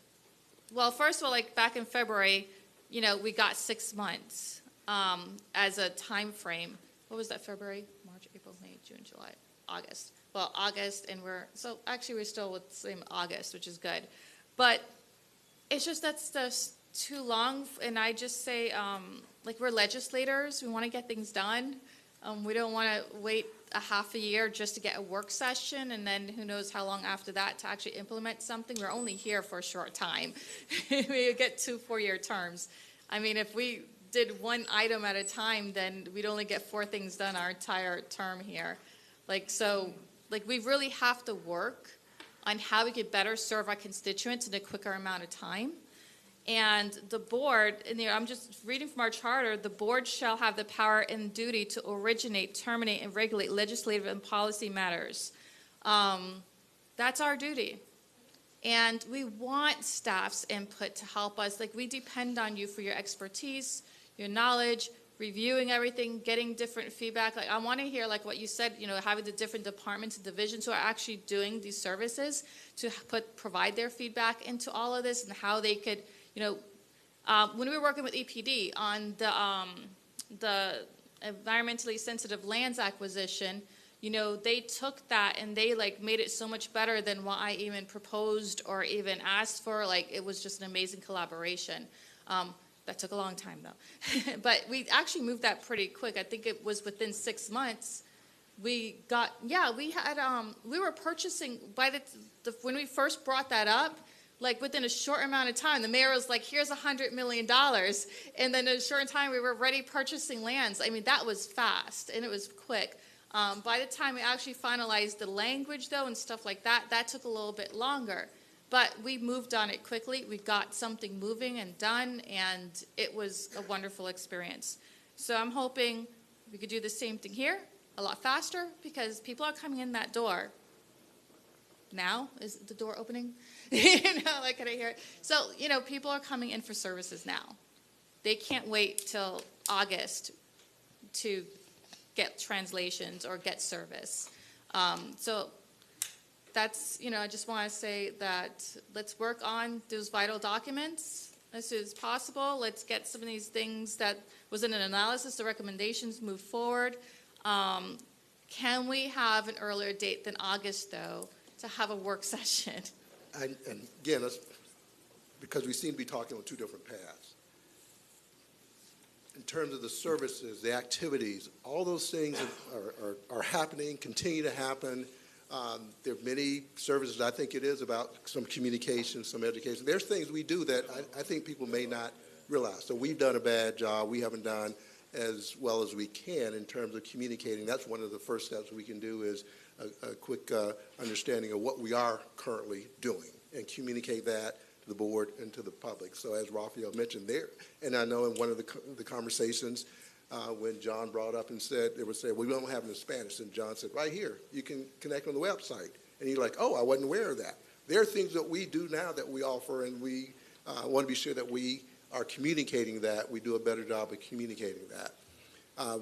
well, first of all, like back in February, we got 6 months as a time frame. What was that, February, March, April, May, June, July, August. Well, August, and we're still with the same August, which is good. But it's just that's too long, and I just say, like, we're legislators, we want to get things done. We don't want to wait a half a year just to get a work session, and then who knows how long after that to actually implement something. We're only here for a short time. We get 2 4-year terms. I mean, if we did one item at a time, then we'd only get 4 things done our entire term here. We really have to work on how we could better serve our constituents in a quicker amount of time. And the board, and I'm just reading from our charter, the board shall have the power and duty to originate, terminate, and regulate legislative and policy matters. That's our duty. And we want staff's input to help us. Like, we depend on you for your expertise, your knowledge, reviewing everything, getting different feedback. Like, I want to hear, like what you said, having the different departments and divisions who are actually doing these services to provide their feedback into all of this, and how they could, when we were working with EPD on the environmentally sensitive lands acquisition, they took that and they made it so much better than what I even proposed or even asked for. Like, it was just an amazing collaboration. That took a long time, though. But we actually moved that pretty quick. I think it was within 6 months. We were purchasing, when we first brought that up, within a short amount of time, the mayor was like, here's $100 million. And then in a short time, we were already purchasing lands. I mean, that was fast, and it was quick. By the time we actually finalized the language, though, and stuff like that, that took a little bit longer. But we moved on it quickly. We got something moving and done, and it was a wonderful experience. So I'm hoping we could do the same thing here, a lot faster, because people are coming in that door. Now? Is the door opening? Can I hear it? So, people are coming in for services now. They can't wait till August to get translations or get service. So that's, I just want to say that let's work on those vital documents as soon as possible. Let's get some of these things that was in an analysis, the recommendations, move forward. Can we have an earlier date than August, though, to have a work session? And again, because we seem to be talking on 2 different paths. In terms of the services, the activities, all those things are happening, continue to happen. There are many services. I think it is about some communication, some education. There's things we do that I think people may not realize. So we've done a bad job. We haven't done as well as we can in terms of communicating. That's one of the first steps we can do, is a quick understanding of what we are currently doing and communicate that to the board and to the public. So as Rafael mentioned there, and I know in one of the conversations, when John brought up and said, they would say, well, we don't have it in Spanish. And John said, right here, you can connect on the website. And you're like, oh, I wasn't aware of that. There are things that we do now that we offer, and we want to be sure that we are communicating that. We do a better job of communicating that.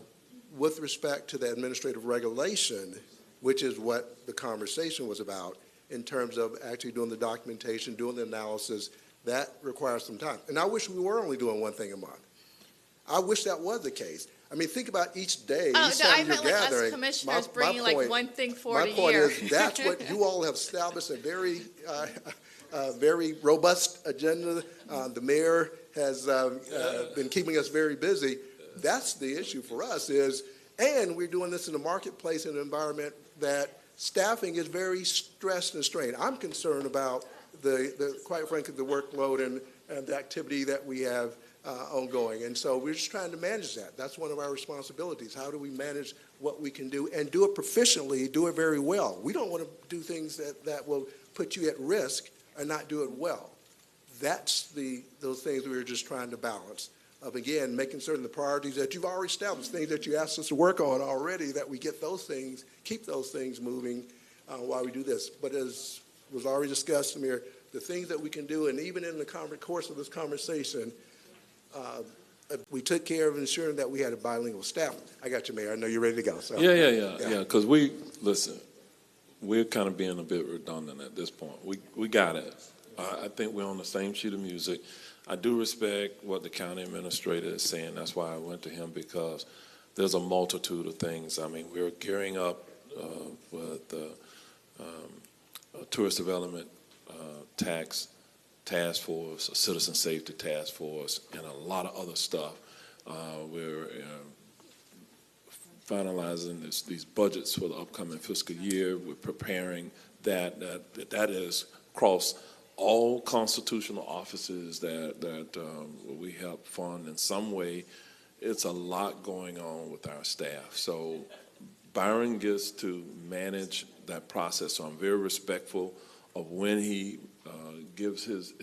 With respect to the administrative regulation, which is what the conversation was about, in terms of actually doing the documentation, doing the analysis, That requires some time. And I wish we were only doing one thing a month. I wish that was the case. I mean, think about each day, Oh, each no, time I you're meant like gathering. us commissioners My bringing like point- one thing forward a My point year. is, that's what you all have established, a very robust agenda. The mayor has been keeping us very busy. That's the issue for us is, and we're doing this in a marketplace, in an environment that staffing is very stressed and strained. I'm concerned about quite frankly, the workload and the activity that we have ongoing. And so we're just trying to manage that. That's one of our responsibilities. How do we manage what we can do and do it proficiently, do it very well? We don't want to do things that will put you at risk and not do it well. That's those things we were just trying to balance. Of, again, making certain the priorities that you've already established, things that you asked us to work on already, that we get those things, keep those things moving while we do this. But as was already discussed, Amir, the things that we can do, and even in the course of this conversation, we took care of ensuring that we had a bilingual staff. I got you, Mayor. I know you're ready to go. So. Yeah. Because we're kind of being a bit redundant at this point. We got it. I think we're on the same sheet of music. I do respect what the county administrator is saying. That's why I went to him, because there's a multitude of things. I mean, we're gearing up with the tourist development task force, a citizen safety task force, and a lot of other stuff. We're finalizing these budgets for the upcoming fiscal year. We're preparing that is across all constitutional offices that we help fund in some way. It's a lot going on with our staff. So Byron gets to manage that process. So I'm very respectful of when he gives his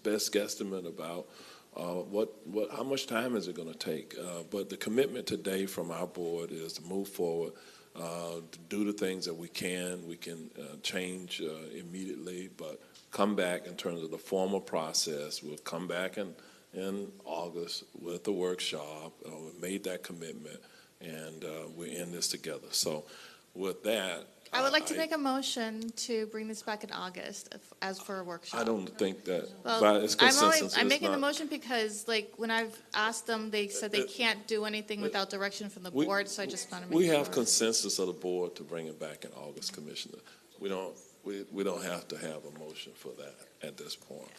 best guesstimate about how much time is it going to take. But the commitment today from our board is to move forward, to do the things that we can. We can change immediately, but come back in terms of the formal process. We'll come back in August with the workshop. We made that commitment, and we're in this together. So with that, I would like to make a motion to bring this back in August as for a workshop. I don't think that, Well, but it's consensus. I'm It's making the not- motion because, like, when I've asked them, they said they can't do anything without direction from the board, so I just want to make We sure. have consensus of the board to bring it back in August, Commissioner. We don't have to have a motion for that at this point.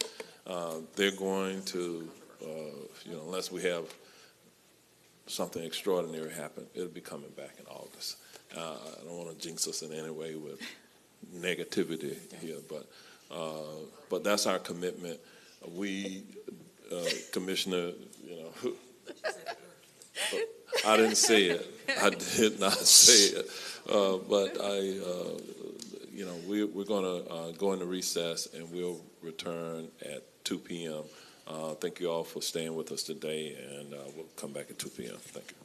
They're going to, unless we have something extraordinary happen, it'll be coming back in August. I don't want to jinx us in any way with negativity here, but that's our commitment. We, Commissioner, I didn't say it. I did not say it. But we're going to go into recess, and we'll return at 2 p.m. Thank you all for staying with us today, and we'll come back at 2 p.m. Thank you.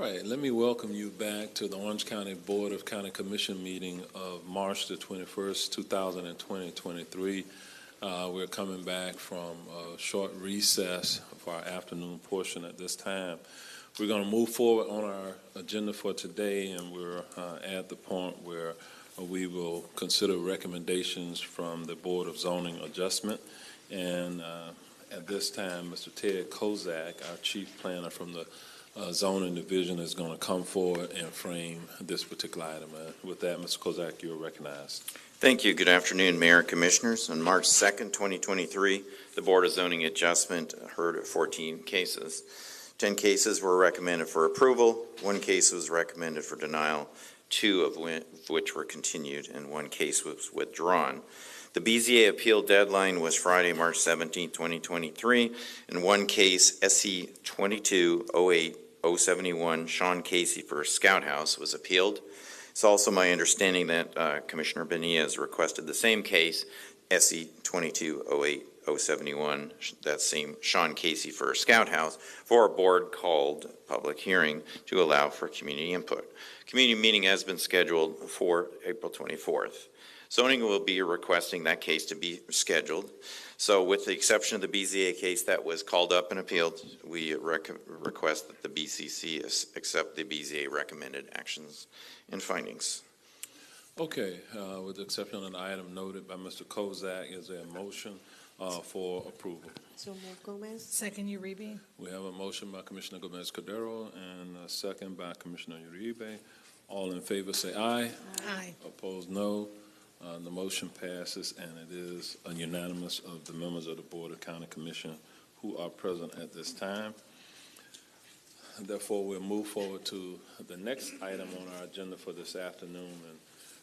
right, let me welcome you back to the Orange County Board of County Commission meeting of March the 21st, 2023. We're coming back from a short recess for our afternoon portion at this time. We're going to move forward on our agenda for today, and we're at the point where we will consider recommendations from the Board of Zoning Adjustment. And at this time, Mr. Ted Kozak, our Chief Planner from the Zoning Division, is going to come forward and frame this particular item. With that, Mr. Kozak, you're recognized. Thank you. Good afternoon, Mayor and Commissioners. On March 2nd, 2023, the Board of Zoning Adjustment heard 14 cases. 10 cases were recommended for approval, 1 case was recommended for denial, 2 of which were continued, and 1 case was withdrawn. The BZA appeal deadline was Friday, March 17, 2023, and 1 case, SC 22-08-071, Sean Casey for Scout House, was appealed. It's also my understanding that Commissioner Bonilla has requested the same case, SC 22-08-071, that same Sean Casey for Scout House, for a board-called public hearing to allow for community input. Community meeting has been scheduled for April 24th. Zoning will be requesting that case to be scheduled. So with the exception of the BZA case that was called up and appealed, we request that the BCC accept the BZA recommended actions and findings. Okay, with the exception of an item noted by Mr. Kozak, is there a motion for approval? So move, Gomez. Second, Uribe. We have a motion by Commissioner Gomez-Cordero and a second by Commissioner Uribe. All in favor say aye. Aye. Opposed, no. The motion passes, and it is a unanimous of the members of the Board of County Commission who are present at this time. Therefore, we'll move forward to the next item on our agenda for this afternoon.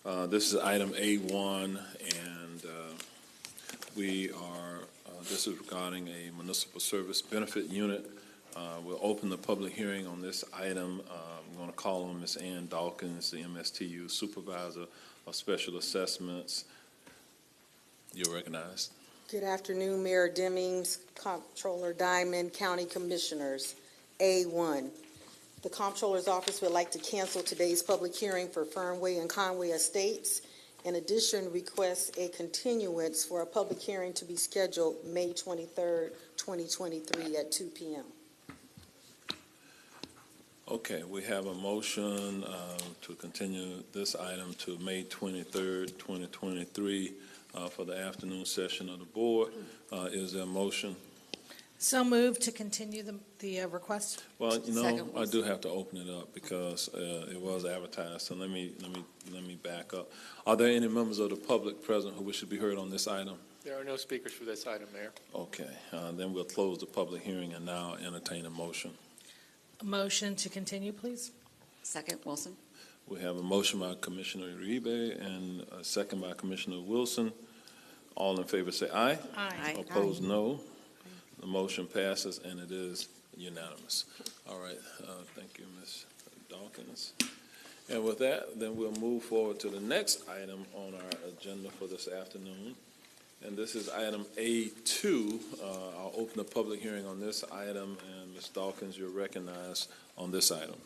And this is item A1, and this is regarding a municipal service benefit unit. We'll open the public hearing on this item. I'm going to call on Ms. Ann Dawkins, the MSTU Supervisor of Special Assessments. You're recognized. Good afternoon, Mayor Demings, Comptroller Diamond, County Commissioners. A1, the Comptroller's Office would like to cancel today's public hearing for Fernway and Conway Estates. In addition, requests a continuance for a public hearing to be scheduled May 23rd, 2023 at 2 p.m. Okay, we have a motion to continue this item to May 23rd, 2023 for the afternoon session of the board. Is there a motion? So moved to continue the request. Well, you know, I do have to open it up because it was advertised. So let me back up. Are there any members of the public present who wish to be heard on this item? There are no speakers for this item, Mayor. Okay, then we'll close the public hearing and now entertain a motion. A motion to continue, please. Second, Wilson. We have a motion by Commissioner Uribe and a second by Commissioner Wilson. All in favor say aye. Aye. Opposed, no. The motion passes and it is unanimous. All right, thank you, Ms. Dawkins. And with that, then we'll move forward to the next item on our agenda for this afternoon. And this is item A2. I'll open the public hearing on this item, and Ms. Dawkins, you're recognized on this item.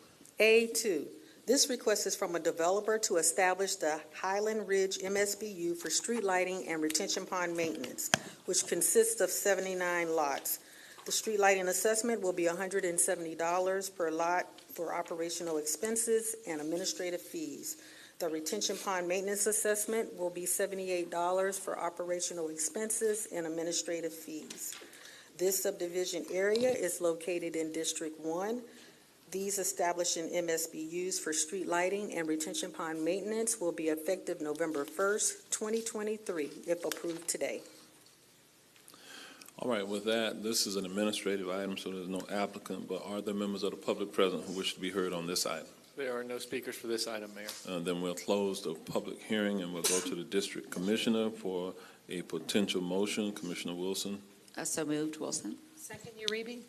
A2, this request is from a developer to establish the Highland Ridge MSBU for street lighting and retention pond maintenance, which consists of 79 lots. The street lighting assessment will be $170 per lot for operational expenses and administrative fees. The retention pond maintenance assessment will be $78 for operational expenses and administrative fees. This subdivision area is located in District 1. These establishing MSBUs for street lighting and retention pond maintenance will be effective November 1st, 2023, if approved today. All right, with that, this is an administrative item, so there's no applicant, but are there members of the public present who wish to be heard on this item? There are no speakers for this item, Mayor. Then we'll close the public hearing and we'll go to the district commissioner for a potential motion. Commissioner Wilson. So moved, Wilson. Second, Uribe.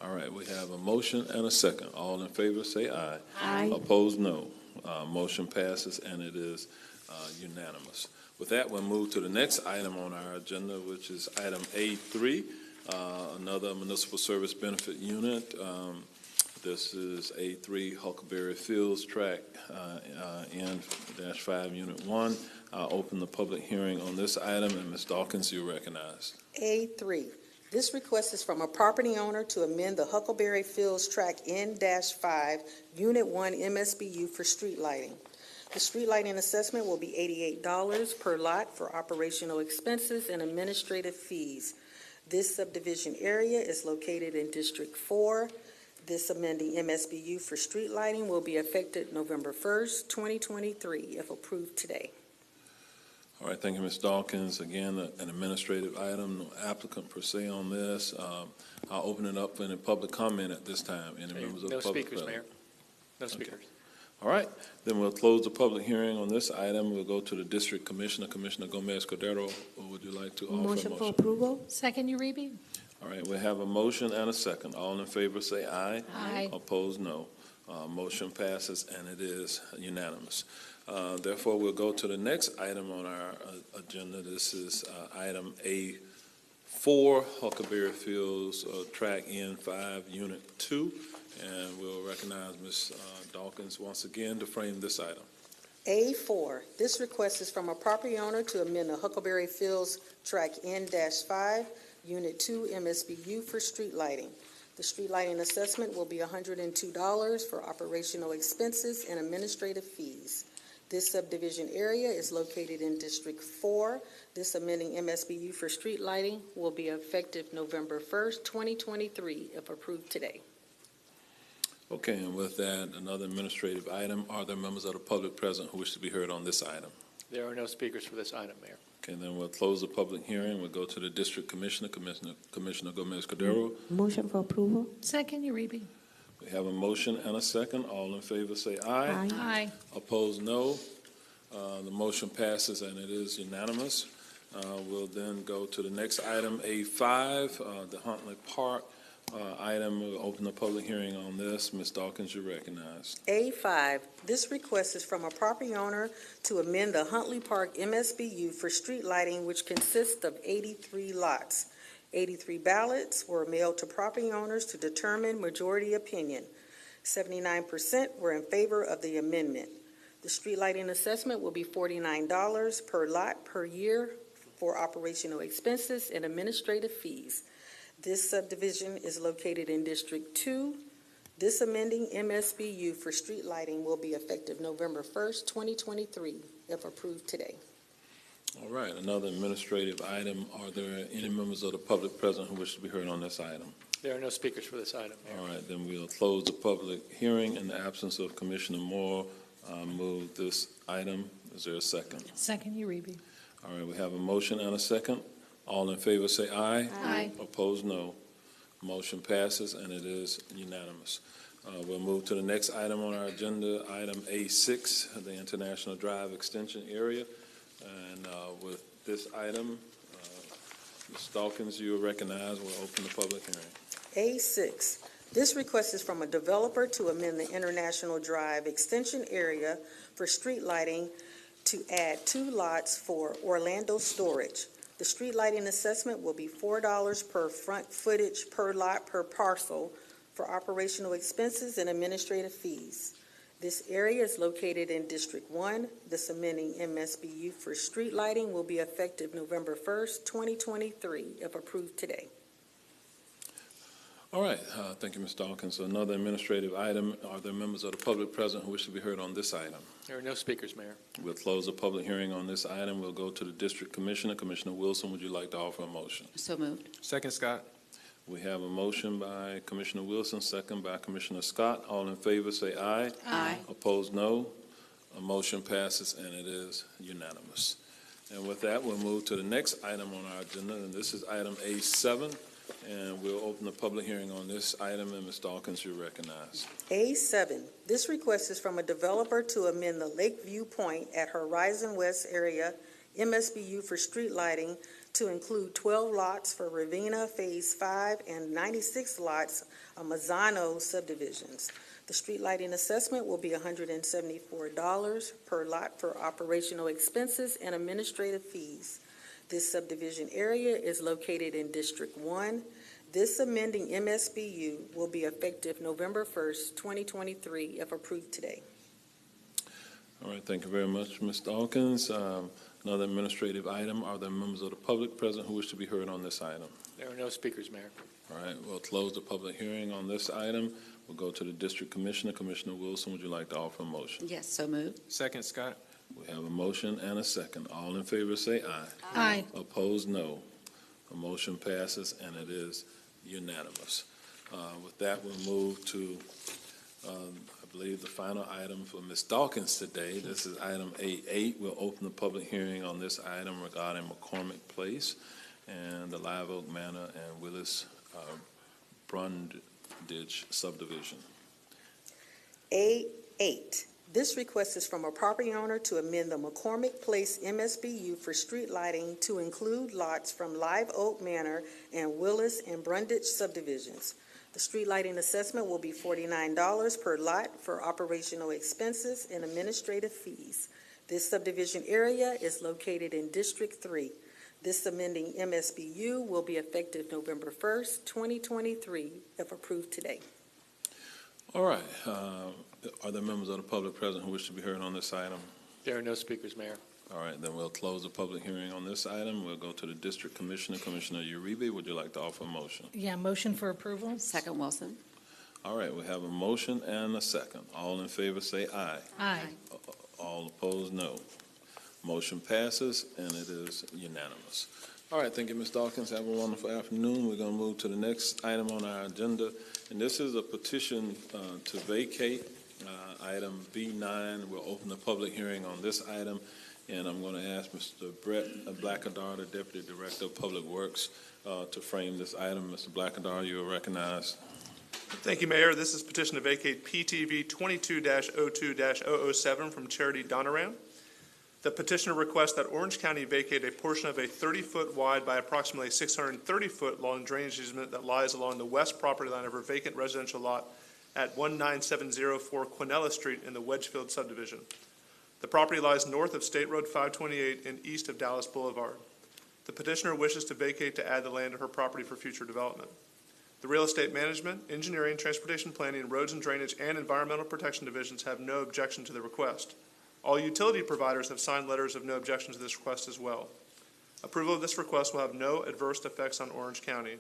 All right, we have a motion and a second. All in favor say aye. Aye. Opposed, no. Motion passes and it is unanimous. With that, we'll move to the next item on our agenda, which is item A3, another municipal service benefit unit. This is A3 Huckleberry Fields Track, N-5, Unit 1. I'll open the public hearing on this item, and Ms. Dawkins, you're recognized. A3, this request is from a property owner to amend the Huckleberry Fields Track N-5, Unit 1 MSBU for street lighting. The street lighting assessment will be $88 per lot for operational expenses and administrative fees. This subdivision area is located in District 4. This amending MSBU for street lighting will be effective November 1st, 2023, if approved today. All right, thank you, Ms. Dawkins. Again, an administrative item, no applicant per se on this. I'll open it up for any public comment at this time. Any members of the No public speakers, present? Mayor. No speakers. All right, then we'll close the public hearing on this item. We'll go to the district commissioner, Commissioner Gomez-Cordero. Would you like to offer a Motion for motion? approval? Second, Uribe? All right, we have a motion and a second. All in favor, say aye. Aye. Opposed, no. Motion passes, and it is unanimous. Therefore, we'll go to the next item on our agenda. This is item A4, Huckleberry Fields Track N5, Unit 2. And we'll recognize Ms. Dawkins once again to frame this item. A4, this request is from a property owner to amend the Huckleberry Fields Track N-5, Unit 2 MSBU for street lighting. The street lighting assessment will be $102 for operational expenses and administrative fees. This subdivision area is located in District 4. This amending MSBU for street lighting will be effective November 1st, 2023, if approved today. Okay, and with that, another administrative item. Are there members of the public present who wish to be heard on this item? There are no speakers for this item, Mayor. Okay, then we'll close the public hearing. We'll go to the district commissioner, Commissioner Gomez-Cordero. Motion for approval? Second, Uribe? We have a motion and a second. All in favor, say aye. Aye. Opposed, no. The motion passes, and it is unanimous. We'll then go to the next item, A5, the Huntley Park item. We'll open the public hearing on this. Ms. Dawkins, you're recognized. A5, this request is from a property owner to amend the Huntley Park MSBU for street lighting, which consists of 83 lots. 83 ballots were mailed to property owners to determine majority opinion. 79% were in favor of the amendment. The street lighting assessment will be $49 per lot per year for operational expenses and administrative fees. This subdivision is located in District 2. This amending MSBU for street lighting will be effective November 1st, 2023, if approved today. All right, another administrative item. Are there any members of the public present who wish to be heard on this item? There are no speakers for this item, Mayor. All right, then we'll close the public hearing. In the absence of Commissioner Moore, move this item. Is there a second? Second, Uribe? All right, we have a motion and a second. All in favor, say aye. Aye. Opposed, no. Motion passes, and it is unanimous. We'll move to the next item on our agenda, item A6, the International Drive Extension Area. And with this item, Ms. Dawkins, you are recognized. We'll open the public hearing. A6, this request is from a developer to amend the International Drive Extension Area for street lighting to add 2 lots for Orlando storage. The street lighting assessment will be $4 per front footage per lot per parcel for operational expenses and administrative fees. This area is located in District 1. This amending MSBU for street lighting will be effective November 1st, 2023, if approved today. All right, thank you, Ms. Dawkins. Another administrative item. Are there members of the public present who wish to be heard on this item? There are no speakers, Mayor. We'll close the public hearing on this item. We'll go to the district commissioner. Commissioner Wilson, would you like to offer a motion? So moved. Second, Scott. We have a motion by Commissioner Wilson, second by Commissioner Scott. All in favor, say aye. Aye. Opposed, no. A motion passes, and it is unanimous. And with that, we'll move to the next item on our agenda, and this is item A7. And we'll open the public hearing on this item, and Ms. Dawkins, you're recognized. A7, this request is from a developer to amend the Lakeview Point at Horizon West area MSBU for street lighting to include 12 lots for Ravina Phase 5 and 96 lots of Mazzano subdivisions. The street lighting assessment will be $174 per lot for operational expenses and administrative fees. This subdivision area is located in District 1. This amending MSBU will be effective November 1st, 2023, if approved today. All right, thank you very much, Ms. Dawkins. Another administrative item, are there members of the public present who wish to be heard on this item? There are no speakers, Mayor. All right, we'll close the public hearing on this item. We'll go to the district commissioner. Commissioner Wilson, would you like to offer a motion? Yes, so moved. Second, Scott. We have a motion and a second. All in favor say aye. Aye. Opposed, no. The motion passes and it is unanimous. With that, we'll move to, I believe, the final item for Ms. Dawkins today. This is item 8.8. We'll open the public hearing on this item regarding McCormick Place and the Live Oak Manor and Willis Brundage subdivision. A8. This request is from a property owner to amend the McCormick Place MSBU for street lighting to include lots from Live Oak Manor and Willis and Brundage subdivisions. The street lighting assessment will be $49 per lot for operational expenses and administrative fees. This subdivision area is located in District 3. This amending MSBU will be effective November 1st, 2023, if approved today. All right. Are there members of the public present who wish to be heard on this item? There are no speakers, Mayor. All right, then we'll close the public hearing on this item. We'll go to the district commissioner. Commissioner Uribe, would you like to offer a motion? Yeah, motion for approval? Second, Wilson. All right, we have a motion and a second. All in favor say aye. Aye. All opposed, no. Motion passes, and it is unanimous. All right, thank you, Ms. Dawkins. Have a wonderful afternoon. We're going to move to the next item on our agenda, and this is a petition to vacate item B9. We'll open the public hearing on this item, and I'm going to ask Mr. Brett Blackadar, the Deputy Director of Public Works, to frame this item. Mr. Blackadar, you are recognized. Thank you, Mayor. This is petition to vacate PTV 22-02-007 from Charity Donoran. The petitioner requests that Orange County vacate a portion of a 30-foot wide by approximately 630-foot long drainage easement that lies along the west property line of her vacant residential lot at 19704 Quinella Street in the Wedgefield subdivision. The property lies north of State Road 528 and east of Dallas Boulevard. The petitioner wishes to vacate to add the land to her property for future development. The Real Estate Management, Engineering, Transportation Planning, Roads and Drainage, and Environmental Protection Divisions have no objection to the request. All utility providers have signed letters of no objection to this request as well. Approval of this request will have no adverse effects on Orange County,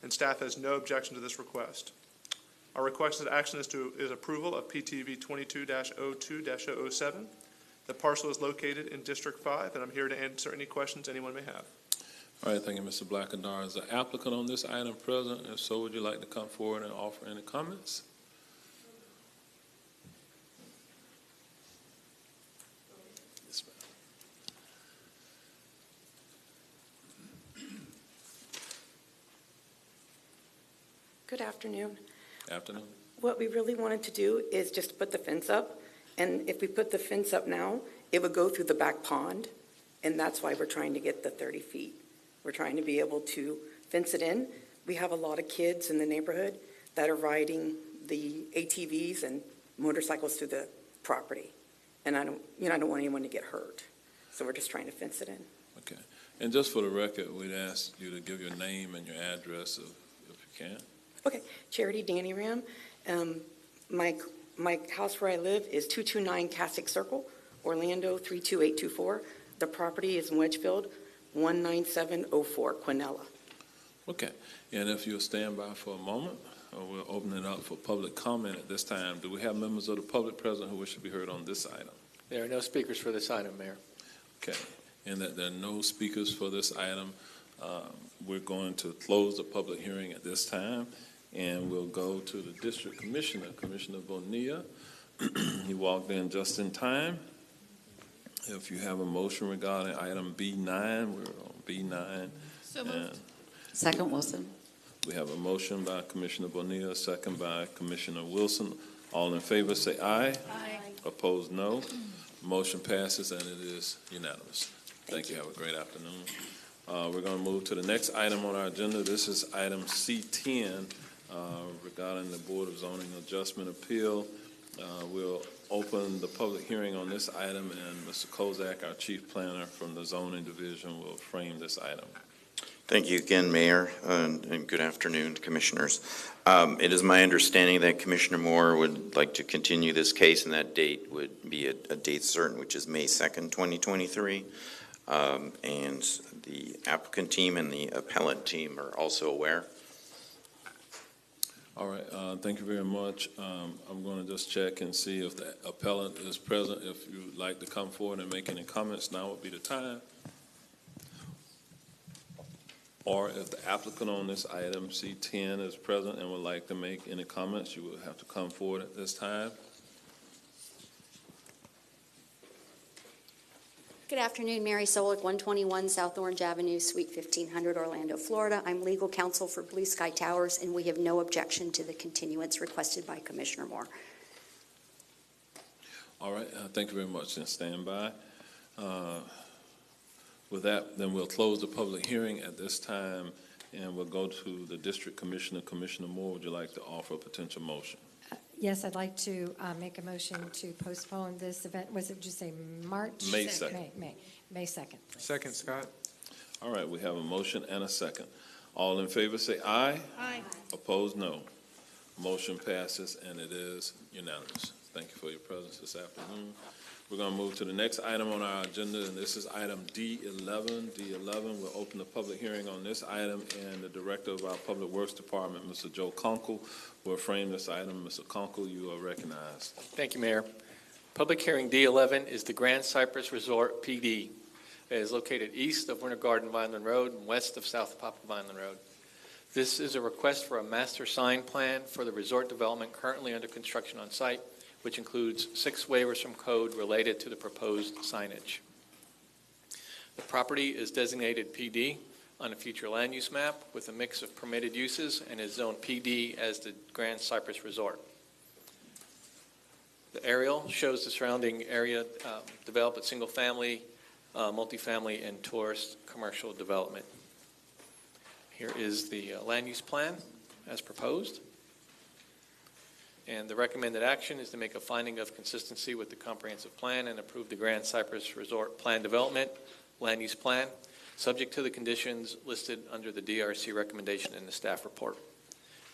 and staff has no objection to this request. Our requested action is approval of PTV 22-02-007. The parcel is located in District 5, and I'm here to answer any questions anyone may have. All right, thank you, Mr. Blackadar. Is the applicant on this item present? If so, would you like to come forward and offer any comments? Yes, ma'am. Good afternoon. Afternoon. What we really wanted to do is just put the fence up, and if we put the fence up now, it would go through the back pond, and that's why we're trying to get the 30 feet. We're trying to be able to fence it in. We have a lot of kids in the neighborhood that are riding the ATVs and motorcycles through the property, and I don't want anyone to get hurt, so we're just trying to fence it in. Okay. And just for the record, we'd ask you to give your name and your address if you can. Okay, Charity Danny Ram. My house where I live is 229 Cassock Circle, Orlando 32824. The property is in Wedgefield, 19704 Quinella. Okay. And if you'll stand by for a moment, we'll open it up for public comment at this time. Do we have members of the public present who wish to be heard on this item? There are no speakers for this item, Mayor. Okay. And that there are no speakers for this item, we're going to close the public hearing at this time, and we'll go to the district commissioner, Commissioner Bonilla. He walked in just in time. If you have a motion regarding item B9, we're on B9. So moved. Second, Wilson. We have a motion by Commissioner Bonilla, second by Commissioner Wilson. All in favor say aye. Aye. Opposed, no. Motion passes, and it is unanimous. Thank you. Have a great afternoon. We're going to move to the next item on our agenda. This is item C10 regarding the Board of Zoning Adjustment Appeal. We'll open the public hearing on this item, and Mr. Kozak, our Chief Planner from the Zoning Division, will frame this item. Thank you again, Mayor, and good afternoon, Commissioners. It is my understanding that Commissioner Moore would like to continue this case, and that date would be a date certain, which is May 2nd, 2023. And the applicant team and the appellant team are also aware. All right, thank you very much. I'm going to just check and see if the appellant is present. If you'd like to come forward and make any comments, now would be the time. Or if the applicant on this item, C10, is present and would like to make any comments, you would have to come forward at this time. Good afternoon, Mary Solik, 121 South Orange Avenue, Suite 1500, Orlando, Florida. I'm legal counsel for Blue Sky Towers, and we have no objection to the continuance requested by Commissioner Moore. All right, thank you very much, and stand by. With that, then we'll close the public hearing at this time, and we'll go to the District Commissioner. Commissioner Moore, would you like to offer a potential motion? Yes, I'd like to make a motion to postpone this event. Was it, did you say March? May 2nd. May 2nd. Second, Scott. All right, we have a motion and a second. All in favor say aye. Aye. Opposed, no. Motion passes, and it is unanimous. Thank you for your presence this afternoon. We're going to move to the next item on our agenda, and this is item D11. D11, we'll open the public hearing on this item, and the Director of our Public Works Department, Mr. Joe Conkle, will frame this item. Mr. Conkle, you are recognized. Thank you, Mayor. Public hearing D11 is the Grand Cypress Resort PD. It is located east of Winter Garden Vineland Road and west of South Papa Vineland Road. This is a request for a master sign plan for the resort development currently under construction on site, which includes 6 waivers from code related to the proposed signage. The property is designated PD on a future land use map with a mix of permitted uses and is zoned PD as the Grand Cypress Resort. The aerial shows the surrounding area developed at single-family, multifamily, and tourist commercial development. Here is the land use plan as proposed. And the recommended action is to make a finding of consistency with the comprehensive plan and approve the Grand Cypress Resort Plan Development Land Use Plan, subject to the conditions listed under the DRC recommendation in the staff report.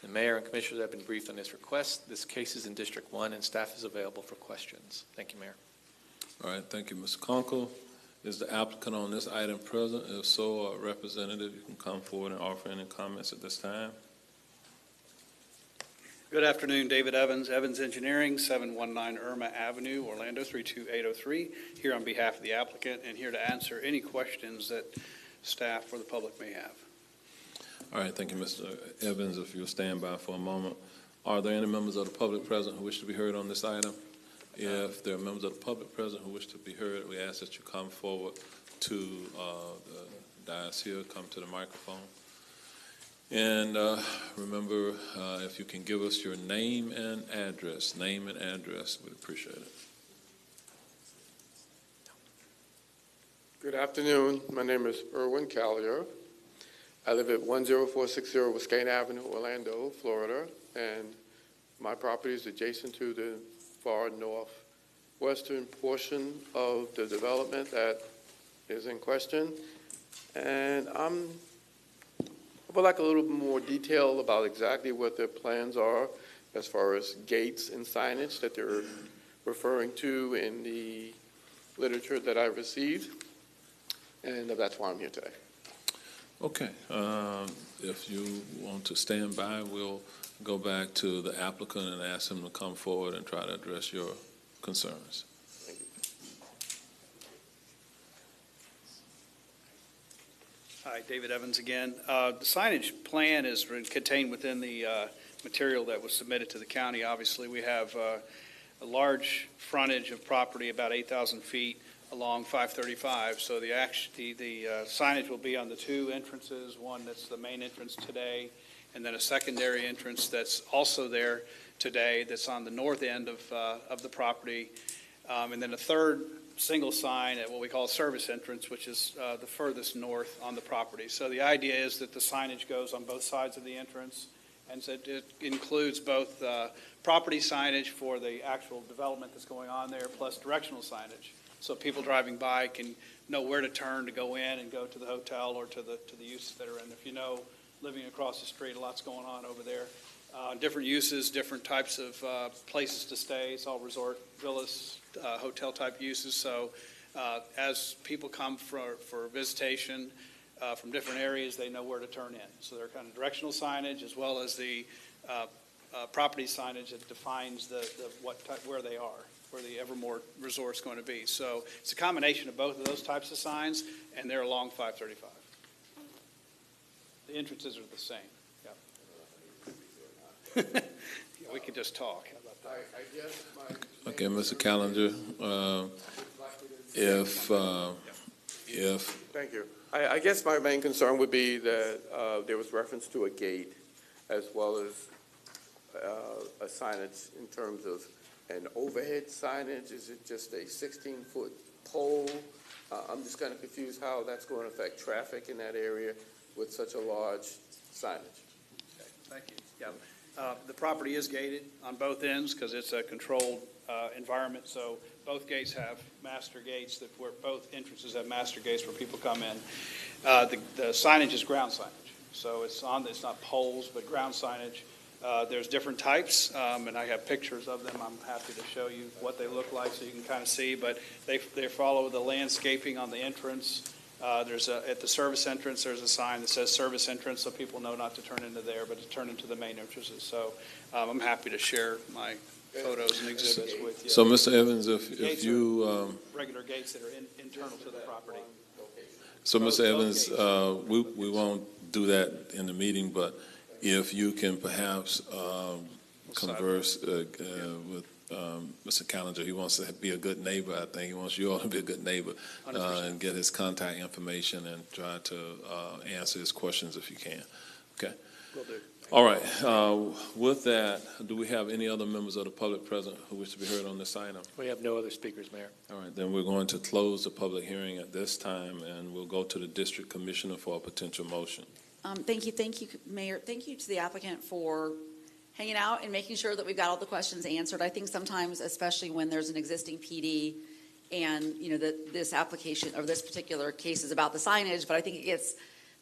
The Mayor and Commissioners have been briefed on this request. This case is in District 1, and staff is available for questions. Thank you, Mayor. All right, thank you, Mr. Conkle. Is the applicant on this item present? If so, a representative, you can come forward and offer any comments at this time. Good afternoon, David Evans, Evans Engineering, 719 Irma Avenue, Orlando, 32803, here on behalf of the applicant and here to answer any questions that staff or the public may have. All right, thank you, Mr. Evans. If you'll stand by for a moment. Are there any members of the public present who wish to be heard on this item? If there are members of the public present who wish to be heard, we ask that you come forward to the dais here, come to the microphone. And remember, if you can give us your name and address, we'd appreciate it. Good afternoon. My name is Erwin Callier. I live at 10460 Wiscasset Avenue, Orlando, Florida, and my property is adjacent to the far northwestern portion of the development that is in question. And I would like a little more detail about exactly what their plans are as far as gates and signage that they're referring to in the literature that I received. And that's why I'm here today. Okay. If you want to stand by, we'll go back to the applicant and ask him to come forward and try to address your concerns. Thank you. Hi, David Evans again. The signage plan is contained within the material that was submitted to the county. Obviously, we have a large frontage of property, about 8,000 feet along 535. So the signage will be on the 2 entrances, one that's the main entrance today, and then a secondary entrance that's also there today that's on the north end of the property, and then a third single sign at what we call service entrance, which is the furthest north on the property. So the idea is that the signage goes on both sides of the entrance, and so it includes both property signage for the actual development that's going on there, plus directional signage. So people driving by can know where to turn to go in and go to the hotel or to the uses that are in. If you know, living across the street, a lot's going on over there. Different uses, different types of places to stay. It's all resort, villas, hotel-type uses. So as people come for visitation from different areas, they know where to turn in. So they're kind of directional signage as well as the property signage that defines where they are, where the Evermore Resort's going to be. So it's a combination of both of those types of signs, and they're along 535. The entrances are the same. Yeah, we could just talk. How about that? Okay, Mr. Callender, if Thank you. I guess my main concern would be that there was reference to a gate as well as a signage in terms of an overhead signage. Is it just a 16-foot pole? I'm just kind of confused how that's going to affect traffic in that area with such a large signage. Okay, thank you. Yeah, the property is gated on both ends because it's a controlled environment. So both gates have master gates where both entrances have master gates where people come in. The signage is ground signage, so it's not poles but ground signage. There's different types, and I have pictures of them. I'm happy to show you what they look like so you can kind of see. But they follow the landscaping on the entrance. At the service entrance, there's a sign that says service entrance, so people know not to turn into there, but to turn into the main entrances. So I'm happy to share my photos and exhibits with you. so, Mr. Evans, if you regular gates that are internal to the property. so, Mr. Evans, we won't do that in the meeting, but if you can perhaps converse with Mr. Callender. He wants to be a good neighbor, I think. He wants you all to be a good neighbor and get his contact information and try to answer his questions if you can. Okay? Will do. All right. With that, do we have any other members of the public present who wish to be heard on this item? We have no other speakers, Mayor. All right. Then we're going to close the public hearing at this time, and we'll go to the district commissioner for a potential motion. Thank you, Mayor. Thank you to the applicant for hanging out and making sure that we've got all the questions answered. I think sometimes, especially when there's an existing PD and, this application or this particular case is about the signage, but I think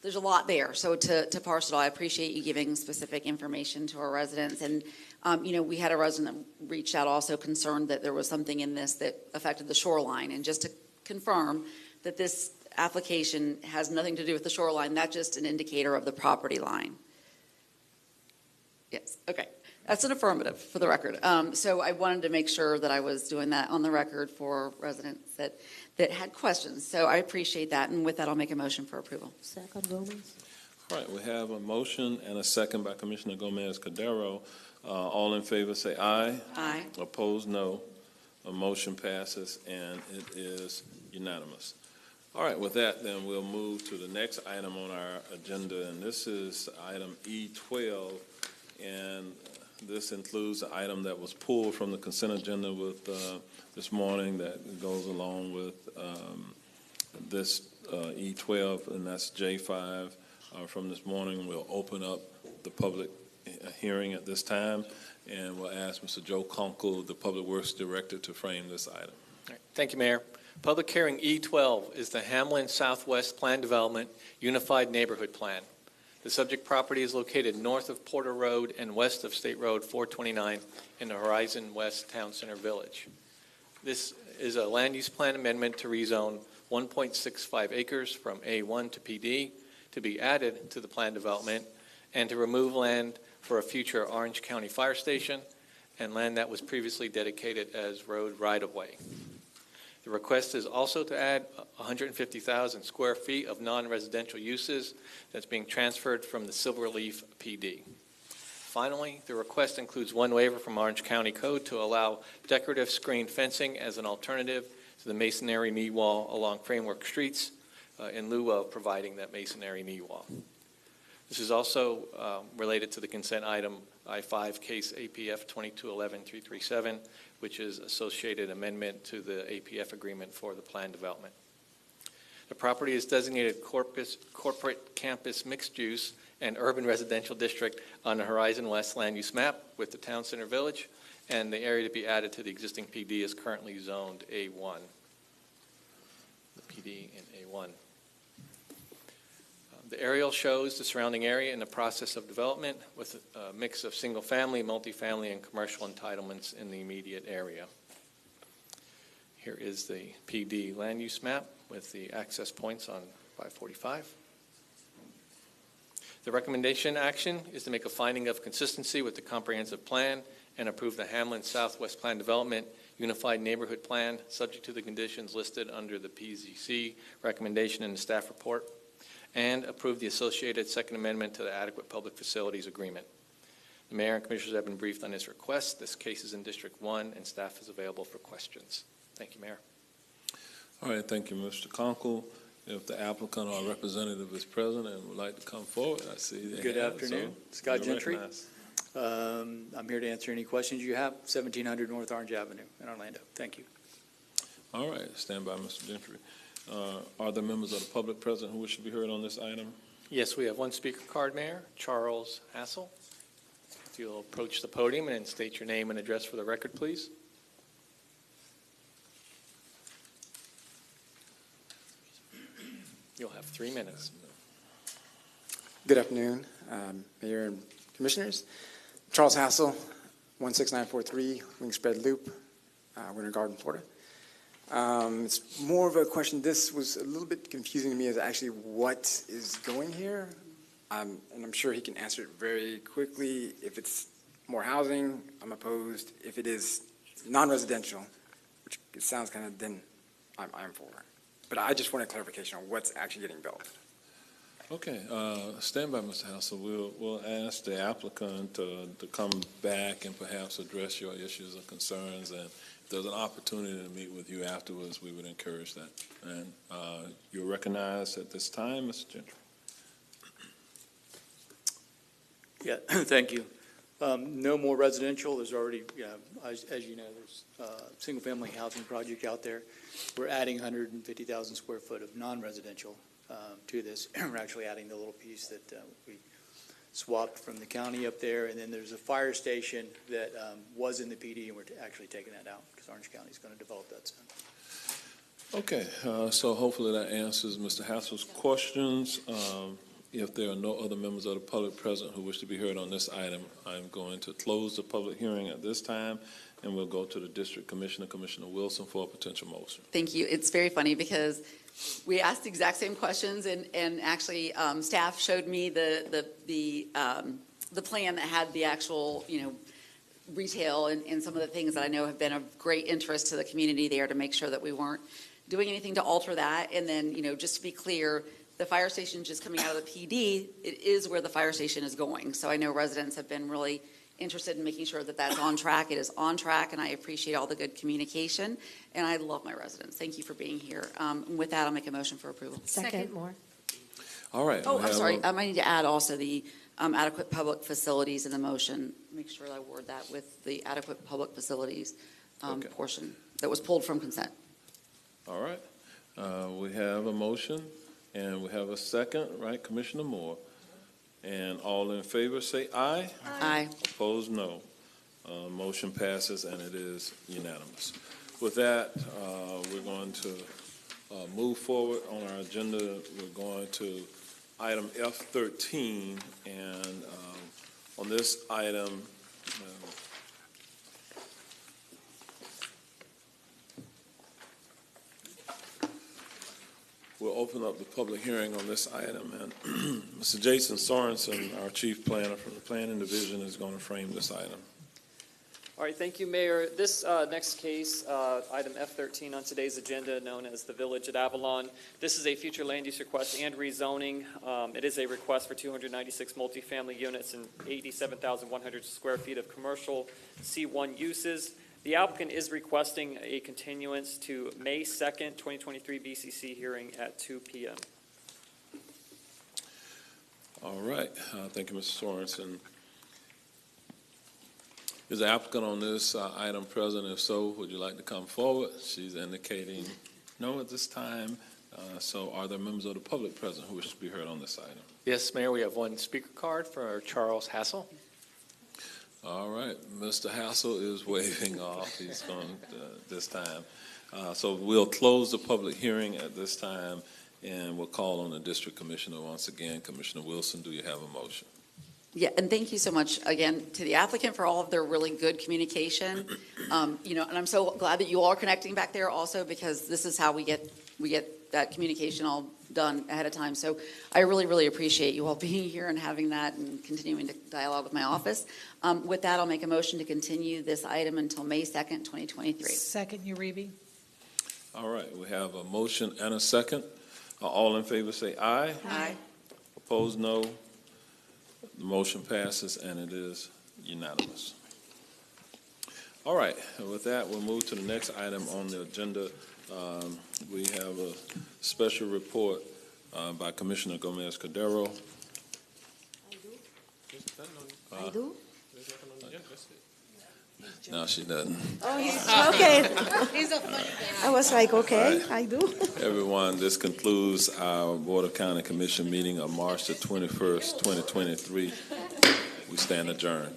there's a lot there. So to parse it all, I appreciate you giving specific information to our residents. And, we had a resident that reached out also concerned that there was something in this that affected the shoreline. And just to confirm that this application has nothing to do with the shoreline, that's just an indicator of the property line. Yes, okay. That's an affirmative for the record. So I wanted to make sure that I was doing that on the record for residents that had questions. So I appreciate that. And with that, I'll make a motion for approval. Second, Gomez. All right. We have a motion and a second by Commissioner Gomez-Cordero. All in favor say aye. Aye. Opposed, no. A motion passes, and it is unanimous. All right. With that, then we'll move to the next item on our agenda, and this is item E12. And this includes the item that was pulled from the consent agenda with this morning that goes along with this E12, and that's J5 from this morning. We'll open up the public hearing at this time, and we'll ask Mr. Joe Kunkel, the Public Works Director, to frame this item. All right. Thank you, Mayor. Public hearing E12 is the Hamlin Southwest Plan Development Unified Neighborhood Plan. The subject property is located north of Porter Road and west of State Road 429 in the Horizon West Town Center Village. This is a land use plan amendment to rezone 1.65 acres from A1 to PD to be added to the plan development and to remove land for a future Orange County Fire Station and land that was previously dedicated as road right-of-way. The request is also to add 150,000 square feet of non-residential uses that's being transferred from the Silverleaf PD. Finally, the request includes one waiver from Orange County Code to allow decorative screen fencing as an alternative to the masonry knee wall along framework streets in lieu of providing that masonry knee wall. This is also related to the consent item I-5 case APF 2211-337, which is associated amendment to the APF agreement for the plan development. The property is designated corporate campus mixed use and urban residential district on the Horizon West land use map with the Town Center Village, and the area to be added to the existing PD is currently zoned A1. PD in A1. The aerial shows the surrounding area in the process of development with a mix of single-family, multifamily, and commercial entitlements in the immediate area. Here is the PD land use map with the access points on 545. The recommendation action is to make a finding of consistency with the comprehensive plan and approve the Hamlin Southwest Plan Development Unified Neighborhood Plan, subject to the conditions listed under the PZC recommendation in the staff report, and approve the associated Second Amendment to the Adequate Public Facilities Agreement. The Mayor and Commissioners have been briefed on this request. This case is in District 1, and staff is available for questions. Thank you, Mayor. All right, thank you, Mr. Conkle. If the applicant or representative is present and would like to come forward, I see they Good have, afternoon. so Scott you're Gentry. recognized. I'm here to answer any questions you have, 1700 North Orange Avenue in Orlando. Thank you. All right, stand by, Mr. Gentry. Are there members of the public present who wish to be heard on this item? Yes, we have one speaker card, Mayor, Charles Hassel. If you'll approach the podium and state your name and address for the record, please. You'll have 3 minutes. Good afternoon, Mayor and Commissioners. Charles Hassel, 16943 Wingspread Loop, Winter Garden, Florida. It's more of a question. This was a little bit confusing to me as actually what is going here. And I'm sure he can answer it very quickly. If it's more housing, I'm opposed. If it is non-residential, which it sounds kind of, then I'm for it. But I just want a clarification on what's actually getting built. Okay, stand by, Mr. Hassel. We'll ask the applicant to come back and perhaps address your issues or concerns, and if there's an opportunity to meet with you afterwards, we would encourage that. And you're recognized at this time, Mr. Gentry. Yeah, thank you. No more residential. There's already, as you know, there's a single-family housing project out there. We're adding 150,000 square foot of non-residential to this. We're actually adding the little piece that we swapped from the county up there, and then there's a fire station that was in the PD, and we're actually taking that out because Orange County is going to develop that soon. Okay, so hopefully that answers Mr. Hassel's questions. If there are no other members of the public present who wish to be heard on this item, I'm going to close the public hearing at this time, and we'll go to the District Commissioner, Commissioner Wilson, for a potential motion. Thank you. It's very funny because we asked the exact same questions, and actually staff showed me the plan that had the actual, retail and some of the things that I know have been of great interest to the community there to make sure that we weren't doing anything to alter that. And then, just to be clear, the fire station just coming out of the PD, it is where the fire station is going. So I know residents have been really interested in making sure that that's on track. It is on track, and I appreciate all the good communication. And I love my residents. Thank you for being here. With that, I'll make a motion for approval. Second. More. All right. Oh, I'm sorry. I might need to add also the adequate public facilities in the motion. Make sure that I word that with the adequate public facilities portion that was pulled from consent. All right. We have a motion, and we have a second, right, Commissioner Moore? And all in favor say aye. Aye. Opposed, no. Motion passes, and it is unanimous. With that, we're going to move forward on our agenda. We're going to item F13, and on this item, we'll open up the public hearing on this item, and Mr. Jason Sorensen, our chief planner from the Planning Division, is going to frame this item. All right, thank you, Mayor. This next case, item F13 on today's agenda, known as the Village at Avalon. This is a future land use request and rezoning. It is a request for 296 multifamily units and 87,100 square feet of commercial C1 uses. The applicant is requesting a continuance to May 2nd, 2023 BCC hearing at 2 p.m. All right. Thank you, Mr. Sorensen. Is the applicant on this item present? If so, would you like to come forward? She's indicating no at this time. So are there members of the public present who wish to be heard on this item? Yes, Mayor, we have one speaker card for Charles Hassel. All right. Mr. Hassel is waving off. He's going this time. So we'll close the public hearing at this time, and we'll call on the district commissioner once again. Commissioner Wilson, do you have a motion? Yeah, and thank you so much again to the applicant for all of their really good communication. And I'm so glad that you all are connecting back there also, because this is how we get that communication all done ahead of time. So I really, really appreciate you all being here and having that and continuing to dialogue with my office. With that, I'll make a motion to continue this item until May 2nd, 2023. Second, Uribe. All right, we have a motion and a second. All in favor say aye. Aye. Opposed, no. The motion passes, and it is unanimous. All right, and with that, we'll move to the next item on the agenda. We have a special report by Commissioner Gomez Cordero. I do? No, she doesn't. Oh, he's okay. He's a funny guy. I was like, okay, All right. I do. Everyone, this concludes our Board of County Commission meeting of March the 21st, 2023. We stand adjourned.